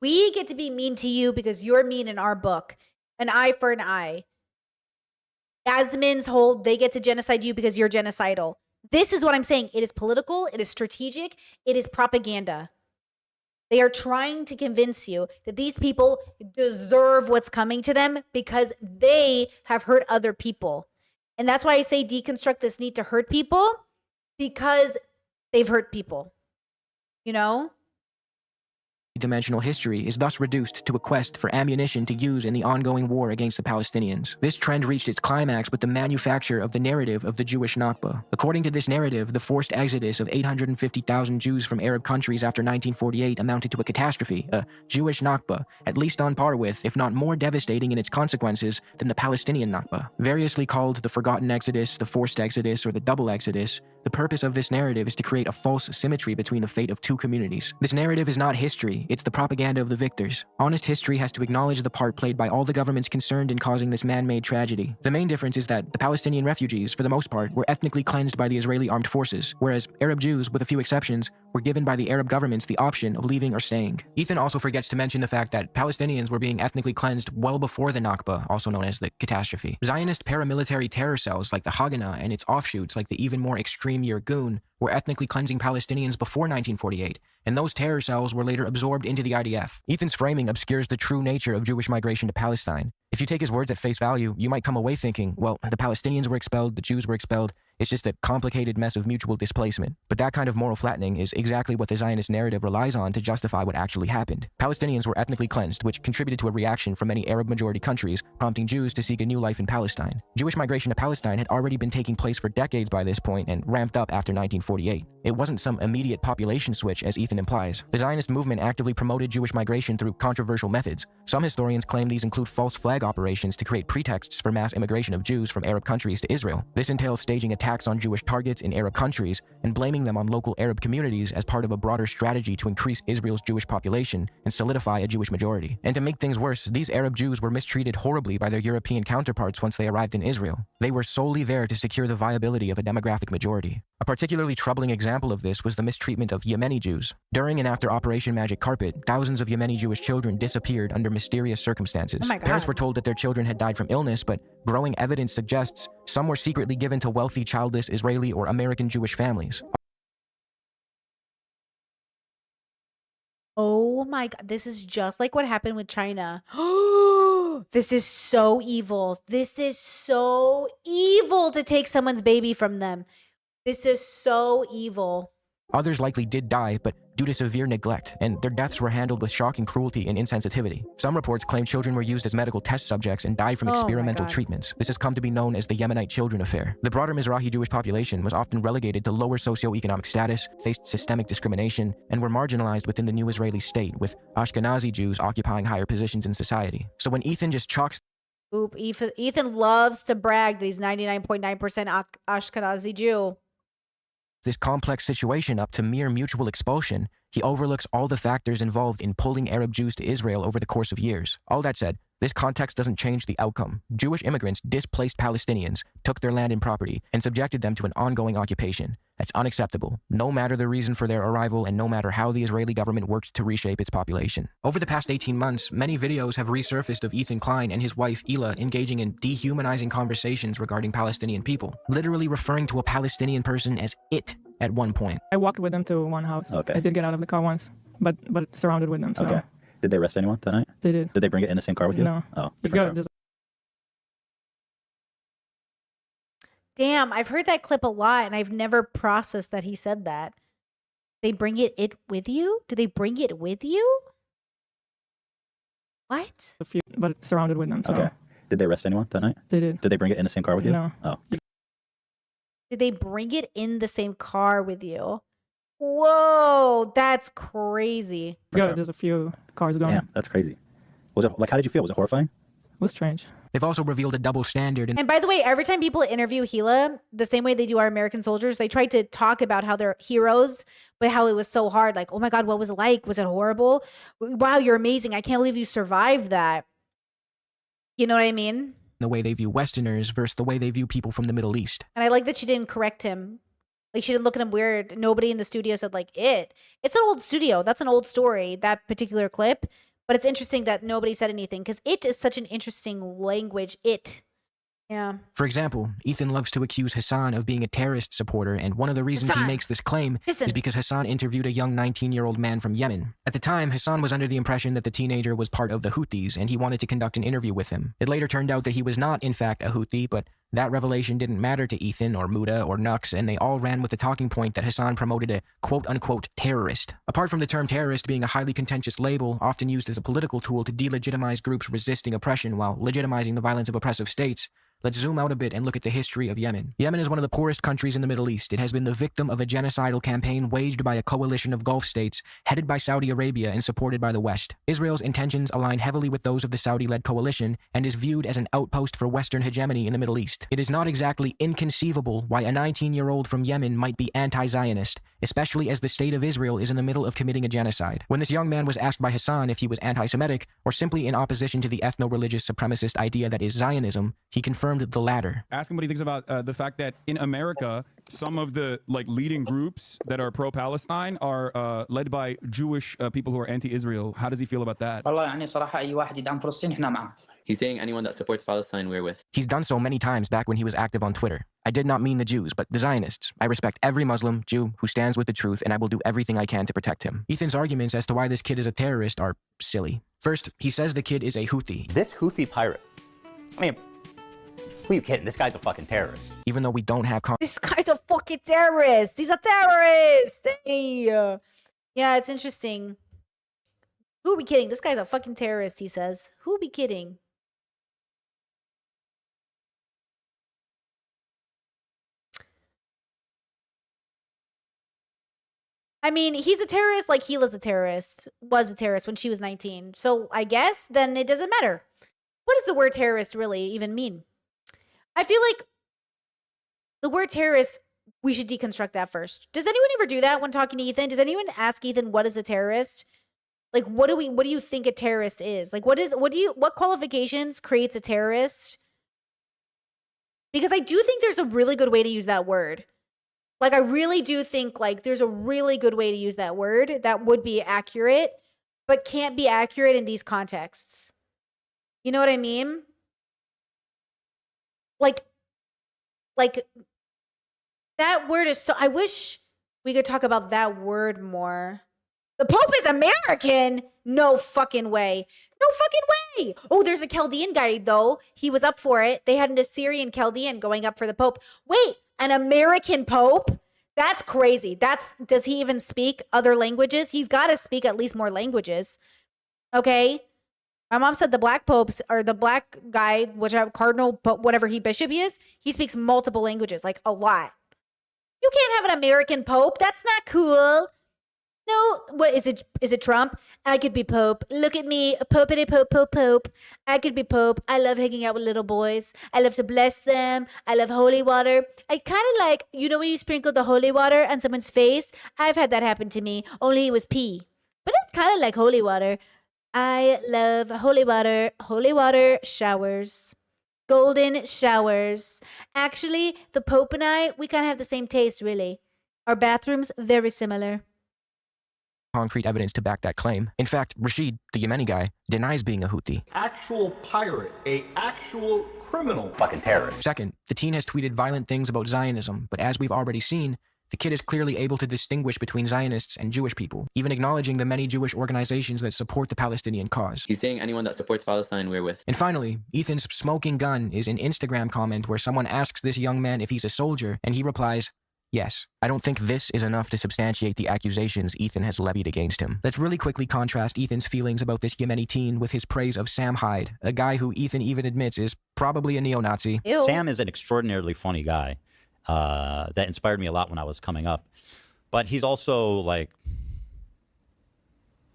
We get to be mean to you because you're mean in our book. An eye for an eye. Asmin's hold, they get to genocide you because you're genocidal. This is what I'm saying. It is political, it is strategic, it is propaganda. They are trying to convince you that these people deserve what's coming to them because they have hurt other people. And that's why I say deconstruct this need to hurt people, because they've hurt people. You know? dimensional history is thus reduced to a quest for ammunition to use in the ongoing war against the Palestinians. This trend reached its climax with the manufacture of the narrative of the Jewish Nakba. According to this narrative, the forced exodus of 850,000 Jews from Arab countries after 1948 amounted to a catastrophe, a Jewish Nakba, at least on par with, if not more devastating in its consequences, than the Palestinian Nakba. Variously called the Forgotten Exodus, the Forced Exodus, or the Double Exodus, the purpose of this narrative is to create a false symmetry between the fate of two communities. This narrative is not history, it's the propaganda of the victors. Honest history has to acknowledge the part played by all the governments concerned in causing this man-made tragedy. The main difference is that the Palestinian refugees, for the most part, were ethnically cleansed by the Israeli armed forces, whereas Arab Jews, with a few exceptions, were given by the Arab governments the option of leaving or staying. Ethan also forgets to mention the fact that Palestinians were being ethnically cleansed well before the Nakba, also known as the catastrophe. Zionist paramilitary terror cells like the Haganah and its offshoots like the even more extreme Irgun were ethnically cleansing Palestinians before 1948, and those terror cells were later absorbed into the IDF. Ethan's framing obscures the true nature of Jewish migration to Palestine. If you take his words at face value, you might come away thinking, well, the Palestinians were expelled, the Jews were expelled, it's just a complicated mess of mutual displacement. But that kind of moral flattening is exactly what the Zionist narrative relies on to justify what actually happened. Palestinians were ethnically cleansed, which contributed to a reaction from many Arab-majority countries, prompting Jews to seek a new life in Palestine. Jewish migration to Palestine had already been taking place for decades by this point and ramped up after 1948. It wasn't some immediate population switch, as Ethan implies. The Zionist movement actively promoted Jewish migration through controversial methods. Some historians claim these include false flag operations to create pretexts for mass immigration of Jews from Arab countries to Israel. This entails staging attacks on Jewish targets in Arab countries and blaming them on local Arab communities as part of a broader strategy to increase Israel's Jewish population and solidify a Jewish majority. And to make things worse, these Arab Jews were mistreated horribly by their European counterparts once they arrived in Israel. They were solely there to secure the viability of a demographic majority. A particularly troubling example of this was the mistreatment of Yemeni Jews. During and after Operation Magic Carpet, thousands of Yemeni Jewish children disappeared under mysterious circumstances. Oh my God. Parents were told that their children had died from illness, but growing evidence suggests some were secretly given to wealthy childless Israeli or American Jewish families. Oh my God. This is just like what happened with China. This is so evil. This is so evil to take someone's baby from them. This is so evil. Others likely did die, but due to severe neglect, and their deaths were handled with shocking cruelty and insensitivity. Some reports claim children were used as medical test subjects and died from Oh my experimental God. treatments. This has come to be known as the Yemenite children affair. The broader Mizrahi Jewish population was often relegated to lower socioeconomic status, faced systemic discrimination, and were marginalized within the new Israeli state, with Ashkenazi Jews occupying higher positions in society. So when Ethan just chalks Oop, Ethan loves to brag that he's 99.9% Ashkenazi Jew. this complex situation up to mere mutual expulsion, he overlooks all the factors involved in pulling Arab Jews to Israel over the course of years. All that said, this context doesn't change the outcome. Jewish immigrants displaced Palestinians, took their land and property, and subjected them to an ongoing occupation. That's unacceptable, no matter the reason for their arrival and no matter how the Israeli government worked to reshape its population. Over the past 18 months, many videos have resurfaced of Ethan Klein and his wife Ela engaging in dehumanizing conversations regarding Palestinian people, literally referring to a Palestinian person as it at one point. I walked with them to one house. Okay. I did get out of the car once, but surrounded with them. So. Okay. Did they arrest anyone that night? They did. Did they bring it in the same car with you? No. Oh, You've different got car. Damn, I've heard that clip a lot and I've never processed that he said that. They bring it with you? Do they bring it with you? What? A few, but surrounded with them. So. Okay. Did they arrest anyone that night? They did. Did they bring it in the same car with you? No. Oh. Did they bring it in the same car with you? Whoa, that's crazy. Yeah, there's a few cars going. Damn, that's crazy. Was it like? How did you feel? Was it horrifying? It was strange. They've also revealed a double standard. And by the way, every time people interview Gila, the same way they do our American soldiers, they try to talk about how they're heroes, but how it was so hard. Like, oh my God, what was it like? Was it horrible? Wow, you're amazing. I can't believe you survived that. You know what I mean? The way they view Westerners versus the way they view people from the Middle East. And I like that she didn't correct him. Like, she didn't look at him weird. Nobody in the studio said, like, it. It's an old studio. That's an old story, that particular clip. But it's interesting that nobody said anything because it is such an interesting language. It. Yeah. For example, Ethan loves to accuse Hassan of being a terrorist supporter, and one of the reasons Hassan. he makes this claim Listen. is because Hassan interviewed a young 19-year-old man from Yemen. At the time, Hassan was under the impression that the teenager was part of the Houthis, and he wanted to conduct an interview with him. It later turned out that he was not, in fact, a Houthi, but That revelation didn't matter to Ethan or Muda or Nux, and they all ran with the talking point that Hassan promoted a quote-unquote terrorist. Apart from the term terrorist being a highly contentious label, often used as a political tool to delegitimize groups resisting oppression while legitimizing the violence of oppressive states, let's zoom out a bit and look at the history of Yemen. Yemen is one of the poorest countries in the Middle East. It has been the victim of a genocidal campaign waged by a coalition of Gulf states, headed by Saudi Arabia and supported by the West. Israel's intentions align heavily with those of the Saudi-led coalition and is viewed as an outpost for Western hegemony in the Middle East. It is not exactly inconceivable why a 19-year-old from Yemen might be anti-Zionist, especially as the state of Israel is in the middle of committing a genocide. When this young man was asked by Hassan if he was anti-Semitic or simply in opposition to the ethno-religious supremacist idea that is Zionism, he confirmed the latter. Ask him what he thinks about the fact that in America, some of the leading groups that are pro-Palestine are led by Jewish people who are anti-Israel. How does he feel about that? He's saying anyone that supports Palestine, we're with. He's done so many times back when he was active on Twitter. I did not mean the Jews, but the Zionists. I respect every Muslim, Jew, who stands with the truth, and I will do everything I can to protect him. Ethan's arguments as to why this kid is a terrorist are silly. First, he says the kid is a Houthi. This Houthi pirate, I mean, who are you kidding? This guy's a fucking terrorist. Even though we don't have This guy's a fucking terrorist. He's a terrorist. Hey. Yeah, it's interesting. Who be kidding? This guy's a fucking terrorist, he says. Who be kidding? I mean, he's a terrorist like Hila's a terrorist, was a terrorist when she was 19. So I guess then it doesn't matter. What does the word terrorist really even mean? I feel like the word terrorist, we should deconstruct that first. Does anyone ever do that when talking to Ethan? Does anyone ask Ethan what is a terrorist? Like, what do you think a terrorist is? Like, what qualifications creates a terrorist? Because I do think there's a really good way to use that word. Like, I really do think, like, there's a really good way to use that word that would be accurate, but can't be accurate in these contexts. You know what I mean? Like, that word is so... I wish we could talk about that word more. The Pope is American? No fucking way. No fucking way. Oh, there's a Chaldean guy, though. He was up for it. They had an Assyrian Chaldean going up for the Pope. Wait, an American Pope? That's crazy. Does he even speak other languages? He's got to speak at least more languages. Okay? My mom said the black popes, or the black guy, whichever cardinal, but whatever bishop he is, he speaks multiple languages, like a lot. You can't have an American Pope. That's not cool. No, what is it? Is it Trump? I could be Pope. Look at me, Popity Pope, Pope, Pope. I could be Pope. I love hanging out with little boys. I love to bless them. I love holy water. I kind of like, you know, when you sprinkle the holy water on someone's face. I've had that happen to me. Only it was pee, but it's kind of like holy water. I love holy water showers, golden showers. Actually, the Pope and I, we kind of have the same taste, really. Our bathrooms very similar. Concrete evidence to back that claim. In fact, Rashid, the Yemeni guy, denies being a Houthi. Actual pirate, a actual criminal. Fucking terrorist. Second, the teen has tweeted violent things about Zionism, but as we've already seen, the kid is clearly able to distinguish between Zionists and Jewish people, even acknowledging the many Jewish organizations that support the Palestinian cause. He's saying anyone that supports Palestine, we're with. And finally, Ethan's smoking gun is an Instagram comment where someone asks this young man if he's a soldier, and he replies, yes. I don't think this is enough to substantiate the accusations Ethan has levied against him. Let's really quickly contrast Ethan's feelings about this Yemeni teen with his praise of Sam Hyde, a guy who Ethan even admits is probably a neo-Nazi. Ew. Sam is an extraordinarily funny guy that inspired me a lot when I was coming up. But he's also like,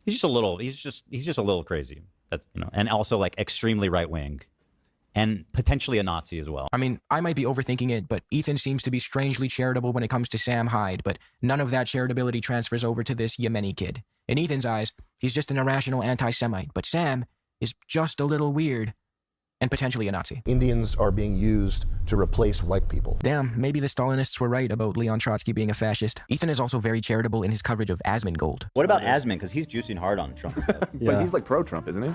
he's just a little crazy. That's, you know, and also like extremely right-wing. And potentially a Nazi as well. I mean, I might be overthinking it, but Ethan seems to be strangely charitable when it comes to Sam Hyde, but none of that charitability transfers over to this Yemeni kid. In Ethan's eyes, he's just an irrational anti-Semite, but Sam is just a little weird and potentially a Nazi. Indians are being used to replace white people. Damn, maybe the Stalinists were right about Leon Trotsky being a fascist. Ethan is also very charitable in his coverage of Asmongold. What about Asmon? Because he's juicing hard on Trump. But he's like pro-Trump, isn't he?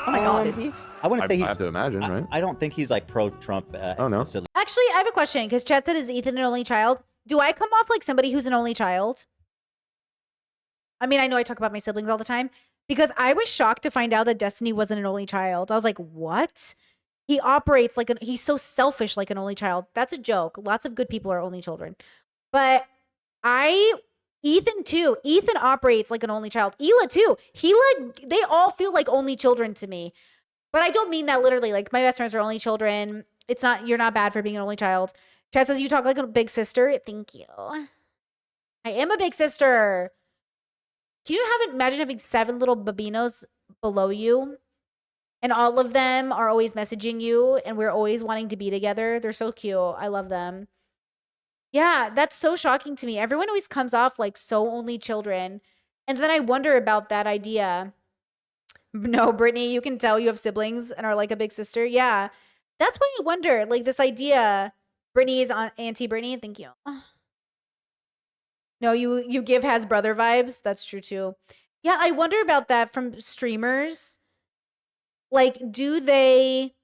Oh my God, is he? I wouldn't say I have to imagine, right? I don't think he's like pro-Trump. Oh, no? Actually, I have a question, because Chat said, is Ethan an only child? Do I come off like somebody who's an only child? I mean, I know I talk about my siblings all the time, because I was shocked to find out that Destiny wasn't an only child. I was like, what? He operates like he's so selfish like an only child. That's a joke. Lots of good people are only children. But Ethan too. Ethan operates like an only child. Hila too. They all feel like only children to me. But I don't mean that literally. Like my best friends are only children. You're not bad for being an only child. Chad says you talk like a big sister. Thank you. I am a big sister. Can you imagine having 7 little babinos below you? And all of them are always messaging you and we're always wanting to be together. They're so cute. I love them. Yeah, that's so shocking to me. Everyone always comes off like so only children. And then I wonder about that idea. No, Brittany, you can tell you have siblings and are like a big sister. Yeah, that's why I wonder, like this idea. Brittany is Auntie Brittany. Thank you. No, you give has brother vibes. That's true too. Yeah, I wonder about that from streamers. Like, do they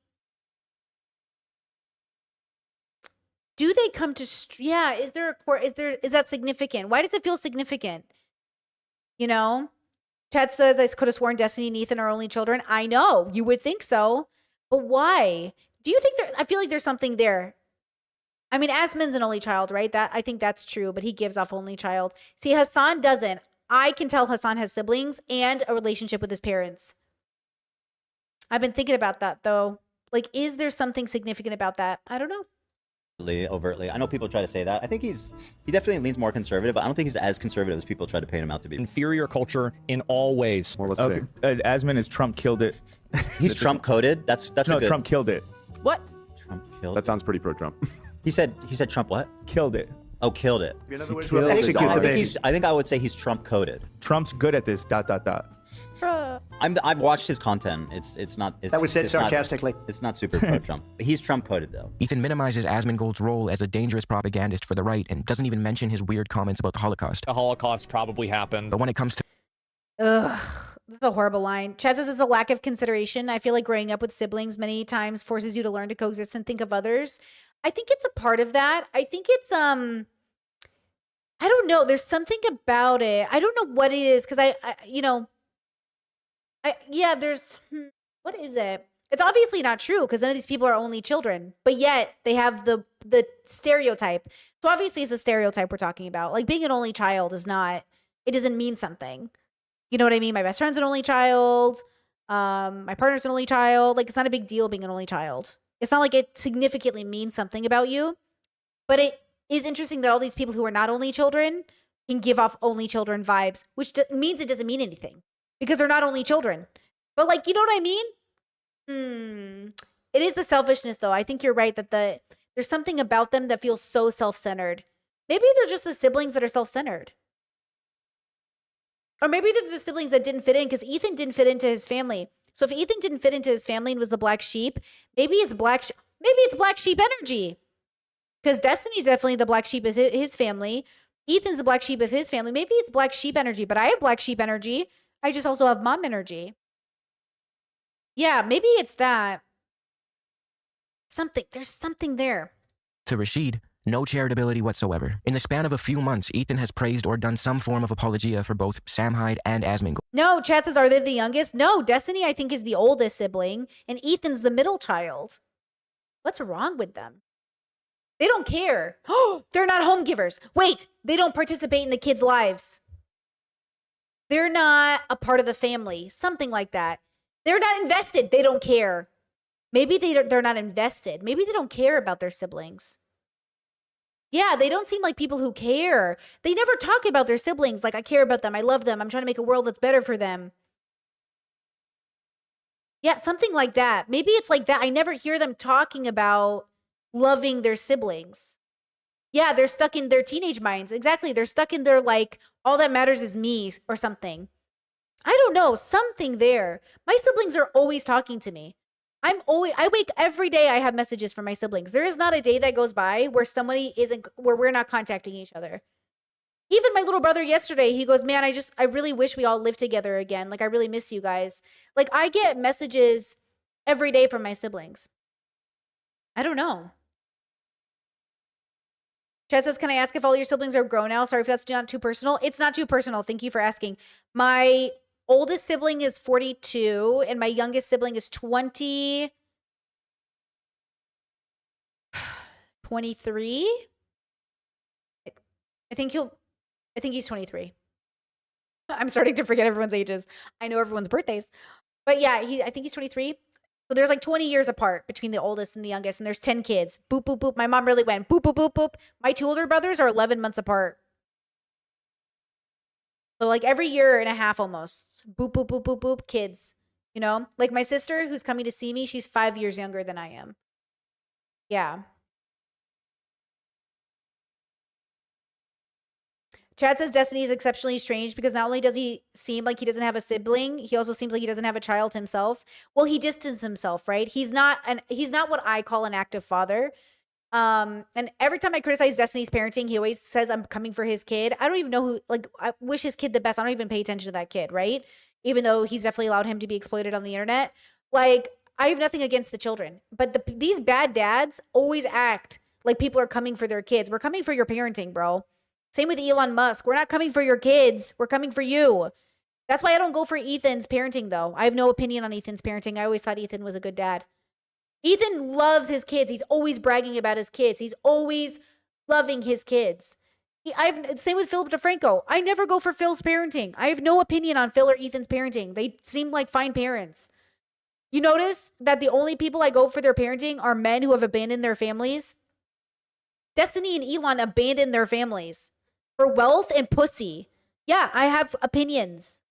come to yeah, is that significant? Why does it feel significant? You know? Chad says I could have sworn Destiny and Ethan are only children. I know, you would think so. But why? Do you think I feel like there's something there. I mean, Asmon's an only child, right? I think that's true, but he gives off only child. See, Hassan doesn't. I can tell Hassan has siblings and a relationship with his parents. I've been thinking about that though. Like, is there something significant about that? I don't know. Overtly. I know people try to say that. I think he definitely leans more conservative, but I don't think he's as conservative as people try to paint him out to be. Inferior culture in all ways. Well, let's see. Asmon is Trump killed it. He's Trump coded. That's no, Trump killed it. What? Trump killed. That sounds pretty pro-Trump. He said Trump what? Killed it. Oh, killed it. I think I would say he's Trump coded. Trump's good at this. ... I've watched his content. It's not. That was said sarcastically. It's not super pro Trump. He's Trump coded though. Ethan minimizes Asmongold's role as a dangerous propagandist for the right and doesn't even mention his weird comments about the Holocaust. The Holocaust probably happened. But when it comes to That's a horrible line. Chad says it's a lack of consideration. I feel like growing up with siblings many times forces you to learn to coexist and think of others. I think it's a part of that. I think it's I don't know. There's something about it. I don't know what it is because there's what is it? It's obviously not true because none of these people are only children, but yet they have the stereotype. So obviously it's a stereotype we're talking about. Like being an only child it doesn't mean something. You know what I mean? My best friend's an only child. My partner's an only child. Like it's not a big deal being an only child. It's not like it significantly means something about you, but it is interesting that all these people who are not only children can give off only children vibes, which means it doesn't mean anything because they're not only children. But like, you know what I mean? It is the selfishness though. I think you're right that there's something about them that feels so self-centered. Maybe they're just the siblings that are self-centered. Or maybe they're the siblings that didn't fit in because Ethan didn't fit into his family. So if Ethan didn't fit into his family and was the black sheep, maybe it's black sheep energy. Because Destiny's definitely the black sheep of his family. Ethan's the black sheep of his family. Maybe it's black sheep energy, but I have black sheep energy. I just also have mom energy. Yeah, maybe it's that. There's something there. To Rashid, no charitability whatsoever. In the span of a few months, Ethan has praised or done some form of apologia for both Sam Hyde and Asmongold. No, Chad says, are they the youngest? No, Destiny, I think, is the oldest sibling, and Ethan's the middle child. What's wrong with them? They don't care. Oh, they're not home givers. Wait, they don't participate in the kids' lives. They're not a part of the family. Something like that. They're not invested. They don't care. Maybe they're not invested. Maybe they don't care about their siblings. Yeah, they don't seem like people who care. They never talk about their siblings like, I care about them. I love them. I'm trying to make a world that's better for them. Yeah, something like that. Maybe it's like that. I never hear them talking about loving their siblings. Yeah, they're stuck in their teenage minds. Exactly. They're stuck in their like, all that matters is me or something. I don't know. Something there. My siblings are always talking to me. I wake every day. I have messages from my siblings. There is not a day that goes by where where we're not contacting each other. Even my little brother yesterday, he goes, man, I really wish we all lived together again. Like, I really miss you guys. Like, I get messages every day from my siblings. I don't know. Chad says, can I ask if all your siblings are grown now? Sorry if that's not too personal. It's not too personal. Thank you for asking. My oldest sibling is 42 and my youngest sibling is 20. 23. I think he's 23. I'm starting to forget everyone's ages. I know everyone's birthdays. But yeah, I think he's 23. So there's like 20 years apart between the oldest and the youngest, and there's 10 kids. Boop, boop, boop. My mom really went boop, boop, boop, boop. My 2 older brothers are 11 months apart. So like every year and a half almost. Boop, boop, boop, boop, boop. Kids. You know? Like my sister who's coming to see me, she's 5 years younger than I am. Yeah. Chad says Destiny is exceptionally strange because not only does he seem like he doesn't have a sibling, he also seems like he doesn't have a child himself. Well, he distanced himself, right? He's not what I call an active father. And every time I criticize Destiny's parenting, he always says I'm coming for his kid. I don't even know who, like, I wish his kid the best. I don't even pay attention to that kid, right? Even though he's definitely allowed him to be exploited on the internet. Like, I have nothing against the children, but these bad dads always act like people are coming for their kids. We're coming for your parenting, bro. Same with Elon Musk. We're not coming for your kids. We're coming for you. That's why I don't go for Ethan's parenting, though. I have no opinion on Ethan's parenting. I always thought Ethan was a good dad. Ethan loves his kids. He's always bragging about his kids. He's always loving his kids. Same with Philip DeFranco. I never go for Phil's parenting. I have no opinion on Phil or Ethan's parenting. They seem like fine parents. You notice that the only people I go for their parenting are men who have abandoned their families? Destiny and Elon abandoned their families for wealth and pussy. Yeah, I have opinions.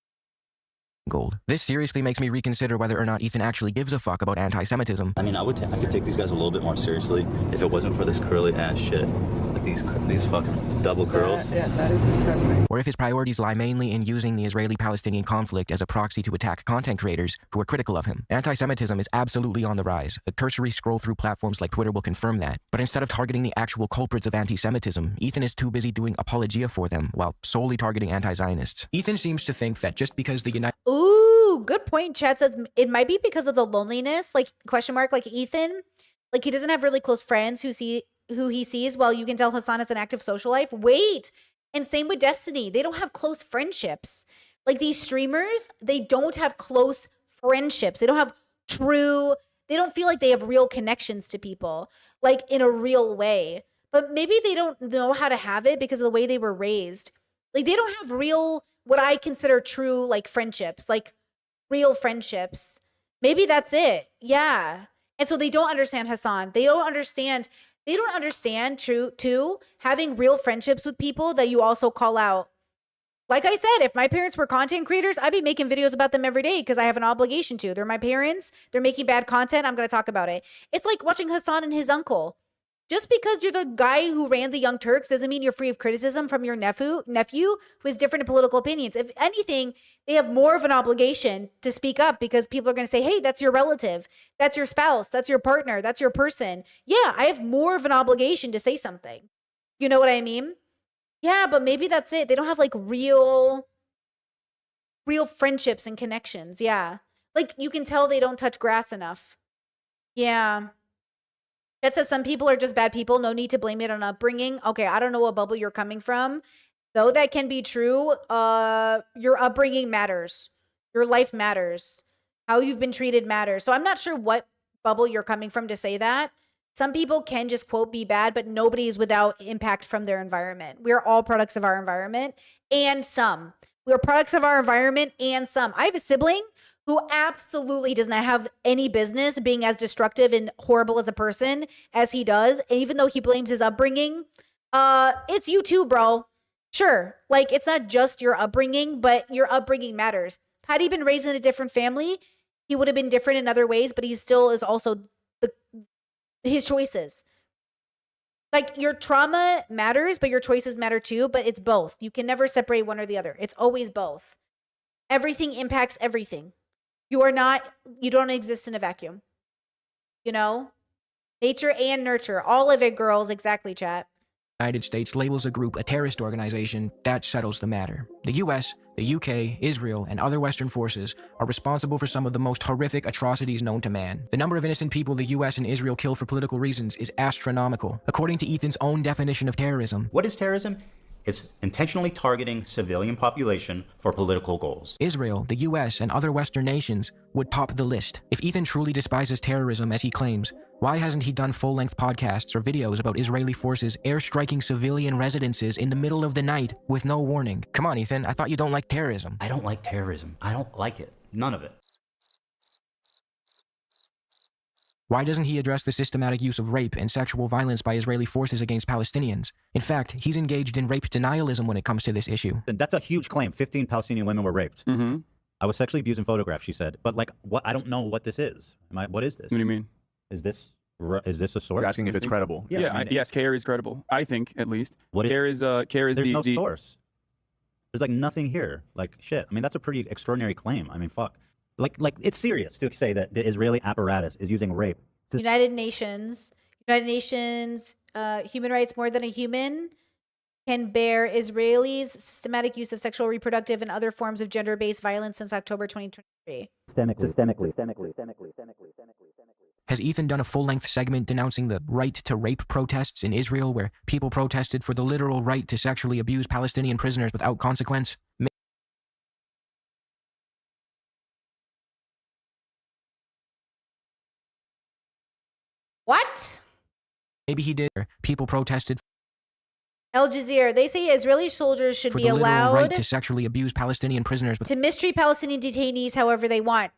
Gold. This seriously makes me reconsider whether or not Ethan actually gives a fuck about anti-Semitism. I mean, I could take these guys a little bit more seriously if it wasn't for this curly ass shit. Like these fucking double curls. Yeah, that is disgusting. Or if his priorities lie mainly in using the Israeli-Palestinian conflict as a proxy to attack content creators who are critical of him. Anti-Semitism is absolutely on the rise. A cursory scroll through platforms like Twitter will confirm that. But instead of targeting the actual culprits of anti-Semitism, Ethan is too busy doing apologia for them while solely targeting anti-Zionists. Ethan seems to think that just because the United... Ooh, good point. Chad says it might be because of the loneliness, like question mark, like Ethan, like he doesn't have really close friends who he sees. Well, you can tell Hassan has an active social life. Wait. And same with Destiny. They don't have close friendships. Like these streamers, they don't have close friendships. They don't have they don't feel like they have real connections to people, like in a real way. But maybe they don't know how to have it because of the way they were raised. Like they don't have real, what I consider true, like friendships, like real friendships. Maybe that's it. Yeah. And so they don't understand Hassan. They don't understand too, having real friendships with people that you also call out. Like I said, if my parents were content creators, I'd be making videos about them every day because I have an obligation to. They're my parents. They're making bad content. I'm going to talk about it. It's like watching Hassan and his uncle. Just because you're the guy who ran the Young Turks doesn't mean you're free of criticism from your nephew who has different political opinions. If anything, they have more of an obligation to speak up because people are going to say, hey, that's your relative. That's your spouse. That's your partner. That's your person. Yeah, I have more of an obligation to say something. You know what I mean? Yeah, but maybe that's it. They don't have like real friendships and connections. Yeah. Like you can tell they don't touch grass enough. Yeah. It says some people are just bad people. No need to blame it on upbringing. Okay, I don't know what bubble you're coming from. Though that can be true, your upbringing matters. Your life matters. How you've been treated matters. So I'm not sure what bubble you're coming from to say that. Some people can just, quote, be bad, but nobody is without impact from their environment. We are all products of our environment and some. We are products of our environment and some. I have a sibling who absolutely does not have any business being as destructive and horrible as a person as he does. Even though he blames his upbringing, it's you too, bro. Sure, like it's not just your upbringing, but your upbringing matters. Had he been raised in a different family, he would have been different in other ways, but he still is also his choices. Like your trauma matters, but your choices matter too, but it's both. You can never separate one or the other. It's always both. Everything impacts everything. You don't exist in a vacuum. You know? Nature and nurture. All of it, girls. Exactly, chat. United States labels a group a terrorist organization, that settles the matter. The US, the UK, Israel, and other Western forces are responsible for some of the most horrific atrocities known to man. The number of innocent people the US and Israel kill for political reasons is astronomical, according to Ethan's own definition of terrorism. What is terrorism? It's intentionally targeting civilian population for political goals. Israel, the US, and other Western nations would top the list. If Ethan truly despises terrorism as he claims, why hasn't he done full-length podcasts or videos about Israeli forces airstriking civilian residences in the middle of the night with no warning? Come on, Ethan, I thought you don't like terrorism. I don't like terrorism. I don't like it. None of it. Why doesn't he address the systematic use of rape and sexual violence by Israeli forces against Palestinians? In fact, he's engaged in rape denialism when it comes to this issue. That's a huge claim. 15 Palestinian women were raped. Mm-hmm. I was sexually abused in photographs, she said. But like, what? I don't know what this is. What is this? What do you mean? Is this a source? You're asking if it's credible. Yeah. Yes, CAIR is credible. I think, at least. What is? CAIR is There's the no source. There's like nothing here. Like shit. I mean, that's a pretty extraordinary claim. I mean, fuck. Like it's serious to say that the Israeli apparatus is using rape. United Nations, Human Rights More Than a Human can bear Israelis' systematic use of sexual, reproductive, and other forms of gender-based violence since October 2023. Systemically. Has Ethan done a full-length segment denouncing the right to rape protests in Israel where people protested for the literal right to sexually abuse Palestinian prisoners without consequence? What? Maybe he did. People protested Al Jazeera, they say Israeli soldiers should for be the literal allowed right to sexually abuse Palestinian prisoners to mistreat Palestinian detainees however they want.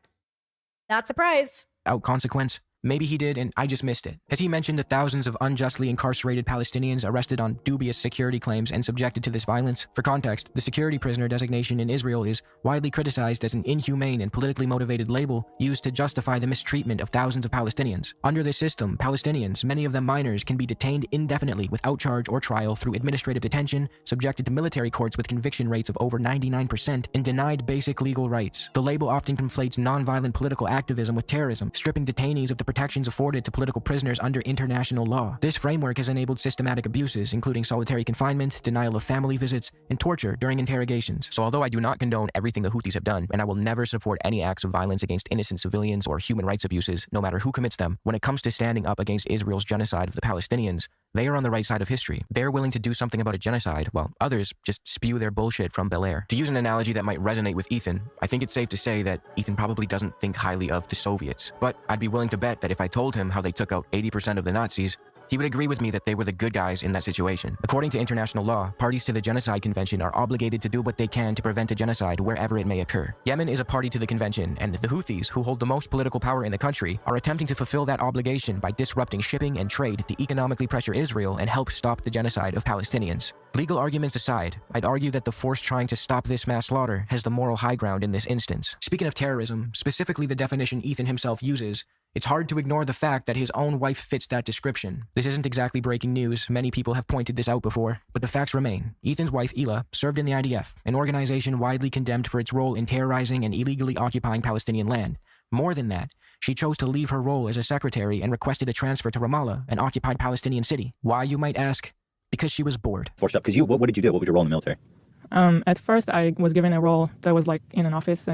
Not surprised. without consequence. Maybe he did, and I just missed it. Has he mentioned the thousands of unjustly incarcerated Palestinians arrested on dubious security claims and subjected to this violence? For context, the security prisoner designation in Israel is widely criticized as an inhumane and politically motivated label used to justify the mistreatment of thousands of Palestinians. Under this system, Palestinians, many of them minors, can be detained indefinitely without charge or trial through administrative detention, subjected to military courts with conviction rates of over 99%, and denied basic legal rights. The label often conflates nonviolent political activism with terrorism, stripping detainees of the protections afforded to political prisoners under international law. This framework has enabled systematic abuses, including solitary confinement, denial of family visits, and torture during interrogations. So although I do not condone everything the Houthis have done, and I will never support any acts of violence against innocent civilians or human rights abuses, no matter who commits them, when it comes to standing up against Israel's genocide of the Palestinians, they are on the right side of history. They're willing to do something about a genocide, while others just spew their bullshit from Bel Air. To use an analogy that might resonate with Ethan, I think it's safe to say that Ethan probably doesn't think highly of the Soviets. But I'd be willing to bet that if I told him how they took out 80% of the Nazis, he would agree with me that they were the good guys in that situation. According to international law, parties to the Genocide Convention are obligated to do what they can to prevent a genocide wherever it may occur. Yemen is a party to the convention, and the Houthis, who hold the most political power in the country, are attempting to fulfill that obligation by disrupting shipping and trade to economically pressure Israel and help stop the genocide of Palestinians. Legal arguments aside, I'd argue that the force trying to stop this mass slaughter has the moral high ground in this instance. Speaking of terrorism, specifically the definition Ethan himself uses, it's hard to ignore the fact that his own wife fits that description. This isn't exactly breaking news, many people have pointed this out before, but the facts remain. Ethan's wife, Ela, served in the IDF, an organization widely condemned for its role in terrorizing and illegally occupying Palestinian land. More than that, she chose to leave her role as a secretary and requested a transfer to Ramallah, an occupied Palestinian city. Why, you might ask? Because she was bored. Forced up, because what did you do? What was your role in the military? At first, I was given a role that was like in an office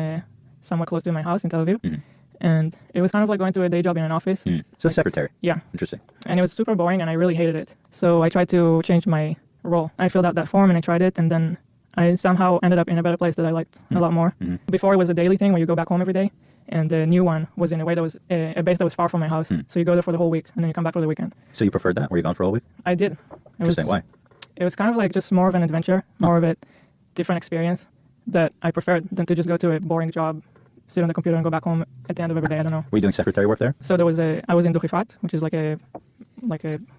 somewhat close to my house in Tel Aviv. Mm-hmm. And it was kind of like going to a day job in an office. So secretary. Yeah. Interesting. And it was super boring and I really hated it. So I tried to change my role. I filled out that form and I tried it, and then I somehow ended up in a better place that I liked a lot more. Before it was a daily thing where you go back home every day, and the new one was in a way that was a base that was far from my house. So you go there for the whole week and then you come back for the weekend. So you preferred that? Were you gone for a week? I did. Interesting. Why? It was kind of like just more of an adventure, more of a different experience that I preferred than to just go to a boring job, sit on the computer and go back home at the end of every day. I don't know. Were you doing secretary work there? So I was in Dukhifat, which is like a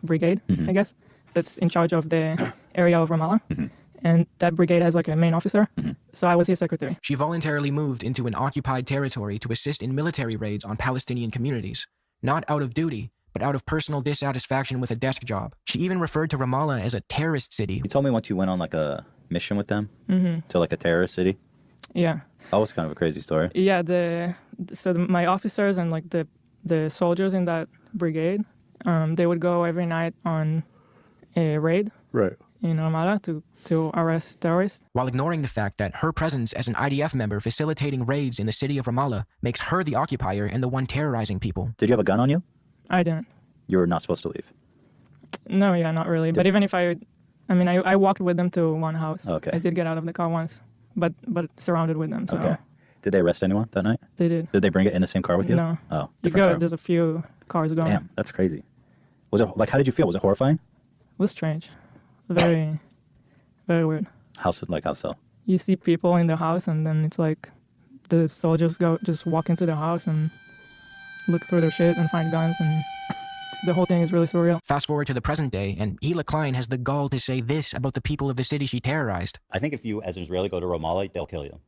brigade, I guess, that's in charge of the area of Ramallah. And that brigade has like a main officer. So I was his secretary. She voluntarily moved into an occupied territory to assist in military raids on Palestinian communities, not out of duty, but out of personal dissatisfaction with a desk job. She even referred to Ramallah as a terrorist city. You told me once you went on like a mission with them to like a terrorist city. Yeah. That was kind of a crazy story. Yeah, my officers and like the soldiers in that brigade, they would go every night on a raid in Ramallah to arrest terrorists. While ignoring the fact that her presence as an IDF member facilitating raids in the city of Ramallah makes her the occupier and the one terrorizing people. Did you have a gun on you? I didn't. You were not supposed to leave. No, yeah, not really. But even if I I mean, I walked with them to one house. Okay. I did get out of the car once, but surrounded with them. So Okay. Did they arrest anyone that night? they did. Did they bring it in the same car with you? No. Oh, You different go. car. There's a few cars going. Damn, that's crazy. Was it like? How did you feel? Was it horrifying? It was strange. Very, very weird. How so? Like how so? You see people in the house, and then it's like the soldiers just walk into the house and look through their shit and find guns, and the whole thing is really surreal. Fast forward to the present day, and Hila Klein has the gall to say this about the people of the city she terrorized. I think if you, as an Israeli, go to Ramallah, they'll kill you.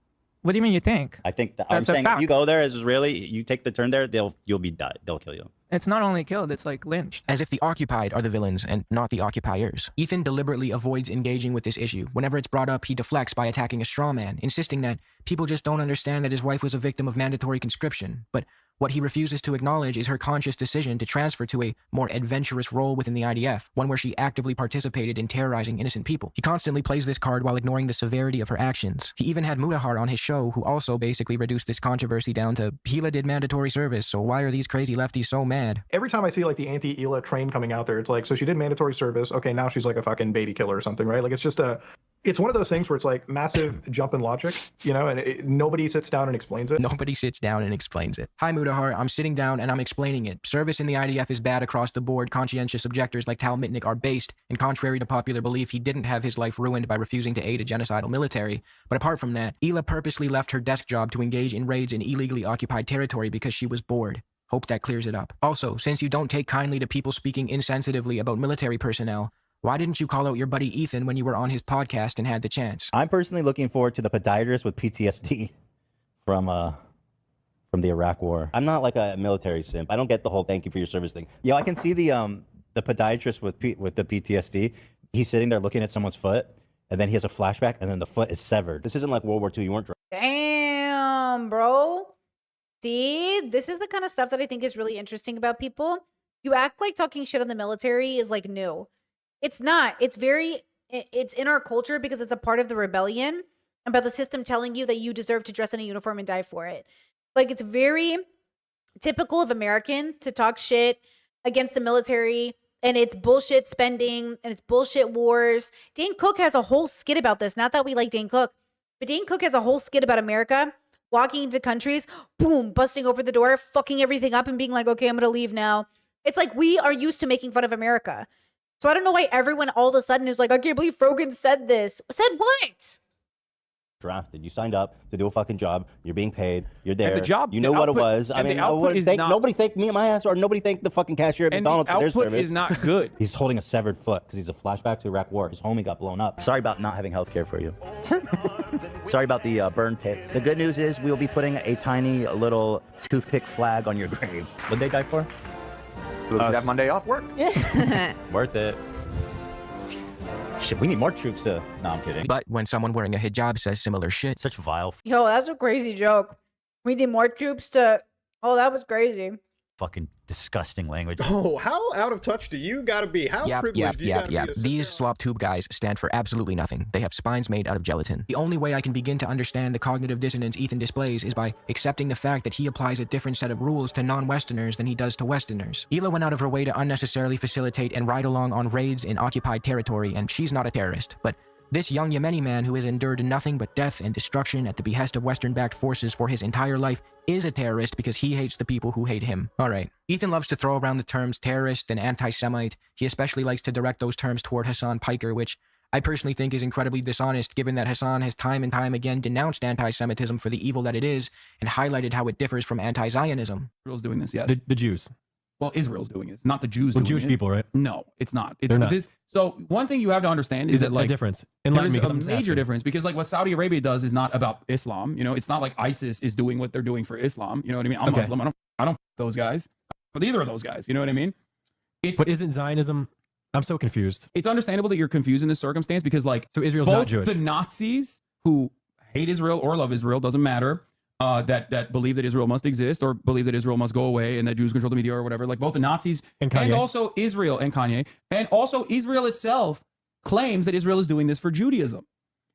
What do you mean you think? I think that I'm That's a saying if fact. you go there as Israeli, you take the turn there, you'll be died. They'll kill you. It's not only killed, it's like lynched. As if the occupied are the villains and not the occupiers. Ethan deliberately avoids engaging with this issue. Whenever it's brought up, he deflects by attacking a straw man, insisting that people just don't understand that his wife was a victim of mandatory conscription. But what he refuses to acknowledge is her conscious decision to transfer to a more adventurous role within the IDF, one where she actively participated in terrorizing innocent people. He constantly plays this card while ignoring the severity of her actions. He even had Mudahar on his show, who also basically reduced this controversy down to, Hila did mandatory service, so why are these crazy lefties so mad? Every time I see like the anti-Hila train coming out there, it's like, so she did mandatory service. Okay, now she's like a fucking baby killer or something, right? Like it's one of those things where it's like massive jump in logic, you know, and nobody sits down and explains it. Nobody sits down and explains it. Hi, Mudahar. I'm sitting down and I'm explaining it. Service in the IDF is bad across the board. Conscientious objectors like Tal Mitnick are based, and contrary to popular belief, he didn't have his life ruined by refusing to aid a genocidal military. But apart from that, Hila purposely left her desk job to engage in raids in illegally occupied territory because she was bored. Hope that clears it up. Also, since you don't take kindly to people speaking insensitively about military personnel, why didn't you call out your buddy Ethan when you were on his podcast and had the chance? I'm personally looking forward to the podiatrist with PTSD from the Iraq War. I'm not like a military simp. I don't get the whole thank you for your service thing. I can see the podiatrist with the PTSD. He's sitting there looking at someone's foot, and then he has a flashback, and then the foot is severed. This isn't like World War II. You weren't. Damn, bro. See, this is the kind of stuff that I think is really interesting about people. You act like talking shit on the military is like new. It's not. It's in our culture because it's a part of the rebellion about the system telling you that you deserve to dress in a uniform and die for it. Like, it's very typical of Americans to talk shit against the military, and it's bullshit spending and it's bullshit wars. Dane Cook has a whole skit about this. Not that we like Dane Cook, but Dane Cook has a whole skit about America walking into countries, boom, busting over the door, fucking everything up and being like, okay, I'm going to leave now. It's like we are used to making fun of America. So I don't know why everyone all of a sudden is like, I can't believe Frogan said this. Said what? Drafted. You signed up to do a fucking job. You're being paid. You're there. the job- You know the what output- it was. I and the mean, output is not- nobody thanked me and my ass, or nobody thanked the fucking cashier at And the McDonald's for their output service. is not good. He's holding a severed foot because he's a flashback to Iraq War. His homie got blown up. Sorry about not having health care for you. Sorry about the burn pits. The good news is we'll be putting a tiny little toothpick flag on your grave. What'd they die for? That Monday off work. Worth it. Shit, we need more troops to... No, I'm kidding. But when someone wearing a hijab says similar shit, Such vile Yo, that's a crazy joke. We need more troops to... Oh, that was crazy. fucking disgusting language. Oh, how out of touch do you gotta be? How privileged do you gotta be? To sit These slop tube guys stand for absolutely nothing. They have spines made out of gelatin. The only way I can begin to understand the cognitive dissonance Ethan displays is by accepting the fact that he applies a different set of rules to non-Westerners than he does to Westerners. Hila went out of her way to unnecessarily facilitate and ride along on raids in occupied territory, and she's not a terrorist. But this young Yemeni man who has endured nothing but death and destruction at the behest of Western-backed forces for his entire life is a terrorist because he hates the people who hate him. Alright, Ethan loves to throw around the terms terrorist and anti-Semite. He especially likes to direct those terms toward Hassan Piker, which I personally think is incredibly dishonest given that Hassan has time and time again denounced anti-Semitism for the evil that it is and highlighted how it differs from anti-Zionism. Israel's doing this, yes. The Jews. Well, Israel's doing it. It's not the Jews Well, doing Jewish it. people, right? No, it's not. It's They're not. This. So one thing you have to understand is Is that it a like difference? There Enlighten is me, 'cause a I'm just major asking. difference because like what Saudi Arabia does is not about Islam. You know, it's not like ISIS is doing what they're doing for Islam. You know what I mean? I'm Okay. Muslim. I don't those guys. But either of those guys. You know what I mean? It's But isn't Zionism? I'm so confused. it's understandable that you're confused in this circumstance because like So Israel's both not Jewish. the Nazis who hate Israel or love Israel doesn't matter. That believe that Israel must exist or believe that Israel must go away and that Jews control the media or whatever. Like both the Nazis And Kanye. also Israel and Kanye. And also Israel itself claims that Israel is doing this for Judaism.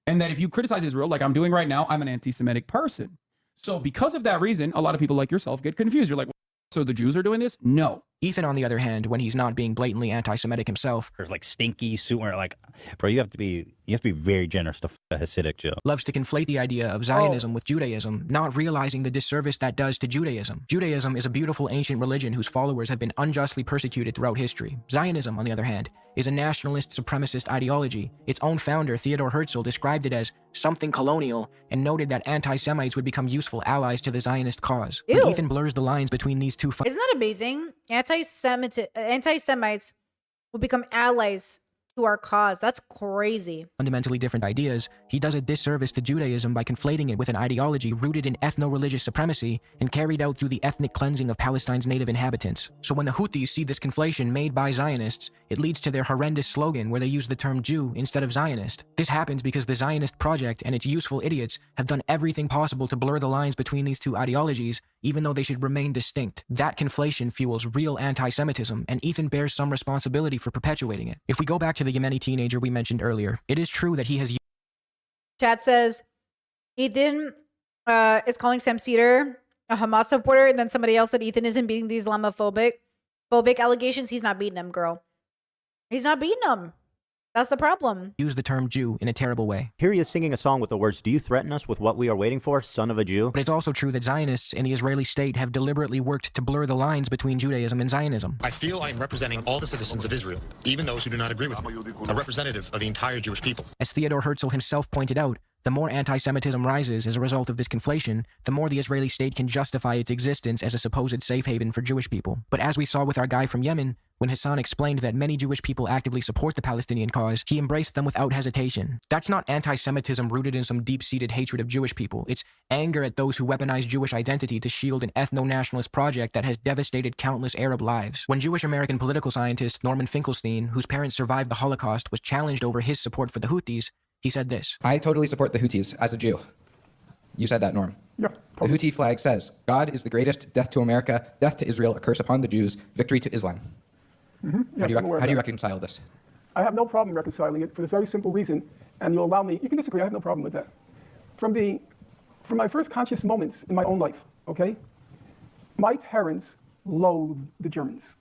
And that if you criticize Israel, like I'm doing right now, I'm an anti-Semitic person. So because of that reason, a lot of people like yourself get confused. You're like, so the Jews are doing this? No. Ethan, on the other hand, when he's not being blatantly anti-Semitic himself, There's like stinky suit or like, bro, you have to be very generous to a Hasidic Jew. loves to conflate the idea of Zionism with Judaism, not realizing the disservice that does to Judaism. Judaism is a beautiful ancient religion whose followers have been unjustly persecuted throughout history. Zionism, on the other hand, is a nationalist supremacist ideology. Its own founder, Theodor Herzl, described it as something colonial and noted that anti-Semites would become useful allies to the Zionist cause. But Ethan blurs the lines between these two Isn't that amazing? Anti-Semites will become allies to our cause. That's crazy. fundamentally different ideas. He does a disservice to Judaism by conflating it with an ideology rooted in ethno-religious supremacy and carried out through the ethnic cleansing of Palestine's native inhabitants. So when the Houthis see this conflation made by Zionists, it leads to their horrendous slogan where they use the term Jew instead of Zionist. This happens because the Zionist project and its useful idiots have done everything possible to blur the lines between these two ideologies, even though they should remain distinct. That conflation fuels real anti-Semitism, and Ethan bears some responsibility for perpetuating it. If we go back to the Yemeni teenager we mentioned earlier, it is true that he has Chat says Ethan is calling Sam Cedar a Hamas supporter, and then somebody else said Ethan isn't beating the Islamophobic allegations. He's not beating them, girl. He's not beating them. That's the problem. used the term Jew in a terrible way. Here he is singing a song with the words, "Do you threaten us with what we are waiting for, son of a Jew?" But it's also true that Zionists in the Israeli state have deliberately worked to blur the lines between Judaism and Zionism. I feel I am representing all the citizens of Israel, even those who do not agree with me. A representative of the entire Jewish people. As Theodor Herzl himself pointed out, the more anti-Semitism rises as a result of this conflation, the more the Israeli state can justify its existence as a supposed safe haven for Jewish people. But as we saw with our guy from Yemen, when Hassan explained that many Jewish people actively support the Palestinian cause, he embraced them without hesitation. That's not anti-Semitism rooted in some deep-seated hatred of Jewish people. It's anger at those who weaponize Jewish identity to shield an ethno-nationalist project that has devastated countless Arab lives. When Jewish American political scientist Norman Finkelstein, whose parents survived the Holocaust, was challenged over his support for the Houthis, he said this. I totally support the Houthis as a Jew. You said that, Norm. Yeah. The Houthi flag says, God is the greatest, death to America, death to Israel, a curse upon the Jews, victory to Islam. Mm-hmm. How do you reconcile this? I have no problem reconciling it for this very simple reason, and you'll allow me, you can disagree, I have no problem with that. From my first conscious moments in my own life, okay, my parents loathed the Germans.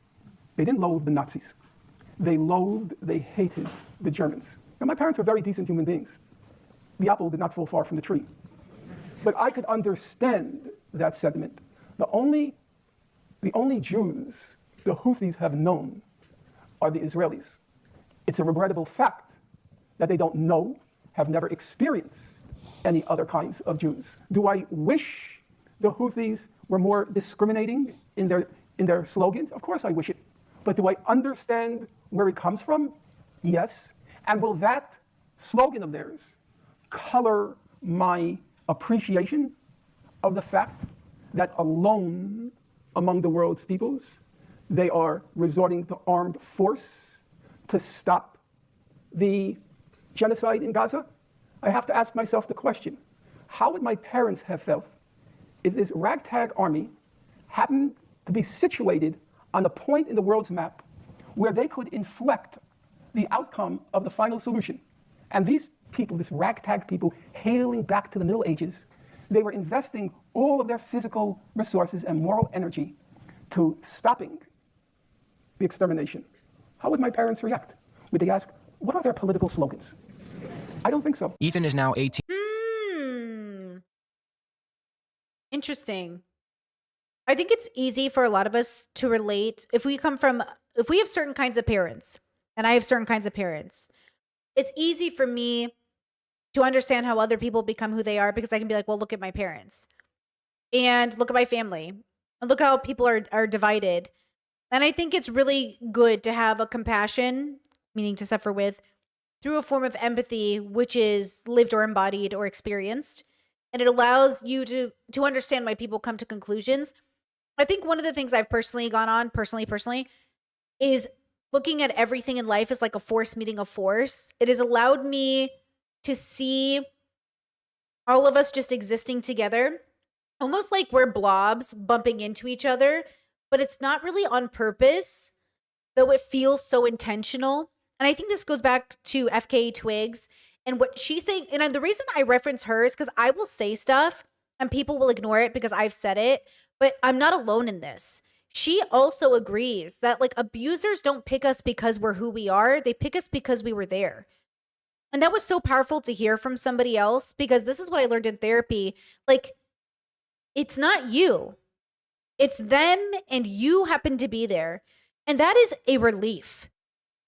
They didn't loathe the Nazis. They hated the Germans. And my parents were very decent human beings. The apple did not fall far from the tree. But I could understand that sentiment. The only Jews the Houthis have known are the Israelis. It's a regrettable fact that they don't know, have never experienced any other kinds of Jews. Do I wish the Houthis were more discriminating in their slogans? Of course I wish it. But do I understand where it comes from? Yes. And will that slogan of theirs color my appreciation of the fact that alone among the world's peoples, they are resorting to armed force to stop the genocide in Gaza? I have to ask myself the question, how would my parents have felt if this ragtag army happened to be situated on a point in the world's map where they could inflect the outcome of the final solution? And these people, this ragtag people, hailing back to the Middle Ages, they were investing all of their physical resources and moral energy to stopping the extermination. How would my parents react? Would they ask, what are their political slogans? I don't think so. Ethan is now 18. Interesting. I think it's easy for a lot of us to relate if we have certain kinds of parents, and I have certain kinds of parents. It's easy for me to understand how other people become who they are because I can be like, well, look at my parents and look at my family and look how people are divided. And I think it's really good to have a compassion, meaning to suffer with, through a form of empathy, which is lived or embodied or experienced. And it allows you to understand why people come to conclusions. I think one of the things I've personally gone on, personally, is looking at everything in life as like a force meeting a force. It has allowed me to see all of us just existing together, almost like we're blobs bumping into each other, but it's not really on purpose, though it feels so intentional. And I think this goes back to FKA Twigs and what she's saying. And the reason I reference her is because I will say stuff and people will ignore it because I've said it, but I'm not alone in this. she also agrees that like abusers don't pick us because we're who we are. They pick us because we were there. And that was so powerful to hear from somebody else, because this is what I learned in therapy. Like, it's not you. It's them, and you happen to be there. And that is a relief,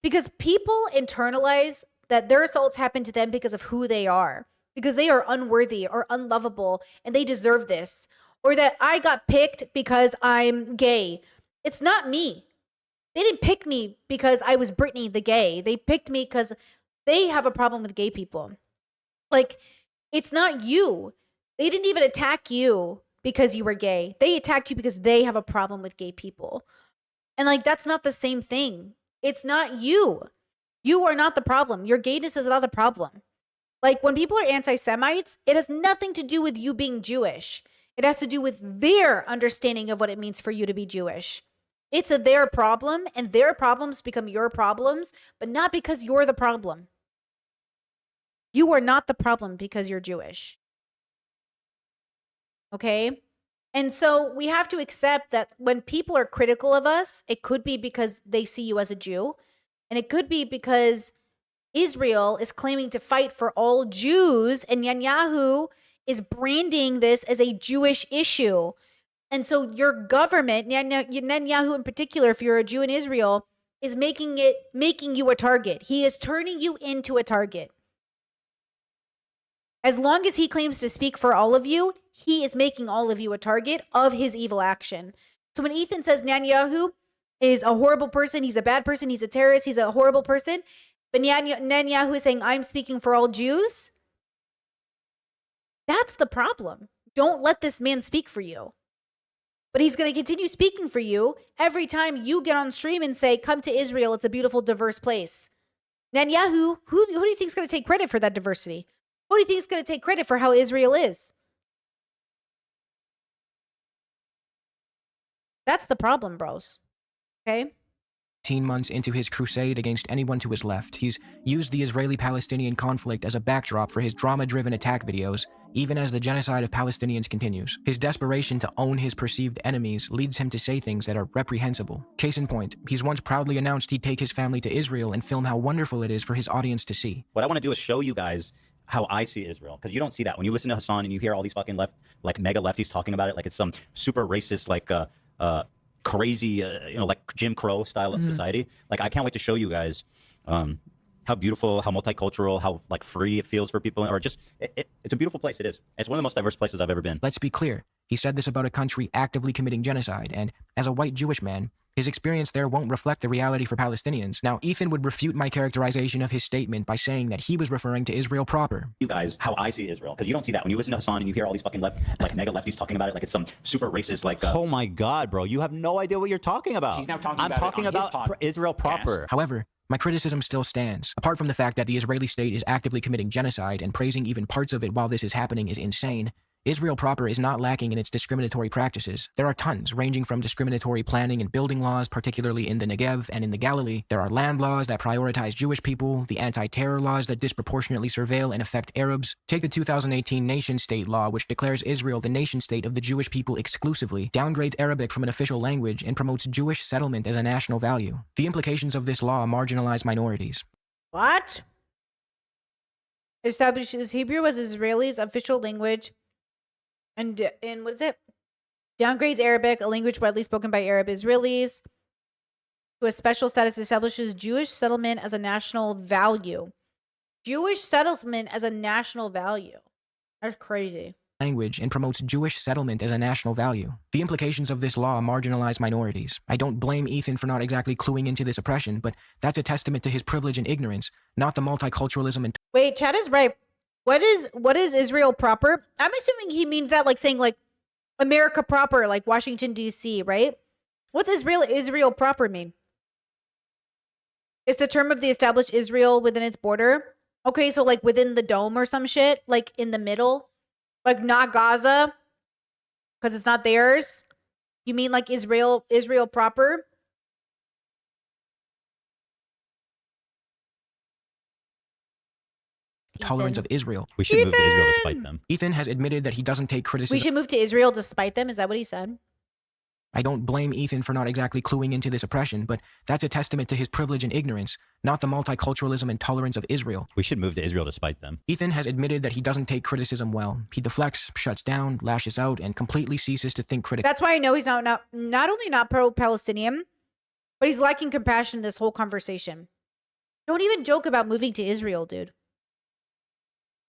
because people internalize that their assaults happen to them because of who they are, because they are unworthy or unlovable and they deserve this, or that I got picked because I'm gay. It's not me. They didn't pick me because I was Brittany the gay. They picked me because they have a problem with gay people. Like, it's not you. They didn't even attack you because you were gay. They attacked you because they have a problem with gay people. And like, that's not the same thing. It's not you. You are not the problem. Your gayness is not the problem. Like, when people are anti-Semites, it has nothing to do with you being Jewish. It has to do with their understanding of what it means for you to be Jewish. It's their problem, and their problems become your problems, but not because you're the problem. You are not the problem because you're Jewish. Okay? And so we have to accept that when people are critical of us, it could be because they see you as a Jew, and it could be because Israel is claiming to fight for all Jews, and Netanyahu is branding this as a Jewish issue. And so your government, Netanyahu in particular, if you're a Jew in Israel, is making you a target. He is turning you into a target. As long as he claims to speak for all of you, he is making all of you a target of his evil action. So when Ethan says Netanyahu is a horrible person, he's a bad person, he's a terrorist, he's a horrible person, but Netanyahu is saying, I'm speaking for all Jews, that's the problem. Don't let this man speak for you. But he's going to continue speaking for you every time you get on stream and say, come to Israel, it's a beautiful, diverse place. Netanyahu, who do you think is going to take credit for that diversity? Who do you think is going to take credit for how Israel is? That's the problem, bros. Okay? 18 months into his crusade against anyone to his left, he's used the Israeli-Palestinian conflict as a backdrop for his drama-driven attack videos, even as the genocide of Palestinians continues. His desperation to own his perceived enemies leads him to say things that are reprehensible. Case in point, he's once proudly announced he'd take his family to Israel and film how wonderful it is for his audience to see. What I want to do is show you guys how I see Israel, because you don't see that when you listen to Hassan and you hear all these fucking mega lefties talking about it like it's some super racist, crazy, like Jim Crow style of society. Like, I can't wait to show you guys how beautiful, how multicultural, how like free it feels for people, or just it's a beautiful place. It is. It's one of the most diverse places I've ever been. Let's be clear. He said this about a country actively committing genocide, and as a white Jewish man, his experience there won't reflect the reality for Palestinians. Now, Ethan would refute my characterization of his statement by saying that he was referring to Israel proper. You guys, how I see Israel, because you don't see that when you listen to Hassan and you hear all these fucking mega lefties talking about it like it's some super racist, oh my God, bro, you have no idea what you're talking about. He's now talking I'm about talking about Israel proper. However, my criticism still stands. Apart from the fact that the Israeli state is actively committing genocide and praising even parts of it while this is happening is insane, Israel proper is not lacking in its discriminatory practices. There are tons, ranging from discriminatory planning and building laws, particularly in the Negev and in the Galilee. There are land laws that prioritize Jewish people, the anti-terror laws that disproportionately surveil and affect Arabs. Take the 2018 nation-state law, which declares Israel the nation-state of the Jewish people exclusively, downgrades Arabic from an official language, and promotes Jewish settlement as a national value. The implications of this law marginalize minorities. What? Establishes Hebrew as Israeli's official language. And what is it? Downgrades Arabic, a language widely spoken by Arab Israelis, to a special status. Establishes Jewish settlement as a national value. Jewish settlement as a national value. That's crazy. Language and promotes Jewish settlement as a national value. The implications of this law marginalize minorities. I don't blame Ethan for not exactly cluing into this oppression, but that's a testament to his privilege and ignorance, not the multiculturalism and... Wait, Chad is right. What is Israel proper? I'm assuming he means that like saying like America proper, like Washington, D.C., right? What's Israel proper mean? It's the term of the established Israel within its border. Okay, so like within the dome or some shit, like in the middle, like not Gaza, because it's not theirs. You mean like Israel proper? Tolerance of Israel. We should move to Israel to spite them. Ethan has admitted that he doesn't take criticism. We should move to Israel to spite them. Is that what he said? I don't blame Ethan for not exactly cluing into this oppression, but that's a testament to his privilege and ignorance, not the multiculturalism and tolerance of Israel. We should move to Israel to spite them. Ethan has admitted that he doesn't take criticism well. He deflects, shuts down, lashes out, and completely ceases to think critically. That's why I know he's not only not pro-Palestinian, but he's lacking compassion in this whole conversation. Don't even joke about moving to Israel, dude.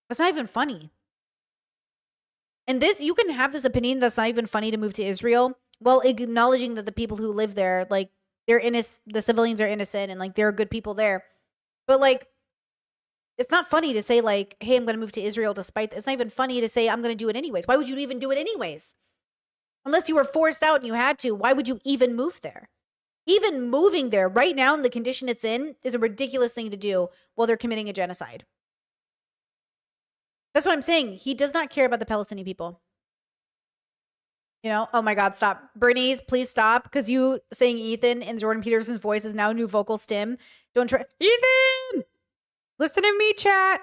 That's not even funny. And this, you can have this opinion that's not even funny to move to Israel, while acknowledging that the people who live there, like, they're innocent, the civilians are innocent, and like, there are good people there. But like, it's not funny to say like, hey, I'm going to move to Israel despite this. It's not even funny to say I'm going to do it anyways. Why would you even do it anyways? Unless you were forced out and you had to, why would you even move there? Even moving there right now in the condition it's in is a ridiculous thing to do while they're committing a genocide. That's what I'm saying. He does not care about the Palestinian people. You know, oh my God, stop. Bernice, please stop. Because you saying Ethan in Jordan Peterson's voice is now new vocal stim. Don't try. Ethan! Listen to me, chat.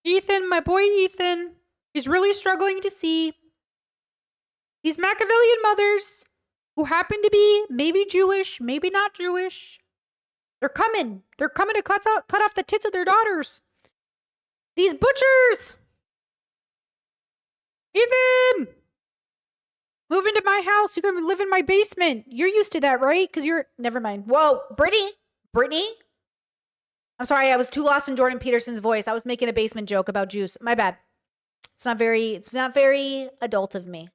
Ethan, my boy Ethan, is really struggling to see these Machiavellian mothers who happen to be maybe Jewish, maybe not Jewish. They're coming. They're coming to cut off the tits of their daughters. These butchers. Ethan! Move into my house. You're going to live in my basement. You're used to that, right? Because you're... Never mind. Whoa, Brittany? I'm sorry, I was too lost in Jordan Peterson's voice. I was making a basement joke about juice. My bad. It's not very adult of me.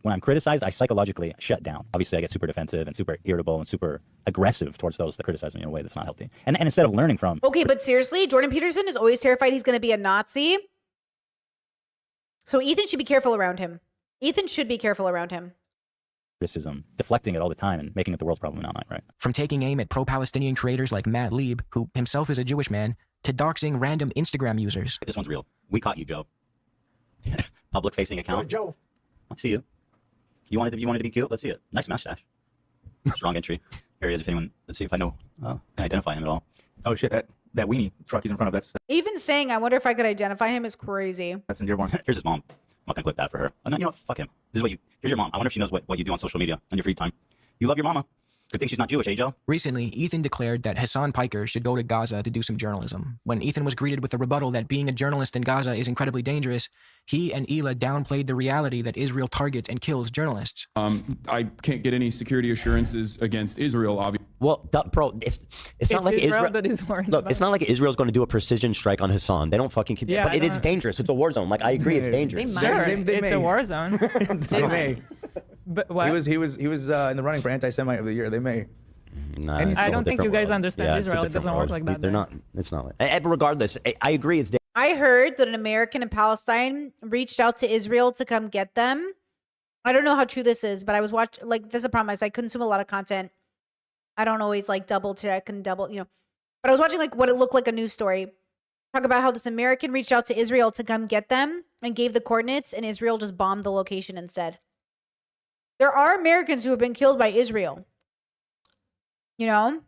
When I'm criticized, I psychologically shut down. Obviously, I get super defensive and super irritable and super aggressive towards those that criticize me in a way that's not healthy. And instead of learning from... Okay, but seriously, Jordan Peterson is always terrified he's going to be a Nazi. So Ethan should be careful around him. criticism, deflecting it all the time and making it the world's problem, not mine, right? From taking aim at pro-Palestinian creators like Matt Lieb, who himself is a Jewish man, to doxing random Instagram users. This one's real. We caught you, Joe. Public-facing account. Joe. I see you. You wanted to be cute? Let's see it. Nice mustache. Strong entry. Here he is. If anyone, let's see if I know, can identify him at all. Oh shit! That weenie truck he's in front of. Even saying, I wonder if I could identify him is crazy. That's in Dearborn. Here's his mom. I'm not gonna clip that for her. Oh, no, you know what? Fuck him. This is what you. Here's your mom. I wonder if she knows what you do on social media on your free time. You love your mama. Good thing she's not Jewish, eh, Joe? Recently, Ethan declared that Hassan Piker should go to Gaza to do some journalism. When Ethan was greeted with the rebuttal that being a journalist in Gaza is incredibly dangerous, he and Hila downplayed the reality that Israel targets and kills journalists. I can't get any security assurances against Israel, obviously. Well, bro, it's not like Israel that is worried Look, it's not like Israel's going to do a precision strike on Hassan. They don't fucking. Yeah, but it is dangerous. It's a war zone. Like I agree, it's dangerous. They might. It's a war zone. They may. But what? He was in the running for anti-Semite of the year. They may. Nah, I don't think you guys understand Israel. It doesn't work like that. They're not. It's not like. But regardless, I agree. It's. I heard that an American in Palestine reached out to Israel to come get them. I don't know how true this is, but I was watching. Like, this is a problem. I consume a lot of content. I don't always like double check and double, But I was watching like what it looked like a news story. Talk about how this American reached out to Israel to come get them and gave the coordinates, and Israel just bombed the location instead. There are Americans who have been killed by Israel. That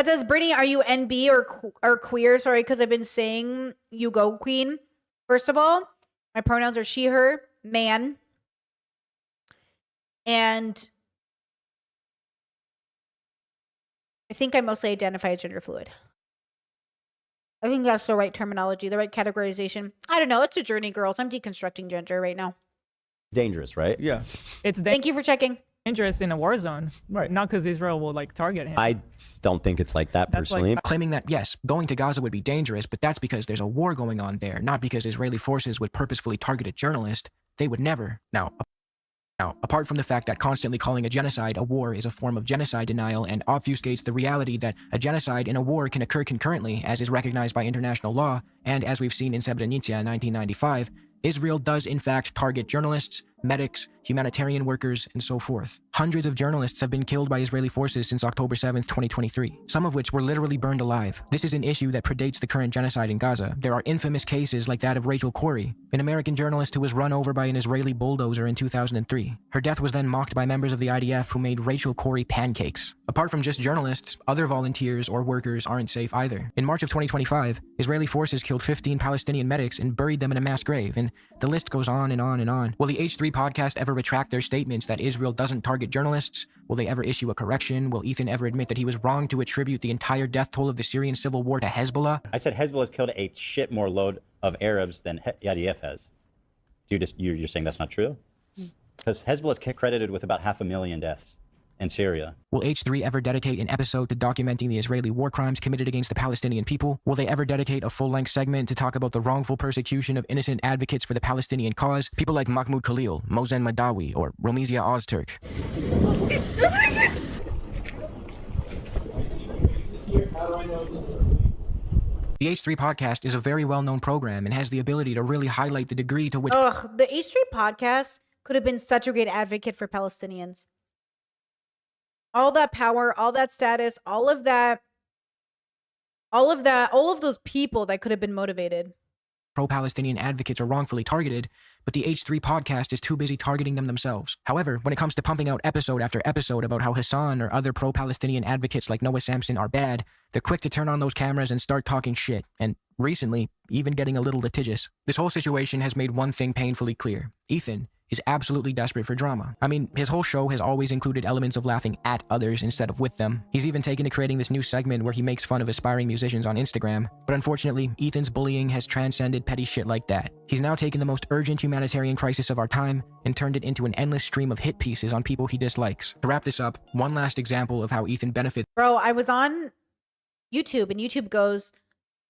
says, Brittany, are you NB or queer? Sorry, because I've been saying you go, queen. First of all, my pronouns are she, her, man. And I think I mostly identify as gender fluid. I think that's the right terminology, the right categorization. I don't know. It's a journey, girls. I'm deconstructing gender right now. Dangerous, right? Yeah. Thank you for checking. Dangerous in a war zone, right? Not because Israel will target him. I don't think it's like that personally. Claiming that yes, going to Gaza would be dangerous, but that's because there's a war going on there, not because Israeli forces would purposefully target a journalist. They would never. Now, apart from the fact that constantly calling a genocide a war is a form of genocide denial and obfuscates the reality that a genocide and a war can occur concurrently, as is recognized by international law, and as we've seen in Srebrenica in 1995, Israel does in fact target journalists, medics, humanitarian workers, and so forth. Hundreds of journalists have been killed by Israeli forces since October 7th, 2023, some of which were literally burned alive. This is an issue that predates the current genocide in Gaza. There are infamous cases like that of Rachel Corrie, an American journalist who was run over by an Israeli bulldozer in 2003. Her death was then mocked by members of the IDF who made Rachel Corrie pancakes. Apart from just journalists, other volunteers or workers aren't safe either. In March of 2025, Israeli forces killed 15 Palestinian medics and buried them in a mass grave, and the list goes on and on and on. Will the H3 podcast ever retract their statements that Israel doesn't target journalists? Will they ever issue a correction? Will Ethan ever admit that he was wrong to attribute the entire death toll of the Syrian civil war to Hezbollah? I said Hezbollah's killed a shit more load of Arabs than IDF has. You're saying that's not true? Because Hezbollah is credited with about 500,000 deaths in Syria. Will H3 ever dedicate an episode to documenting the Israeli war crimes committed against the Palestinian people? Will they ever dedicate a full-length segment to talk about the wrongful persecution of innocent advocates for the Palestinian cause? People like Mahmoud Khalil, Mosen Madawi, or Romizia Ozturk. The H3 podcast is a very well-known program and has the ability to really highlight the degree to which... Ugh, the H3 podcast could have been such a great advocate for Palestinians. All that power, all that status, all of those people that could have been motivated. Pro-Palestinian advocates are wrongfully targeted, but the H3 podcast is too busy targeting them themselves. However, when it comes to pumping out episode after episode about how Hassan or other pro-Palestinian advocates like Noah Samson are bad, they're quick to turn on those cameras and start talking shit, and recently, even getting a little litigious. This whole situation has made one thing painfully clear. Ethan is absolutely desperate for drama. I mean, his whole show has always included elements of laughing at others instead of with them. He's even taken to creating this new segment where he makes fun of aspiring musicians on Instagram. But unfortunately, Ethan's bullying has transcended petty shit like that. He's now taken the most urgent humanitarian crisis of our time and turned it into an endless stream of hit pieces on people he dislikes. To wrap this up, one last example of how Ethan benefits. Bro, I was on YouTube and YouTube goes,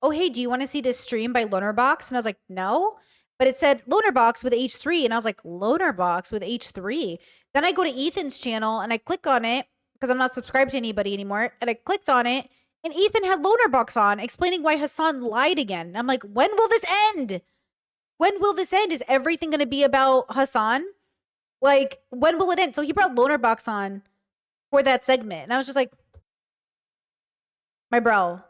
"Oh, hey, do you want to see this stream by Lonerbox?" And I was like, "No." But it said Lonerbox with H3, and I was like, Lonerbox with H3? Then I go to Ethan's channel, and I click on it, because I'm not subscribed to anybody anymore, and I clicked on it, and Ethan had Lonerbox on, explaining why Hassan lied again. And I'm like, when will this end? When will this end? Is everything going to be about Hassan? Like, when will it end? So he brought Lonerbox on for that segment, and I was just like, my bro.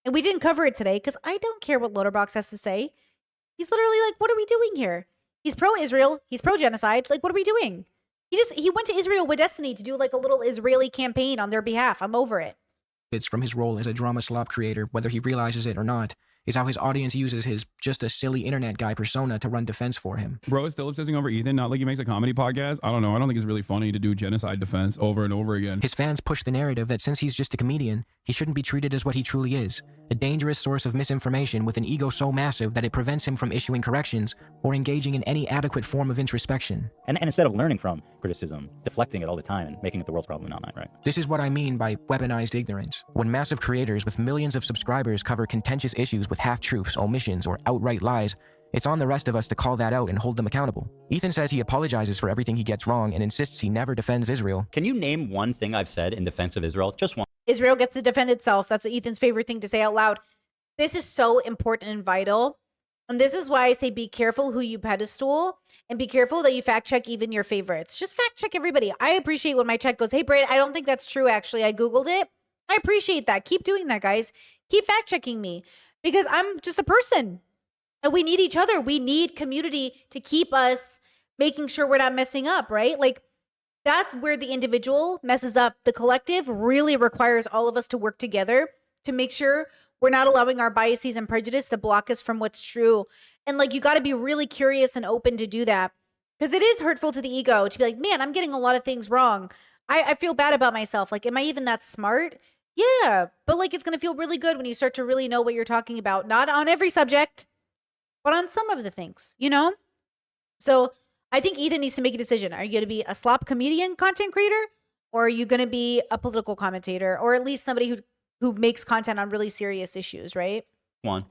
And we didn't cover it today, because I don't care what Lonerbox has to say. He's literally like, what are we doing here? He's pro-Israel. He's pro-genocide. Like, what are we doing? He went to Israel with Destiny to do like a little Israeli campaign on their behalf. I'm over it. It's from his role as a drama slop creator, whether he realizes it or not, is how his audience uses his just a silly internet guy persona to run defense for him. Bro is still obsessing over Ethan, not like he makes a comedy podcast. I don't know. I don't think it's really funny to do genocide defense over and over again. His fans push the narrative that since he's just a comedian, he shouldn't be treated as what he truly is, a dangerous source of misinformation with an ego so massive that it prevents him from issuing corrections or engaging in any adequate form of introspection. And instead of learning from criticism, deflecting it all the time and making it the world's problem, not mine, right? This is what I mean by weaponized ignorance. When massive creators with millions of subscribers cover contentious issues with half-truths, omissions, or outright lies, it's on the rest of us to call that out and hold them accountable. Ethan says he apologizes for everything he gets wrong and insists he never defends Israel. Can you name one thing I've said in defense of Israel? Just one. Israel gets to defend itself. That's Ethan's favorite thing to say out loud. This is so important and vital. And this is why I say be careful who you pedestal and be careful that you fact check even your favorites. Just fact check everybody. I appreciate when my check goes, hey, Braid, I don't think that's true, actually. I Googled it. I appreciate that. Keep doing that, guys. Keep fact checking me because I'm just a person. And we need each other. We need community to keep us making sure we're not messing up, right? Like, that's where the individual messes up. The collective really requires all of us to work together to make sure we're not allowing our biases and prejudice to block us from what's true. And like, you got to be really curious and open to do that because it is hurtful to the ego to be like, man, I'm getting a lot of things wrong. I feel bad about myself. Like, am I even that smart? Yeah. But like, it's going to feel really good when you start to really know what you're talking about. Not on every subject, but on some of the things, you know? So I think Ethan needs to make a decision. Are you going to be a slop comedian content creator or are you going to be a political commentator or at least somebody who makes content on really serious issues, right? One.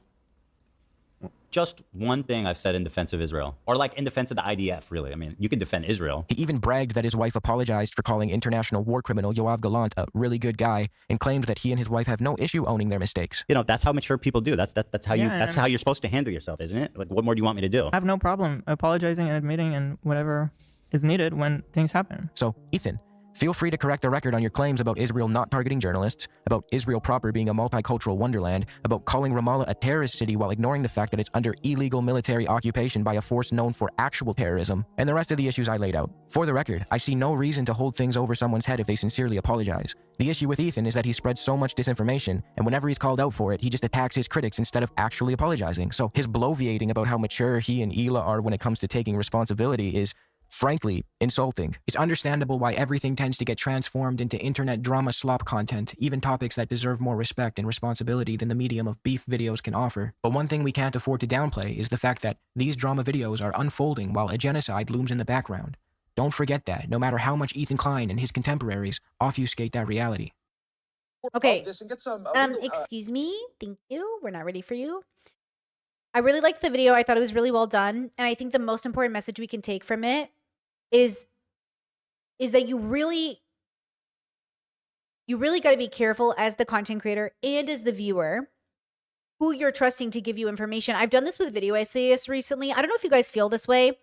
just one thing I've said in defense of Israel, or like in defense of the IDF, really. I mean, you can defend Israel. He even bragged that his wife apologized for calling international war criminal Yoav Gallant a really good guy and claimed that he and his wife have no issue owning their mistakes. You know, that's how mature people do. That's how Yeah, how you're supposed to handle yourself, isn't it? Like, what more do you want me to do? I have no problem apologizing and admitting and whatever is needed when things happen. So, Ethan, feel free to correct the record on your claims about Israel not targeting journalists, about Israel proper being a multicultural wonderland, about calling Ramallah a terrorist city while ignoring the fact that it's under illegal military occupation by a force known for actual terrorism, and the rest of the issues I laid out. For the record, I see no reason to hold things over someone's head if they sincerely apologize. The issue with Ethan is that he spreads so much disinformation, and whenever he's called out for it, he just attacks his critics instead of actually apologizing. So his bloviating about how mature he and Hila are when it comes to taking responsibility is, frankly, insulting. It's understandable why everything tends to get transformed into internet drama slop content, even topics that deserve more respect and responsibility than the medium of beef videos can offer. But one thing we can't afford to downplay is the fact that these drama videos are unfolding while a genocide looms in the background. Don't forget that, no matter how much Ethan Klein and his contemporaries obfuscate that reality. Okay. Excuse me. Thank you. We're not ready for you. I really liked the video. I thought it was really well done. And I think the most important message we can take from it is that you really got to be careful as the content creator and as the viewer who you're trusting to give you information. I've done this with video essayists recently. I don't know if you guys feel this way,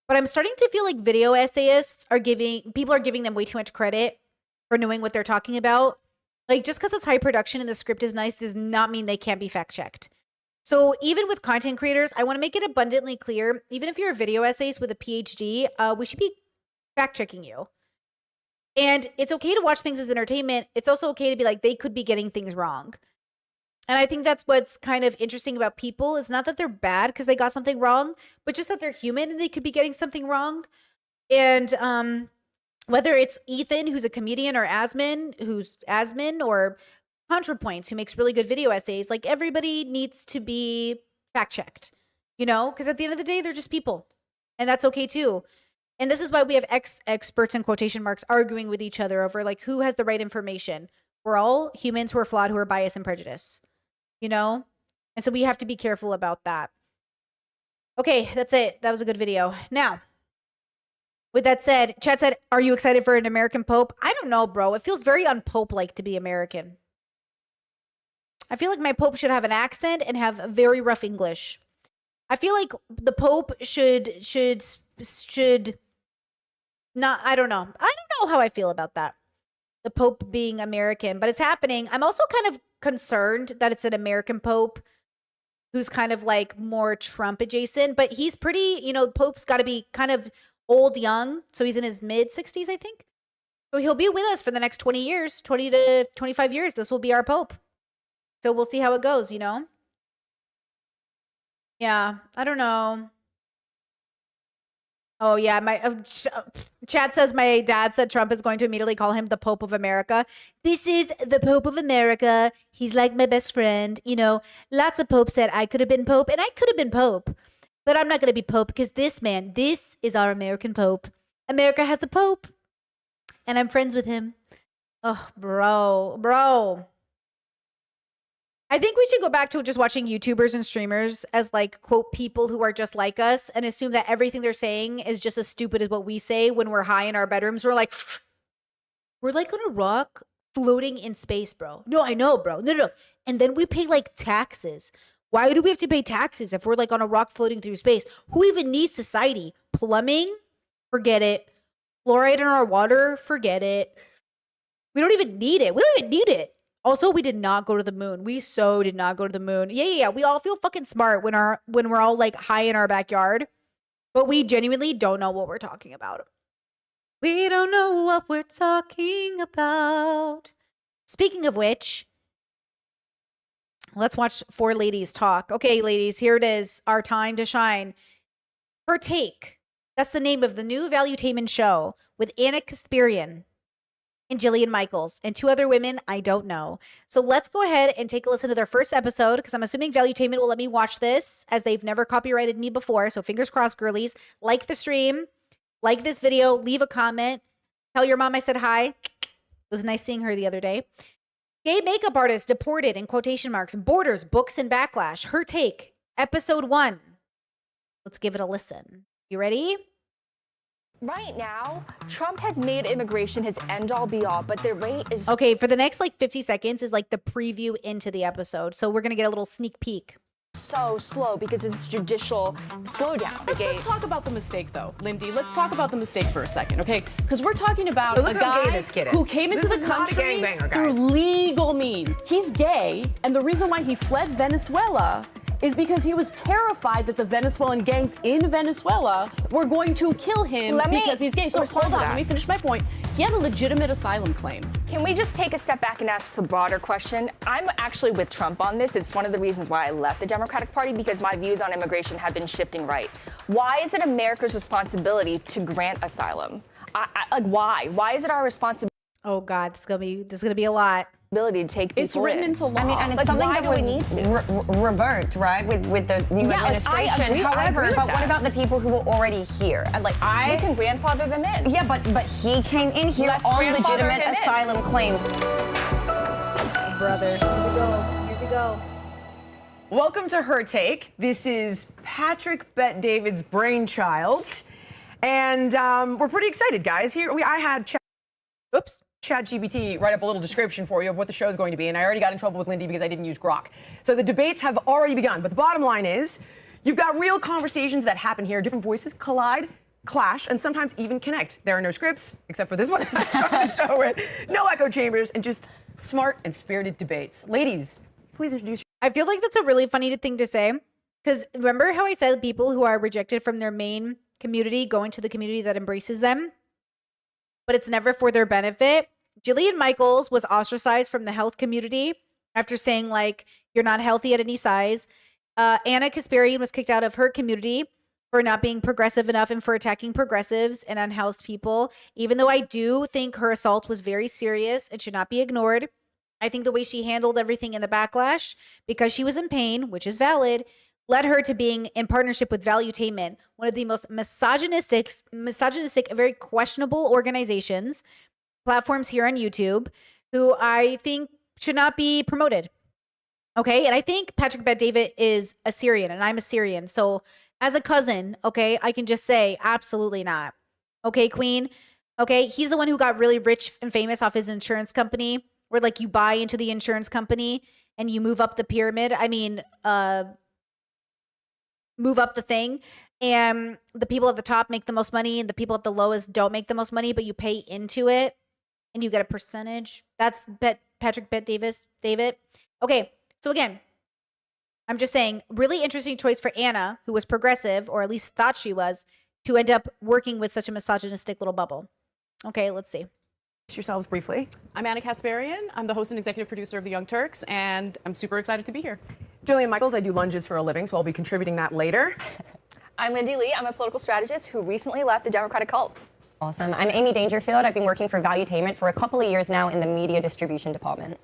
but I'm starting to feel like video essayists people are giving them way too much credit for knowing what they're talking about. Like, just because it's high production and the script is nice does not mean they can't be fact checked. So even with content creators, I want to make it abundantly clear, even if you're a video essayist with a PhD, we should be fact checking you. And it's okay to watch things as entertainment. It's also okay to be like, they could be getting things wrong. And I think that's what's kind of interesting about people. It's not that they're bad because they got something wrong, but just that they're human and they could be getting something wrong. And whether it's Ethan, who's a comedian, or Asmin, or ContraPoints, who makes really good video essays, like, everybody needs to be fact checked, you know, because at the end of the day, they're just people, and that's okay too. And this is why we have experts in quotation marks arguing with each other over like who has the right information. We're all humans who are flawed, who are biased and prejudiced, you know, and so we have to be careful about that. Okay, that's it. That was a good video. Now, with that said, chat said, "Are you excited for an American Pope?" I don't know, bro. It feels very unpope-like to be American. I feel like my Pope should have an accent and have very rough English. I feel like the Pope should not, I don't know. I don't know how I feel about that. The Pope being American, but it's happening. I'm also kind of concerned that it's an American Pope who's kind of like more Trump adjacent, but he's pretty, you know, Pope's got to be kind of old, young. So he's in his mid 60s, I think. So he'll be with us for the next 20 years, 20 to 25 years. This will be our Pope. So we'll see how it goes, you know? Yeah, I don't know. Oh, yeah. My chat says my dad said Trump is going to immediately call him the Pope of America. This is the Pope of America. He's like my best friend. You know, lots of popes said I could have been Pope, and I could have been Pope. But I'm not going to be Pope because this is our American Pope. America has a Pope, and I'm friends with him. Oh, bro. I think we should go back to just watching YouTubers and streamers as like, quote, people who are just like us and assume that everything they're saying is just as stupid as what we say when we're high in our bedrooms. We're like on a rock floating in space, bro. No, I know, bro. No. And then we pay like taxes. Why do we have to pay taxes if we're like on a rock floating through space? Who even needs society? Plumbing? Forget it. Fluoride in our water? Forget it. We don't even need it. Also, we did not go to the moon. We so did not go to the moon. Yeah. We all feel fucking smart when we're all like high in our backyard, but we genuinely don't know what we're talking about. We don't know what we're talking about. Speaking of which, let's watch 4 ladies talk. Okay, ladies, here it is. Our time to shine. Her Take. That's the name of the new Valuetainment show with Anna Kasparian and Jillian Michaels and 2 other women I don't know. So let's go ahead and take a listen to their first episode because I'm assuming Valuetainment will let me watch this as they've never copyrighted me before. So fingers crossed, girlies. Like the stream, like this video, leave a comment, tell your mom I said hi. It was nice seeing her the other day. Gay makeup artist deported in quotation marks, borders, books, and backlash. Her Take episode 1. Let's give it a listen. You ready? Right now, Trump has made immigration his end-all be-all, but the rate is... Okay, for the next like 50 seconds is like the preview into the episode. So we're going to get a little sneak peek. so slow because of this judicial slowdown. Let's talk about the mistake, though, Lindy. Let's talk about the mistake for a second, okay? Because we're talking about Look a how gay guy this kid is. who came into This the is not a country gangbanger, through guys. legal means. He's gay, and the reason why he fled Venezuela is because he was terrified that the Venezuelan gangs in Venezuela were going to kill him because he's gay. So respond hold to on, that. let me finish my point. He had a legitimate asylum claim. Can we just take a step back and ask the broader question? I'm actually with Trump on this. It's one of the reasons why I left the Democratic Party, because my views on immigration have been shifting right. Why is it America's responsibility to grant asylum? Like, why? Why is it our responsibility? Oh God, this is gonna be a lot. To take people It's written in. into law. I mean, and it's Like, something why that do we was need to? revert, right, with the new Yeah, like, I administration. agree- I agree However, with but that. what about the people who were already here? And like We can grandfather them in. Yeah, but he came in here Let's on grandfather legitimate him in. asylum claims. Brother, here we go. Welcome to Her Take. This is Patrick Bet David's brainchild, and we're pretty excited, guys. I had ChatGPT write up a little description for you of what the show is going to be, and I already got in trouble with Lindy because I didn't use Grok. So the debates have already begun, but the bottom line is, you've got real conversations that happen here. Different voices collide, clash, and sometimes even connect. There are no scripts, except for this one I started the show with. No echo chambers, and just smart and spirited debates. Ladies, please introduce. I feel like that's a really funny thing to say, because remember how I said people who are rejected from their main community go into the community that embraces them, but it's never for their benefit. Jillian Michaels was ostracized from the health community after saying, like, you're not healthy at any size. Anna Kasparian was kicked out of her community for not being progressive enough and for attacking progressives and unhoused people. Even though I do think her assault was very serious and should not be ignored, I think the way she handled everything in the backlash, because she was in pain, which is valid, led her to being in partnership with Valuetainment, one of the most misogynistic, very questionable organizations, platforms here on YouTube, who I think should not be promoted. Okay, and I think Patrick Bet David is Assyrian, and I'm Assyrian. So as a cousin, okay, I can just say absolutely not. Okay, Queen. Okay, he's the one who got really rich and famous off his insurance company, where like you buy into the insurance company and you move up the pyramid. I mean, move up the thing. And the people at the top make the most money and the people at the lowest don't make the most money, but you pay into it and you get a percentage. That's Patrick Bet David. Okay, so again, I'm just saying, really interesting choice for Anna, who was progressive, or at least thought she was, to end up working with such a misogynistic little bubble. Okay, let's see. Yourselves briefly. I'm Anna Kasparian. I'm the host and executive producer of The Young Turks, and I'm super excited to be here. Jillian Michaels, I do lunges for a living, so I'll be contributing that later. I'm Lindy Lee. I'm a political strategist who recently left the Democratic cult. Awesome. I'm Amy Dangerfield. I've been working for Valuetainment for a couple of years now in the media distribution department.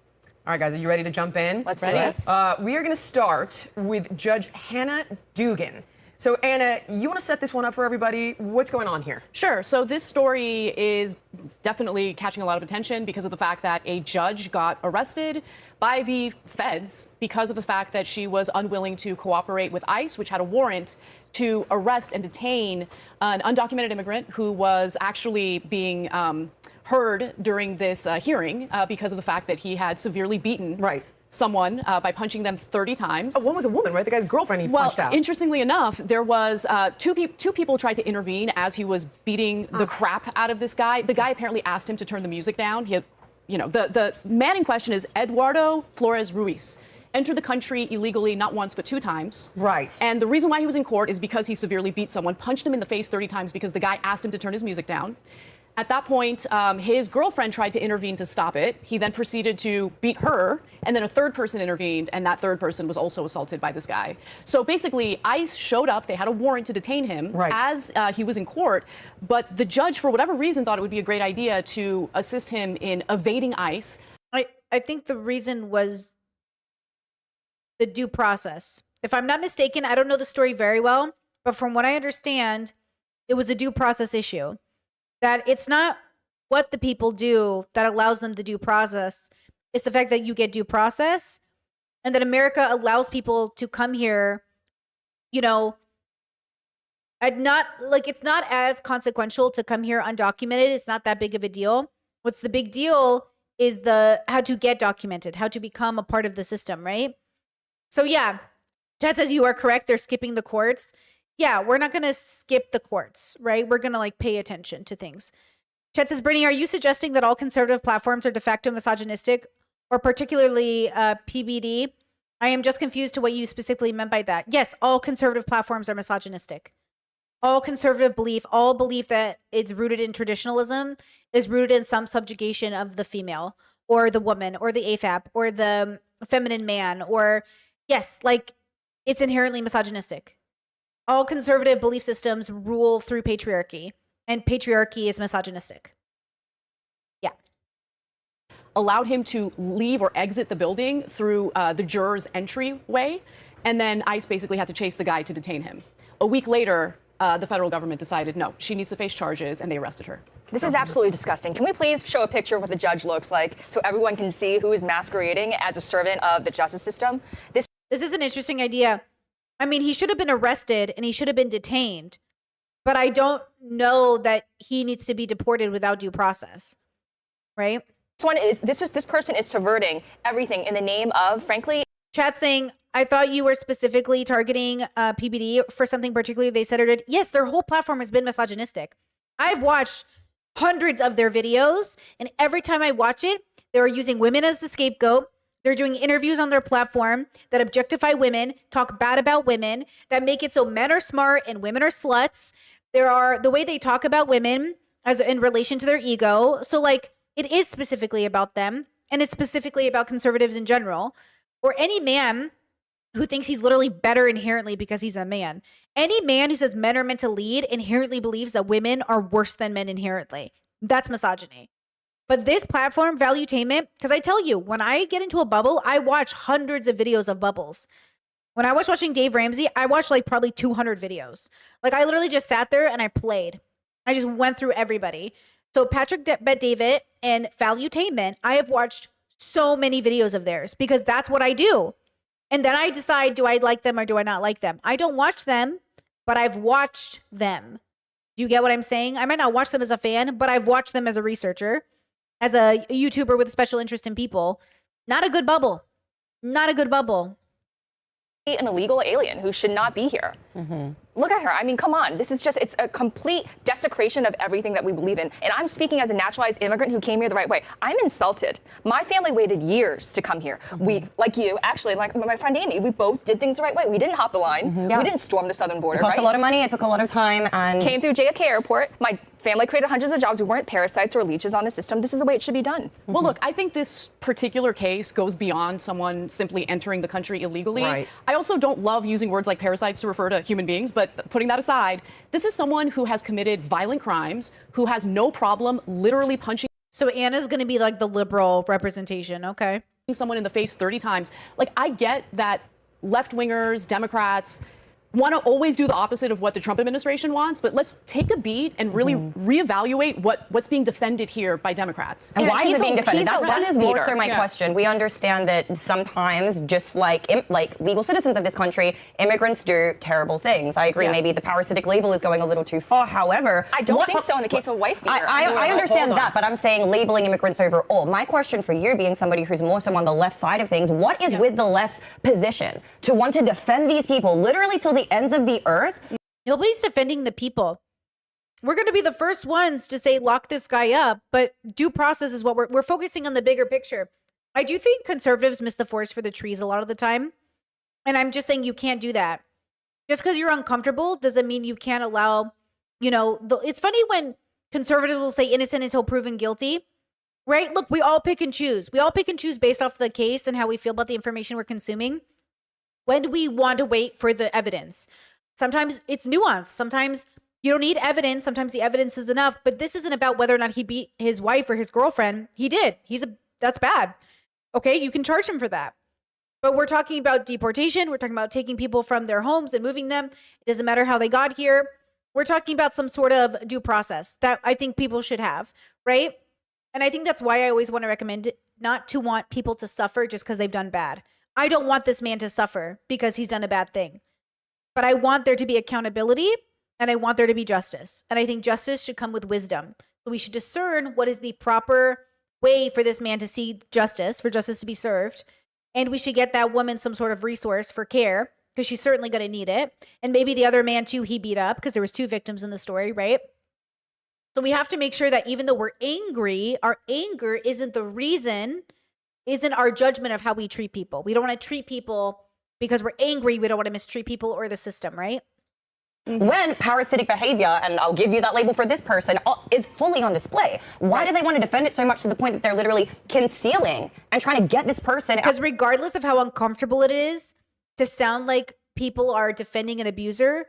All right, guys, are you ready to jump in? Let's do this. We are going to start with Judge Hannah Dugan. So, Anna, you want to set this one up for everybody? What's going on here? Sure. So this story is definitely catching a lot of attention because of the fact that a judge got arrested by the feds because of the fact that she was unwilling to cooperate with ICE, which had a warrant to arrest and detain an undocumented immigrant who was actually being heard during this hearing because of the fact that he had severely beaten someone by punching them 30 times. Oh, one was a woman, right? The guy's girlfriend he punched out. Interestingly enough, there was two people tried to intervene as he was beating the crap out of this guy. The guy apparently asked him to turn the music down. He had, the man in question is Eduardo Flores Ruiz. Entered the country illegally not once but 2 times. Right. And the reason why he was in court is because he severely beat someone, punched him in the face 30 times because the guy asked him to turn his music down. At that point, his girlfriend tried to intervene to stop it. He then proceeded to beat her, and then a third person intervened, and that third person was also assaulted by this guy. So basically, ICE showed up. They had a warrant to detain him as he was in court, but the judge, for whatever reason, thought it would be a great idea to assist him in evading ICE. I think the reason was the due process. If I'm not mistaken, I don't know the story very well, but from what I understand, it was a due process issue. That it's not what the people do that allows them the due process. It's the fact that you get due process and that America allows people to come here you know, not like it's not as consequential to come here undocumented. It's not that big of a deal. What's the big deal is the how to get documented, how to become a part of the system, right? So yeah, Chad says you are correct. They're skipping the courts. Yeah, we're not going to skip the courts, right? We're going to like pay attention to things. Chad says, Brittany, are you suggesting that all conservative platforms are de facto misogynistic or particularly PBD? I am just confused to what you specifically meant by that. Yes, all conservative platforms are misogynistic. All conservative belief, all belief that it's rooted in traditionalism is rooted in some subjugation of the female or the woman or the AFAB or the feminine man or yes, like it's inherently misogynistic. All conservative belief systems rule through patriarchy, and patriarchy is misogynistic. Yeah. Allowed him to leave or exit the building through the juror's entryway, and then ICE basically had to chase the guy to detain him. A week later, the federal government decided, no, she needs to face charges, and they arrested her. This is absolutely disgusting. Can we please show a picture of what the judge looks like so everyone can see who is masquerading as a servant of the justice system? This is an interesting idea. I mean, he should have been arrested and he should have been detained, but I don't know that he needs to be deported without due process, right? This person is subverting everything in the name of, frankly. Chat saying, I thought you were specifically targeting PBD for something particularly they said or did. Yes, their whole platform has been misogynistic. I've watched hundreds of their videos, and every time I watch it, they're using women as the scapegoat. They're doing interviews on their platform that objectify women, talk bad about women, that make it so men are smart and women are sluts. The way they talk about women as in relation to their ego. So like it is specifically about them, and it's specifically about conservatives in general, or any man who thinks he's literally better inherently because he's a man. Any man who says men are meant to lead inherently believes that women are worse than men inherently. That's misogyny. But this platform, Valuetainment, because I tell you, when I get into a bubble, I watch hundreds of videos of bubbles. When I was watching Dave Ramsey, I watched like probably 200 videos. Like I literally just sat there and I played. I just went through everybody. So Patrick Bet-David and Valuetainment, I have watched so many videos of theirs because that's what I do. And then I decide, do I like them or do I not like them? I don't watch them, but I've watched them. Do you get what I'm saying? I might not watch them as a fan, but I've watched them as a researcher, as a YouTuber with a special interest in people. Not a good bubble. Not a good bubble. An illegal alien who should not be here. Look at her. I mean, come on. This is it's a complete desecration of everything that we believe in. And I'm speaking as a naturalized immigrant who came here the right way. I'm insulted. My family waited years to come here. We, like you, actually, like my friend Amy, we both did things the right way. We didn't hop the line. We didn't storm the southern border. It cost a lot of money. It took a lot of time. And came through JFK Airport. My family created hundreds of jobs. We weren't parasites or leeches on the system. This is the way it should be done. Well, look, I think this particular case goes beyond someone simply entering the country illegally. Right. I also don't love using words like parasites to refer to human beings, but putting that aside, this is someone who has committed violent crimes, who has no problem literally punching. So Anna's going to be like the liberal representation, okay? Someone in the face 30 times. Like, I get that left-wingers, Democrats, want to always do the opposite of what the Trump administration wants, but let's take a beat and really reevaluate what's being defended here by Democrats. And why is it being defended? That is more so my question. We understand that sometimes, just like legal citizens of this country, immigrants do terrible things. I agree. Maybe the parasitic label is going a little too far. However, I don't think so in the case of wife beater. I understand that, but I'm saying labeling immigrants overall. My question for you, being somebody who's more so on the left side of things, what is with the left's position to want to defend these people literally till the ends of the earth? Nobody's defending the people. We're going to be the first ones to say lock this guy up, but due process is what we're focusing on, the bigger picture. I do think conservatives miss the forest for the trees a lot of the time, and I'm just saying you can't do that. Just because you're uncomfortable doesn't mean you can't allow, it's funny when conservatives will say innocent until proven guilty, right? Look, we all pick and choose. We all pick and choose based off the case and how we feel about the information we're consuming. When do we want to wait for the evidence? Sometimes it's nuanced. Sometimes you don't need evidence. Sometimes the evidence is enough. But this isn't about whether or not he beat his wife or his girlfriend. He did. That's bad. Okay, you can charge him for that. But we're talking about deportation. We're talking about taking people from their homes and moving them. It doesn't matter how they got here. We're talking about some sort of due process that I think people should have, right? And I think that's why I always want to recommend not to want people to suffer just because they've done bad. I don't want this man to suffer because he's done a bad thing. but I want there to be accountability and I want there to be justice. And I think justice should come with wisdom. So we should discern what is the proper way for this man to see justice, for justice to be served. And we should get that woman some sort of resource for care, because she's certainly going to need it. And maybe the other man too, he beat up, because there was 2 victims in the story, right? So we have to make sure that even though we're angry, our anger isn't the reason, isn't our judgment of how we treat people. We don't want to treat people because we're angry. We don't want to mistreat people or the system, right? When parasitic behavior, and I'll give you that label for this person, is fully on display, why do they want to defend it so much to the point that they're literally concealing and trying to get this person out? Because regardless of how uncomfortable it is to sound like people are defending an abuser,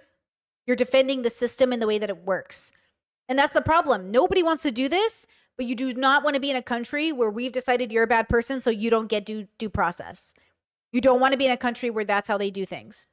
you're defending the system and the way that it works. And that's the problem. Nobody wants to do this, but you do not want to be in a country where we've decided you're a bad person so you don't get due process. You don't want to be in a country where that's how they do things.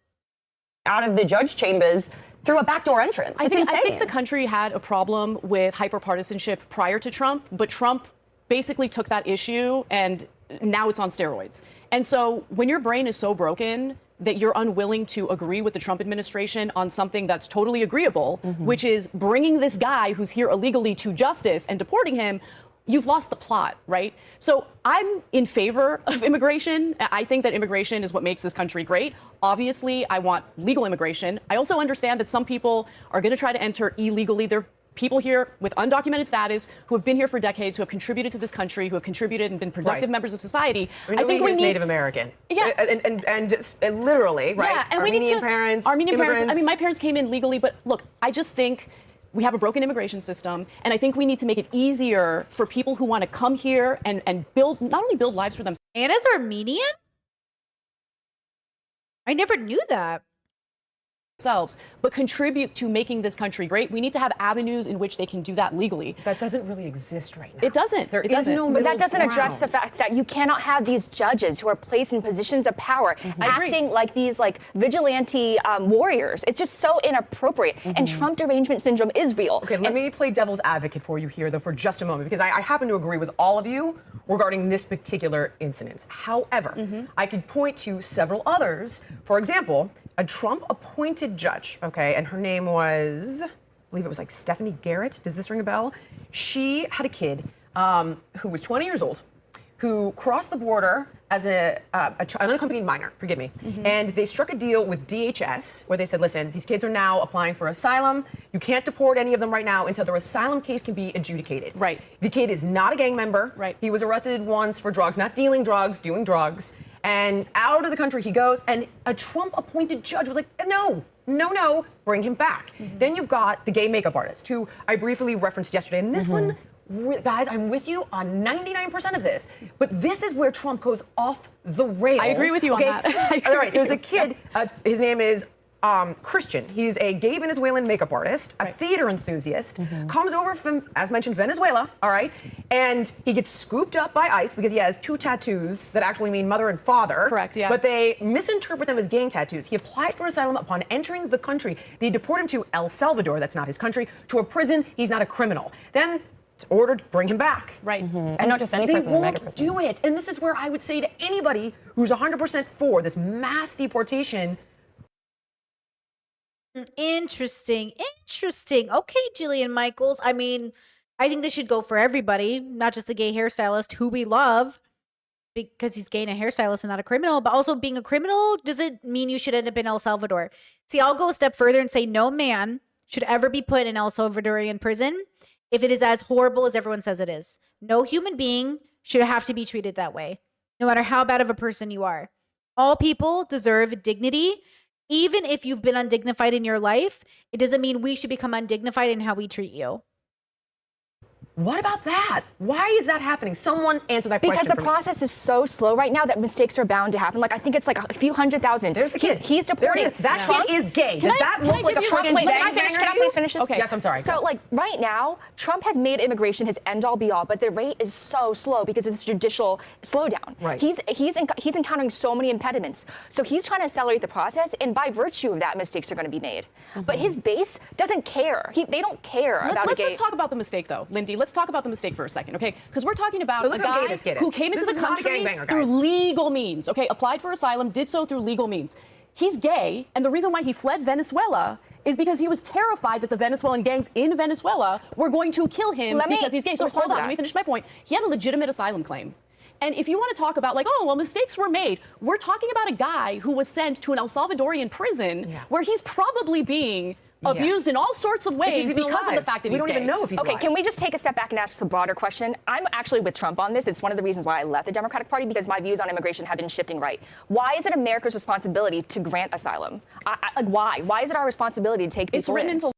Out of the judge chambers through a backdoor entrance. I think the country had a problem with hyperpartisanship prior to Trump, but Trump basically took that issue and now it's on steroids. And so when your brain is so broken that you're unwilling to agree with the Trump administration on something that's totally agreeable, which is bringing this guy who's here illegally to justice and deporting him, you've lost the plot, right? So I'm in favor of immigration. I think that immigration is what makes this country great. Obviously, I want legal immigration. I also understand that some people are going to try to enter illegally. There are people here with undocumented status who have been here for decades, who have contributed to this country, who have contributed and been productive members of society. I think we need Native American. Yeah. And literally, right? Yeah, and Armenian parents. I mean, my parents came in legally, but look, I just think we have a broken immigration system, and I think we need to make it easier for people who want to come here and build, not only build lives for themselves. Anna's Armenian? I never knew that. But contribute to making this country great. We need to have avenues in which they can do that legally. That doesn't really exist right now. It doesn't. There It is doesn't. no But middle that doesn't address the ground. fact that you cannot have these judges who are placed in positions of power acting like these vigilante warriors. It's just so inappropriate. And Trump derangement syndrome is real. Okay, let me play devil's advocate for you here, though, for just a moment, because I happen to agree with all of you regarding this particular incident. However, I could point to several others. For example, a Trump-appointed judge, okay, and her name was, I believe it was like Stephanie Garrett. Does this ring a bell? She had a kid who was 20 years old, who crossed the border as an unaccompanied minor, forgive me. And they struck a deal with DHS where they said, listen, these kids are now applying for asylum. You can't deport any of them right now until their asylum case can be adjudicated. Right. The kid is not a gang member. Right. He was arrested once for drugs, not dealing drugs, doing drugs. And out of the country he goes, and a Trump-appointed judge was like, no, bring him back. Then you've got the gay makeup artist, who I briefly referenced yesterday. And this one, guys, I'm with you on 99% of this. But this is where Trump goes off the rails. I agree with you on that. I agree All right, with there's you. a kid, his name is Christian. He's a gay Venezuelan makeup artist, a theater enthusiast, comes over from, as mentioned, Venezuela, all right? And he gets scooped up by ICE because he has 2 tattoos that actually mean mother and father. Correct, yeah. But they misinterpret them as gang tattoos. He applied for asylum upon entering the country. They deport him to El Salvador, that's not his country, to a prison. He's not a criminal. Then it's ordered, bring him back. Right. And not just any prison, They a mega won't prison. do it. And this is where I would say to anybody who's 100% for this mass deportation, Interesting. Okay, Jillian Michaels. I mean, I think this should go for everybody, not just the gay hairstylist who we love because he's gay and a hairstylist and not a criminal, but also being a criminal doesn't mean you should end up in El Salvador. See, I'll go a step further and say no man should ever be put in El Salvadorian prison if it is as horrible as everyone says it is. No human being should have to be treated that way, no matter how bad of a person you are. All people deserve dignity. Even if you've been undignified in your life, it doesn't mean we should become undignified in how we treat you. what about that? Why is that happening? Someone answer that Because question the for me. process is so slow right now that mistakes are bound to happen. Like, I think it's like a few 100,000. There's the kid. He's deporting. There it is. That Trump- kid is gay. Can Does I- that can look I like give a you- friggin' Wait, can I gangbanger finish? to Can I you? please finish this? Okay. Yes, I'm sorry. So, Go. like, right now, Trump has made immigration his end-all be-all, but the rate is so slow because of this judicial slowdown. Right. He's encountering so many impediments. So he's trying to accelerate the process, and by virtue of that, mistakes are going to be made. But his base doesn't care. They don't care about a gay. Let's talk about the mistake, though, Lindy. Let's talk about the mistake for a second, okay? Because we're talking about But a look how gay guy this kid who is. came into This the is not a country gangbanger, through guys. legal means, okay? Applied for asylum, did so through legal means. He's gay, and the reason why he fled Venezuela is because he was terrified that the Venezuelan gangs in Venezuela were going to kill him because he's gay. So hold on, let me finish my point. He had a legitimate asylum claim. And if you want to talk about like, oh, well, mistakes were made, we're talking about a guy who was sent to an El Salvadorian prison where he's probably being abused in all sorts of ways because of the fact that he's gay. We don't even know if he's alive. Can we just take a step back and ask a broader question? I'm actually with Trump on this. It's one of the reasons why I left the Democratic Party, because my views on immigration have been shifting right. Why is it America's responsibility to grant asylum? Like, why? Why is it our responsibility to take people It's written into...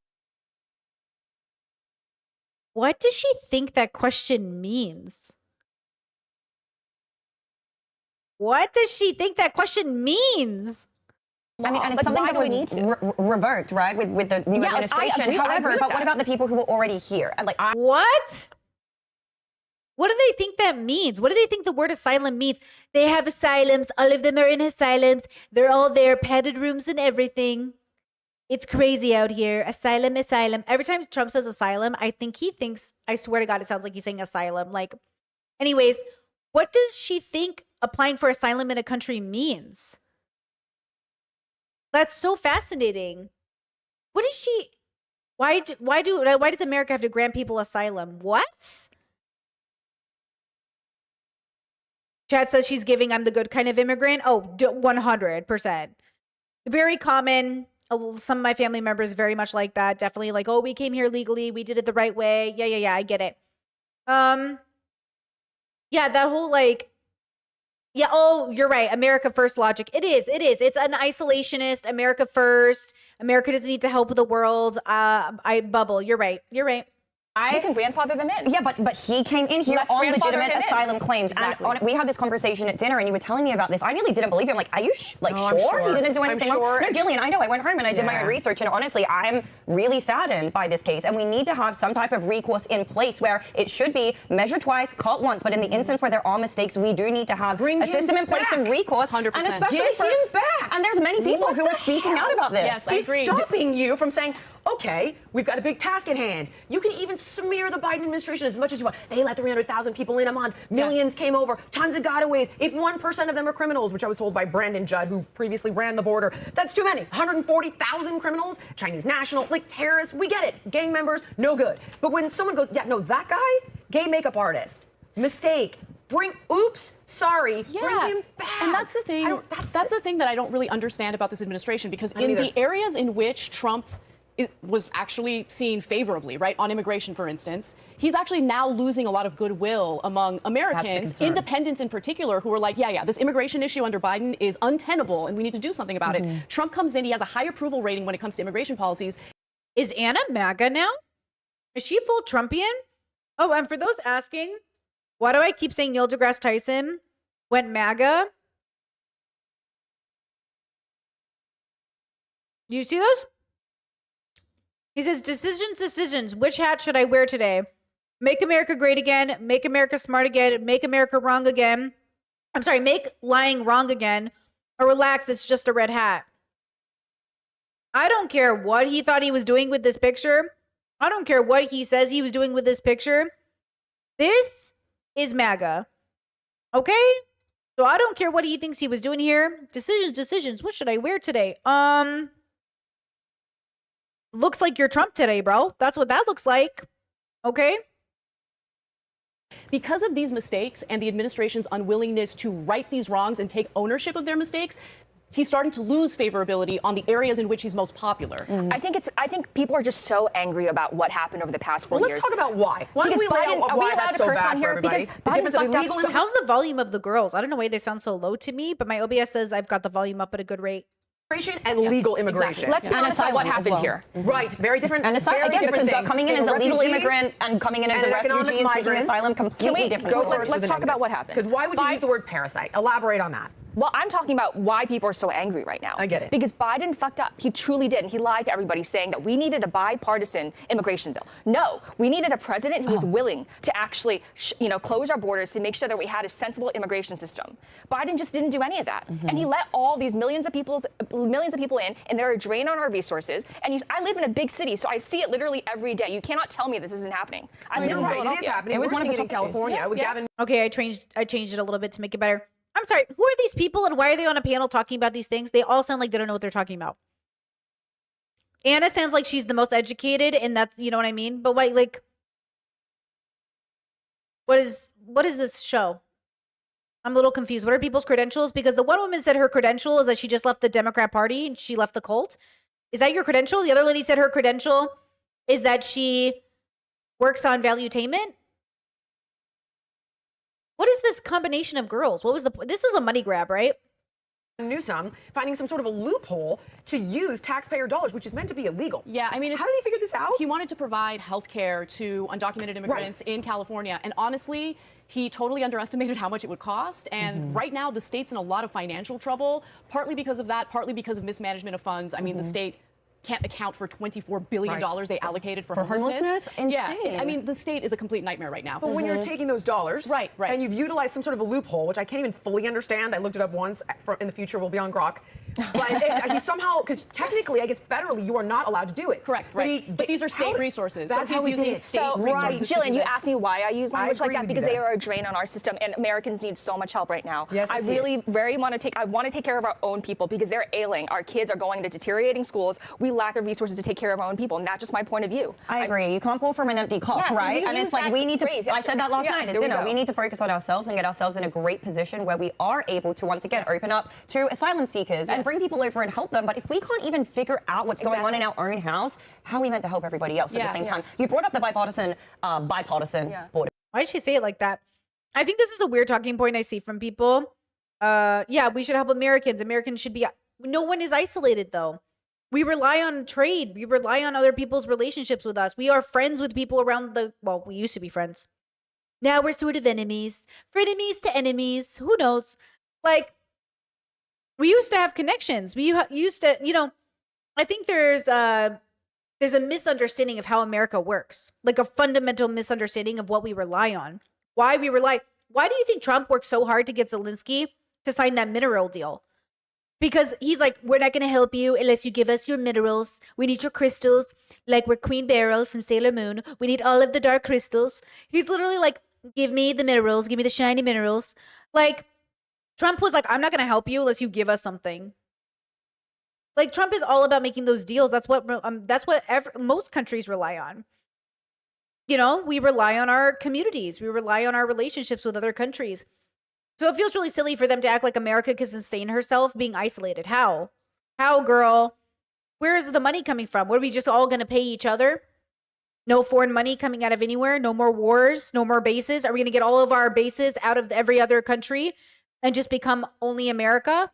What does she think that question means? What does she think that question means? I mean, and it's something that was revoked, right, with the new administration. However, but what about the people who were already here? And like, what? What do they think that means? What do they think the word asylum means? They have asylums. All of them are in asylums. They're all there, padded rooms and everything. It's crazy out here. Asylum, asylum. Every time Trump says asylum, I think he thinks, I swear to God, it sounds like he's saying asylum. Like, anyways, what does she think applying for asylum in a country means? That's so fascinating. What is she? Why does America have to grant people asylum? What? Chad says she's giving I'm the good kind of immigrant. Oh, 100%. Very common. Some of my family members very much like that. Definitely like, oh, we came here legally. We did it the right way. Yeah. I get it. Yeah, that whole like, yeah, oh, you're right. America first logic. It is. It's an isolationist. America first. America doesn't need to help the world. Bubble. You're right. I can grandfather them in. Yeah, but he came in here on legitimate asylum claims. Exactly. And we had this conversation at dinner, and you were telling me about this. I really didn't believe you. I'm like, are you sure? I'm sure. He didn't do anything wrong? No, Jillian, I know. I went home and I did my own Yeah. research, and honestly, I'm really saddened by this case. And we need to have some type of recourse in place where it should be measure twice, caught once. But in the instance where there are mistakes, we do need to have a system in place of recourse. 100%. And especially Get for him back. And there's many people What who the are speaking hell? out about this. Yes, I He's agree. stopping you from saying, okay, we've got a big task at hand. You can even smear the Biden administration as much as you want. They let 300,000 people in a month. Millions came over. Tons of gotaways. If 1% of them are criminals, which I was told by Brandon Judd, who previously ran the border, that's too many. 140,000 criminals, Chinese national, like terrorists. We get it. Gang members, no good. But when someone goes, yeah, no, that guy, gay makeup artist, mistake. Oops, sorry, bring him back. And that's the thing. That's the thing that I don't really understand about this administration, because in the areas in which Trump was actually seen favorably, right, on immigration, for instance, he's actually now losing a lot of goodwill among Americans, independents in particular, who are like, yeah, this immigration issue under Biden is untenable and we need to do something about it. Trump comes in, he has a high approval rating when it comes to immigration policies. Is Anna MAGA now? Is she full Trumpian? Oh, and for those asking, why do I keep saying Neil deGrasse Tyson went MAGA? Do you see those? He says, decisions. Which hat should I wear today? Make America great again. Make America smart again. Make America wrong again. I'm sorry, make lying wrong again. Or relax, it's just a red hat. I don't care what he thought he was doing with this picture. I don't care what he says he was doing with this picture. This is MAGA. Okay? So I don't care what he thinks he was doing here. Decisions. What should I wear today? Looks like you're Trump today, bro. That's what that looks like. Okay? Because of these mistakes and the administration's unwillingness to right these wrongs and take ownership of their mistakes, he's starting to lose favorability on the areas in which he's most popular. I think people are just so angry about what happened over the past 4 years. Let's talk about why. Why don't we lay out why that's so bad for everybody? The difference of illegal So how's the volume of the girls? I don't know why they sound so low to me, but my OBS says I've got the volume up at a good rate. immigration and legal immigration. Exactly. Let's be honest about what happened here. Right, very different. And asylum, again, because coming in as a legal immigrant and coming in as a refugee and seeking asylum, completely different. Let's talk about what happened. Because why would you use the word parasite? Elaborate on that. Well, I'm talking about why people are so angry right now. I get it. Because Biden fucked up. He truly did. And he lied to everybody saying that we needed a bipartisan immigration bill. No, we needed a president who was willing to actually, close our borders to make sure that we had a sensible immigration system. Biden just didn't do any of that. And he let all these millions of people in, and they're a drain on our resources. And I live in a big city, so I see it literally every day. You cannot tell me this isn't happening. I live in Philadelphia. It is happening. We're seeing it in California with Gavin. Okay, I changed it a little bit to make it better. I'm sorry, who are these people and why are they on a panel talking about these things? They all sound like they don't know what they're talking about. Anna sounds like she's the most educated, and that's, you know what I mean? But why, like, what is this show? I'm a little confused. What are people's credentials? Because the one woman said her credential is that she just left the Democrat Party and she left the cult. Is that your credential? The other lady said her credential is that she works on valuetainment. What is this combination of girls? What was this was a money grab, right? Newsom finding some sort of a loophole to use taxpayer dollars, which is meant to be illegal. Yeah, I mean, how did he figure this out? He wanted to provide health care to undocumented immigrants in California. And honestly, he totally underestimated how much it would cost. And right now, the state's in a lot of financial trouble, partly because of that, partly because of mismanagement of funds. I mean, the state can't account for $24 billion they allocated for homelessness. Insane. Yeah, I mean, the state is a complete nightmare right now. But when you're taking those dollars, right, and you've utilized some sort of a loophole, which I can't even fully understand. I looked it up once. In the future, we'll be on Grok. But he somehow, because technically, I guess federally, you are not allowed to do it. Correct, right. But these are state resources. That's so how he's he using did it. state resources. Jillian, to do you this. asked me why I use language like agree that with because you they there. are a drain on our system, and Americans need so much help right now. Yes, I really want to take care of our own people because they're ailing. Our kids are going into deteriorating schools. We lack the resources to take care of our own people, and that's just my point of view. I agree. You can't pour from an empty cup, Yes, right? you And use it's like that we need to. phrase. I said that last Yeah, night at there we dinner. go. We need to focus on ourselves and get ourselves in a great position where we are able to once again open up to asylum seekers and bring people over and help them. But if we can't even figure out what's going on in our own house, how are we meant to help everybody else at the same time? You brought up the bipartisan border. Why did she say it like that? I think this is a weird talking point I see from people. Yeah, we should help Americans. Americans should be. No one is isolated, though. We rely on trade. We rely on other people's relationships with us. We are friends with people around the. Well, we used to be friends. Now we're sort of enemies. Frenemies to enemies. Who knows? Like, we used to have connections. We used to, you know. I think there's a misunderstanding of how America works, like a fundamental misunderstanding of what we rely on. Why we rely. Why do you think Trump worked so hard to get Zelensky to sign that mineral deal? Because he's like, we're not going to help you unless you give us your minerals. We need your crystals, like we're Queen Beryl from Sailor Moon. We need all of the dark crystals. He's literally like, give me the minerals, give me the shiny minerals. Like, Trump was like, I'm not going to help you unless you give us something. Like, Trump is all about making those deals. That's what most countries rely on. You know, we rely on our communities. We rely on our relationships with other countries. So it feels really silly for them to act like America can sustain herself being isolated. How? How, girl? Where is the money coming from? What, are we just all going to pay each other? No foreign money coming out of anywhere? No more wars? No more bases? Are we going to get all of our bases out of every other country and just become only America?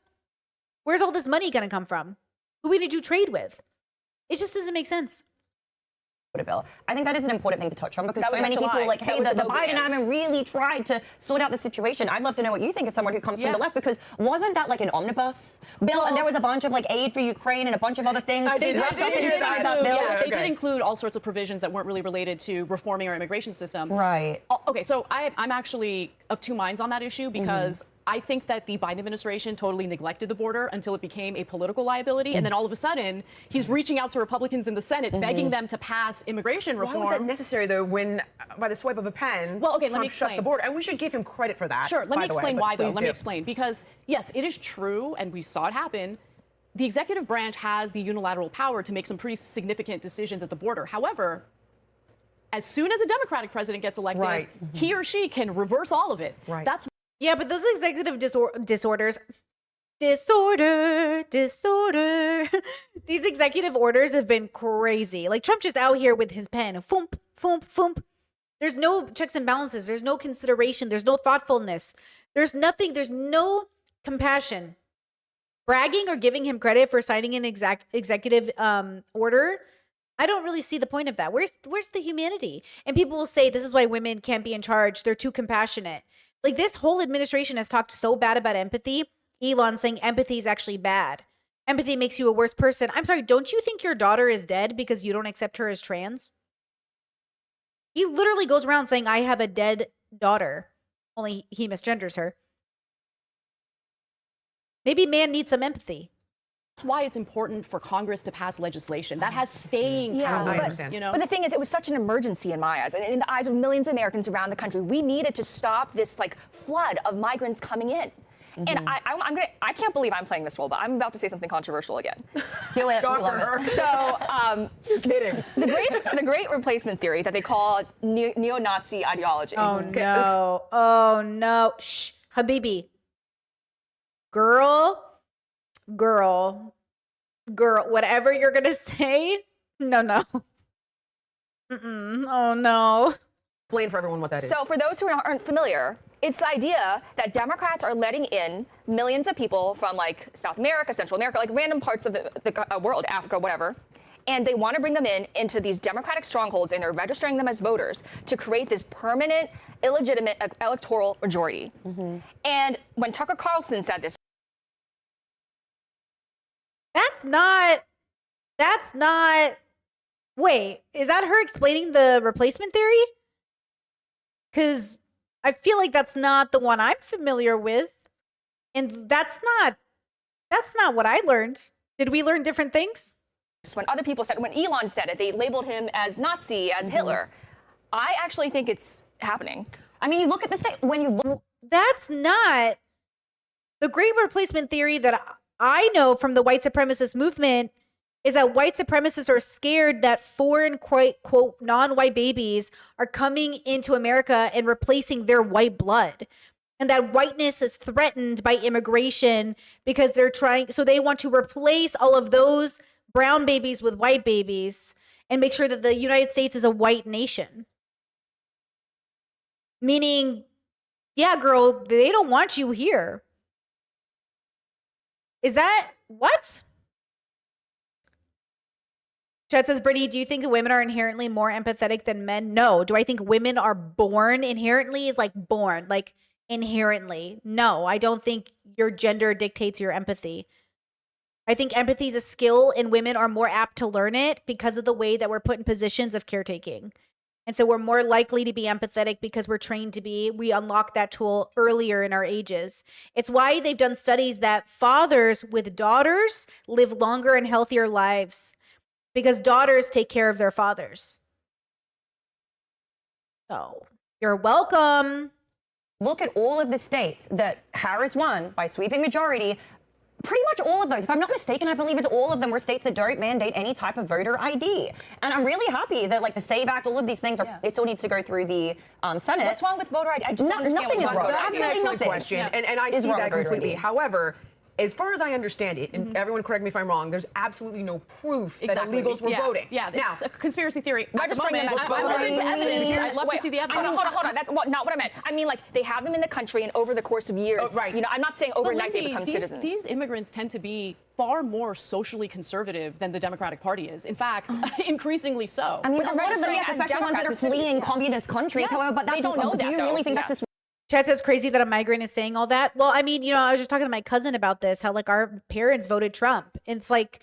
Where's all this money going to come from? Who are we going to do trade with? It just doesn't make sense. Bill. I think that is an important thing to touch on because That so was many such a people lie. are like, hey, That the was a Biden boogeyman. admin really tried to sort out the situation. I'd love to know what you think as someone who comes from the left because wasn't that like an omnibus bill and there was a bunch of like aid for Ukraine and a bunch of other things They did wrapped up inside that bill? Yeah, they did include all sorts of provisions that weren't really related to reforming our immigration system. Right. Okay, so I'm actually of two minds on that issue because I think that the Biden administration totally neglected the border until it became a political liability. And then all of a sudden, he's reaching out to Republicans in the Senate, begging them to pass immigration reform. Why was that necessary, though, when by the swipe of a pen, well, okay, Trump let me shut explain. the border? And we should give him credit for that. Sure, let me explain why, though. Let me do. explain. Because, yes, it is true, and we saw it happen. The executive branch has the unilateral power to make some pretty significant decisions at the border. However, as soon as a Democratic president gets elected, he or she can reverse all of it. Right. That's Yeah, but those executive disorders. Disorder. These executive orders have been crazy. Like, Trump just out here with his pen. Foomp, foomp, foomp. There's no checks and balances. There's no consideration. There's no thoughtfulness. There's nothing. There's no compassion. Bragging or giving him credit for signing an executive order, I don't really see the point of that. Where's the humanity? And people will say this is why women can't be in charge. They're too compassionate. Like, this whole administration has talked so bad about empathy. Elon saying empathy is actually bad. Empathy makes you a worse person. I'm sorry, don't you think your daughter is dead because you don't accept her as trans? He literally goes around saying, I have a dead daughter. Only he misgenders her. Maybe man needs some empathy. That's why it's important for Congress to pass legislation that has staying power. I understand. You know? But the thing is, it was such an emergency in my eyes, and in the eyes of millions of Americans around the country. We needed to stop this like flood of migrants coming in. And I can't believe I'm playing this role, but I'm about to say something controversial again. Do it. Shocker. So, kidding. The great replacement theory that they call neo-Nazi ideology. Oh no. Oh no. Shh. Habibi. Girl. Whatever you're going to say. No. Oh no. Explain for everyone what that is. So for those who aren't familiar, it's the idea that Democrats are letting in millions of people from like South America, Central America, like random parts of the world, Africa, whatever. And they want to bring them into these Democratic strongholds, and they're registering them as voters to create this permanent, illegitimate electoral majority. And when Tucker Carlson said this, That's not. Wait, is that her explaining the replacement theory? Because I feel like that's not the one I'm familiar with. And that's not what I learned. Did we learn different things? when other people said, when Elon said it, they labeled him as Nazi, as Hitler. I actually think it's happening. I mean, you look at the state, when you look. That's not the great replacement theory that I know from the white supremacist movement is that white supremacists are scared that foreign, quote, non-white babies are coming into America and replacing their white blood. And that whiteness is threatened by immigration because so they want to replace all of those brown babies with white babies and make sure that the United States is a white nation. Meaning, yeah, girl, they don't want you here. Is that what? Chad says, Brittany, do you think women are inherently more empathetic than men? No. Do I think women are born inherently? Is like born, like inherently. No, I don't think your gender dictates your empathy. I think empathy is a skill and women are more apt to learn it because of the way that we're put in positions of caretaking. And so we're more likely to be empathetic because we're trained to be. We unlock that tool earlier in our ages. It's why they've done studies that fathers with daughters live longer and healthier lives because daughters take care of their fathers. So you're welcome. Look at all of the states that Harris won by sweeping majority. Pretty much all of those, if I'm not mistaken, I believe it's all of them were states that don't mandate any type of voter ID. And I'm really happy that, like, the SAVE Act, all of these things, it still needs to go through the Senate. What's wrong with voter ID? I just don't understand nothing what's is wrong wrong. with voter ID. Absolutely nothing. Question, and I see that completely. However, as far as I understand it, and everyone correct me if I'm wrong, there's absolutely no proof that illegals were voting. Yeah, it's a conspiracy theory. Registering them as voters. I'd love to see the evidence. Hold on. That's not what I meant. I mean, like, they have them in the country, and over the course of years, you know, I'm not saying overnight they become citizens. These immigrants tend to be far more socially conservative than the Democratic Party is. In fact, increasingly so. I mean, a lot of them, yes, especially ones that are fleeing communist countries. However, but that's, they don't know do you really think that's this? Chad says crazy that a migrant is saying all that. Well, I mean, you know, I was just talking to my cousin about this, how like our parents voted Trump. It's like,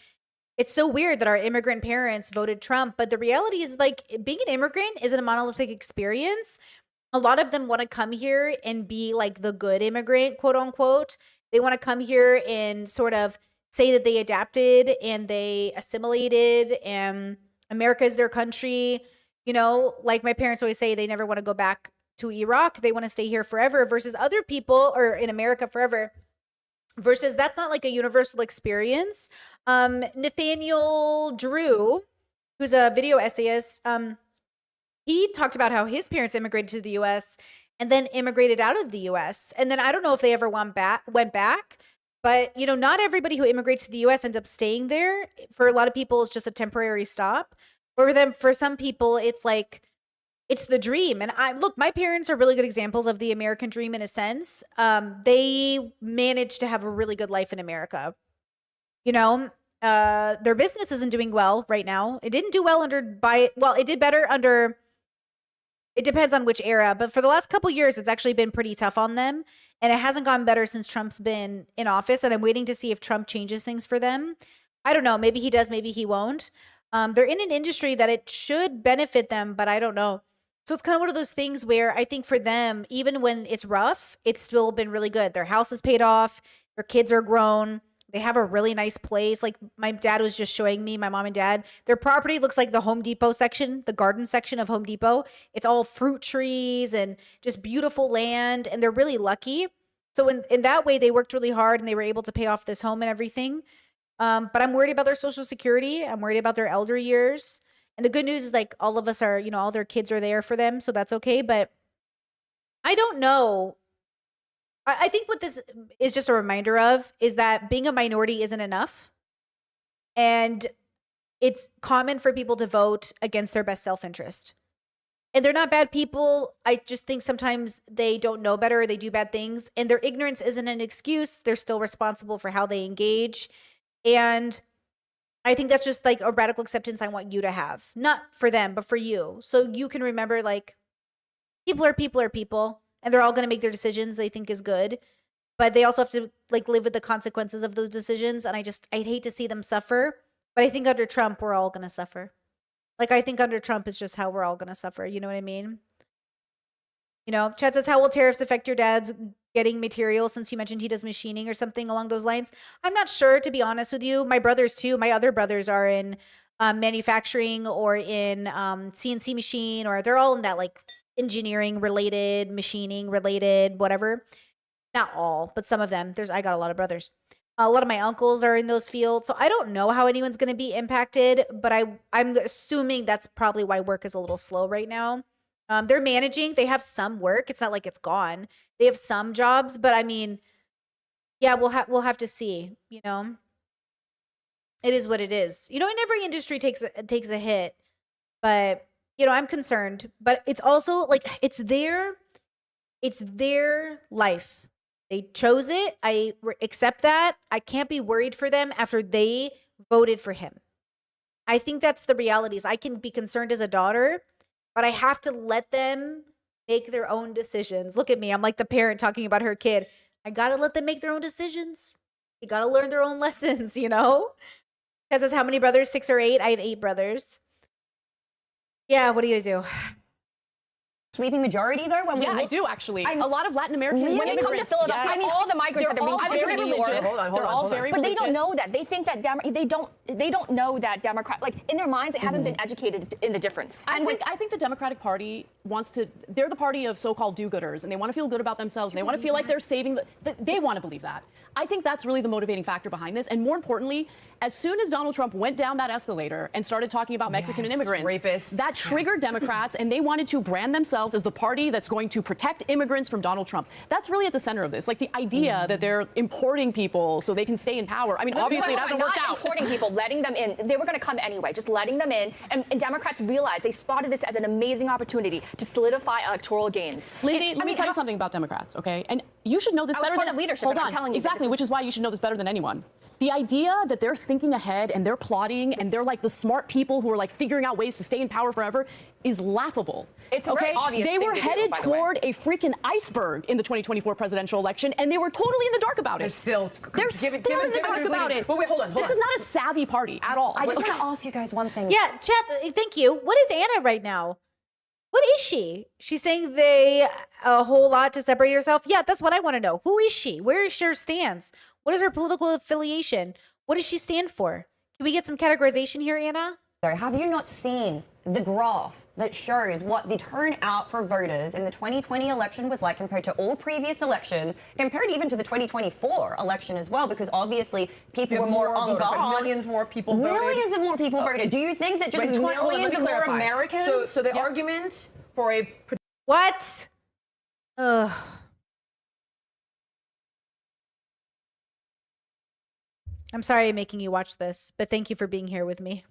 it's so weird that our immigrant parents voted Trump. But the reality is like being an immigrant isn't a monolithic experience. A lot of them want to come here and be like the good immigrant, quote unquote. They want to come here and sort of say that they adapted and they assimilated and America is their country. You know, like my parents always say, they never want to go back to Iraq. They want to stay here forever versus other people or in America forever versus that's not like a universal experience. Nathaniel Drew, who's a video essayist, he talked about how his parents immigrated to the US and then immigrated out of the US. And then I don't know if they ever went back, but you know, not everybody who immigrates to the US ends up staying there. For a lot of people, it's just a temporary stop. For some people, it's like, it's the dream. And look, my parents are really good examples of the American dream in a sense. They managed to have a really good life in America. You know, their business isn't doing well right now. It didn't do well it did better under, it depends on which era, but for the last couple years, it's actually been pretty tough on them. And it hasn't gotten better since Trump's been in office. And I'm waiting to see if Trump changes things for them. I don't know. Maybe he does, maybe he won't. They're in an industry that it should benefit them, but I don't know. So it's kind of one of those things where I think for them, even when it's rough, it's still been really good. Their house is paid off. Their kids are grown. They have a really nice place. Like my dad was just showing me, my mom and dad, their property looks like the Home Depot section, the garden section of Home Depot. It's all fruit trees and just beautiful land. And they're really lucky. So in that way, they worked really hard and they were able to pay off this home and everything. But I'm worried about their Social Security. I'm worried about their elder years. And the good news is like all of us are, all their kids are there for them. So that's okay. But I don't know. I think what this is just a reminder of is that being a minority isn't enough. And it's common for people to vote against their best self-interest. And they're not bad people. I just think sometimes they don't know better. They do bad things. And their ignorance isn't an excuse. They're still responsible for how they engage. And I think that's just like a radical acceptance I want you to have. Not for them, but for you. So you can remember like people are people. And they're all going to make their decisions they think is good. But they also have to like live with the consequences of those decisions. And I'd hate to see them suffer. But I think under Trump, we're all going to suffer. Like, I think under Trump is just how we're all going to suffer. You know what I mean? Chad says, how will tariffs affect your dad's getting material since you mentioned he does machining or something along those lines? I'm not sure, to be honest with you. My brothers, too. My other brothers are in manufacturing or in CNC machine, or they're all in that, like, engineering related, machining related, whatever. Not all, but some of them. I got a lot of brothers. A lot of my uncles are in those fields. So I don't know how anyone's going to be impacted, but I'm assuming that's probably why work is a little slow right now. They're managing. They have some work. It's not like it's gone. They have some jobs, but I mean, yeah, we'll have to see, It is what it is. And every industry takes a hit, but I'm concerned, but it's also like it's their life. They chose it. I accept that. I can't be worried for them after they voted for him. I think that's the realities. I can be concerned as a daughter, but I have to let them make their own decisions. Look at me. I'm like the parent talking about her kid. I got to let them make their own decisions. They got to learn their own lessons, Because that's how many brothers? 6 or 8? I have 8 brothers. Yeah, what are you going to do? Sweeping majority, though? I do, actually. A lot of Latin Americans. When they come to Philadelphia, yes. all the migrants that are being very shipped to New York. They're all very But religious. they don't know that. They think that they don't know that Democrat, like in their minds, they haven't been educated in the difference. I think the Democratic Party they're the party of so-called do-gooders, and they want to feel good about themselves, and they want to feel like they're saving, they want to believe that. I think that's really the motivating factor behind this. And more importantly, as soon as Donald Trump went down that escalator and started talking about Mexican immigrants, rapists, that triggered Democrats, and they wanted to brand themselves as the party that's going to protect immigrants from Donald Trump. That's really at the center of this. Like the idea that they're importing people so they can stay in power. I mean, obviously it hasn't worked out. Not importing people, letting them in. They were going to come anyway, just letting them in. And Democrats realized they spotted this as an amazing opportunity to solidify electoral gains. Lindy, let me tell you something about Democrats, okay? And you should know this better than leadership. Hold I'm on. telling you exactly, which is why you should know this better than anyone. The idea that they're thinking ahead and they're plotting and they're like the smart people who are like figuring out ways to stay in power forever is laughable. It's a very obvious They thing were to do, headed by the way. toward a freaking iceberg in the 2024 presidential election, and they were totally in the dark about it. They're still in the dark about it. But wait, hold on. This is not a savvy party at all. I just want to ask you guys one thing. Yeah, chat. Thank you. What is Anna right now? What is she? She's saying a whole lot to separate herself. Yeah, that's what I want to know. Who is she? Where is her stance? What is her political affiliation? What does she stand for? Can we get some categorization here, Anna? Have you not seen the graph that shows what the turnout for voters in the 2020 election was like compared to all previous elections, compared even to the 2024 election as well? Because obviously people were more on voters, guard. millions more people voted. Millions of more people voted. Do you think that just Wait, hold on, let millions me of more clarify. Americans? So the argument for a What? Ugh. I'm sorry I'm making you watch this, but thank you for being here with me.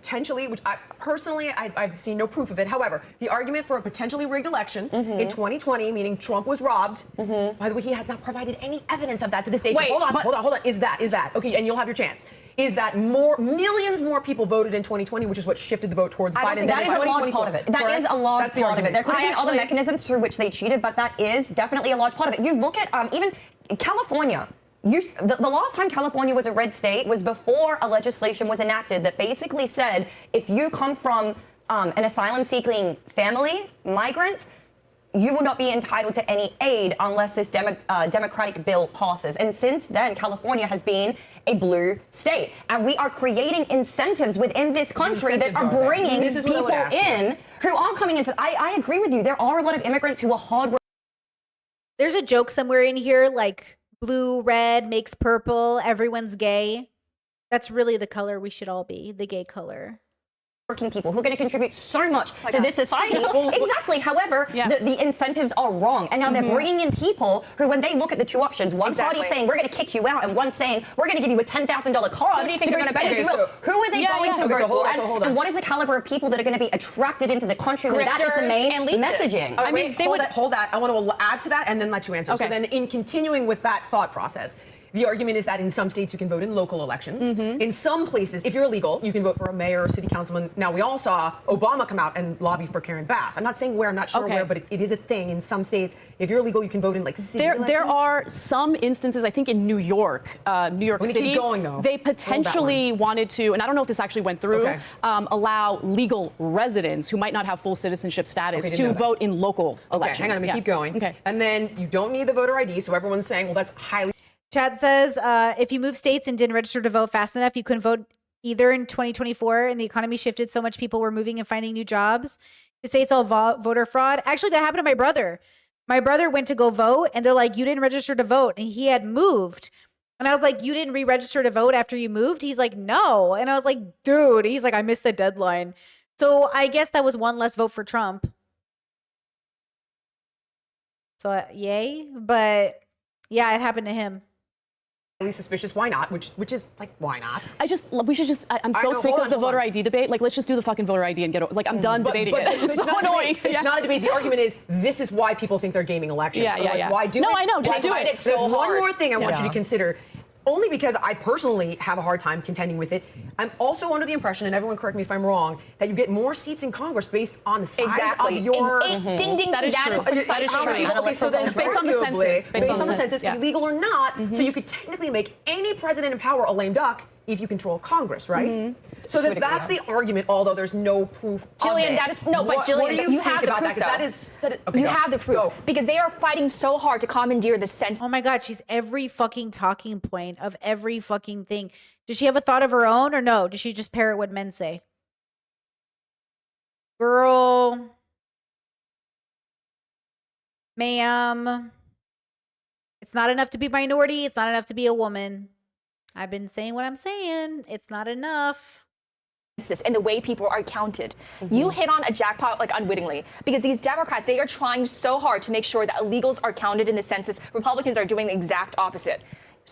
potentially, which I personally, I've seen no proof of it. However, the argument for a potentially rigged election in 2020, meaning Trump was robbed. By the way, he has not provided any evidence of that to this day. Wait, hold on. Is that okay? And you'll have your chance. Is that millions more people voted in 2020, which is what shifted the vote towards Biden? That is a large part of it. That is a large part of it. There could have been other mechanisms through which they cheated, but that is definitely a large part of it. You look at even California. The last time California was a red state was before a legislation was enacted that basically said if you come from an asylum-seeking family, migrants, you will not be entitled to any aid unless this democratic bill passes. And since then, California has been a blue state. And we are creating incentives within this country that are bringing people in who are coming in. I agree with you. There are a lot of immigrants who are hard There's a joke somewhere in here like blue, red makes purple, everyone's gay. That's really the color we should all be, the gay color. Working people who are going to contribute so much to this society. Exactly. However, the incentives are wrong. And now they're bringing in people who, when they look at the two options, one party saying, we're going to kick you out, and one saying, we're going to give you a $10,000 card. Who do you think they're going to benefit? Who are they going to vote for? And what is the caliber of people that are going to be attracted into the country when that is the main messaging? I mean, hold that. I want to add to that and then let you answer. Okay. So then in continuing with that thought process, the argument is that in some states you can vote in local elections. In some places, if you're illegal, you can vote for a mayor or city councilman. Now, we all saw Obama come out and lobby for Karen Bass. I'm not saying where, I'm not sure where, but it is a thing in some states. If you're illegal, you can vote in like city elections. There are some instances, I think in New York City, keep going, though. they potentially wanted to, and I don't know if this actually went through, allow legal residents who might not have full citizenship status to vote in local elections. Hang on, I'm going to keep going. Okay. And then you don't need the voter ID, so everyone's saying, well, that's highly... Chad says, if you moved states and didn't register to vote fast enough, you couldn't vote either in 2024, and the economy shifted so much people were moving and finding new jobs. The state's all voter fraud. Actually, that happened to my brother. My brother went to go vote, and they're like, you didn't register to vote, and he had moved. And I was like, you didn't re-register to vote after you moved? He's like, no. And I was like, dude. He's like, I missed the deadline. So I guess that was one less vote for Trump. So yay. But yeah, it happened to him. Suspicious. Why not? Which is like, why not? I'm so sick of the voter ID debate. Like, let's just do the fucking voter ID and get it. Like, I'm done debating it. It's so annoying. It's not a debate. The argument is this is why people think they're gaming elections. Yeah. Why do it? No, I know. Just Why do it. There's one more thing I want you to consider. Only because I personally have a hard time contending with it. I'm also under the impression, and everyone correct me if I'm wrong, that you get more seats in Congress based on the size of your... Ding, ding, that is true. That is true. Okay, so then based on the census. Based on the census, illegal or not, so you could technically make any president in power a lame duck if you control Congress, right? So that's the argument, although there's no proof Jillian, that is Jillian, you have the proof, though. You have the proof because they are fighting so hard to commandeer the census. Oh my God, she's every fucking talking point of every fucking thing. Does she have a thought of her own or no? Does she just parrot what men say? Girl. Ma'am. It's not enough to be minority. It's not enough to be a woman. I've been saying what I'm saying. It's not enough. And the way people are counted. You hit on a jackpot like unwittingly because these Democrats, they are trying so hard to make sure that illegals are counted in the census. Republicans are doing the exact opposite.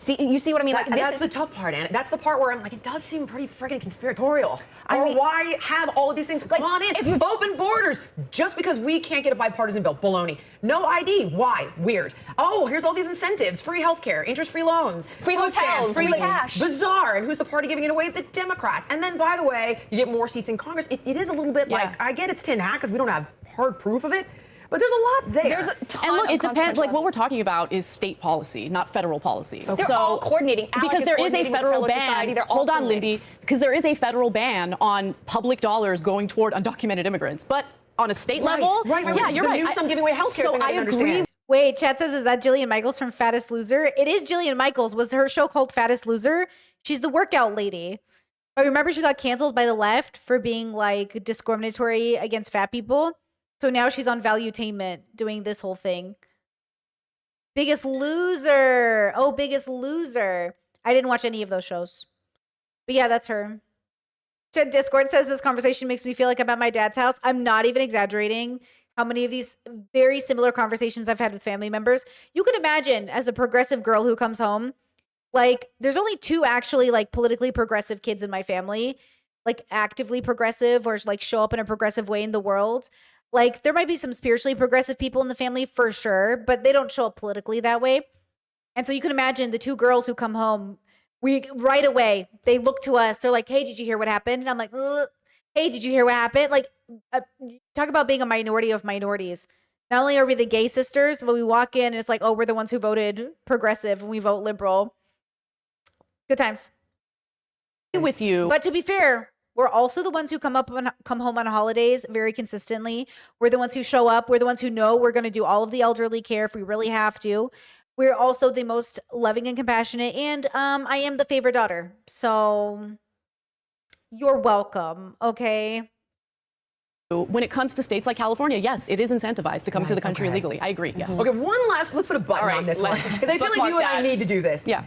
You see what I mean? That's the tough part, Anna. That's the part where I'm like, it does seem pretty freaking conspiratorial. Why have all of these things? Come on in. If you open borders, just because we can't get a bipartisan bill, baloney. No ID. Why? Weird. Oh, here's all these incentives: free healthcare, interest-free loans, free hotels, free cash. Bizarre. And who's the party giving it away? The Democrats. And then, by the way, you get more seats in Congress. It is a little bit like, I get it's tin hat because we don't have hard proof of it. But there's a lot there. There's a ton and look, it depends. Like what we're talking about is state policy, not federal policy. Okay. They're all coordinating. Because there is a federal ban. Hold on, Lindy. Because there is a federal ban on public dollars going toward undocumented immigrants. But on a state level, yeah, you're right. I'm giving away healthcare. So I agree. Wait, Chad says, is that Jillian Michaels from Fattest Loser? It is Jillian Michaels. Was her show called Fattest Loser? She's the workout lady. I remember she got canceled by the left for being like discriminatory against fat people. So now she's on Valuetainment doing this whole thing. Biggest Loser. Oh, Biggest Loser. I didn't watch any of those shows. But yeah, that's her. Discord says this conversation makes me feel like I'm at my dad's house. I'm not even exaggerating how many of these very similar conversations I've had with family members. You can imagine as a progressive girl who comes home, like there's only 2 actually like politically progressive kids in my family, like actively progressive or like show up in a progressive way in the world. Like, there might be some spiritually progressive people in the family for sure, but they don't show up politically that way. And so you can imagine the 2 girls who come home, right away, they look to us. They're like, hey, did you hear what happened? And I'm like, hey, did you hear what happened? Like, talk about being a minority of minorities. Not only are we the gay sisters, but we walk in and it's like, oh, we're the ones who voted progressive and we vote liberal. Good times. With you. But to be fair, we're also the ones who come home on holidays very consistently. We're the ones who show up. We're the ones who know we're going to do all of the elderly care if we really have to. We're also the most loving and compassionate. And I am the favorite daughter. So you're welcome. Okay. When it comes to states like California, yes, it is incentivized to come to the country illegally. I agree. Yes. Okay, let's put a button on this one. Because I feel like you and I need to do this. Yeah.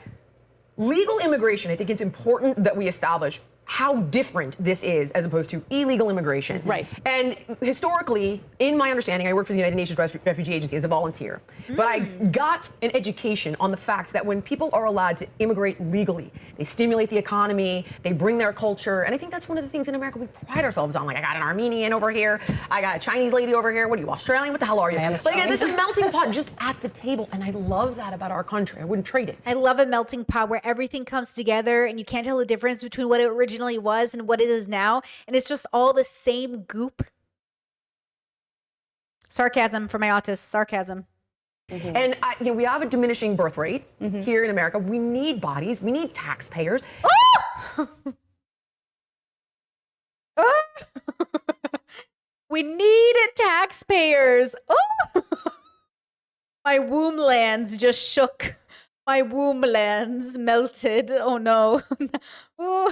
Legal immigration, I think it's important that we establish how different this is as opposed to illegal immigration. Right. And historically, in my understanding, I work for the United Nations Refugee Agency as a volunteer. But I got an education on the fact that when people are allowed to immigrate legally, they stimulate the economy, they bring their culture. And I think that's one of the things in America we pride ourselves on. Like, I got an Armenian over here, I got a Chinese lady over here. What are you, Australian? What the hell are you? Like, it's a melting pot just at the table. And I love that about our country. I wouldn't trade it. I love a melting pot where everything comes together and you can't tell the difference between what it originally was and what it is now, and it's just all the same goop. Sarcasm for my autists. Sarcasm. And we have a diminishing birth rate here in America. We need bodies. We need taxpayers. We need taxpayers. Oh! My womb lands just shook. My womb lands melted. Oh no. Ooh.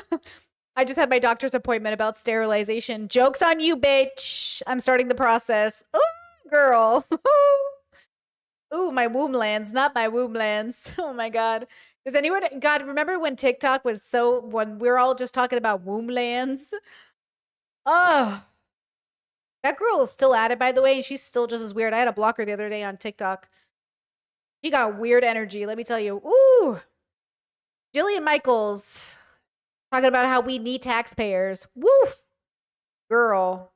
I just had my doctor's appointment about sterilization. Joke's on you, bitch. I'm starting the process. Ooh, girl. Ooh, my womb lands, not my womb lands. Oh my God. Does anyone, God, remember when TikTok was when we were all just talking about womb lands? Oh, that girl is still at it, by the way. She's still just as weird. I had to block her the other day on TikTok. She got weird energy, let me tell you. Ooh. Jillian Michaels. Talking about how we need taxpayers. Woof. Girl.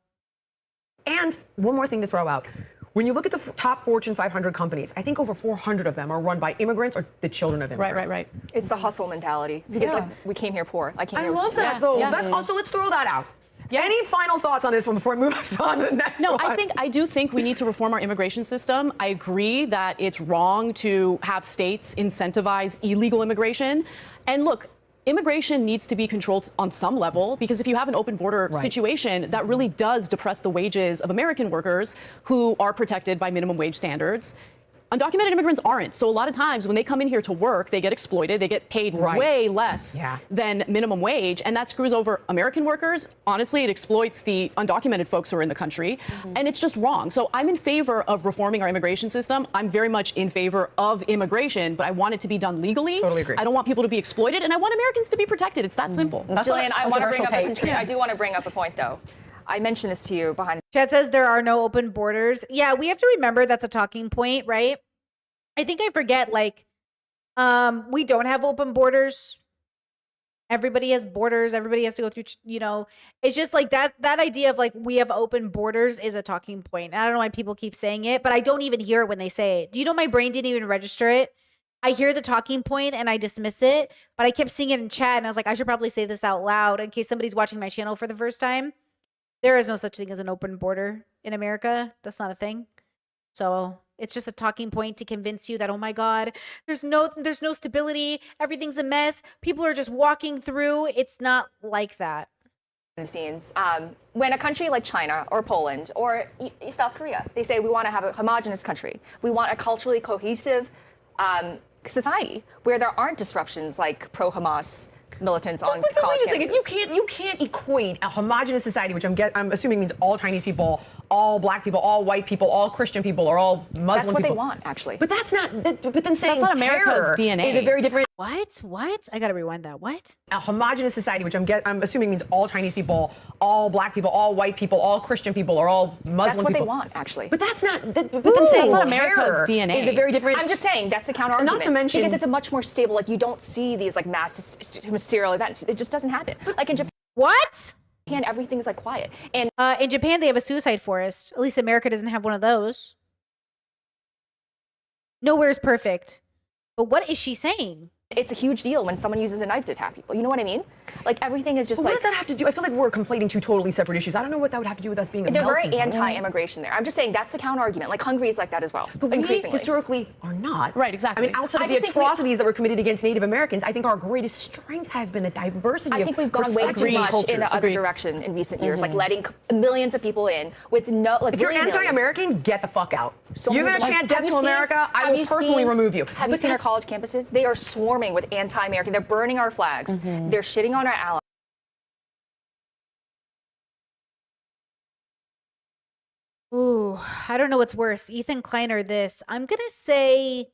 And one more thing to throw out. When you look at the top Fortune 500 companies, I think over 400 of them are run by immigrants or the children of immigrants. Right. It's the hustle mentality. Because like we came here poor. I love that though. Yeah. That's also, let's throw that out. Any final thoughts on this one before we move us on to the next one? I do think we need to reform our immigration system. I agree that it's wrong to have states incentivize illegal immigration. And look, immigration needs to be controlled on some level, because if you have an open border situation, that really does depress the wages of American workers who are protected by minimum wage standards. Undocumented immigrants aren't. So a lot of times when they come in here to work, they get exploited. They get paid way less than minimum wage. And that screws over American workers. Honestly, it exploits the undocumented folks who are in the country. And it's just wrong. So I'm in favor of reforming our immigration system. I'm very much in favor of immigration, but I want it to be done legally. Totally agree. I don't want people to be exploited, and I want Americans to be protected. It's that simple. Jillian, I want to bring up I do want to bring up a point, though. I mentioned this to you behind. Chad says there are no open borders. Yeah, we have to remember that's a talking point, right? I think I forget, like, we don't have open borders. Everybody has borders. Everybody has to go through, it's just like that idea of like we have open borders is a talking point. I don't know why people keep saying it, but I don't even hear it when they say it. Do you know my brain didn't even register it? I hear the talking point and I dismiss it, but I kept seeing it in chat and I was like, I should probably say this out loud in case somebody's watching my channel for the first time. There is no such thing as an open border in America. That's not a thing. So it's just a talking point to convince you that, oh my God, there's no stability. Everything's a mess. People are just walking through. It's not like that. Scenes. When a country like China or Poland or South Korea, they say we want to have a homogenous country. We want a culturally cohesive society where there aren't disruptions like pro-Hamas militants on college campuses. You can't equate a homogenous society, which I'm assuming means all Chinese people, all black people, all white people, all Christian people, or all Muslim people. That's what they want, actually. But that's not. But then saying that's not America's DNA. Is a very different. What? I gotta rewind that. What? A homogenous society, which I'm assuming means all Chinese people, all black people, all white people, all Christian people, or all Muslim people. That's what they want, actually. But that's not. But then saying that's not America's DNA. Is a very different. I'm just saying that's the counter argument. Not to mention because it's a much more stable. Like you don't see these like mass serial events. It just doesn't happen. Like in Japan. What? And everything's like quiet. And in Japan, they have a suicide forest. At least America doesn't have one of those. Nowhere is perfect. But what is she saying? It's a huge deal when someone uses a knife to attack people. You know what I mean? Like everything is just what does that have to do? I feel like we're conflating two totally separate issues. I don't know what that would have to do with us being a They're melting very anti-immigration there. I'm just saying that's the counter argument. Like Hungary is like that as well. But we historically are not. Right, exactly. I mean, outside of the atrocities that were committed against Native Americans, I think our greatest strength has been a diversity I think we've gone way too much in the other direction in recent years, like letting millions of people in with no. Like if you're anti-American, get the fuck out. So you're gonna chant death to America, I will personally remove you. Have you seen our college campuses? They are swarming with anti-American. They're burning our flags. They're shitting on our allies. Ooh, I don't know what's worse, Ethan Klein or this. I'm going to say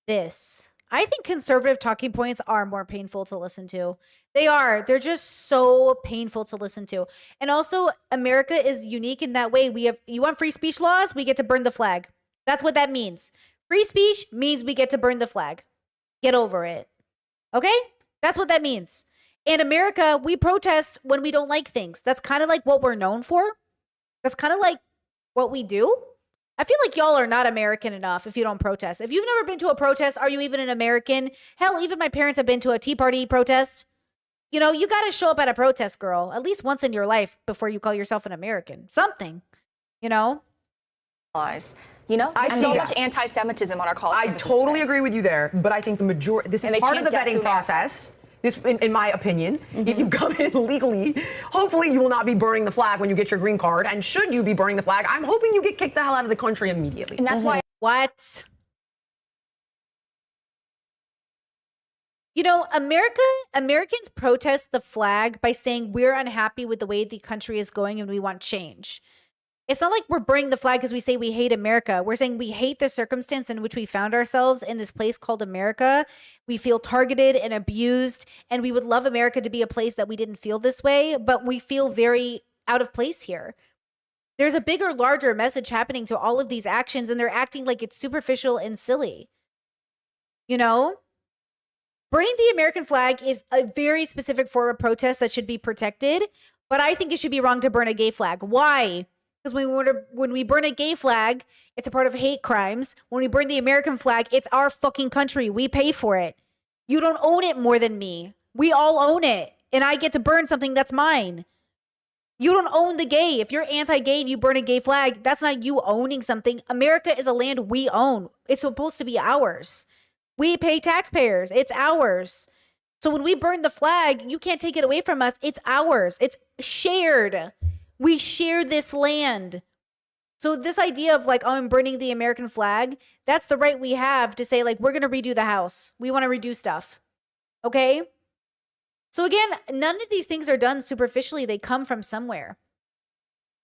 this. I think conservative talking points are more painful to listen to. They are. They're just so painful to listen to. And also, America is unique in that way. You want free speech laws? We get to burn the flag. That's what that means. Free speech means we get to burn the flag. Get over it. Okay? That's what that means. In America, we protest when we don't like things. That's kind of like what we're known for. That's kind of like what we do. I feel like y'all are not American enough if you don't protest. If you've never been to a protest, are you even an American? Hell, even my parents have been to a Tea Party protest. You know, you got to show up at a protest, girl, at least once in your life before you call yourself an American. Something, you know? You know, I there's see so that. much anti-Semitism on our college I campuses totally today. agree with you there, but I think the majority, this is And they part of the can't get vetting to America. process. This, in my opinion, if you come in legally, hopefully you will not be burning the flag when you get your green card. And should you be burning the flag, I'm hoping you get kicked the hell out of the country immediately. And that's why. What? You know, Americans protest the flag by saying we're unhappy with the way the country is going and we want change. It's not like we're burning the flag because we say we hate America. We're saying we hate the circumstance in which we found ourselves in this place called America. We feel targeted and abused, and we would love America to be a place that we didn't feel this way, but we feel very out of place here. There's a bigger, larger message happening to all of these actions, and they're acting like it's superficial and silly. You know? Burning the American flag is a very specific form of protest that should be protected, but I think it should be wrong to burn a gay flag. Why? Because when we burn a gay flag, it's a part of hate crimes. When we burn the American flag, it's our fucking country. We pay for it. You don't own it more than me. We all own it. And I get to burn something that's mine. You don't own the gay. If you're anti-gay and you burn a gay flag, that's not you owning something. America is a land we own. It's supposed to be ours. We pay taxpayers. It's ours. So when we burn the flag, you can't take it away from us. It's ours. It's shared. We share this land. So this idea of like, oh, I'm burning the American flag, that's the right we have to say like, we're going to redo the house. We want to redo stuff. Okay? So again, none of these things are done superficially. They come from somewhere.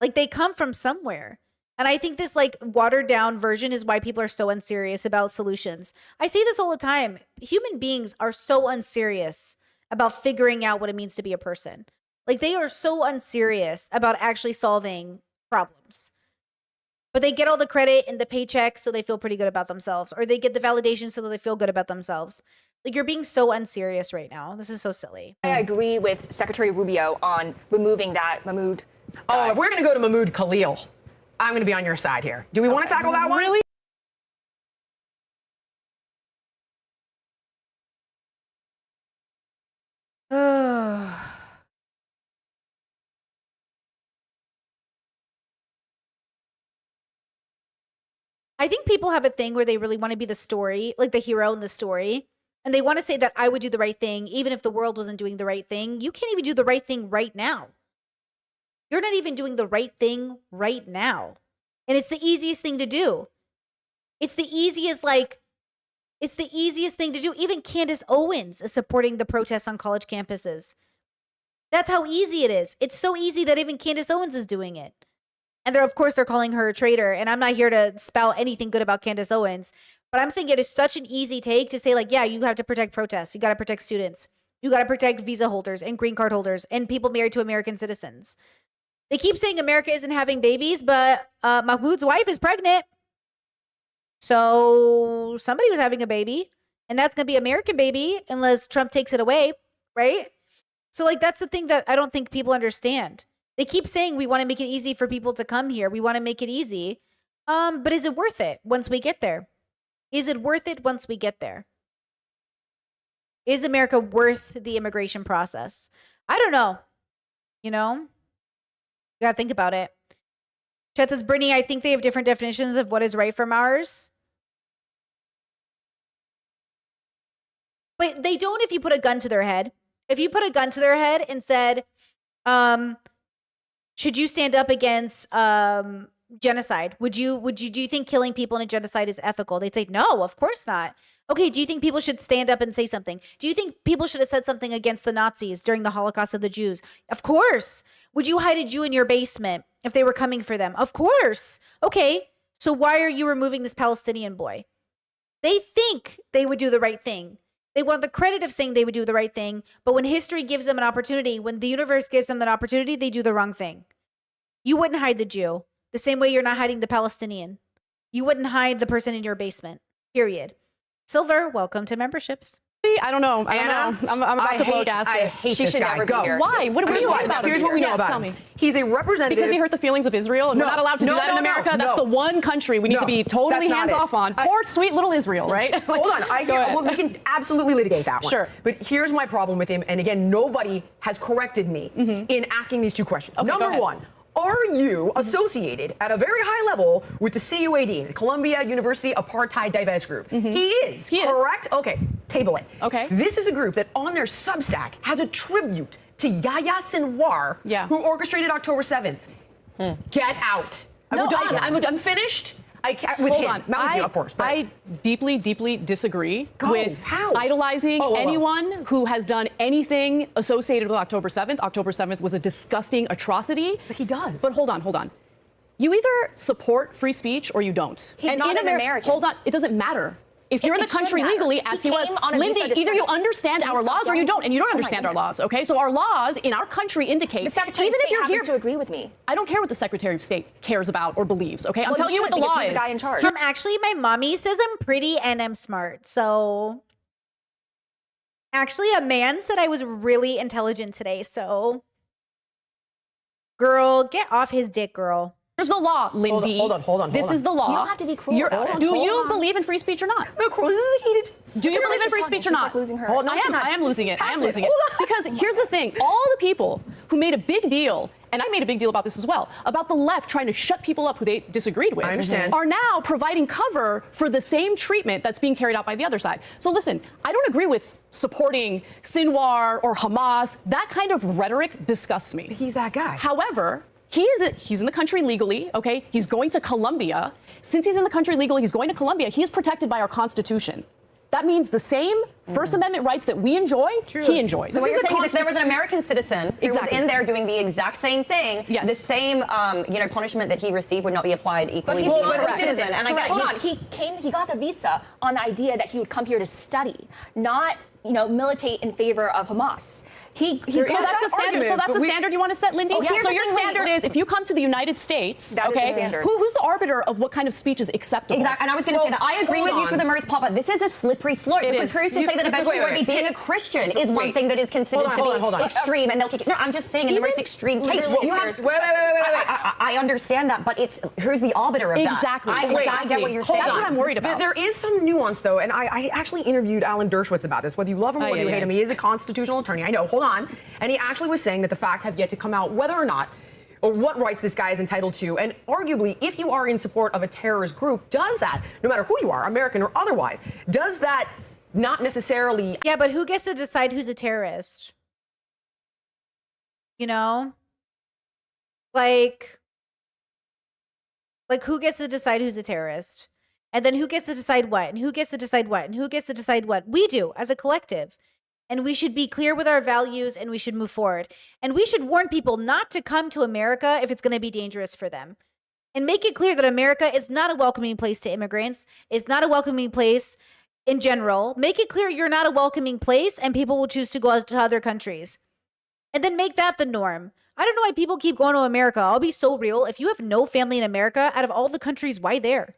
Like they come from somewhere. And I think this like watered down version is why people are so unserious about solutions. I say this all the time. Human beings are so unserious about figuring out what it means to be a person. Like they are so unserious about actually solving problems. But they get all the credit and the paychecks so they feel pretty good about themselves. Or they get the validation so that they feel good about themselves. Like you're being so unserious right now. This is so silly. I agree with Secretary Rubio on removing that Mahmoud. Oh, if we're going to go to Mahmoud Khalil, I'm going to be on your side here. Do we want to tackle that one? Really? I think people have a thing where they really want to be the story, like the hero in the story. And they want to say that I would do the right thing, even if the world wasn't doing the right thing. You can't even do the right thing right now. You're not even doing the right thing right now. And it's the easiest thing to do. It's the easiest thing to do. Even Candace Owens is supporting the protests on college campuses. That's how easy it is. It's so easy that even Candace Owens is doing it. And of course, they're calling her a traitor. And I'm not here to spout anything good about Candace Owens. But I'm saying it is such an easy take to say, like, yeah, you have to protect protests. You got to protect students. You got to protect visa holders and green card holders and people married to American citizens. They keep saying America isn't having babies, but Mahmoud's wife is pregnant. So somebody was having a baby. And that's going to be American baby unless Trump takes it away, right? So, like, that's the thing that I don't think people understand. They keep saying we want to make it easy for people to come here. We want to make it easy. But is it worth it once we get there? Is it worth it once we get there? Is America worth the immigration process? I don't know. You know? You gotta think about it. Chet says, Brittany, I think they have different definitions of what is right from ours. But they don't if you put a gun to their head. If you put a gun to their head and said, should you stand up against genocide? Do you think killing people in a genocide is ethical? They'd say, no, of course not. Okay, do you think people should stand up and say something? Do you think people should have said something against the Nazis during the Holocaust of the Jews? Of course. Would you hide a Jew in your basement if they were coming for them? Of course. Okay, so why are you removing this Palestinian boy? They think they would do the right thing. They want the credit of saying they would do the right thing, but when history gives them an opportunity, when the universe gives them an opportunity, they do the wrong thing. You wouldn't hide the Jew the same way you're not hiding the Palestinian. You wouldn't hide the person in your basement, period. Silver, welcome to memberships. I don't know. I'm about to blow gas. I hate She this should guy. never Go. be here. Why? What do we know about him? Here's what we know about Tell him. me. He's a representative. Because he hurt the feelings of Israel, and we're not allowed to do that in America. That's the one country we need to be totally hands off on. Poor, sweet little Israel, right? Hold on. Well, we can absolutely litigate that one. Sure. But here's my problem with him. And again, nobody has corrected me in asking these two questions. Okay, Number one, are you associated at a very high level with the CUAD, the Columbia University Apartheid Divest Group? He is, correct? Okay, table it. Okay. This is a group that on their Substack has a tribute to Yahya Sinwar, who orchestrated October 7th. Get out. No, I'm finished. I can't, with Hold him. on. Not with you, of course. But I deeply, deeply disagree Go. with How? idolizing Oh, anyone who has done anything associated with October 7th. October 7th was a disgusting atrocity. But he does. But hold on. You either support free speech or you don't. He's not an American. Hold on. It doesn't matter. If you're in the It should country matter. legally, as he was, came on a Lindy, visa to either you study. understand Can you our stop laws or you going? don't, and you don't Oh my understand our goodness. laws, okay? So our laws in our country indicate, The Secretary even of if State you're happens here, to agree with me. I don't care what the Secretary of State cares about or believes, okay? I'm Well, telling he you what the should, law because he's is. the guy in charge. Actually, my mommy says I'm pretty and I'm smart. So actually, a man said I was really intelligent today. So girl, get off his dick, girl. Here's the law, Lindy. Hold on. This is the law. You don't have to be cruel about it. Do Hold you on. believe in free speech or not? No, Cruz, this is a heated. Do you believe in free speech or She's not? like losing her. Hold on, I am losing it. I am losing it. Because here's the thing. All the people who made a big deal, and I made a big deal about this as well, about the left trying to shut people up who they disagreed with, I understand. are now providing cover for the same treatment that's being carried out by the other side. So listen, I don't agree with supporting Sinwar or Hamas. That kind of rhetoric disgusts me. He's that guy. However, he's in the country legally, okay? He's going to Colombia. Since he's in the country legally, he's going to Colombia. He is protected by our Constitution. That means the same First Amendment rights that we enjoy, he enjoys. So what you're saying is if there was an American citizen who was in there doing the exact same thing, the same punishment that he received would not be applied equally to the American citizen. And I get it. Hold on. He got the visa on the idea that he would come here to study, not militate in favor of Hamas. So that's the standard. So that's the standard you want to set, Lindy. Oh, here's so the your thing, standard is if you come to the United States, That is the okay, standard. who's the arbiter of what kind of speech is acceptable? Exactly, and I was going to say that I agree with you for the Maurice Papa. This is a slippery slope. It because is. who's to say that eventually being a Christian is one thing that is considered to be extreme, and they'll kick it. No, I'm just saying in the most extreme case. You have, Wait. I understand that, but it's who's the arbiter of that? Exactly. I get what you're saying. That's what I'm worried about. There is some nuance, though, and I actually interviewed Alan Dershowitz about this. Whether you love him or whether you hate him, he is a constitutional attorney. I know. Hold on. And he actually was saying that the facts have yet to come out whether or not or what rights this guy is entitled to. And arguably, if you are in support of a terrorist group, does that, no matter who you are, American or otherwise, does that not necessarily... Yeah, but who gets to decide who's a terrorist? You know? Like who gets to decide who's a terrorist? And then who gets to decide what? And who gets to decide what? And who gets to decide what? We do, as a collective. And we should be clear with our values and we should move forward. And we should warn people not to come to America if it's going to be dangerous for them. And make it clear that America is not a welcoming place to immigrants. It's not a welcoming place in general. Make it clear you're not a welcoming place and people will choose to go out to other countries. And then make that the norm. I don't know why people keep going to America. I'll be so real. If you have no family in America, out of all the countries, why there?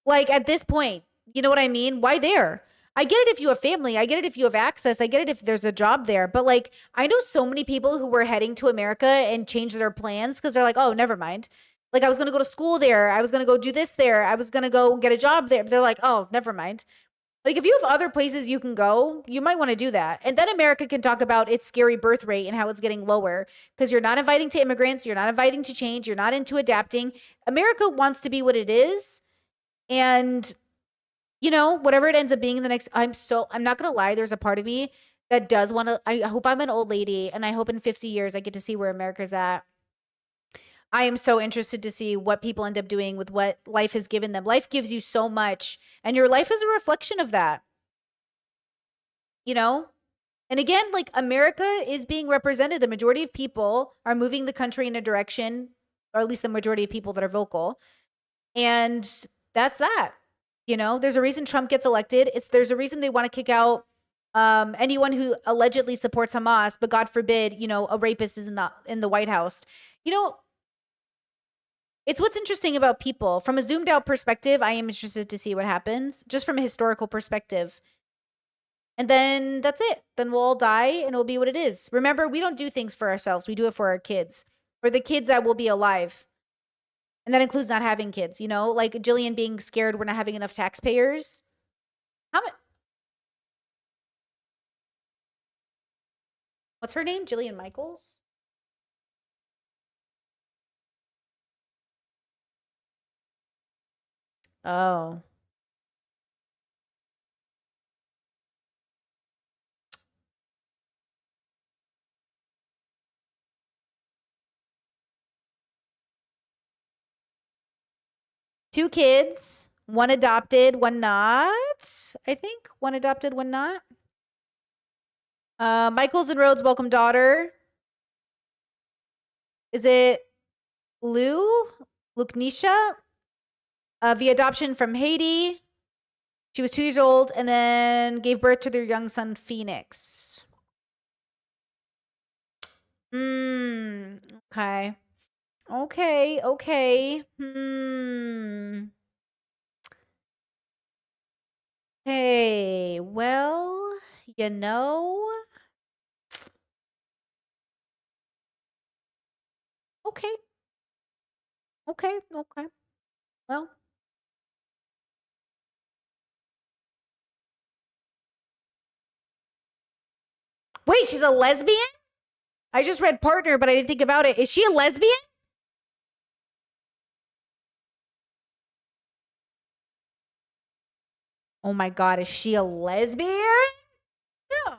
Like at this point, you know what I mean? Why there? I get it if you have family. I get it if you have access. I get it if there's a job there. But like, I know so many people who were heading to America and changed their plans because they're like, oh, never mind. Like I was going to go to school there. I was going to go do this there. I was going to go get a job there. They're like, oh, never mind. Like if you have other places you can go, you might want to do that. And then America can talk about its scary birth rate and how it's getting lower because you're not inviting to immigrants. You're not inviting to change. You're not into adapting. America wants to be what it is. And you know, whatever it ends up being in the next, I'm not going to lie. There's a part of me that does want to, I hope I'm an old lady and I hope in 50 years I get to see where America's at. I am so interested to see what people end up doing with what life has given them. Life gives you so much and your life is a reflection of that. You know, And again, like America is being represented. The majority of people are moving the country in a direction, or at least the majority of people that are vocal. And that's that. You know, there's a reason Trump gets elected. There's a reason they want to kick out anyone who allegedly supports Hamas, but God forbid, you know, a rapist is in the White House. You know, it's what's interesting about people. From a zoomed out perspective, I am interested to see what happens, just from a historical perspective. And then that's it. Then we'll all die and it'll be what it is. Remember, we don't do things for ourselves. We do it for our kids, or the kids that will be alive. And that includes not having kids, you know, like Jillian being scared we're not having enough taxpayers. How much? What's her name? Jillian Michaels? Oh. Two kids, one adopted, one not. I think one adopted, one not. Michaels and Rhodes' welcome daughter. Is it Luknisha? Via adoption from Haiti. She was 2 years old and then gave birth to their young son, Phoenix. Okay. Okay. Hey, well, you know. Okay. Well. Wait, she's a lesbian? I just read partner, but I didn't think about it. Is she a lesbian? Oh my God, is she a lesbian? No.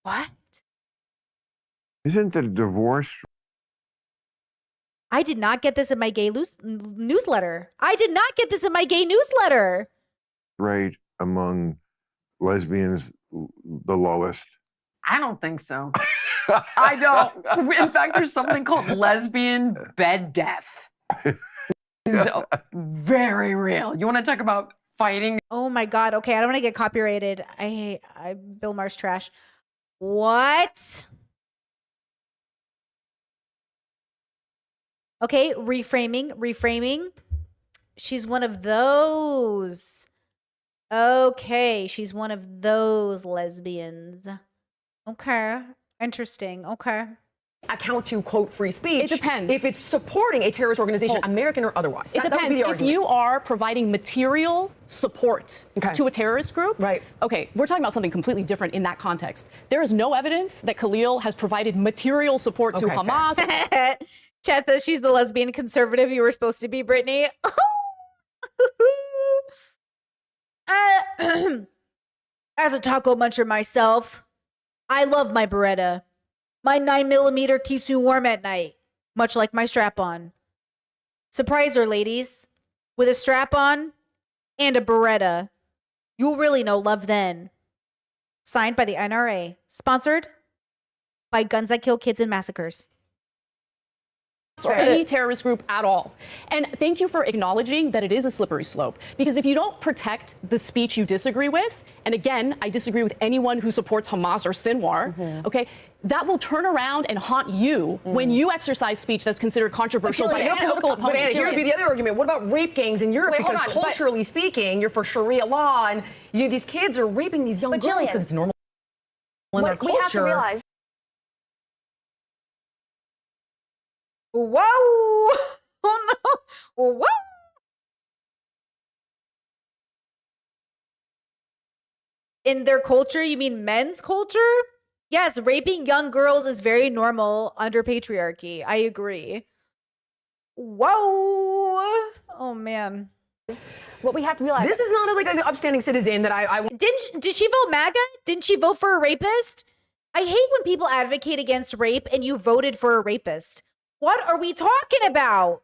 What? Isn't the divorce I did not get this in my gay newsletter. I did not get this in my gay newsletter. rate among lesbians the lowest? I don't think so. I don't. In fact, there's something called lesbian bed death. It's very real. You want to talk about fighting? Oh my God. Okay, I don't want to get copyrighted. I Bill Maher's trash. What? Okay, reframing. She's one of those. Okay, she's one of those lesbians. Okay, interesting. Okay. Account to quote free speech. It depends. If it's supporting a terrorist organization, American or otherwise. It depends. If you are providing material support to a terrorist group, right? Okay, we're talking about something completely different in that context. There is no evidence that Khalil has provided material support to Hamas. Chad says she's the lesbian conservative you were supposed to be, Brittany. As a taco muncher myself, I love my Beretta. My 9mm keeps me warm at night, much like my strap-on. Surprise her, ladies. With a strap-on and a Beretta. You'll really know love then. Signed by the NRA. Sponsored by Guns That Kill Kids and Massacres. Or any terrorist group at all. And thank you for acknowledging that it is a slippery slope. Because if you don't protect the speech you disagree with, and again, I disagree with anyone who supports Hamas or Sinwar, okay, that will turn around and haunt you when you exercise speech that's considered controversial by your political opponent. But Anna, here would be the other argument. What about rape gangs in Europe? Because culturally speaking, you're for Sharia law, and these kids are raping these young girls because it's normal in their culture. We have to realize. Whoa! Oh no! Whoa! In their culture, you mean men's culture? Yes, raping young girls is very normal under patriarchy. I agree. Whoa! Oh man. What we have to realize. This is not like an upstanding citizen that I Did she vote MAGA? Didn't she vote for a rapist? I hate when people advocate against rape and you voted for a rapist. What are we talking about?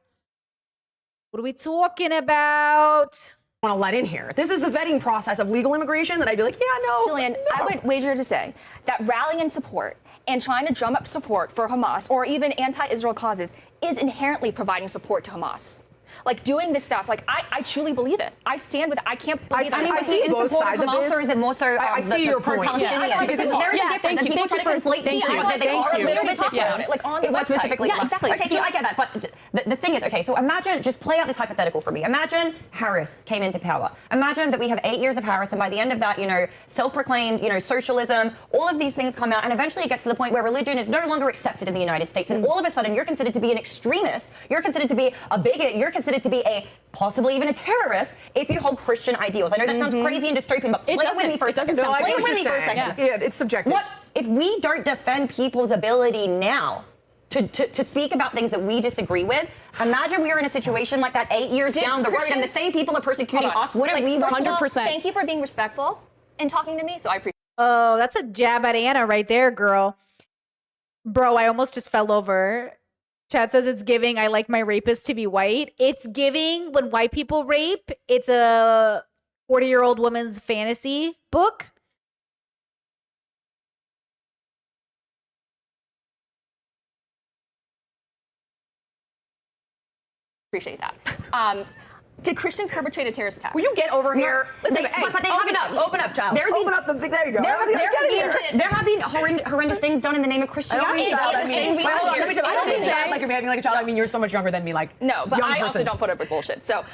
What are we talking about? want to let in here. This is the vetting process of legal immigration that I'd be like, yeah, no. Julian, I would wager to say that rallying support and trying to drum up support for Hamas or even anti-Israel causes is inherently providing support to Hamas. Like doing this stuff, like I truly believe it. I stand with it. I can't believe it. I see in support of Hamas, or is it more so I see your point. Palestinian? Because there is a difference, and people try to conflate these two, but they are a little bit different. Like on the website. Specifically, yeah, exactly. Okay, see, I get that, but the thing is, okay, so imagine, just play out this hypothetical for me. Imagine Harris came into power. Imagine that we have 8 years of Harris, and by the end of that, self-proclaimed, socialism, all of these things come out, and eventually it gets to the point where religion is no longer accepted in the United States, and all of a sudden you're considered to be an extremist, you're considered to be a bigot, you're considered to be a possibly even a terrorist if you hold Christian ideals. I know that sounds crazy and dystopian, but play with me for a second. Play with me for a second. Yeah, it's subjective. What if we don't defend people's ability now to speak about things that we disagree with? Imagine we were in a situation like that 8 years down the road, and the same people are persecuting us. Wouldn't we? 100%. Thank you for being respectful and talking to me. So I appreciate. Oh, that's a jab at Anna right there, girl. Bro, I almost just fell over. Chad says it's giving, I like my rapist to be white. It's giving, when white people rape, it's a 40-year-old woman's fantasy book. Appreciate that. Did Christians perpetrate a terrorist attack? Will you get over here? Listen, but they open up, child. Open up the thing. There you go. There have been horrendous things done in the name of Christianity. I don't mean child like you're behaving like a child. I mean, you're so much younger than me. Like, no, but I also don't put up with bullshit. So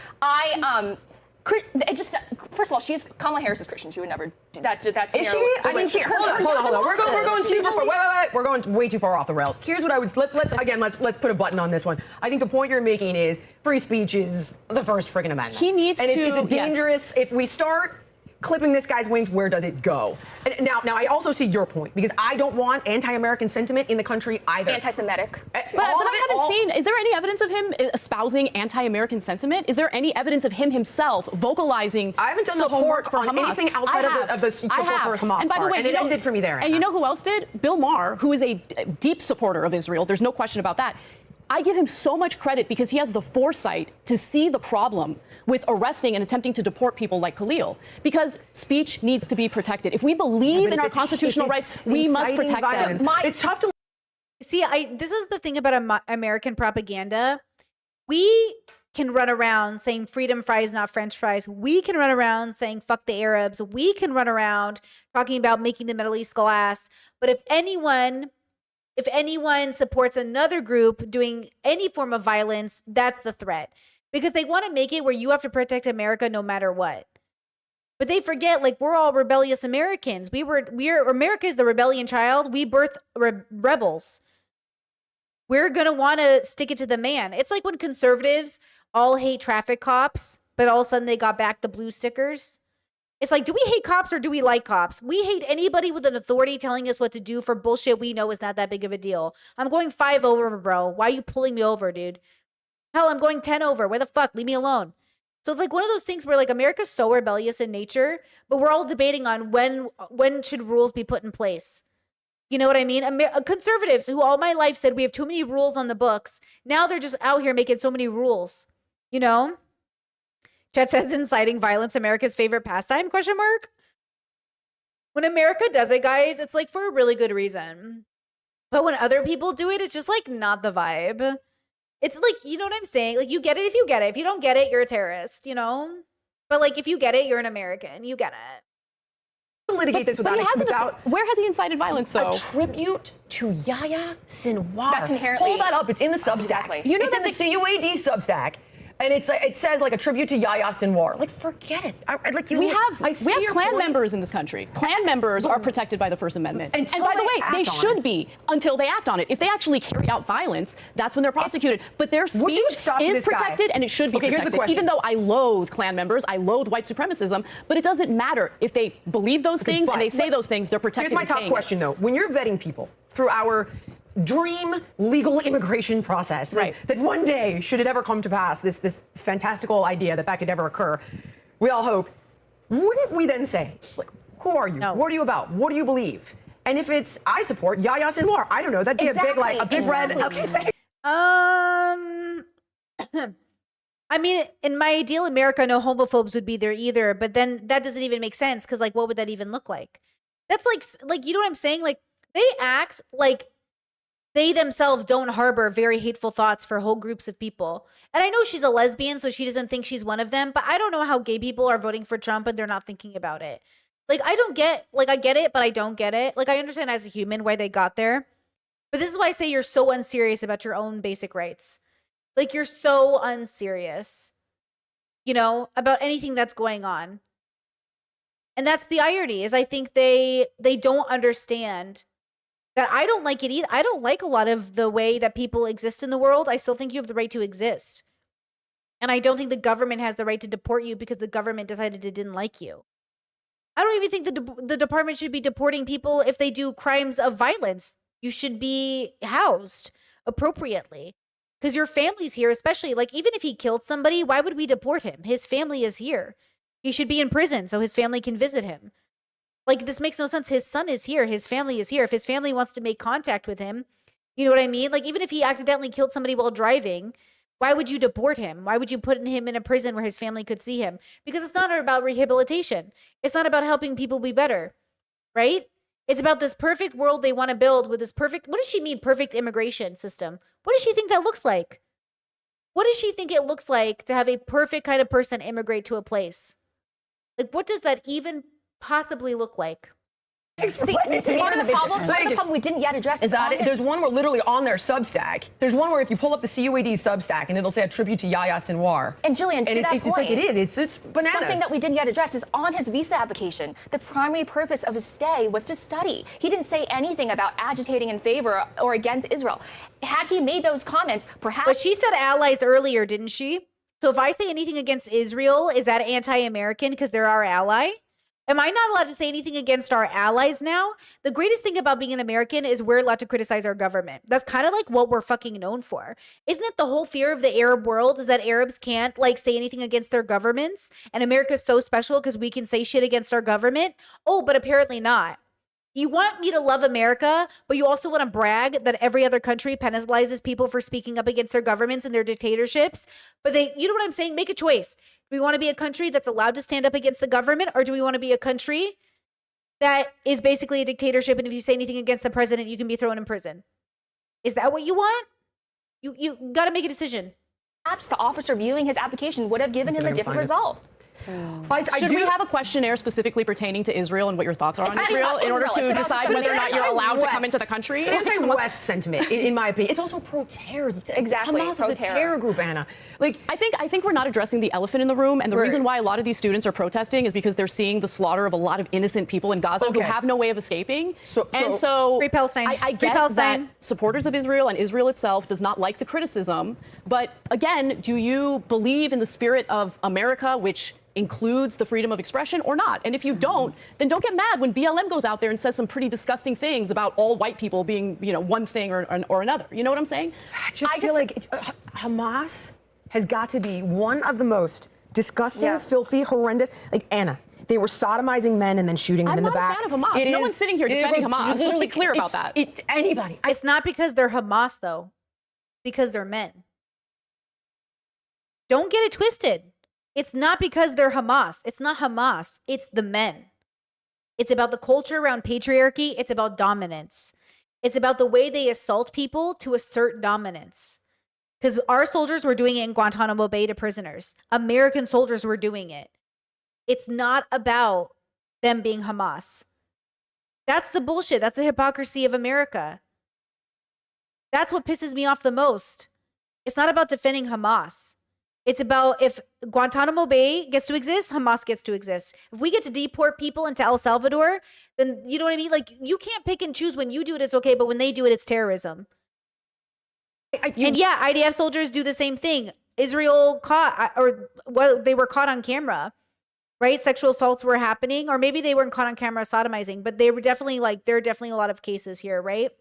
first of all, Kamala Harris is Christian. She would never do that. That's is she? I mean, hold on. We're going super far. Wait. We're going way too far off the rails. Here's what I would let's put a button on this one. I think the point you're making is free speech is the First Freaking Amendment. He needs and to. It's a dangerous. If we start clipping this guy's wings, where does it go? And now I also see your point, because I don't want anti-American sentiment in the country either. Anti-Semitic. But I haven't seen, is there any evidence of him espousing anti-American sentiment? Is there any evidence of him himself vocalizing I haven't done support the for homework on Hamas? anything outside of the support for Hamas. And by the way, it ended for me there. And you know who else did? Bill Maher, who is a deep supporter of Israel. There's no question about that. I give him so much credit because he has the foresight to see the problem with arresting and attempting to deport people like Khalil, because speech needs to be protected. If we believe in our constitutional rights, we must protect them. It's tough to see. This is the thing about American propaganda. We can run around saying freedom fries, not French fries. We can run around saying fuck the Arabs. We can run around talking about making the Middle East glass. But if anyone supports another group doing any form of violence, that's the threat. Because they want to make it where you have to protect America no matter what. But they forget, like, we're all rebellious Americans. America is the rebellion child. We birth rebels. We're going to want to stick it to the man. It's like when conservatives all hate traffic cops, but all of a sudden they got back the blue stickers. It's like, do we hate cops or do we like cops? We hate anybody with an authority telling us what to do for bullshit we know is not that big of a deal. I'm going 5 over, bro. Why are you pulling me over, dude? Hell, I'm going 10 over. Where the fuck? Leave me alone. So it's like one of those things where, like, America's so rebellious in nature, but we're all debating on when should rules be put in place. You know what I mean? Conservatives who all my life said we have too many rules on the books. Now they're just out here making so many rules. You know? Chet says inciting violence, America's favorite pastime, ? When America does it, guys, it's like for a really good reason. But when other people do it, it's just like not the vibe. It's like, you know what I'm saying? Like, you get it if you get it. If you don't get it, you're a terrorist, you know? But like, if you get it, you're an American. You get it. Litigate this without where has he incited violence, though? A tribute to Yahya Sinwar. That's inherently. Pull that up. It's in the Substack. Exactly. You know, it's in the CUAD Substack. And it says like a tribute to Yahya Sinwar. Like, forget it. We have Klan members in this country. Klan members are protected by the First Amendment. And by the way, they should be until they act on it. If they actually carry out violence, that's when they're prosecuted. But their speech is protected and it should be protected. Even though I loathe Klan members, I loathe white supremacism, but it doesn't matter. If they believe those things and they say those things, they're protected. Here's my top question, though. When you're vetting people through our dream legal immigration process. Right. That one day, should it ever come to pass, this fantastical idea that could ever occur, we all hope, wouldn't we then say, like, who are you? What are you about? What do you believe? And if it's, I support Yahya Sinwar, I don't know, that'd be a big red. Okay, thanks. I mean, in my ideal America, no homophobes would be there either. But then that doesn't even make sense because, like, what would that even look like? That's like, you know what I'm saying? Like, they act like they themselves don't harbor very hateful thoughts for whole groups of people. And I know she's a lesbian, so she doesn't think she's one of them. But I don't know how gay people are voting for Trump and they're not thinking about it. Like, I don't get, like, I get it, but I don't get it. Like, I understand as a human why they got there. But this is why I say you're so unserious about your own basic rights. Like, you're so unserious, you know, about anything that's going on. And that's the irony, is I think they don't understand that I don't like it either. I don't like a lot of the way that people exist in the world. I still think you have the right to exist. And I don't think the government has the right to deport you because the government decided it didn't like you. I don't even think the department should be deporting people if they do crimes of violence. You should be housed appropriately because your family's here, especially like even if he killed somebody, why would we deport him? His family is here. He should be in prison so his family can visit him. Like, this makes no sense. His son is here. His family is here. If his family wants to make contact with him, you know what I mean? Like, even if he accidentally killed somebody while driving, why would you deport him? Why would you put him in a prison where his family could see him? Because it's not about rehabilitation. It's not about helping people be better, right? It's about this perfect world they want to build with this perfect, what does she mean, perfect immigration system? What does she think that looks like? What does she think it looks like to have a perfect kind of person immigrate to a place? Like, what does that even possibly look like? See, part of the problem we didn't yet address is that there's one where literally on their Substack, there's one where if you pull up the CUAD Substack and it'll say a tribute to Yahya Sinwar. And Jillian, to that it's point, like it is. It's bananas. Something that we didn't yet address is on his visa application. The primary purpose of his stay was to study. He didn't say anything about agitating in favor or against Israel. Had he made those comments, perhaps. But she said allies earlier, didn't she? So if I say anything against Israel, is that anti-American because they're our ally? Am I not allowed to say anything against our allies now? The greatest thing about being an American is we're allowed to criticize our government. That's kind of like what we're fucking known for. Isn't it the whole fear of the Arab world is that Arabs can't like say anything against their governments? And America's so special because we can say shit against our government? Oh, but apparently not. You want me to love America, but you also want to brag that every other country penalizes people for speaking up against their governments and their dictatorships. But you know what I'm saying? Make a choice. Do we want to be a country that's allowed to stand up against the government, or do we want to be a country that is basically a dictatorship, and if you say anything against the president, you can be thrown in prison? Is that what you want? You got to make a decision. Perhaps the officer viewing his application would have given him a different result. Should we have a questionnaire specifically pertaining to Israel and what your thoughts are on Israel in order to decide whether or not you're allowed to come into the country? It's anti-West sentiment, in my opinion. It's also pro-terror. Exactly, Hamas is a terror group, Anna. Like, I think we're not addressing the elephant in the room, and the reason why a lot of these students are protesting is because they're seeing the slaughter of a lot of innocent people in Gaza who have no way of escaping. So Free Palestine. I get that supporters of Israel and Israel itself does not like the criticism, but again, do you believe in the spirit of America, which includes the freedom of expression, or not? And if you don't, then don't get mad when BLM goes out there and says some pretty disgusting things about all white people being, you know, one thing or another. You know what I'm saying? I just feel like Hamas has got to be one of the most disgusting, filthy, horrendous. Like, Anna, they were sodomizing men and then shooting them in the back. I'm not a fan of Hamas. No one's sitting here defending Hamas. Let's be clear about that. Anybody. It's not because they're Hamas, though. Because they're men. Don't get it twisted. It's not because they're Hamas. It's not Hamas. It's the men. It's about the culture around patriarchy. It's about dominance. It's about the way they assault people to assert dominance. Because our soldiers were doing it in Guantanamo Bay to prisoners. American soldiers were doing it. It's not about them being Hamas. That's the bullshit. That's the hypocrisy of America. That's what pisses me off the most. It's not about defending Hamas. It's about if Guantanamo Bay gets to exist, Hamas gets to exist. If we get to deport people into El Salvador, then you know what I mean? Like, you can't pick and choose. When you do it, it's okay, but when they do it, it's terrorism. And yeah, IDF soldiers do the same thing. Israel they were caught on camera, right? Sexual assaults were happening, or maybe they weren't caught on camera sodomizing, but they were definitely there are definitely a lot of cases here, right?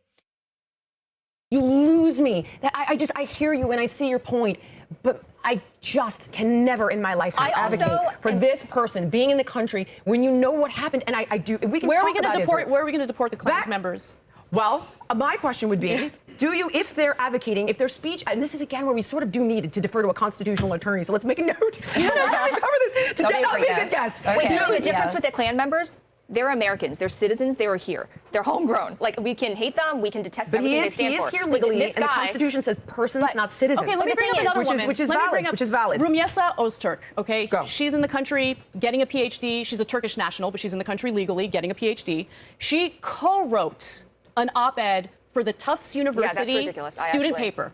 You lose me. I hear you and I see your point, but I just can never in my lifetime advocate for this person being in the country when you know what happened. And I do. We can Where are we talk going to about deport? Israel. Where are we going to deport the Klan's members? Well, my question would be, do you, if they're advocating, if their speech, and this is again where we sort of do need to defer to a constitutional attorney, so let's make a note. You know how we cover this. Today, I'll be a good guest. Wait, do you know the difference with the Klan members? They're Americans. They're citizens. They were here. They're homegrown. Like, we can hate them. We can detest But everything they stand he for. is here legally, This and the guy- Constitution says persons, not citizens. Okay, let me bring up another woman. Which is Let me valid. bring up Which is valid. Rumiesa Öztürk, okay? She's in the country getting a PhD. She's a Turkish national, but she's in the country legally getting a PhD. She co-wrote an op-ed for the Tufts University ridiculous. student paper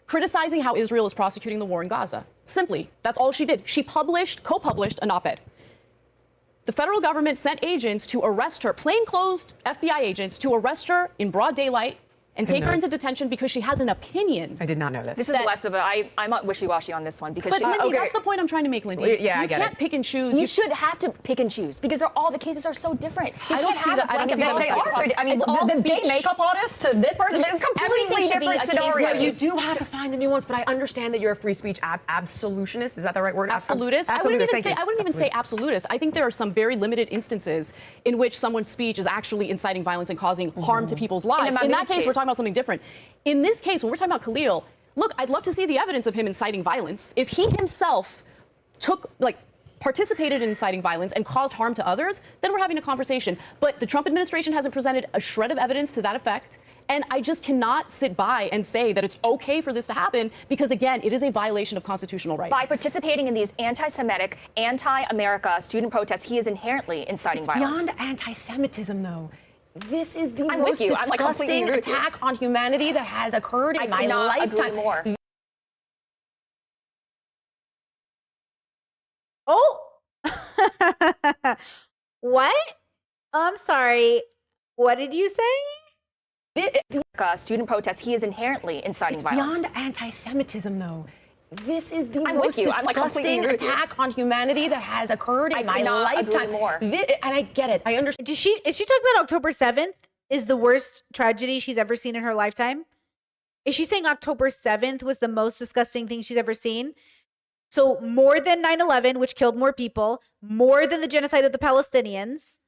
criticizing how Israel is prosecuting the war in Gaza. Simply, that's all she did. She co-published an op-ed. The federal government sent agents to arrest her, plainclothes FBI agents, to arrest her in broad daylight and take her into detention because she has an opinion. I did not know this. This is less of a. I'm wishy-washy on this one because. But Lindy, that's the point I'm trying to make, Lindy. Yeah, I you get can't it. pick and choose. You should have to pick and choose because all the cases are so different. I don't see that. I don't see that. They are. So, I mean, the gay makeup artist to this person, they're completely different scenarios. You do have to find the nuance, but I understand that you're a free speech absolutist. Is that the right word? Absolutist. I wouldn't even say absolutist. I think there are some very limited instances in which someone's speech is actually inciting violence and causing harm to people's lives. In that case, we're talking about something different. In this case, when we're talking about Khalil, look, I'd love to see the evidence of him inciting violence. If he himself participated in inciting violence and caused harm to others, then we're having a conversation. But the Trump administration hasn't presented a shred of evidence to that effect. And I just cannot sit by and say that it's okay for this to happen because, again, it is a violation of constitutional rights. By participating in these anti-Semitic, anti-America student protests, he is inherently inciting violence. Beyond anti-Semitism, though. This is the I'm most with you. I'm disgusting attack on humanity that has occurred in my lifetime. More. Oh, what? I'm sorry. What did you say? Student protests, he is inherently inciting violence. Beyond anti-Semitism, though. This is the I'm most with you. I'm disgusting attack on humanity that has occurred in my lifetime. More. And I get it. I understand. Is she talking about October 7th is the worst tragedy she's ever seen in her lifetime? Is she saying October 7th was the most disgusting thing she's ever seen? So more than 9/11, which killed more people, more than the genocide of the Palestinians,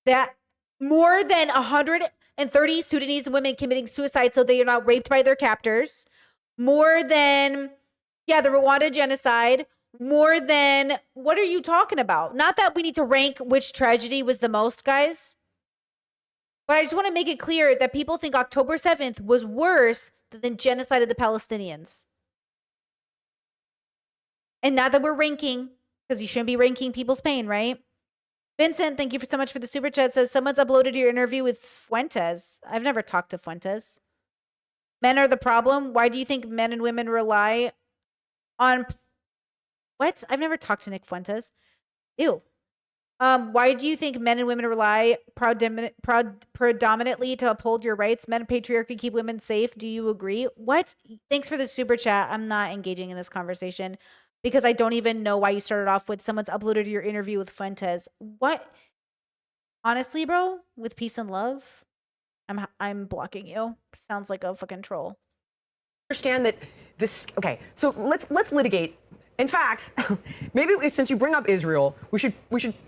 that more than 130 Sudanese women committing suicide so they are not raped by their captors, more than, the Rwanda genocide, more than, what are you talking about? Not that we need to rank which tragedy was the most, guys. But I just want to make it clear that people think October 7th was worse than the genocide of the Palestinians. And not that we're ranking, because you shouldn't be ranking people's pain, right? Vincent, thank you so much for the super chat. Says, someone's uploaded your interview with Fuentes. I've never talked to Fuentes. Men are the problem. Why do you think men and women rely on... What? I've never talked to Nick Fuentes. Ew. Why do you think men and women rely predominantly to uphold your rights? Men and patriarchy keep women safe. Do you agree? What? Thanks for the super chat. I'm not engaging in this conversation because I don't even know why you started off with someone's uploaded your interview with Fuentes. What? Honestly, bro, with peace and love, I'm blocking you. Sounds like a fucking troll. Understand that this. Okay, so let's litigate. In fact, maybe since you bring up Israel, we should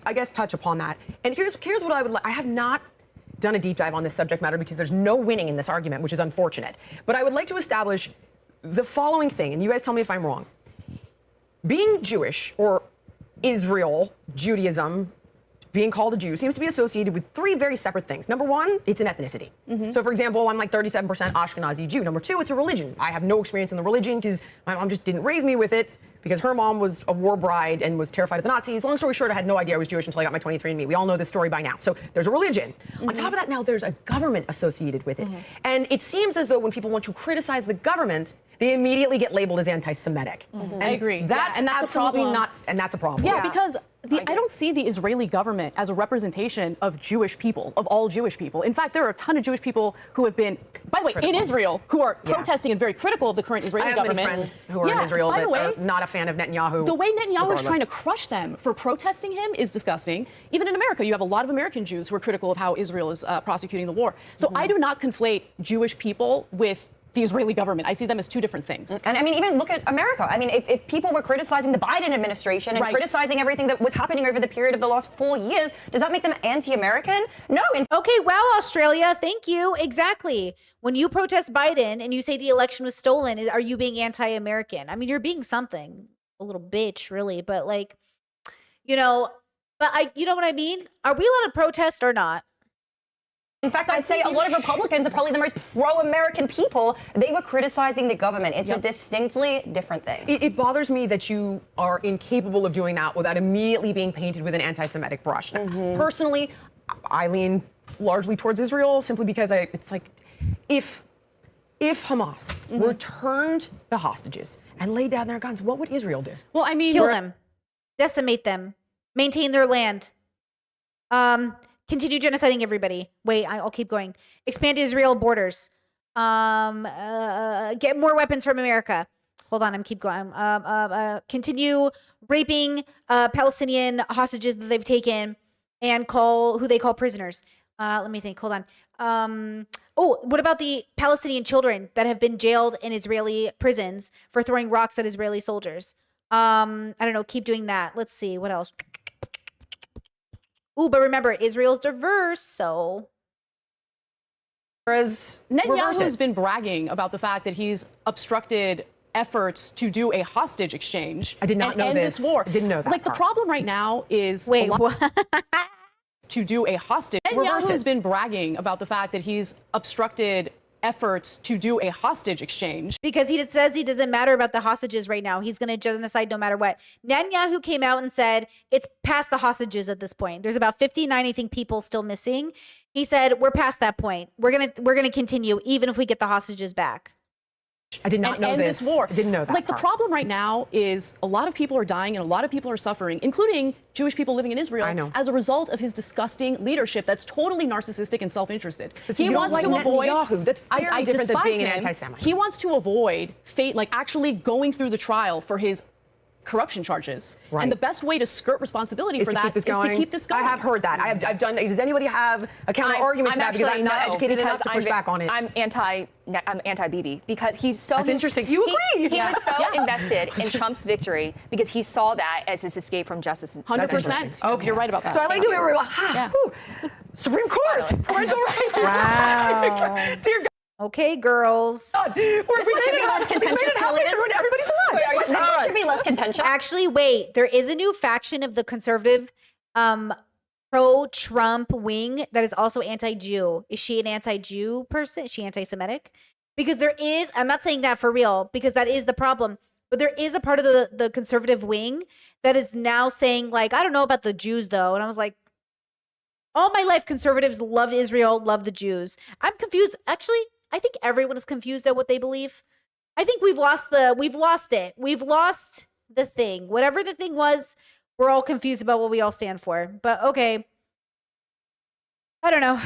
I guess touch upon that. And here's what I would like. I have not done a deep dive on this subject matter because there's no winning in this argument, which is unfortunate. But I would like to establish the following thing, and you guys tell me if I'm wrong. Being Jewish or Israel, Judaism, being called a Jew seems to be associated with three very separate things. Number one, it's an ethnicity. So, for example, I'm like 37% Ashkenazi Jew. Number two, it's a religion. I have no experience in the religion because my mom just didn't raise me with it because her mom was a war bride and was terrified of the Nazis. Long story short, I had no idea I was Jewish until I got my 23andMe. We all know this story by now. So there's a religion. On top of that, now there's a government associated with it. And it seems as though when people want to criticize the government, they immediately get labeled as anti-Semitic. And I agree. That's and that's absolutely a problem. not, and that's a problem. Yeah, because I don't see the Israeli government as a representation of Jewish people, of all Jewish people. In fact, there are a ton of Jewish people who have been, by the way, in Israel, who are protesting and very critical of the current Israeli government. I have many friends who are in Israel by that the way, are not a fan of Netanyahu. The way Netanyahu is regardless. trying to crush them for protesting him is disgusting. Even in America, you have a lot of American Jews who are critical of how Israel is prosecuting the war. So I do not conflate Jewish people with the Israeli government. I see them as two different things. And I mean, even look at America. I mean, if people were criticizing the Biden administration and criticizing everything that was happening over the period of the last 4 years, does that make them anti-American? No. Okay, wow, Australia, thank you. Exactly. When you protest Biden and you say the election was stolen, are you being anti-American? I mean, you're being something. A little bitch, really. But like, you know what I mean? Are we allowed to protest or not? In fact, I'd say a lot of Republicans are probably the most pro-American people. They were criticizing the government. It's a distinctly different thing. It bothers me that you are incapable of doing that without immediately being painted with an anti-Semitic brush. Now, personally, I lean largely towards Israel simply because it's like, if Hamas returned the hostages and laid down their guns, what would Israel do? Well, I mean, kill them, decimate them, maintain their land. Continue genociding everybody. Wait, I'll keep going. Expand Israel borders. Get more weapons from America. Hold on, I'm keep going. Continue raping Palestinian hostages that they've taken and who they call prisoners. Let me think. Hold on. What about the Palestinian children that have been jailed in Israeli prisons for throwing rocks at Israeli soldiers? I don't know. Keep doing that. Let's see. What else? Ooh, but remember, Israel's diverse, so. Whereas Netanyahu has been bragging about the fact that he's obstructed efforts to do a hostage exchange. I did not know end this war. I didn't know that. Like, the problem right now is to do a hostage. Netanyahu has been bragging about the fact that he's obstructed efforts to do a hostage exchange. Because he just says he doesn't matter about the hostages right now. He's going to genocide no matter what. Netanyahu came out and said it's past the hostages at this point. There's about 59, I think, people still missing. He said we're past that point. We're gonna continue even if we get the hostages back. I did not know this war. I didn't know that. Like, the problem right now is a lot of people are dying and a lot of people are suffering, including Jewish people living in Israel, as a result of his disgusting leadership that's totally narcissistic and self-interested. He wants to avoid. That's fairly different than being an anti-Semite. He wants to avoid actually going through the trial for his corruption charges. Right. And the best way to skirt responsibility for that is to keep this going. I have heard that. I've done. Does anybody have a counter argument to that? Because I'm not educated enough to push back on it. I'm anti-Bibi because he's so. That's interesting. You agree? He was so invested in Trump's victory because he saw that as his escape from justice. 100%. Okay, you're right about that. So I like the way we're like, Supreme Court, parental rights. Wow. Dear God. Okay, girls. This one should be less contentious. Everybody's alive. This one should be less contentious. Actually, wait. There is a new faction of the conservative pro-Trump wing that is also anti-Jew. Is she an anti-Jew person? Is she anti-Semitic? Because there is, I'm not saying that for real, because that is the problem. But there is a part of the conservative wing that is now saying, like, I don't know about the Jews, though. And I was like, all my life, conservatives loved Israel, loved the Jews. I'm confused. Actually, I think everyone is confused at what they believe. I think we've lost it. We've lost the thing. Whatever the thing was, we're all confused about what we all stand for. But okay. I don't know.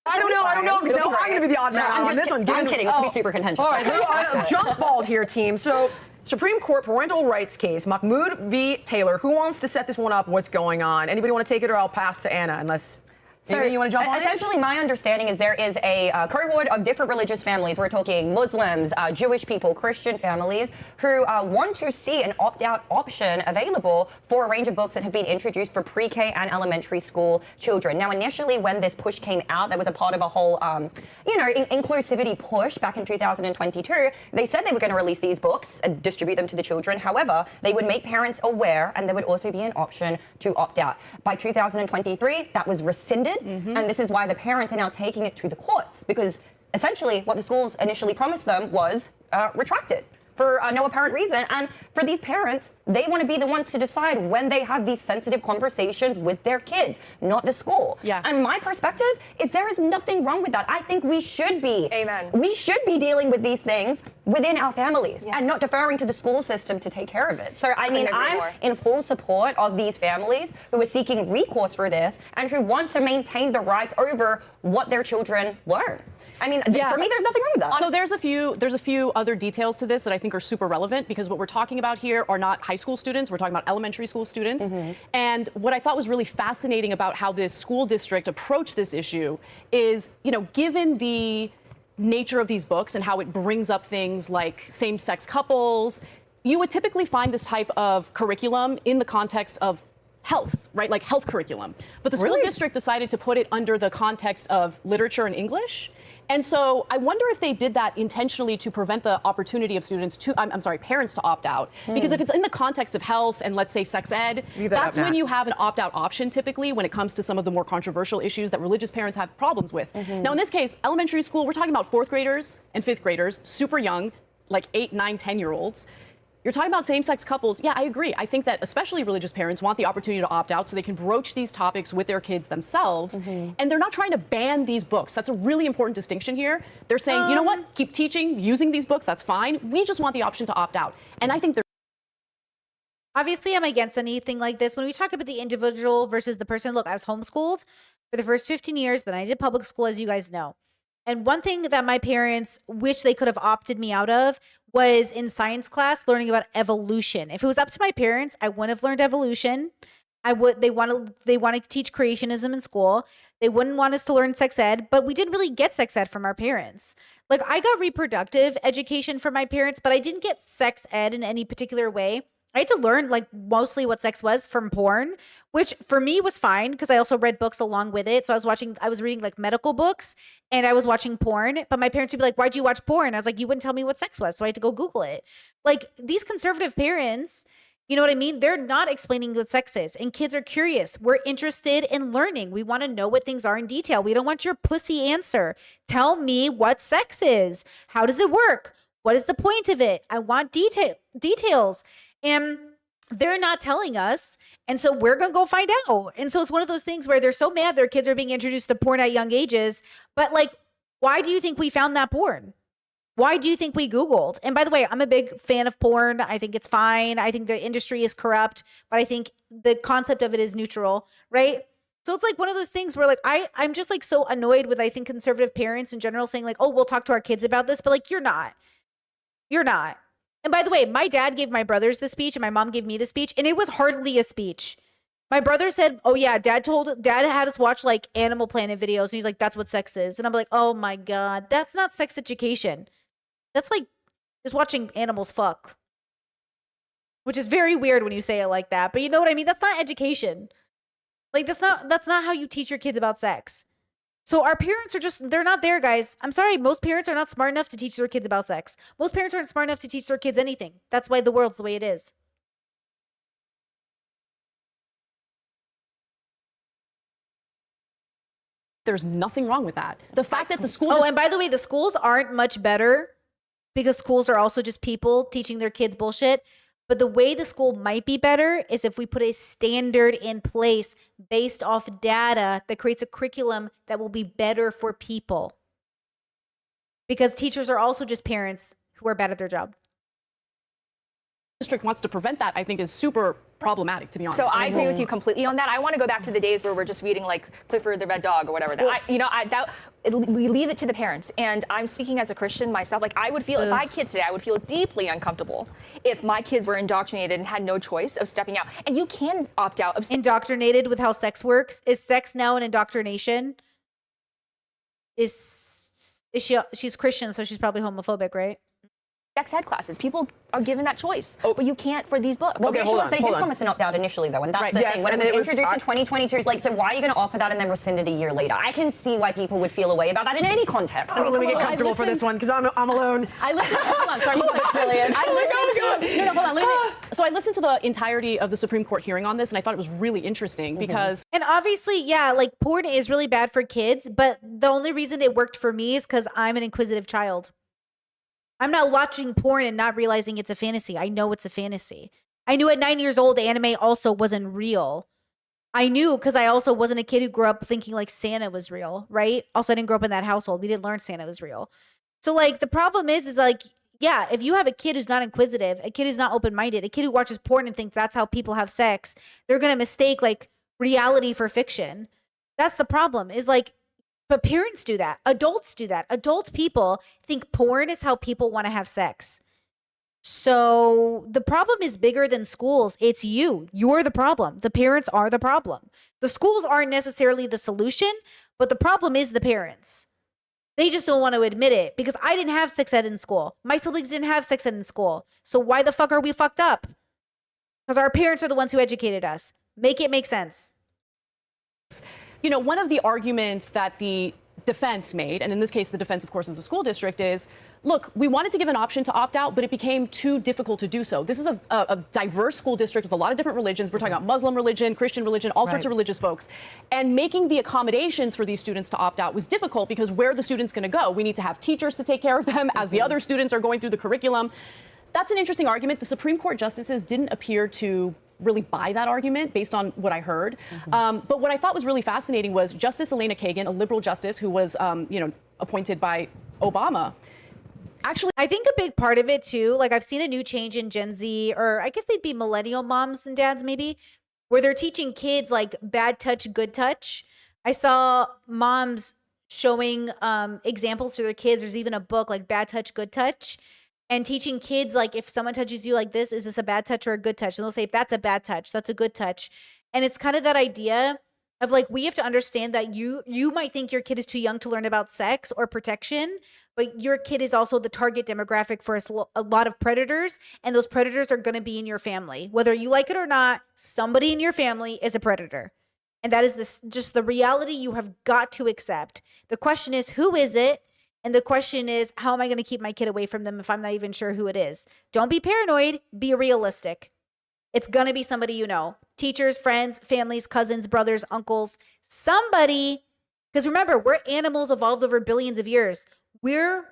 I don't know. Because now I'm going to be the odd man out on this one. I'm kidding. This will be super contentious. All right, jump ball here, team. So, Supreme Court parental rights case, Mahmoud v. Taylor. Who wants to set this one up? What's going on? Anybody want to take it, or I'll pass to Anna, unless. So you want to jump on essentially, my understanding is there is a cohort of different religious families. We're talking Muslims, Jewish people, Christian families who want to see an opt-out option available for a range of books that have been introduced for pre-K and elementary school children. Now, initially, when this push came out, that was a part of a whole, inclusivity push back in 2022. They said they were going to release these books and distribute them to the children. However, they would make parents aware, and there would also be an option to opt out. By 2023, that was rescinded. And this is why the parents are now taking it to the courts, because essentially what the schools initially promised them was retracted. for no apparent reason. And for these parents, they want to be the ones to decide when they have these sensitive conversations with their kids, not the school. Yeah. And my perspective is there is nothing wrong with that. I think we should be. Amen. We should be dealing with these things within our families and not deferring to the school system to take care of it. So, I mean, I'm in full support of these families who are seeking recourse for this and who want to maintain the rights over what their children learn. I mean, for me, there's nothing wrong with that. So there's a few other details to this that I think are super relevant, because what we're talking about here are not high school students. We're talking about elementary school students. And what I thought was really fascinating about how this school district approached this issue is, you know, given the nature of these books and how it brings up things like same-sex couples, you would typically find this type of curriculum in the context of health, right? Like health curriculum. But the school district decided to put it under the context of literature and English. And so I wonder if they did that intentionally to prevent the opportunity of students to, parents to opt out. Because if it's in the context of health and let's say sex ed, that's when you have an opt-out option typically when it comes to some of the more controversial issues that religious parents have problems with. Now in this case, elementary school, we're talking about 4th graders and 5th graders, super young, like 8, 9, 10-year-olds. You're talking about same-sex couples. Yeah, I agree. I think that especially religious parents want the opportunity to opt out so they can broach these topics with their kids themselves. And they're not trying to ban these books. That's a really important distinction here. They're saying, you know what, keep teaching, using these books, that's fine. We just want the option to opt out. And I think they're Obviously, I'm against anything like this. When we talk about the individual versus the person, look, I was homeschooled for the first 15 years. Then I did public school, as you guys know. And one thing that my parents wish they could have opted me out of was in science class learning about evolution. If it was up to my parents, I wouldn't have learned evolution. They want to teach creationism in school. They wouldn't want us to learn sex ed, but we didn't really get sex ed from our parents. Like, I got reproductive education from my parents, but I didn't get sex ed in any particular way. I had to learn like mostly what sex was from porn, which for me was fine because I also read books along with it. So I was reading like medical books and I was watching porn, but my parents would be like, "Why'd you watch porn?" I was like, "You wouldn't tell me what sex was." So I had to go Google it. Like, these conservative parents, you know what I mean? They're not explaining what sex is, and kids are curious. We're interested in learning. We want to know what things are in detail. We don't want your pussy answer. Tell me what sex is. How does it work? What is the point of it? I want details. And they're not telling us. And so we're going to go find out. And so it's one of those things where they're so mad their kids are being introduced to porn at young ages. But like, why do you think we found that porn? Why do you think we Googled? And by the way, I'm a big fan of porn. I think it's fine. I think the industry is corrupt, but I think the concept of it is neutral, right? So it's like one of those things where like, I'm just like so annoyed with, I think, conservative parents in general saying like, "Oh, we'll talk to our kids about this." But like, you're not. And by the way, my dad gave my brothers the speech and my mom gave me the speech, and it was hardly a speech. My brother said, "Oh yeah, dad had us watch like Animal Planet videos." And he's like, "That's what sex is." And I'm like, "Oh my God, that's not sex education. That's like just watching animals fuck." Which is very weird when you say it like that. But you know what I mean? That's not education. Like, that's not how you teach your kids about sex. So our parents are they're not there, guys. I'm sorry. Most parents are not smart enough to teach their kids about sex. Most parents aren't smart enough to teach their kids anything. That's why the world's the way it is. There's nothing wrong with that. The fact that the school... Oh, and by the way, the schools aren't much better because schools are also just people teaching their kids bullshit. But the way the school might be better is if we put a standard in place based off data that creates a curriculum that will be better for people. Because teachers are also just parents who are bad at their job. District wants to prevent that, I think, is super problematic, to be honest. So I agree with you completely on that. I want to go back to the days where we're just reading like Clifford the Red Dog or whatever. We leave it to the parents. And I'm speaking as a Christian myself. Like, I would feel, if I had kids today, I would feel deeply uncomfortable if my kids were indoctrinated and had no choice of stepping out. And you can opt out of... Indoctrinated with how sex works? Is sex now an indoctrination? She's Christian, so she's probably homophobic, right? Sex ed classes. People are given that choice, but you can't for these books. Well, the issue was they did promise an opt-out initially, though, and that's the thing. When it was introduced in 2022, it's like, so why are you going to offer that and then rescind it a year later? I can see why people would feel a way about that in any context. I don't really get comfortable for this one because I'm alone. I listened. Hold on, sorry, Jillian. So I listened to the entirety of the Supreme Court hearing on this, and I thought it was really interesting because... And obviously, yeah, like porn is really bad for kids, but the only reason it worked for me is because I'm an inquisitive child. I'm not watching porn and not realizing it's a fantasy. I know it's a fantasy. I knew at 9 years old, anime also wasn't real. I knew because I also wasn't a kid who grew up thinking like Santa was real, right? Also, I didn't grow up in that household. We didn't learn Santa was real. So like the problem is like, yeah, if you have a kid who's not inquisitive, a kid who's not open-minded, a kid who watches porn and thinks that's how people have sex, they're going to mistake like reality for fiction. That's the problem is like, but parents do that. Adults do that. Adult people think porn is how people want to have sex. So the problem is bigger than schools. It's you. You're the problem. The parents are the problem. The schools aren't necessarily the solution, but the problem is the parents. They just don't want to admit it because I didn't have sex ed in school. My siblings didn't have sex ed in school. So why the fuck are we fucked up? Because our parents are the ones who educated us. Make it make sense. You know, one of the arguments that the defense made, and in this case, the defense, of course, is the school district, is, look, we wanted to give an option to opt out, but it became too difficult to do so. This is a diverse school district with a lot of different religions. We're talking about Muslim religion, Christian religion, all sorts of religious folks. And making the accommodations for these students to opt out was difficult because where are the students going to go? We need to have teachers to take care of them as the other students are going through the curriculum. That's an interesting argument. The Supreme Court justices didn't appear to really buy that argument based on what I heard. But what I thought was really fascinating was Justice Elena Kagan, a liberal justice who was, appointed by Obama. Actually, I think a big part of it too, like I've seen a new change in Gen Z, or I guess they'd be millennial moms and dads maybe, where they're teaching kids like bad touch, good touch. I saw moms showing examples to their kids. There's even a book like Bad Touch, Good Touch. And teaching kids, like, if someone touches you like this, is this a bad touch or a good touch? And they'll say, if that's a bad touch, that's a good touch. And it's kind of that idea of like, we have to understand that you might think your kid is too young to learn about sex or protection, but your kid is also the target demographic for a lot of predators. And those predators are going to be in your family. Whether you like it or not, somebody in your family is a predator. And that is just the reality you have got to accept. The question is, who is it? And the question is, how am I going to keep my kid away from them if I'm not even sure who it is? Don't be paranoid. Be realistic. It's going to be somebody you know. Teachers, friends, families, cousins, brothers, uncles, somebody. Because remember, we're animals evolved over billions of years. Did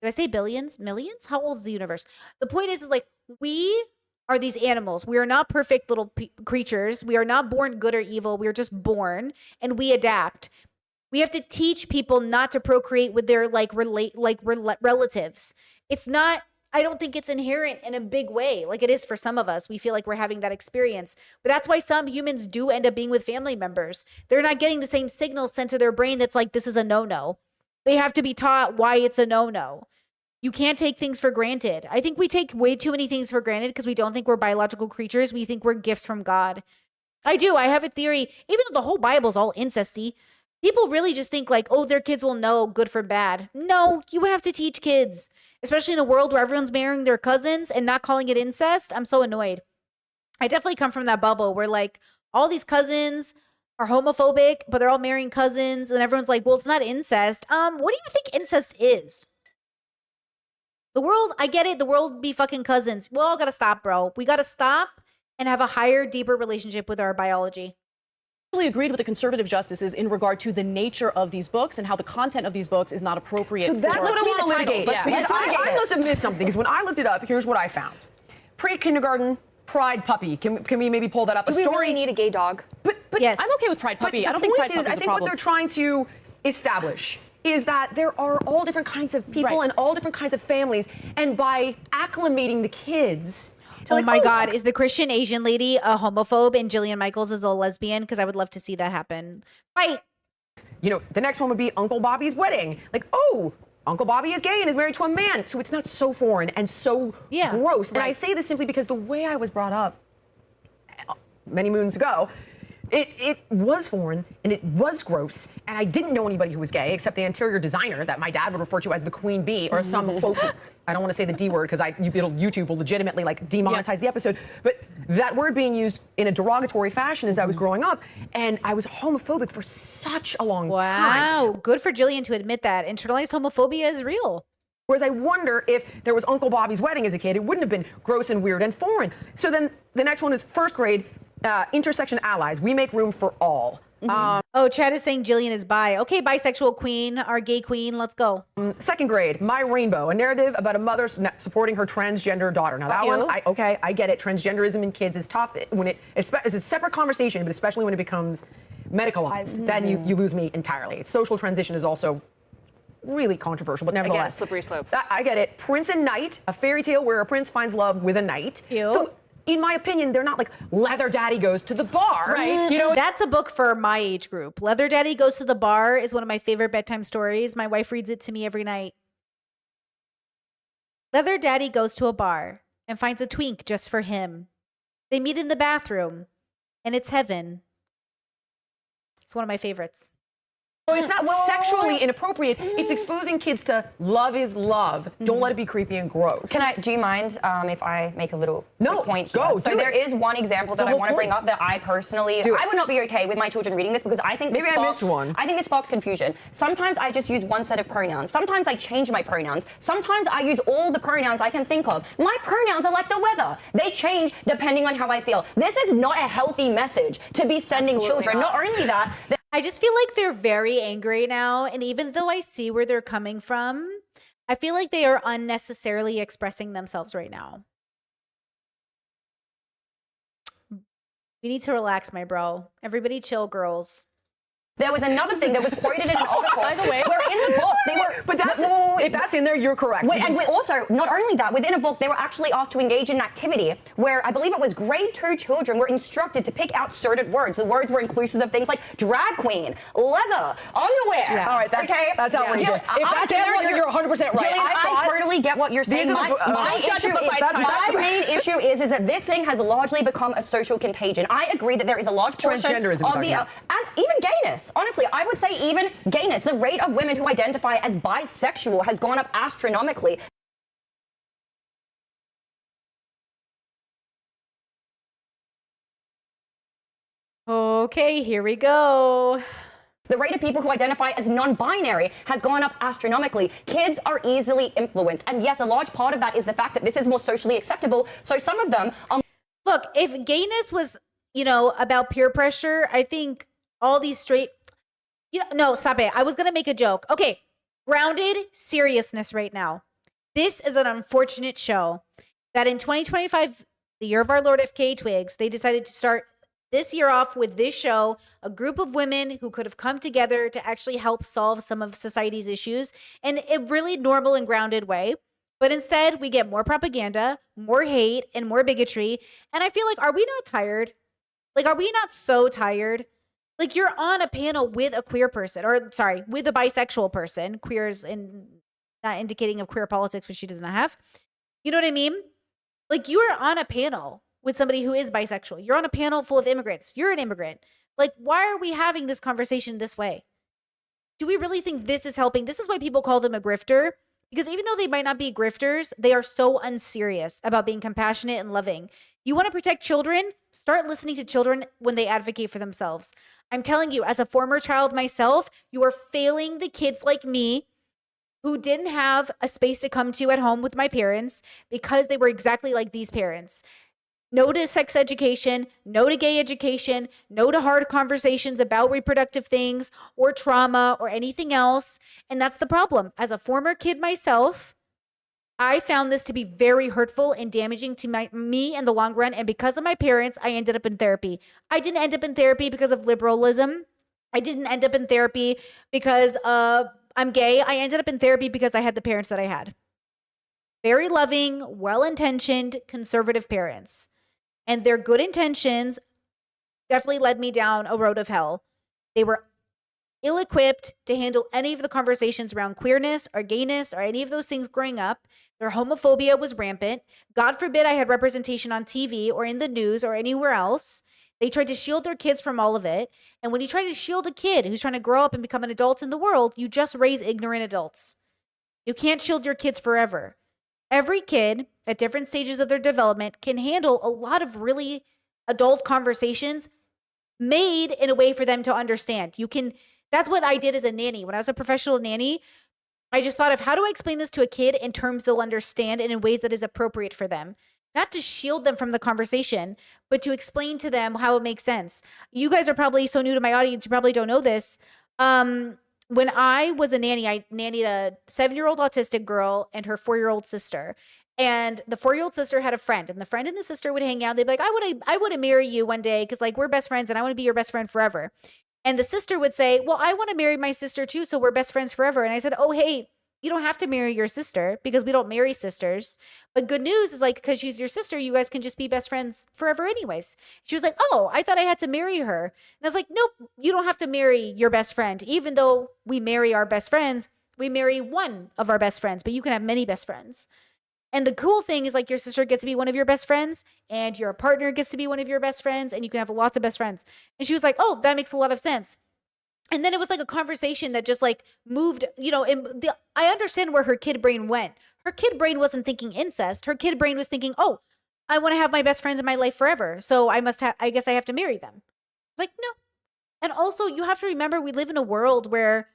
I say billions? Millions? How old is the universe? The point is like, we are these animals. We are not perfect little creatures. We are not born good or evil. We are just born and we adapt. We have to teach people not to procreate with their relatives. It's not, I don't think it's inherent in a big way like it is for some of us. We feel like we're having that experience. But that's why some humans do end up being with family members. They're not getting the same signals sent to their brain that's like, this is a no-no. They have to be taught why it's a no-no. You can't take things for granted. I think we take way too many things for granted because we don't think we're biological creatures. We think we're gifts from God. I do. I have a theory, even though the whole Bible's all incesty, people really just think like, oh, their kids will know good from bad. No, you have to teach kids, especially in a world where everyone's marrying their cousins and not calling it incest. I'm so annoyed. I definitely come from that bubble where like all these cousins are homophobic, but they're all marrying cousins. And everyone's like, well, it's not incest. What do you think incest is? The world, I get it. The world be fucking cousins. We all got to stop, bro. We got to stop and have a higher, deeper relationship with our biology. Agreed with the conservative justices in regard to the nature of these books and how the content of these books is not appropriate. So that's what I want to litigate. I must have missed something because when I looked it up, here's what I found: pre-kindergarten Pride Puppy. Can we maybe pull that up? Do we really need a gay dog? But yes, I'm okay with Pride Puppy. I don't think Pride Puppy is a problem. I think what they're trying to establish is that there are all different kinds of people and all different kinds of families, and by acclimating the kids. Oh my God, is the Christian Asian lady a homophobe and Jillian Michaels is a lesbian? Because I would love to see that happen. Fight! You know, the next one would be Uncle Bobby's wedding. Like, oh, Uncle Bobby is gay and is married to a man. So it's not so foreign and so gross. And I say this simply because the way I was brought up many moons ago, it was foreign and it was gross. And I didn't know anybody who was gay except the interior designer that my dad would refer to as the Queen Bee or some quote. I don't want to say the D word because YouTube will legitimately like demonetize the episode. But that word being used in a derogatory fashion as I was growing up, and I was homophobic for such a long time. Wow, good for Jillian to admit that. Internalized homophobia is real. Whereas I wonder if there was Uncle Bobby's wedding as a kid, it wouldn't have been gross and weird and foreign. So then the next one is first grade, intersection allies. We make room for all. Oh, Chad is saying Jillian is bi. Okay, bisexual queen, our gay queen. Let's go. Second grade, My Rainbow, a narrative about a mother supporting her transgender daughter. Now that one, I get it. Transgenderism in kids is tough when it's a separate conversation, but especially when it becomes medicalized, then you lose me entirely. Social transition is also really controversial, but nevertheless. Again, slippery slope. I get it. Prince and Knight, a fairy tale where a prince finds love with a knight. So, in my opinion, they're not like Leather Daddy Goes to the Bar. Right. You know, that's a book for my age group. Leather Daddy Goes to the Bar is one of my favorite bedtime stories. My wife reads it to me every night. Leather Daddy goes to a bar and finds a twink just for him. They meet in the bathroom, and it's heaven. It's one of my favorites. it's not sexually inappropriate. It's exposing kids to love is love. Don't let it be creepy and gross. Do you mind if I make a little point go, here? So there is one example that I want to bring up that I personally, I would not be okay with my children reading this because I think Maybe I missed one. I think this sparks confusion. Sometimes I just use one set of pronouns. Sometimes I change my pronouns. Sometimes I use all the pronouns I can think of. My pronouns are like the weather. They change depending on how I feel. This is not a healthy message to be sending children. Not only that, I just feel like they're very angry now. And even though I see where they're coming from, I feel like they are unnecessarily expressing themselves right now. We need to relax, my bro. Everybody chill, girls. There was another thing that was quoted in an article. By the way, where in the book they were. But that's if that's in there, you're correct. And also, not only that, within a book, they were actually asked to engage in an activity where I believe it was grade 2 children were instructed to pick out certain words. The words were inclusive of things like drag queen, leather, underwear. Yeah. All right, that's outrageous. Yes, if that's in there, you're 100% right. Jillian, I totally get what you're saying. My main issue is that this thing has largely become a social contagion. I agree that there is a large portion of the and even gayness. Honestly, I would say even gayness. The rate of women who identify as bisexual has gone up astronomically. Okay, here we go. The rate of people who identify as non-binary has gone up astronomically. Kids are easily influenced. And yes, a large part of that is the fact that this is more socially acceptable. So some of them are... Look, if gayness was, about peer pressure, I think all these straight... no, stop it. I was going to make a joke. Okay, grounded seriousness right now. This is an unfortunate show that in 2025, the year of our Lord FK Twigs, they decided to start this year off with this show, a group of women who could have come together to actually help solve some of society's issues in a really normal and grounded way. But instead, we get more propaganda, more hate, and more bigotry. And I feel like, are we not tired? Are we not so tired? You're on a panel with a queer person, with a bisexual person. Queer is not indicating of queer politics, which she does not have. You know what I mean? You are on a panel with somebody who is bisexual. You're on a panel full of immigrants. You're an immigrant. Why are we having this conversation this way? Do we really think this is helping? This is why people call them a grifter. Because even though they might not be grifters, they are so unserious about being compassionate and loving. You want to protect children? Start listening to children when they advocate for themselves. I'm telling you, as a former child myself, you are failing the kids like me who didn't have a space to come to at home with my parents because they were exactly like these parents. No to sex education, no to gay education, no to hard conversations about reproductive things or trauma or anything else. And that's the problem. As a former kid myself, I found this to be very hurtful and damaging to me in the long run. And because of my parents, I ended up in therapy. I didn't end up in therapy because of liberalism. I didn't end up in therapy because I'm gay. I ended up in therapy because I had the parents that I had. Very loving, well-intentioned, conservative parents. And their good intentions definitely led me down a road of hell. They were ill-equipped to handle any of the conversations around queerness or gayness or any of those things growing up. Their homophobia was rampant. God forbid I had representation on TV or in the news or anywhere else. They tried to shield their kids from all of it. And when you try to shield a kid who's trying to grow up and become an adult in the world, you just raise ignorant adults. You can't shield your kids forever. Every kid at different stages of their development can handle a lot of really adult conversations made in a way for them to understand. That's what I did as a nanny. When I was a professional nanny, I just thought of how do I explain this to a kid in terms they'll understand and in ways that is appropriate for them. not to shield them from the conversation, but to explain to them how it makes sense. You guys are probably so new to my audience, you probably don't know this. When I was a nanny, I nannied a 7-year-old autistic girl and her 4-year-old sister. And the 4-year-old sister had a friend, and the friend and the sister would hang out. They'd be like, I want to marry you one day because like we're best friends and I want to be your best friend forever. And the sister would say, well, I want to marry my sister too, so we're best friends forever. And I said, oh, hey, you don't have to marry your sister because we don't marry sisters. But good news is like, because she's your sister, you guys can just be best friends forever anyways. She was like, oh, I thought I had to marry her. And I was like, nope, you don't have to marry your best friend. Even though we marry our best friends, we marry one of our best friends, but you can have many best friends. And the cool thing is like your sister gets to be one of your best friends and your partner gets to be one of your best friends and you can have lots of best friends. And she was like, oh, that makes a lot of sense. And then it was like a conversation that just like moved, you know, I understand where her kid brain went. Her kid brain wasn't thinking incest. Her kid brain was thinking, oh, I want to have my best friends in my life forever. So I guess I have to marry them. It's like, no. And also you have to remember we live in a world where,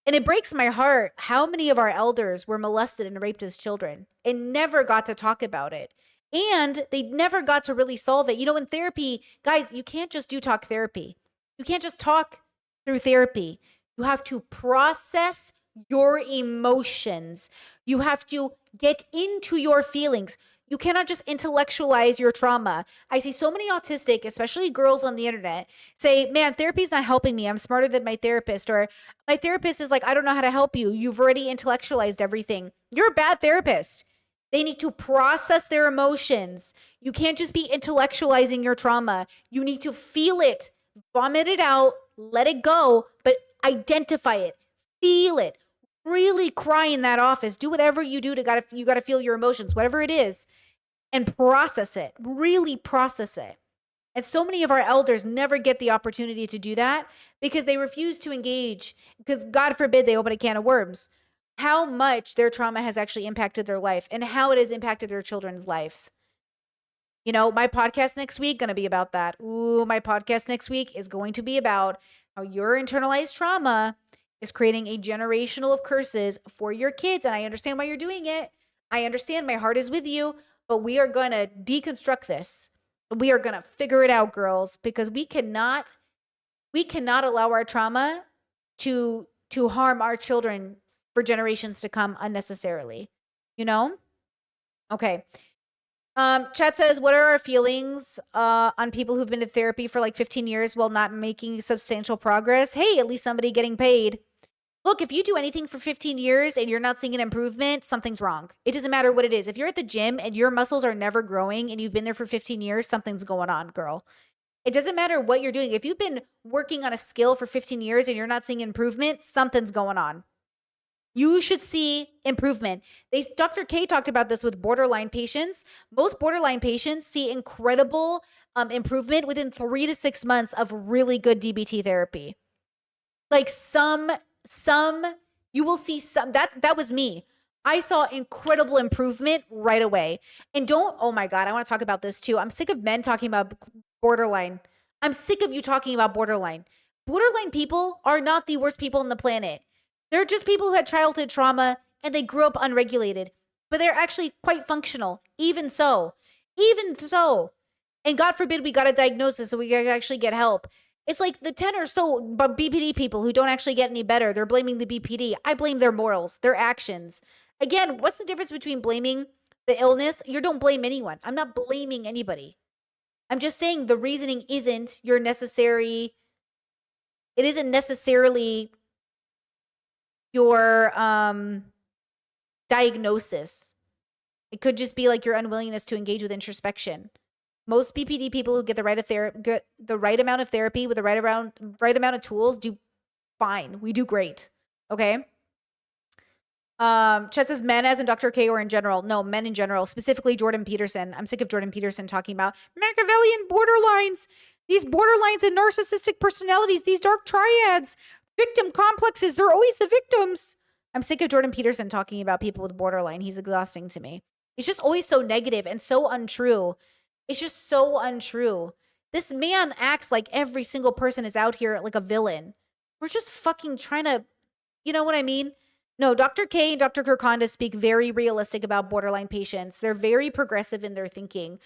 and it breaks my heart how many of our elders were molested and raped as children and never got to talk about it. And they never got to really solve it. You know, in therapy, guys, you can't just do talk therapy. You can't just talk through therapy. You have to process your emotions. You have to get into your feelings. You cannot just intellectualize your trauma. I see so many autistic, especially girls on the internet, say, man, therapy's not helping me. I'm smarter than my therapist. Or my therapist is like, I don't know how to help you. You've already intellectualized everything. You're a bad therapist. They need to process their emotions. You can't just be intellectualizing your trauma. You need to feel it, vomit it out, let it go, but identify it, feel it, really cry in that office. Do whatever you do you gotta feel your emotions, whatever it is, and process it, really process it. And so many of our elders never get the opportunity to do that because they refuse to engage, because God forbid they open a can of worms, how much their trauma has actually impacted their life and how it has impacted their children's lives. You know, my podcast next week going to be about that. Ooh, my podcast next week is going to be about how your internalized trauma is creating a generational of curses for your kids. And I understand why you're doing it. I understand, my heart is with you, but we are going to deconstruct this. We are going to figure it out, girls, because we cannot allow our trauma to harm our children for generations to come unnecessarily. You know? Okay. Chat says, what are our feelings on people who've been to therapy for like 15 years while not making substantial progress? Hey, at least somebody getting paid. Look, if you do anything for 15 years and you're not seeing an improvement, something's wrong. It doesn't matter what it is. If you're at the gym and your muscles are never growing and you've been there for 15 years, something's going on, girl. It doesn't matter what you're doing. If you've been working on a skill for 15 years and you're not seeing improvement, something's going on. You should see improvement. Dr. K talked about this with borderline patients. Most borderline patients see incredible improvement within 3 to 6 months of really good DBT therapy. Like some you will see some. That was me. I saw incredible improvement right away. And oh my God, I want to talk about this too. I'm sick of men talking about borderline. I'm sick of you talking about borderline. Borderline people are not the worst people on the planet. They're just people who had childhood trauma and they grew up unregulated, but they're actually quite functional. Even so. And God forbid we got a diagnosis so we could actually get help. It's like the 10 or so BPD people who don't actually get any better. They're blaming the BPD. I blame their morals, their actions. Again, what's the difference between blaming the illness? You don't blame anyone. I'm not blaming anybody. I'm just saying the reasoning isn't it isn't necessarily your diagnosis. It could just be like your unwillingness to engage with introspection. Most BPD people who get the right amount of therapy with the right amount of tools do fine. We do great. Okay. Chet says men as in Dr. K or in general. No, men in general, specifically Jordan Peterson. I'm sick of Jordan Peterson talking about Machiavellian borderlines, these borderlines and narcissistic personalities, these dark triads, victim complexes. They're always the victims. I'm sick of Jordan Peterson talking about people with borderline. He's exhausting to me. He's just always so negative and so untrue. It's just so untrue. This man acts like every single person is out here like a villain. We're just fucking trying to, you know what I mean? No, Dr. K and Dr. Kirkonda speak very realistic about borderline patients. They're very progressive in their thinking.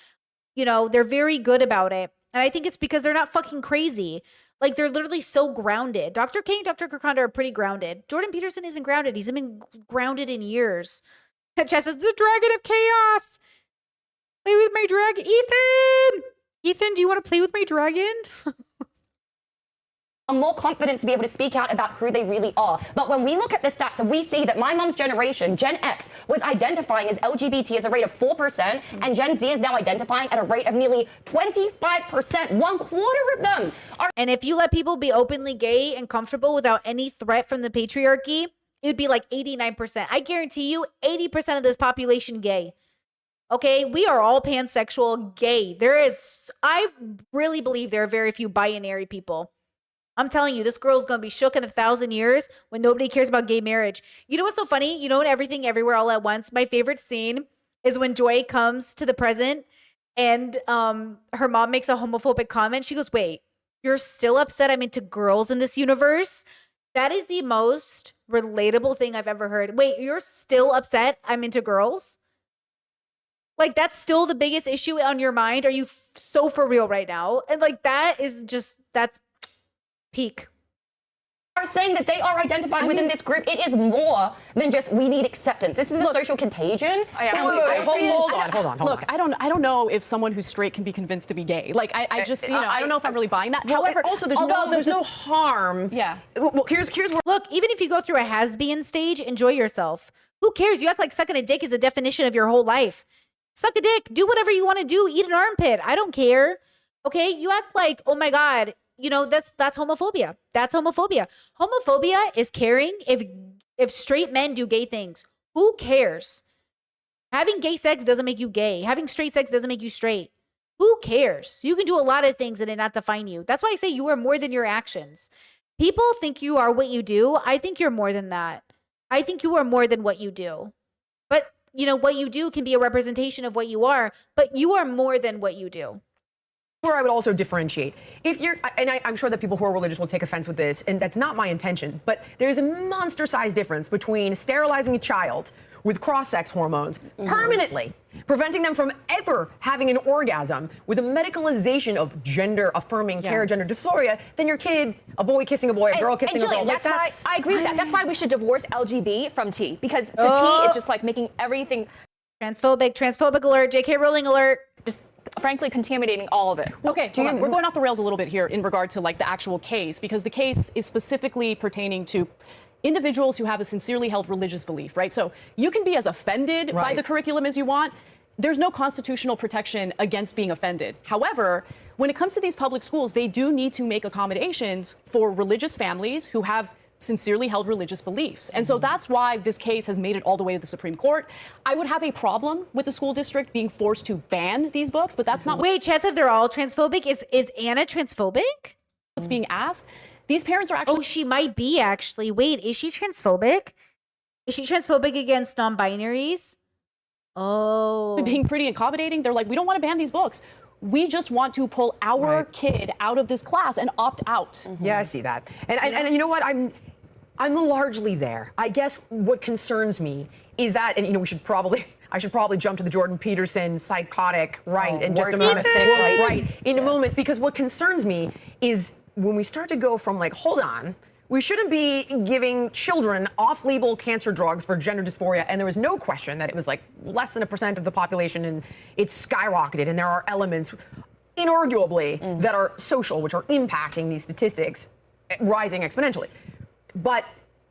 You know, they're very good about it. And I think it's because they're not fucking crazy. Like, they're literally so grounded. Dr. K and Dr. Kirkonda are pretty grounded. Jordan Peterson isn't grounded. He's been grounded in years. Chess is the dragon of chaos. Play with my dragon. Ethan, do you want to play with my dragon? are more confident to be able to speak out about who they really are. But when we look at the stats and we see that my mom's generation, Gen X, was identifying as LGBT as a rate of 4%, and Gen Z is now identifying at a rate of nearly 25%. 1/4 of them are. And if you let people be openly gay and comfortable without any threat from the patriarchy, it would be like 89%. I guarantee you 80% of this population gay. Okay, we are all pansexual gay. I really believe there are very few binary people. I'm telling you, this girl's going to be shook in 1,000 years when nobody cares about gay marriage. You know what's so funny? You know, in Everything Everywhere All at Once, my favorite scene is when Joy comes to the present and her mom makes a homophobic comment. She goes, wait, you're still upset I'm into girls in this universe? That is the most relatable thing I've ever heard. Wait, you're still upset I'm into girls? Like, that's still the biggest issue on your mind? Are you so for real right now? And like, that's peak. Are saying that they are identified within this group. It is more than just we need acceptance. This is a social contagion. Hold on. Look, I don't know if someone who's straight can be convinced to be gay. Like, I just, I don't know if I'm really buying that. Well, However, also there's no harm. Yeah. Well, here's where. Look, even if you go through a has-been stage, enjoy yourself. Who cares? You act like sucking a dick is a definition of your whole life. Suck a dick. Do whatever you want to do. Eat an armpit. I don't care. Okay? You act like, oh my God, you know, that's homophobia. That's homophobia. Homophobia is caring if straight men do gay things. Who cares? Having gay sex doesn't make you gay. Having straight sex doesn't make you straight. Who cares? You can do a lot of things and it not define you. That's why I say you are more than your actions. People think you are what you do. I think you're more than that. I think you are more than what you do. But, you know, what you do can be a representation of what you are, but you are more than what you do. Where I would also differentiate. If you're, and I'm sure that people who are religious will take offense with this, and that's not my intention, but there's a monster-sized difference between sterilizing a child with cross-sex hormones permanently, preventing them from ever having an orgasm with a medicalization of gender-affirming care, gender dysphoria, than your kid, a boy kissing a boy, a girl kissing a girl. That's why I agree with that. That's why we should divorce LGB from T, because the T is just like making everything transphobic alert, JK Rowling alert. Just frankly contaminating all of it. Okay, we're going off the rails a little bit here in regard to like the actual case, because the case is specifically pertaining to individuals who have a sincerely held religious belief, right? So you can be as offended by the curriculum as you want. There's no constitutional protection against being offended. However, when it comes to these public schools, they do need to make accommodations for religious families who have sincerely held religious beliefs. And so that's why this case has made it all the way to the Supreme Court. I would have a problem with the school district being forced to ban these books, but that's not. Wait, Chad said they're all transphobic. Is Anna transphobic? What's being asked? These parents are actually. Oh, she might be actually. Wait, is she transphobic? Is she transphobic against non-binaries? Oh. Being pretty accommodating. They're like, we don't want to ban these books. We just want to pull our kid out of this class and opt out. Yeah, I see that. And you know what? I'm largely there. I guess what concerns me is that, and you know, I should probably jump to the Jordan Peterson psychotic in just a moment. In a moment, because what concerns me is when we start to go from like, hold on, we shouldn't be giving children off-label cancer drugs for gender dysphoria, and there was no question that it was like less than 1% of the population, and it's skyrocketed, and there are elements, inarguably, that are social, which are impacting these statistics, rising exponentially. But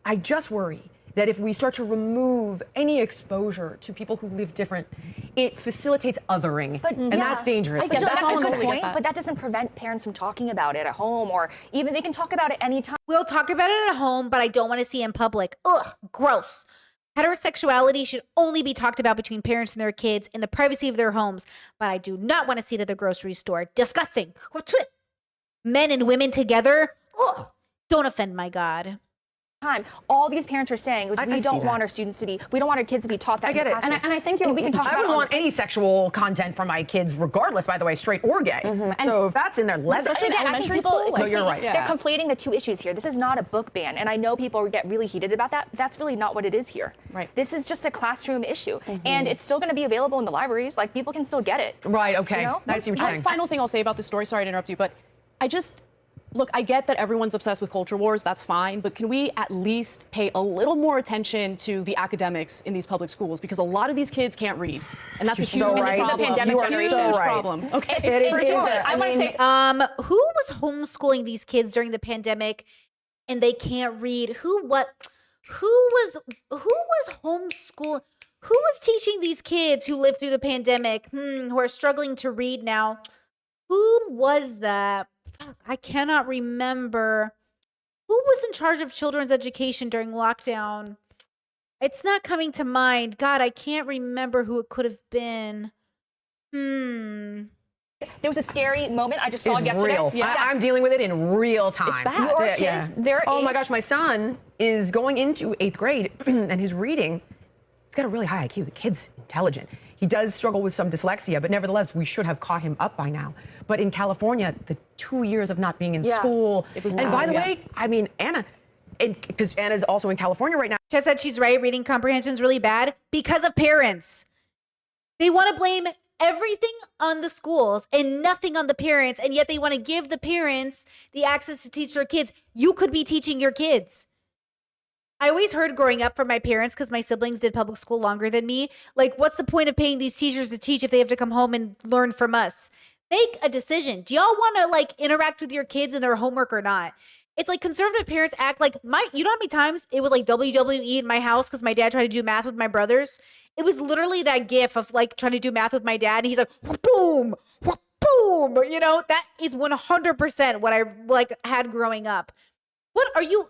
I just worry that if we start to remove any exposure to people who live different, it facilitates othering, and that's dangerous. That's a good point, but that doesn't prevent parents from talking about it at home, or even they can talk about it anytime. We'll talk about it at home, but I don't want to see it in public. Ugh, gross. Heterosexuality should only be talked about between parents and their kids in the privacy of their homes, but I do not want to see it at the grocery store. Disgusting. Men and women together? Ugh, don't offend my God. time. All these parents are saying is I we see don't that. want our students to be, we don't want our kids to be taught that I get in it. the classroom. And I think we can talk I about wouldn't it on want any sexual content from my kids, regardless, by the way, straight or gay. So if that's in there, let Especially it. in elementary school. No, you're right. They're conflating the two issues here. This is not a book ban, and I know people get really heated about that. That's really not what it is here. Right. This is just a classroom issue, and it's still going to be available in the libraries. Like people can still get it. Right. Okay. You know? I see what you're saying. Final thing I'll say about this story, sorry to interrupt you, but look, I get that everyone's obsessed with culture wars, that's fine, but can we at least pay a little more attention to the academics in these public schools? Because a lot of these kids can't read, and that's a huge so right. problem. Pandemic You are generation. so Huge right. problem. Okay. It is. For it is sure. a- I want to say Who was homeschooling these kids during the pandemic and they can't read? Who was homeschooling? Who was teaching these kids who lived through the pandemic, who are struggling to read now? Who was that? Fuck, I cannot remember. Who was in charge of children's education during lockdown? It's not coming to mind. God, I can't remember who it could have been. there was a scary moment I just saw It's yesterday. real. Yeah. I'm dealing with it in real time. It's bad. Your kids, their Oh my age- gosh, my son is going into 8th grade and his reading, he's got a really high IQ. The kid's intelligent. He does struggle with some dyslexia, but nevertheless, we should have caught him up by now. But in California, the 2 years of not being in school. It was and bad, by the yeah. way, I mean, Anna, because Anna's also in California right now. Jess said she's right. Reading comprehension is really bad because of parents. They want to blame everything on the schools and nothing on the parents, and yet they want to give the parents the access to teach their kids. You could be teaching your kids. I always heard growing up from my parents, because my siblings did public school longer than me, like, what's the point of paying these teachers to teach if they have to come home and learn from us? Make a decision. Do y'all want to like interact with your kids and their homework or not? It's like conservative parents act like you know how many times it was like WWE in my house because my dad tried to do math with my brothers? It was literally that gif of like trying to do math with my dad, and he's like, boom, boom. You know, that is 100% what I like had growing up. What are you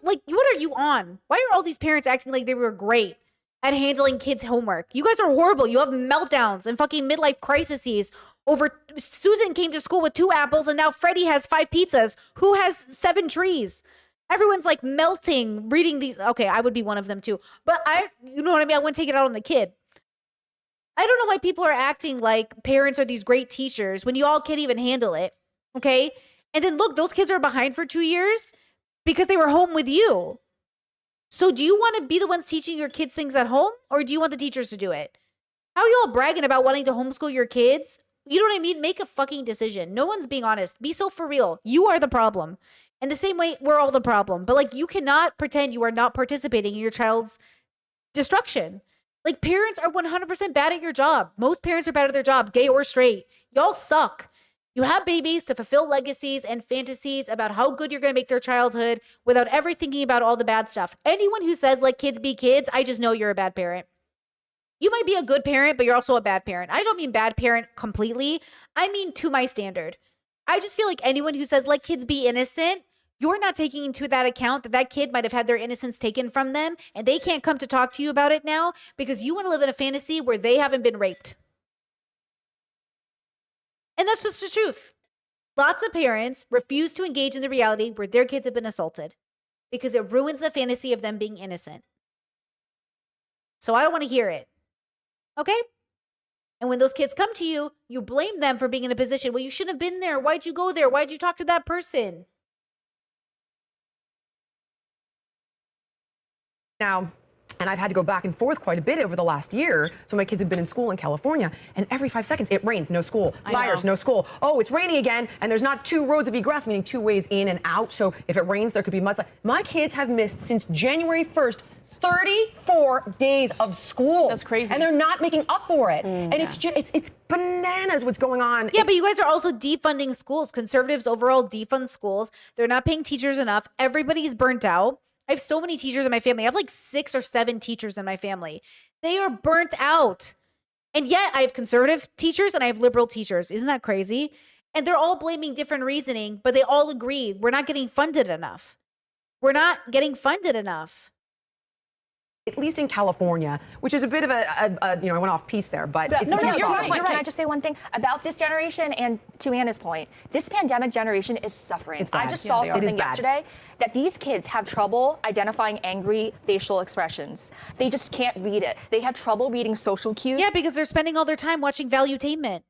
on? Why are all these parents acting like they were great at handling kids' homework? You guys are horrible. You have meltdowns and fucking midlife crises over Susan came to school with 2 apples and now Freddie has 5 pizzas. Who has 7 trees? Everyone's like melting reading these. Okay, I would be one of them too. But you know what I mean? I wouldn't take it out on the kid. I don't know why people are acting like parents are these great teachers when you all can't even handle it. Okay? And then look, those kids are behind for 2 years because they were home with you. So do you want to be the ones teaching your kids things at home, or do you want the teachers to do it? How are you all bragging about wanting to homeschool your kids? You know what I mean? Make a fucking decision. No one's being honest. Be so for real. You are the problem. And the same way, we're all the problem. But like, you cannot pretend you are not participating in your child's destruction. Like, parents are 100% bad at your job. Most parents are bad at their job, gay or straight. Y'all suck. You have babies to fulfill legacies and fantasies about how good you're going to make their childhood without ever thinking about all the bad stuff. Anyone who says let kids be kids, I just know you're a bad parent. You might be a good parent, but you're also a bad parent. I don't mean bad parent completely. I mean to my standard. I just feel like anyone who says let kids be innocent, you're not taking into that account that kid might have had their innocence taken from them and they can't come to talk to you about it now because you want to live in a fantasy where they haven't been raped. And that's just the truth. Lots of parents refuse to engage in the reality where their kids have been assaulted because it ruins the fantasy of them being innocent. So I don't want to hear it. Okay? And when those kids come to you, you blame them for being in a position, well, you shouldn't have been there. Why'd you go there? Why'd you talk to that person? Now, and I've had to go back and forth quite a bit over the last year. So my kids have been in school in California, and every 5 seconds it rains, no school. Fires, no school. Oh, it's raining again, and there's not 2 roads of egress, meaning 2 ways in and out. So if it rains, there could be mudslides. My kids have missed since January 1st 34 days of school. That's crazy. And they're not making up for it. And it's bananas what's going on. Yeah, but you guys are also defunding schools. Conservatives overall defund schools. They're not paying teachers enough. Everybody's burnt out. I have so many teachers in my family. I have like 6 or 7 teachers in my family. They are burnt out. And yet I have conservative teachers and I have liberal teachers. Isn't that crazy? And they're all blaming different reasoning, but they all agree we're not getting funded enough. We're not getting funded enough. at least in California, which is a bit of a I went off piece there, but it's no, a huge you're problem. right. Can I just say one thing about this generation? And to Anna's point, this pandemic generation is suffering. It's bad. I just saw It is something bad. yesterday that these kids have trouble identifying angry facial expressions. They just can't read it. They have trouble reading social cues. Yeah, because they're spending all their time watching Valuetainment.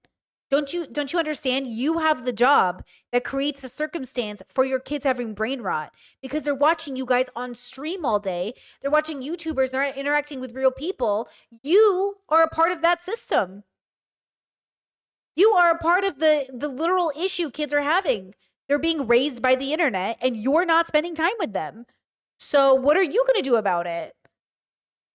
Don't you understand? You have the job that creates a circumstance for your kids having brain rot because they're watching you guys on stream all day. They're watching YouTubers. They're not interacting with real people. You are a part of that system. You are a part of the literal issue kids are having. They're being raised by the internet and you're not spending time with them. So what are you going to do about it?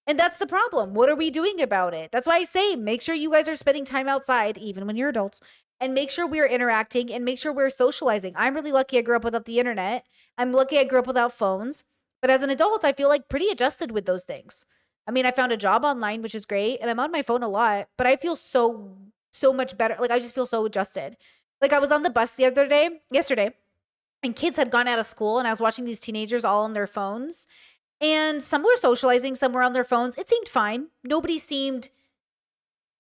And that's the problem. What are we doing about it? That's why I say make sure you guys are spending time outside, even when you're adults, and make sure we're interacting and make sure we're socializing. I'm really lucky I grew up without the internet. I'm lucky I grew up without phones. But as an adult, I feel like pretty adjusted with those things. I mean, I found a job online, which is great, and I'm on my phone a lot, but I feel so much better. Like, I just feel so adjusted. Like, I was on the bus yesterday, and kids had gone out of school, and I was watching these teenagers all on their phones. And some were socializing, some were on their phones. It seemed fine. Nobody seemed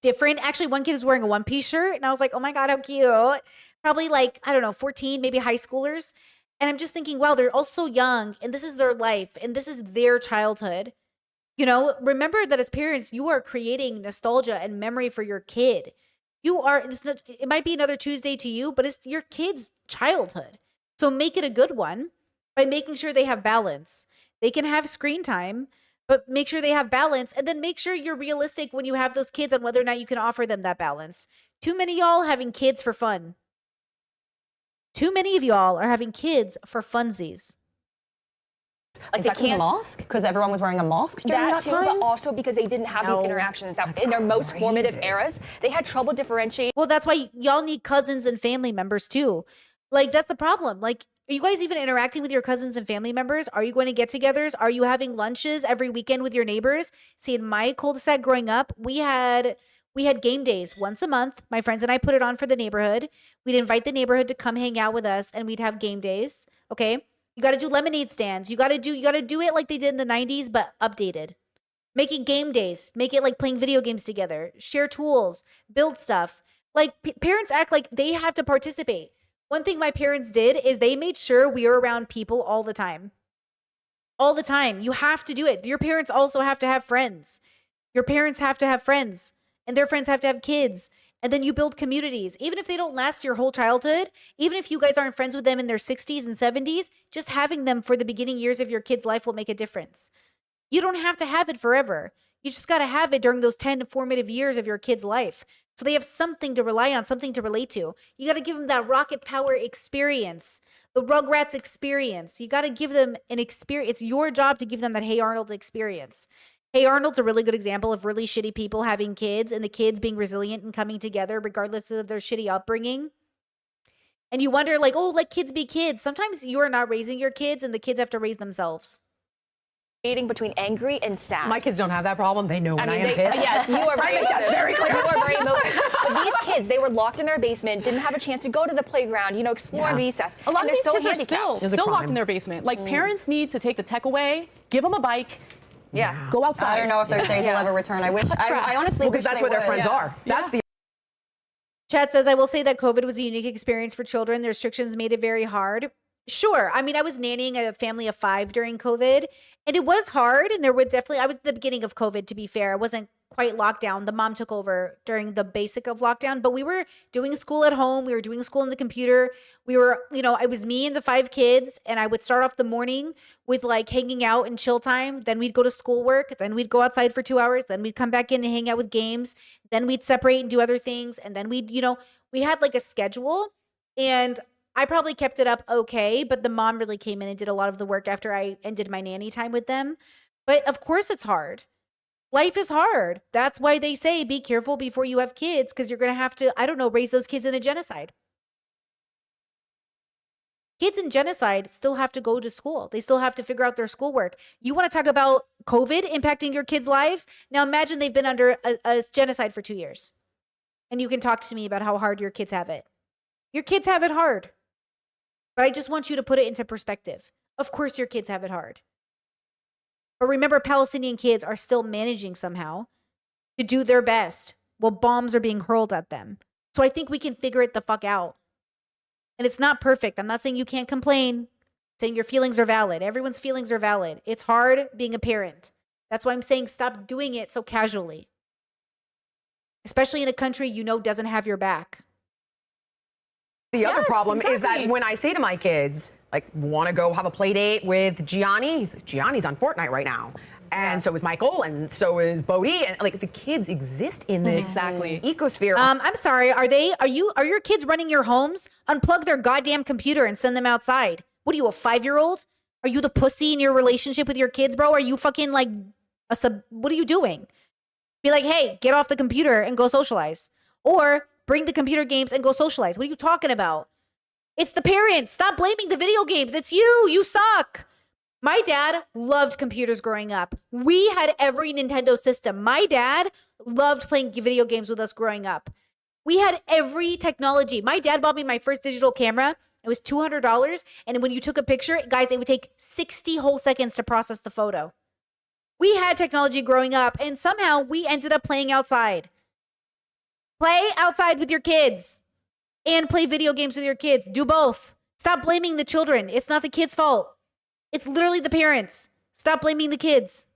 different. Actually, one kid was wearing a one-piece shirt, and I was like, oh my God, how cute. Probably like, I don't know, 14, maybe high schoolers. And I'm just thinking, wow, they're all so young, and this is their life, and this is their childhood. You know, remember that as parents, you are creating nostalgia and memory for your kid. It might be another Tuesday to you, but it's your kid's childhood. So make it a good one by making sure they have balance. They can have screen time, but make sure they have balance, and then make sure you're realistic when you have those kids on whether or not you can offer them that balance. Too many of y'all having kids for fun. Too many of y'all are having kids for funsies. Like they can't mask because everyone was wearing a mask during that too, time. but also because they didn't have these interactions that in their most formative eras, they had trouble differentiating. Well, that's why y'all need cousins and family members too. Like, that's the problem. Like, are you guys even interacting with your cousins and family members? Are you going to get-togethers? Are you having lunches every weekend with your neighbors? See, in my cul-de-sac growing up, we had game days once a month. My friends and I put it on for the neighborhood. We'd invite the neighborhood to come hang out with us, and we'd have game days. Okay, you got to do lemonade stands. You got to do it like they did in the 90s, but updated. Make it game days. Make it like playing video games together. Share tools. Build stuff. Like parents act like they have to participate. One thing my parents did is they made sure we were around people all the time. All the time. You have to do it. Your parents also have to have friends. Your parents have to have friends. And their friends have to have kids. And then you build communities. Even if they don't last your whole childhood, even if you guys aren't friends with them in their 60s and 70s, just having them for the beginning years of your kid's life will make a difference. You don't have to have it forever. You just got to have it during those 10 formative years of your kid's life. So they have something to rely on, something to relate to. You got to give them that rocket power experience, the Rugrats experience. You got to give them an experience. It's your job to give them that Hey Arnold experience. Hey Arnold's a really good example of really shitty people having kids and the kids being resilient and coming together regardless of their shitty upbringing. And you wonder, like, oh, let kids be kids. Sometimes you are not raising your kids and the kids have to raise themselves. Between angry and sad. My kids don't have that problem. They know when I am pissed. Yes, you are very I make that emotive. very clear. You are very emotive. But these kids, they were locked in their basement, didn't have a chance to go to the playground, explore recess. A lot and of these they're kids so are handicapped. still locked in their basement. Like, parents need to take the tech away, give them a bike. Yeah. Go outside. I don't know if those days will ever return. I wish. I honestly wish because that's they where their would. friends are. That's the. Chat says, I will say that COVID was a unique experience for children. The restrictions made it very hard. Sure. I mean, I was nannying a family of 5 during COVID, and it was hard. And there were definitely, I was at the beginning of COVID, to be fair. I wasn't quite locked down. The mom took over during the basic of lockdown, but we were doing school at home. We were doing school on the computer. We were, it was me and the 5 kids, and I would start off the morning with like hanging out and chill time. Then we'd go to schoolwork. Then we'd go outside for 2 hours. Then we'd come back in and hang out with games. Then we'd separate and do other things. And then we'd, we had like a schedule, and I probably kept it up okay, but the mom really came in and did a lot of the work after I ended my nanny time with them. But of course it's hard. Life is hard. That's why they say be careful before you have kids, because you're going to have to, raise those kids in a genocide. Kids in genocide still have to go to school. They still have to figure out their schoolwork. You want to talk about COVID impacting your kids' lives? Now imagine they've been under a genocide for 2 years. And you can talk to me about how hard your kids have it. Your kids have it hard. But I just want you to put it into perspective. Of course your kids have it hard. But remember, Palestinian kids are still managing somehow to do their best while bombs are being hurled at them. So I think we can figure it the fuck out. And it's not perfect. I'm not saying you can't complain. I'm saying your feelings are valid. Everyone's feelings are valid. It's hard being a parent. That's why I'm saying stop doing it so casually. Especially in a country you know doesn't have your back. The other problem is that when I say to my kids, like, want to go have a play date with Gianni? Gianni's on Fortnite right now. And so is Michael, and so is Bodhi. And like the kids exist in this ecosphere. I'm sorry. Are your kids running your homes? Unplug their goddamn computer and send them outside. What are you, a 5-year-old? Are you the pussy in your relationship with your kids, bro? Are you fucking like what are you doing? Be like, hey, get off the computer and go socialize. Or bring the computer games and go socialize. What are you talking about? It's the parents. Stop blaming the video games. It's you. You suck. My dad loved computers growing up. We had every Nintendo system. My dad loved playing video games with us growing up. We had every technology. My dad bought me my first digital camera. It was $200. And when you took a picture, guys, it would take 60 whole seconds to process the photo. We had technology growing up, and somehow we ended up playing outside. Play outside with your kids and play video games with your kids. Do both. Stop blaming the children. It's not the kids' fault. It's literally the parents. Stop blaming the kids.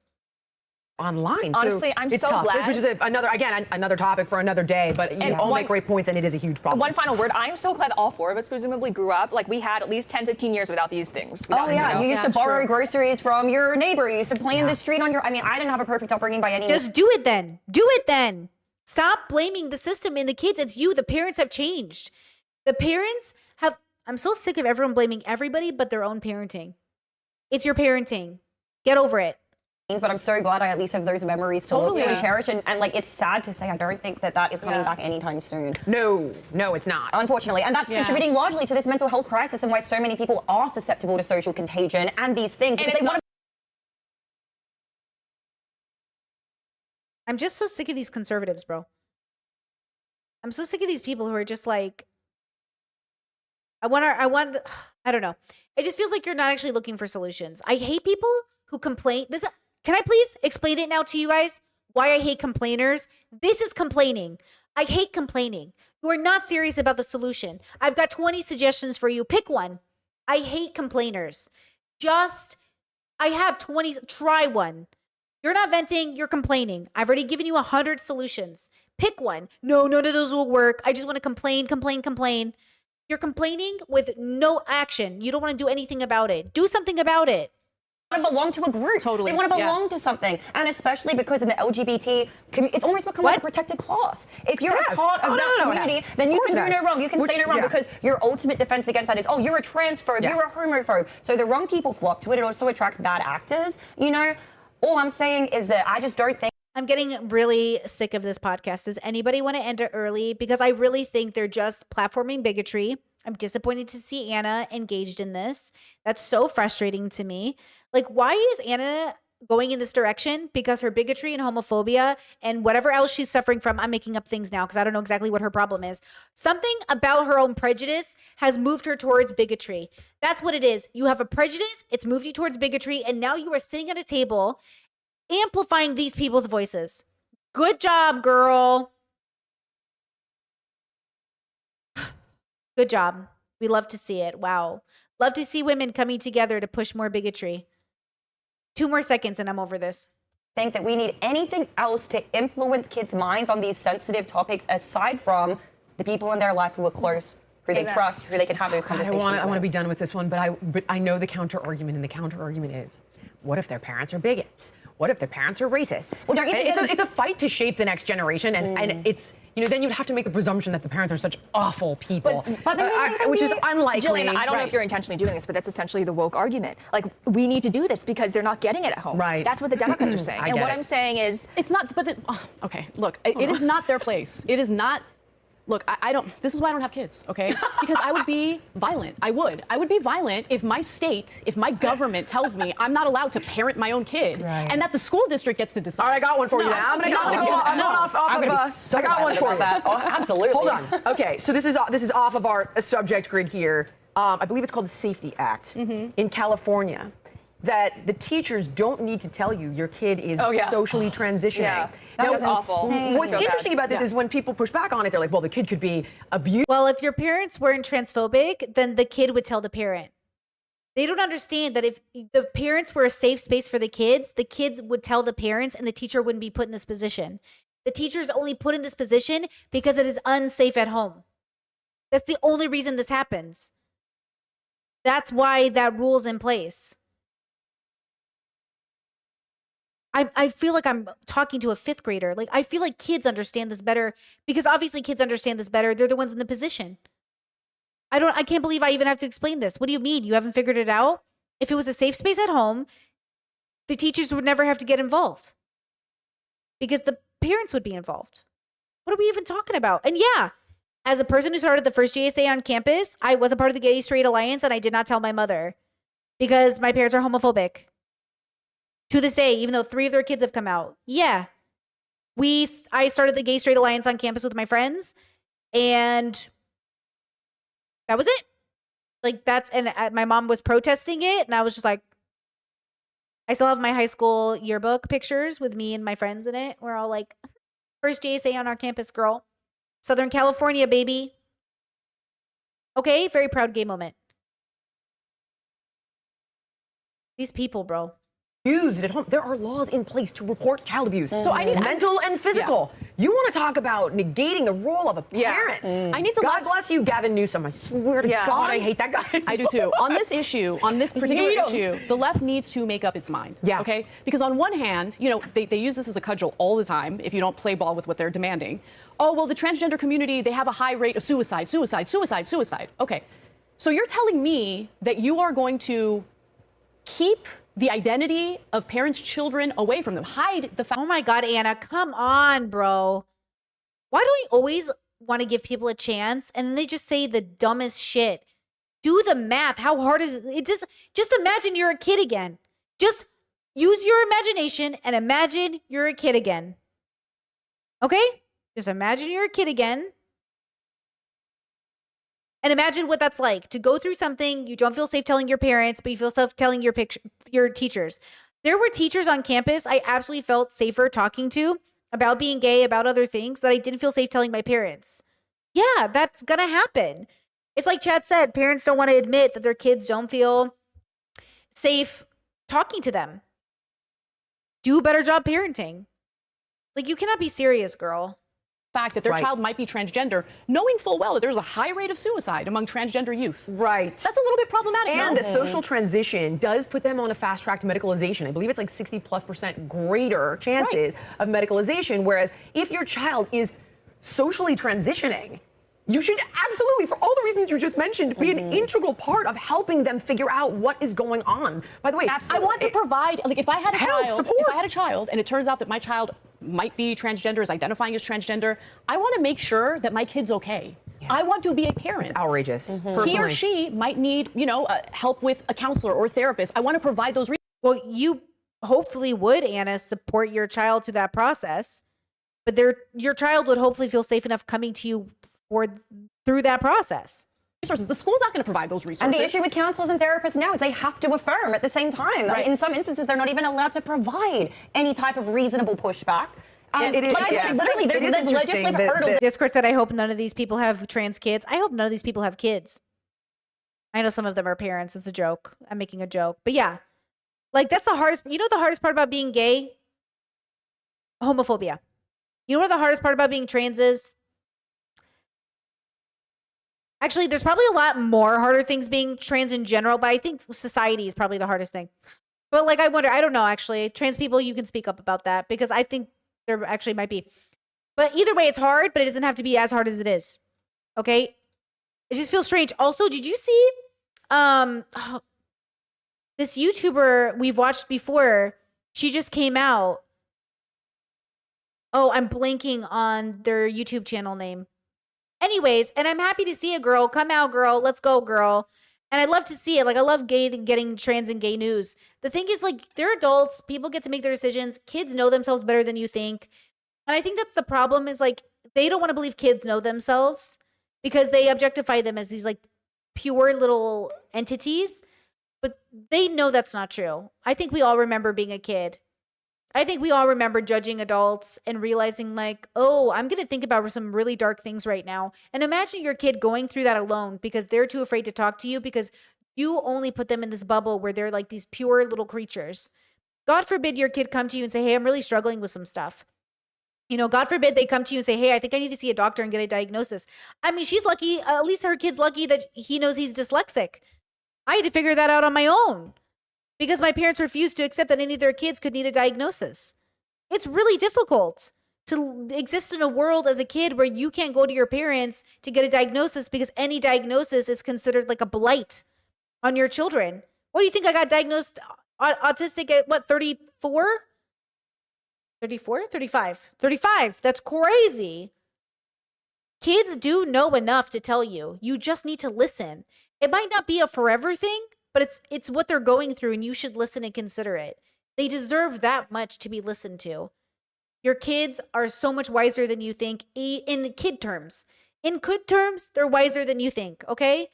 Online. Honestly, so I'm it's so tough, glad. which is another topic for another day, but you all make great points and it is a huge problem. One final word. I'm so glad all four of us presumably grew up. Like we had at least 10, 15 years without these things. Oh yeah, you used to borrow groceries from your neighbor. You used to play in the street on your, I mean, I didn't have a perfect upbringing by any means. Just do it then. Do it then. Stop blaming the system and the kids. It's you. The parents have changed. The parents have, I'm so sick of everyone blaming everybody but their own parenting. It's your parenting. Get over it. But I'm so glad I at least have those memories to look to and cherish. And like, it's sad to say, I don't think that is coming back anytime soon. No, it's not. Unfortunately. And that's contributing largely to this mental health crisis and why so many people are susceptible to social contagion and these things. And Because they want to. I'm just so sick of these conservatives, bro. I'm so sick of these people who are just like, I don't know. It just feels like you're not actually looking for solutions. I hate people who complain. Can I please explain it now to you guys? Why I hate complainers? This is complaining. I hate complaining. You are not serious about the solution. I've got 20 suggestions for you. Pick one. I hate complainers. I have 20. Try one. You're not venting. You're complaining. I've already given you 100 solutions. Pick one. No, none of those will work. I just want to complain. You're complaining with no action. You don't want to do anything about it. Do something about it. They want to belong to a group. Totally. They want to belong to something. And especially because in the LGBT community, it's almost become like a protected class. If you're a part of that community, then you can do no wrong. You can say no wrong because your ultimate defense against that is, oh, you're a transphobe, you're a homophobe. So the wrong people flock to it. It also attracts bad actors. You know, all I'm saying is that I just don't think. I'm getting really sick of this podcast. Does anybody want to end it early? Because I really think they're just platforming bigotry. I'm disappointed to see Anna engaged in this. That's so frustrating to me. Like, why is Anna going in this direction? Because her bigotry and homophobia and whatever else she's suffering from, I'm making up things now because I don't know exactly what her problem is. Something about her own prejudice has moved her towards bigotry. That's what it is. You have a prejudice, it's moved you towards bigotry, and now you are sitting at a table amplifying these people's voices. Good job, girl. Good job. We love to see it. Wow. Love to see women coming together to push more bigotry. 2 more seconds and I'm over this. Think that we need anything else to influence kids' minds on these sensitive topics aside from the people in their life who are close, who they trust, who they can have those conversations with. I want to be done with this one, but I know the counter argument, and the counter argument is, what if their parents are bigots? What if their parents are racists? Well, don't you think it's a fight to shape the next generation, and it's, you know, then you'd have to make the presumption that the parents are such awful people, which is unlikely. Jillian, I don't know if you're intentionally doing this, but that's essentially the woke argument. Like, we need to do this because they're not getting it at home. Right. That's what the Democrats are saying. And what I'm saying is, it's not. But okay, look, it is not their place. It is not. Look, I don't. This is why I don't have kids, okay? Because I would be violent. I would be violent if my state, if my government tells me I'm not allowed to parent my own kid, and that the school district gets to decide. All right, I got one for you. Then I'm going off I'm of. gonna be so I got one for you. that. Oh, absolutely. Hold on. Okay, so this is off of our subject grid here. I believe it's called the Safety Act in California. that the teachers don't need to tell you your kid is Oh, yeah. socially transitioning. Yeah. That was awful. What's So interesting bad. about this Yeah. is when people push back on it, they're like, well, the kid could be abused. Well, if your parents weren't transphobic, then the kid would tell the parent. They don't understand that if the parents were a safe space for the kids would tell the parents and the teacher wouldn't be put in this position. The teacher is only put in this position because it is unsafe at home. That's the only reason this happens. That's why that rule's in place. I feel like I'm talking to a 5th grader. Like, I feel like kids understand this better because obviously kids understand this better. They're the ones in the position. I can't believe I even have to explain this. What do you mean? You haven't figured it out? If it was a safe space at home, the teachers would never have to get involved because the parents would be involved. What are we even talking about? And yeah, as a person who started the first GSA on campus, I was a part of the Gay Straight Alliance and I did not tell my mother because my parents are homophobic. To this day, even though 3 of their kids have come out. Yeah. I started the Gay Straight Alliance on campus with my friends and that was it. Like my mom was protesting it and I was just like, I still have my high school yearbook pictures with me and my friends in it. We're all like, first JSA on our campus, girl. Southern California, baby. Okay, very proud gay moment. These people, bro. Used at home. There are laws in place to report child abuse. So I need mental and physical. You want to talk about negating the role of a parent? I need the God left- bless you, Gavin Newsom. I swear to God, I hate that guy. I do too. On this issue, on this particular Hate 'em. issue, the left needs to make up its mind. Yeah. Okay? Because on one hand, they use this as a cudgel all the time if you don't play ball with what they're demanding. Oh, well, the transgender community, they have a high rate of suicide. Okay. So you're telling me that you are going to keep the identity of parents' children away from them, hide the fact. Oh my God, Anna, come on, bro. Why do we always want to give people a chance and then they just say the dumbest shit? Do the math. How hard is it? Just imagine you're a kid again. Just use your imagination and imagine you're a kid again. Okay? Just imagine you're a kid again. And imagine what that's like to go through something you don't feel safe telling your parents, but you feel safe telling your teachers. There were teachers on campus I absolutely felt safer talking to about being gay, about other things that I didn't feel safe telling my parents. Yeah, that's gonna happen. It's like Chad said, parents don't want to admit that their kids don't feel safe talking to them. Do a better job parenting. Like, you cannot be serious, girl. Fact that their child might be transgender, knowing full well that there's a high rate of suicide among transgender youth. Right. That's a little bit problematic. And no? a social transition does put them on a fast track to medicalization. I believe it's like 60+% greater chances of medicalization. Whereas if your child is socially transitioning, you should absolutely, for all the reasons you just mentioned, be an integral part of helping them figure out what is going on. By the way, I want to provide, like, if I had a help, child, and it turns out that my child might be transgender, is identifying as transgender, I want to make sure that my kid's okay. I want to be a parent. It's outrageous. He or Personally. she might need, help with a counselor or therapist. I want to provide those. Well, you hopefully would, Anna, support your child through that process, but your child would hopefully feel safe enough coming to you through that process. Resources. The school's not going to provide those resources. And the issue with counselors and therapists now is they have to affirm at the same time. Right. In some instances, they're not even allowed to provide any type of reasonable pushback. It is, Literally, there's legislative hurdles. Discourse said, I hope none of these people have trans kids. I hope none of these people have kids. I know some of them are parents. It's a joke. I'm making a joke. But yeah, like, that's the hardest. You know the hardest part about being gay? Homophobia. You know what the hardest part about being trans is? Actually, there's probably a lot more harder things being trans in general, but I think society is probably the hardest thing. But like, I wonder, I don't know, actually. Trans people, you can speak up about that because I think there actually might be. But either way, it's hard, but it doesn't have to be as hard as it is. Okay? It just feels strange. Also, did you see this YouTuber we've watched before? She just came out. Oh, I'm blanking on their YouTube channel name. Anyways, and I'm happy to see a girl. Come out, girl. Let's go, girl. And I'd love to see it. Like, I love getting trans and gay news. The thing is, like, they're adults. People get to make their decisions. Kids know themselves better than you think. And I think that's the problem is, like, they don't want to believe kids know themselves because they objectify them as these, like, pure little entities. But they know that's not true. I think we all remember being a kid. I think we all remember judging adults and realizing like, oh, I'm going to think about some really dark things right now. And imagine your kid going through that alone because they're too afraid to talk to you because you only put them in this bubble where they're like these pure little creatures. God forbid your kid come to you and say, hey, I'm really struggling with some stuff. You know, God forbid they come to you and say, hey, I think I need to see a doctor and get a diagnosis. I mean, she's lucky, at least her kid's lucky that he knows he's dyslexic. I had to figure that out on my own because my parents refused to accept that any of their kids could need a diagnosis. It's really difficult to exist in a world as a kid where you can't go to your parents to get a diagnosis because any diagnosis is considered like a blight on your children. What do you think I got diagnosed autistic at what, 34? 34? 35. 35. That's crazy. Kids do know enough to tell you. You just need to listen. It might not be a forever thing, but it's what they're going through and you should listen and consider it. They deserve that much to be listened to. Your kids are so much wiser than you think in kid terms. In kid terms, they're wiser than you think, okay?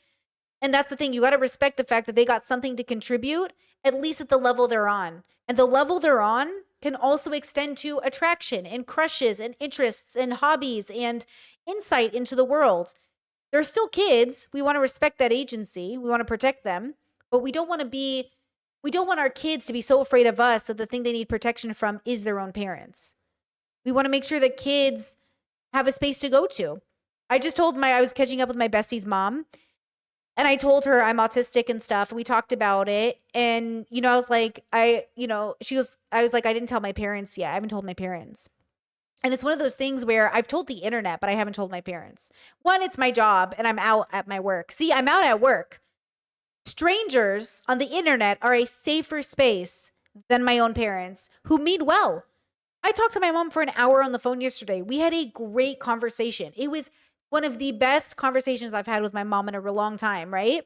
And that's the thing. You got to respect the fact that they got something to contribute, at least at the level they're on. And the level they're on can also extend to attraction and crushes and interests and hobbies and insight into the world. They're still kids. We want to respect that agency. We want to protect them, but we don't want our kids to be so afraid of us that the thing they need protection from is their own parents. We want to make sure that kids have a space to go to. I was catching up with my bestie's mom. And I told her I'm autistic and stuff. And we talked about it. And, you know, I was like, I didn't tell my parents yet. I haven't told my parents. And it's one of those things where I've told the internet, but I haven't told my parents. One, it's my job and I'm out at my work. See, I'm out at work. Strangers on the internet are a safer space than my own parents who mean well. I talked to my mom for an hour on the phone yesterday. We had a great conversation. It was one of the best conversations I've had with my mom in a real long time, right?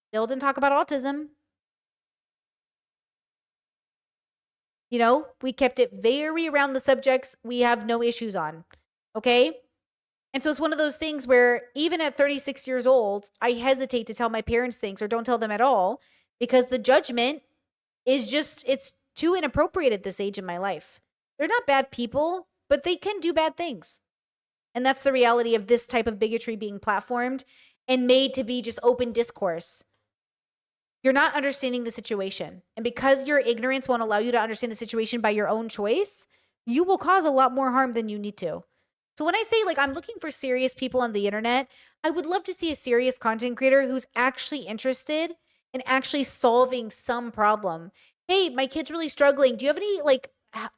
Still didn't talk about autism. You know, we kept it very around the subjects we have no issues on, okay? And so it's one of those things where even at 36 years old, I hesitate to tell my parents things or don't tell them at all because the judgment is it's too inappropriate at this age in my life. They're not bad people, but they can do bad things. And that's the reality of this type of bigotry being platformed and made to be just open discourse. You're not understanding the situation. And because your ignorance won't allow you to understand the situation by your own choice, you will cause a lot more harm than you need to. So when I say like I'm looking for serious people on the internet, I would love to see a serious content creator who's actually interested in actually solving some problem. Hey, my kid's really struggling. Do you have any like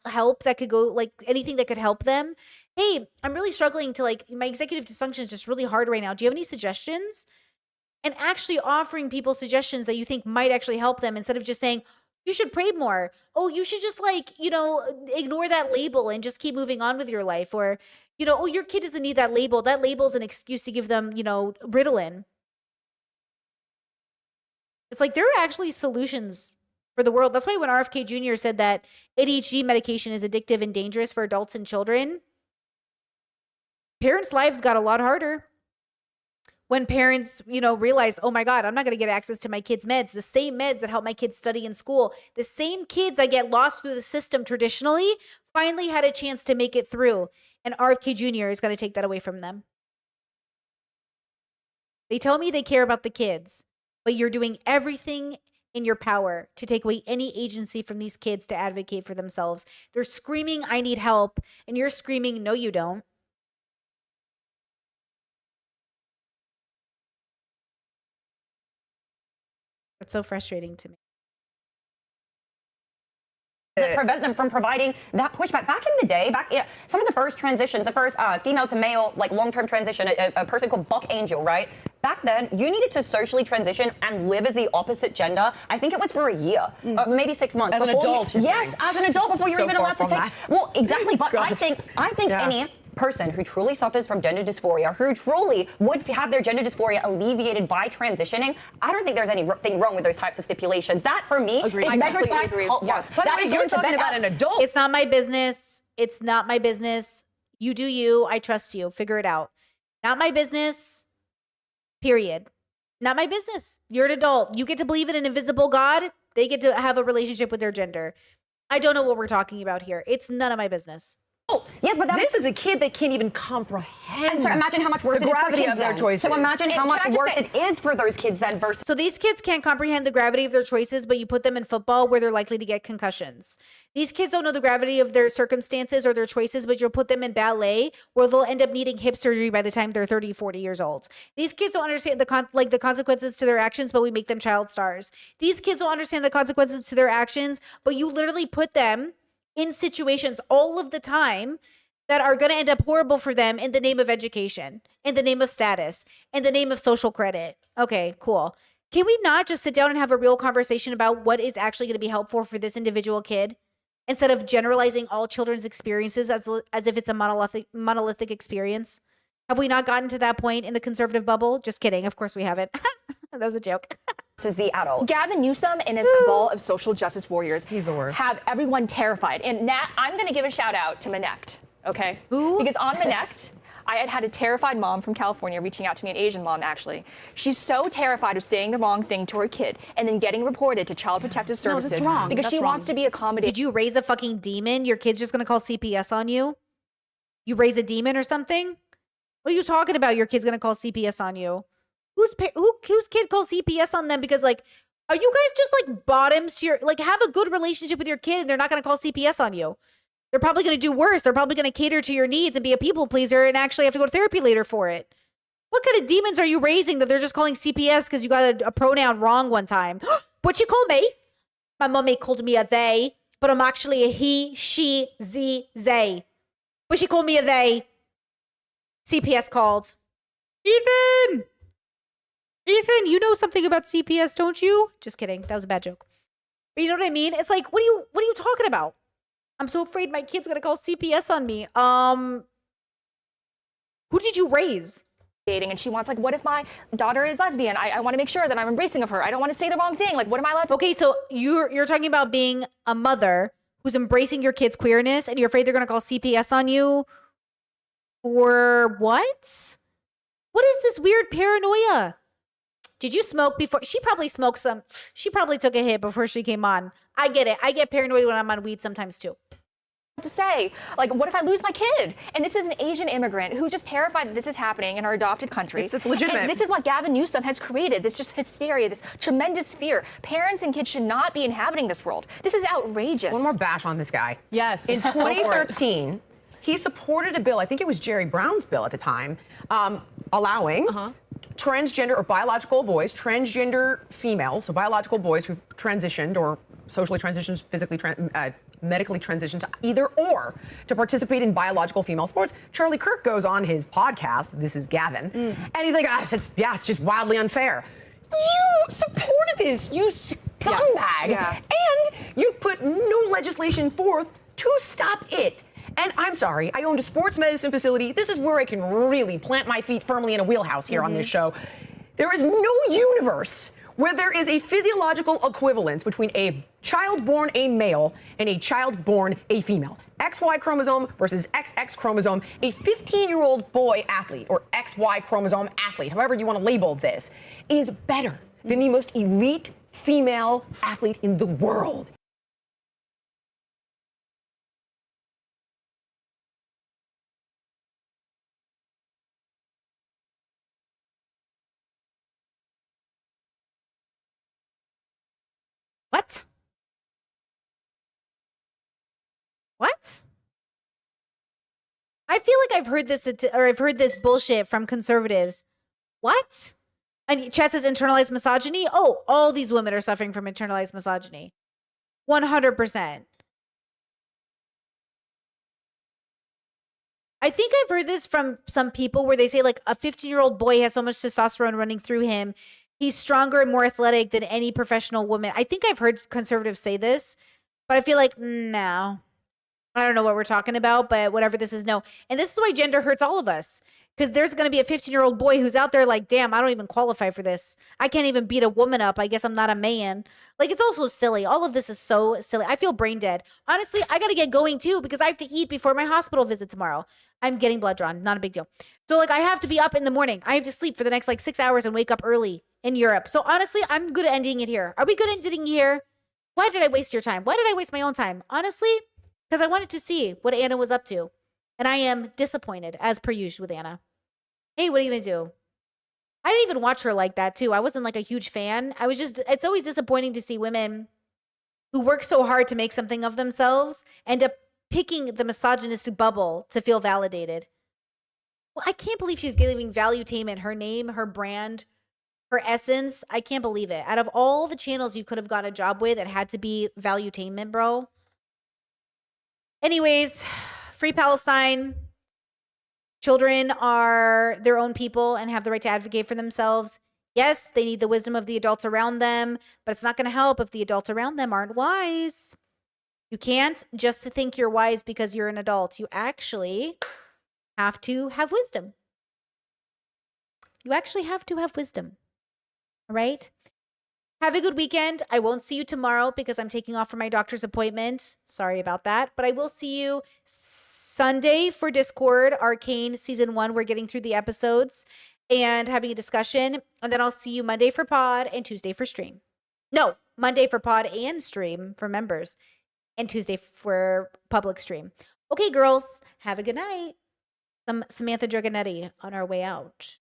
help that could go, like anything that could help them? Hey, I'm really struggling to like, my executive dysfunction is just really hard right now. Do you have any suggestions? And actually offering people suggestions that you think might actually help them instead of just saying, you should pray more. Oh, you should just like, you know, ignore that label and just keep moving on with your life. Or, you know, oh, your kid doesn't need that label. That label's an excuse to give them, you know, Ritalin. It's like there are actually solutions for the world. That's why when RFK Jr. said that ADHD medication is addictive and dangerous for adults and children, parents' lives got a lot harder. When parents, you know, realized, oh my God, I'm not going to get access to my kids' meds, the same meds that help my kids study in school, the same kids that get lost through the system traditionally finally had a chance to make it through. And RFK Jr. is going to take that away from them. They tell me they care about the kids, but you're doing everything in your power to take away any agency from these kids to advocate for themselves. They're screaming, I need help. And you're screaming, no, you don't. It's so frustrating to me. That prevent them from providing that pushback. Back in the day, some of the first transitions, the first female to male, like long-term transition, a person called Buck Angel, right? Back then, you needed to socially transition and live as the opposite gender. I think it was for a year, maybe 6 months. As an adult, yes, as an adult, before you're So even far allowed to from take. that. Well, exactly. But God. I think any person who truly suffers from gender dysphoria, who truly would have their gender dysphoria alleviated by transitioning, I don't think there's anything wrong with those types of stipulations. That, for me, is measured by cult marks. But That is you're going to talking bend about out. an adult. It's not my business. It's not my business. You do you. I trust you. Figure it out. Not my business. Period. Not my business. You're an adult. You get to believe in an invisible God. They get to have a relationship with their gender. I don't know what we're talking about here. It's none of my business. Yes, but this is a kid that can't even comprehend. And so imagine how much worse the it is for gravity kids of their then. choices. So imagine how much worse it is for those kids then versus. So these kids can't comprehend the gravity of their choices, but you put them in football where they're likely to get concussions. These kids don't know the gravity of their circumstances or their choices, but you'll put them in ballet where they'll end up needing hip surgery by the time they're 30, 40 years old. These kids don't understand the consequences to their actions, but we make them child stars. These kids don't understand the consequences to their actions, but you literally put them in situations all of the time that are going to end up horrible for them in the name of education, in the name of status, in the name of social credit. Okay, cool. Can we not just sit down and have a real conversation about what is actually going to be helpful for this individual kid instead of generalizing all children's experiences as if it's a monolithic experience? Have we not gotten to that point in the conservative bubble? Just kidding. Of course we haven't. That was a joke. This is the adult. Gavin Newsom and his cabal of social justice warriors have everyone terrified. And Nat, I'm going to give a shout out to Manekt. Okay. Who? Because on Manekt, I had a terrified mom from California reaching out to me, an Asian mom actually. She's so terrified of saying the wrong thing to her kid and then getting reported to Child Protective Services that's wrong. because That's she wrong. wants to be accommodated. Did you raise a fucking demon? Your kid's just gonna call CPS on you? You raise a demon or something? What are you talking about? Your kid's gonna call CPS on you? Whose kid calls CPS on them? Because like, are you guys just like bottoms to your like? Have a good relationship with your kid, and they're not gonna call CPS on you. They're probably going to do worse. They're probably going to cater to your needs and be a people pleaser and actually have to go to therapy later for it. What kind of demons are you raising that they're just calling CPS because you got a pronoun wrong one time? What'd you call me? My mommy called me a they, but I'm actually a he, she, they. But she called me a they. CPS called. Ethan, you know something about CPS, don't you? Just kidding. That was a bad joke. But you know what I mean? It's like, what are you talking about? I'm so afraid my kid's gonna call CPS on me. Who did you raise? And she wants, like, what if my daughter is lesbian? I want to make sure that I'm embracing of her. I don't want to say the wrong thing. Like, what am I allowed to? Okay, so you're talking about being a mother who's embracing your kid's queerness, and you're afraid they're gonna call CPS on you for what? What is this weird paranoia? Did you smoke before? She probably smoked some. She probably took a hit before she came on. I get it. I get paranoid when I'm on weed sometimes too. To say, like, what if I lose my kid? And this is an Asian immigrant who's just terrified that this is happening in our adopted country. It's legitimate. And this is what Gavin Newsom has created, this just hysteria, this tremendous fear. Parents and kids should not be inhabiting this world. This is outrageous. One more bash on this guy. Yes. In 2013, he supported a bill, I think it was Jerry Brown's bill at the time, allowing transgender or biological boys, transgender females, so biological boys who've transitioned or socially transitioned, physically medically transitioned to either or to participate in biological female sports. Charlie Kirk goes on his podcast, This Is Gavin, and he's like, it's just wildly unfair. You supported this, you scumbag, and you put no legislation forth to stop it. And I'm sorry, I owned a sports medicine facility. This is where I can really plant my feet firmly in a wheelhouse here on this show. There is no universe where there is a physiological equivalence between a child born a male and a child born a female. XY chromosome versus XX chromosome. A 15-year-old boy athlete or XY chromosome athlete, however you want to label this, is better than the most elite female athlete in the world. What? What? I feel like I've heard this bullshit from conservatives. What? And chat says internalized misogyny. Oh, all these women are suffering from internalized misogyny. 100%. I think I've heard this from some people where they say like a 15-year-old boy has so much testosterone running through him. He's stronger and more athletic than any professional woman. I think I've heard conservatives say this, but I feel like, no. I don't know what we're talking about, but whatever this is, no. And this is why gender hurts all of us. Because there's going to be a 15-year-old boy who's out there like, damn, I don't even qualify for this. I can't even beat a woman up. I guess I'm not a man. Like, it's also silly. All of this is so silly. I feel brain dead. Honestly, I got to get going too because I have to eat before my hospital visit tomorrow. I'm getting blood drawn. Not a big deal. So, like, I have to be up in the morning. I have to sleep for the next, like, 6 hours and wake up early in Europe. So, honestly, I'm good at ending it here. Are we good at ending here? Why did I waste your time? Why did I waste my own time? Honestly, because I wanted to see what Anna was up to. And I am disappointed, as per usual with Anna. Hey, what are you going to do? I didn't even watch her like that, too. I wasn't like a huge fan. It's always disappointing to see women who work so hard to make something of themselves end up picking the misogynistic bubble to feel validated. Well, I can't believe she's giving Valuetainment her name, her brand, her essence. I can't believe it. Out of all the channels you could have got a job with, it had to be Valuetainment, bro. Anyways, free Palestine. Children are their own people and have the right to advocate for themselves. Yes, they need the wisdom of the adults around them, but it's not going to help if the adults around them aren't wise. You can't just think you're wise because you're an adult. You actually have to have wisdom. You actually have to have wisdom. All right? Have a good weekend. I won't see you tomorrow because I'm taking off for my doctor's appointment. Sorry about that. But I will see you Sunday for Discord, Arcane Season 1. We're getting through the episodes and having a discussion. And then I'll see you Monday for pod and Tuesday for stream. No, Monday for pod and stream for members and Tuesday for public stream. Okay, girls, have a good night. Samantha Dragonetti on our way out.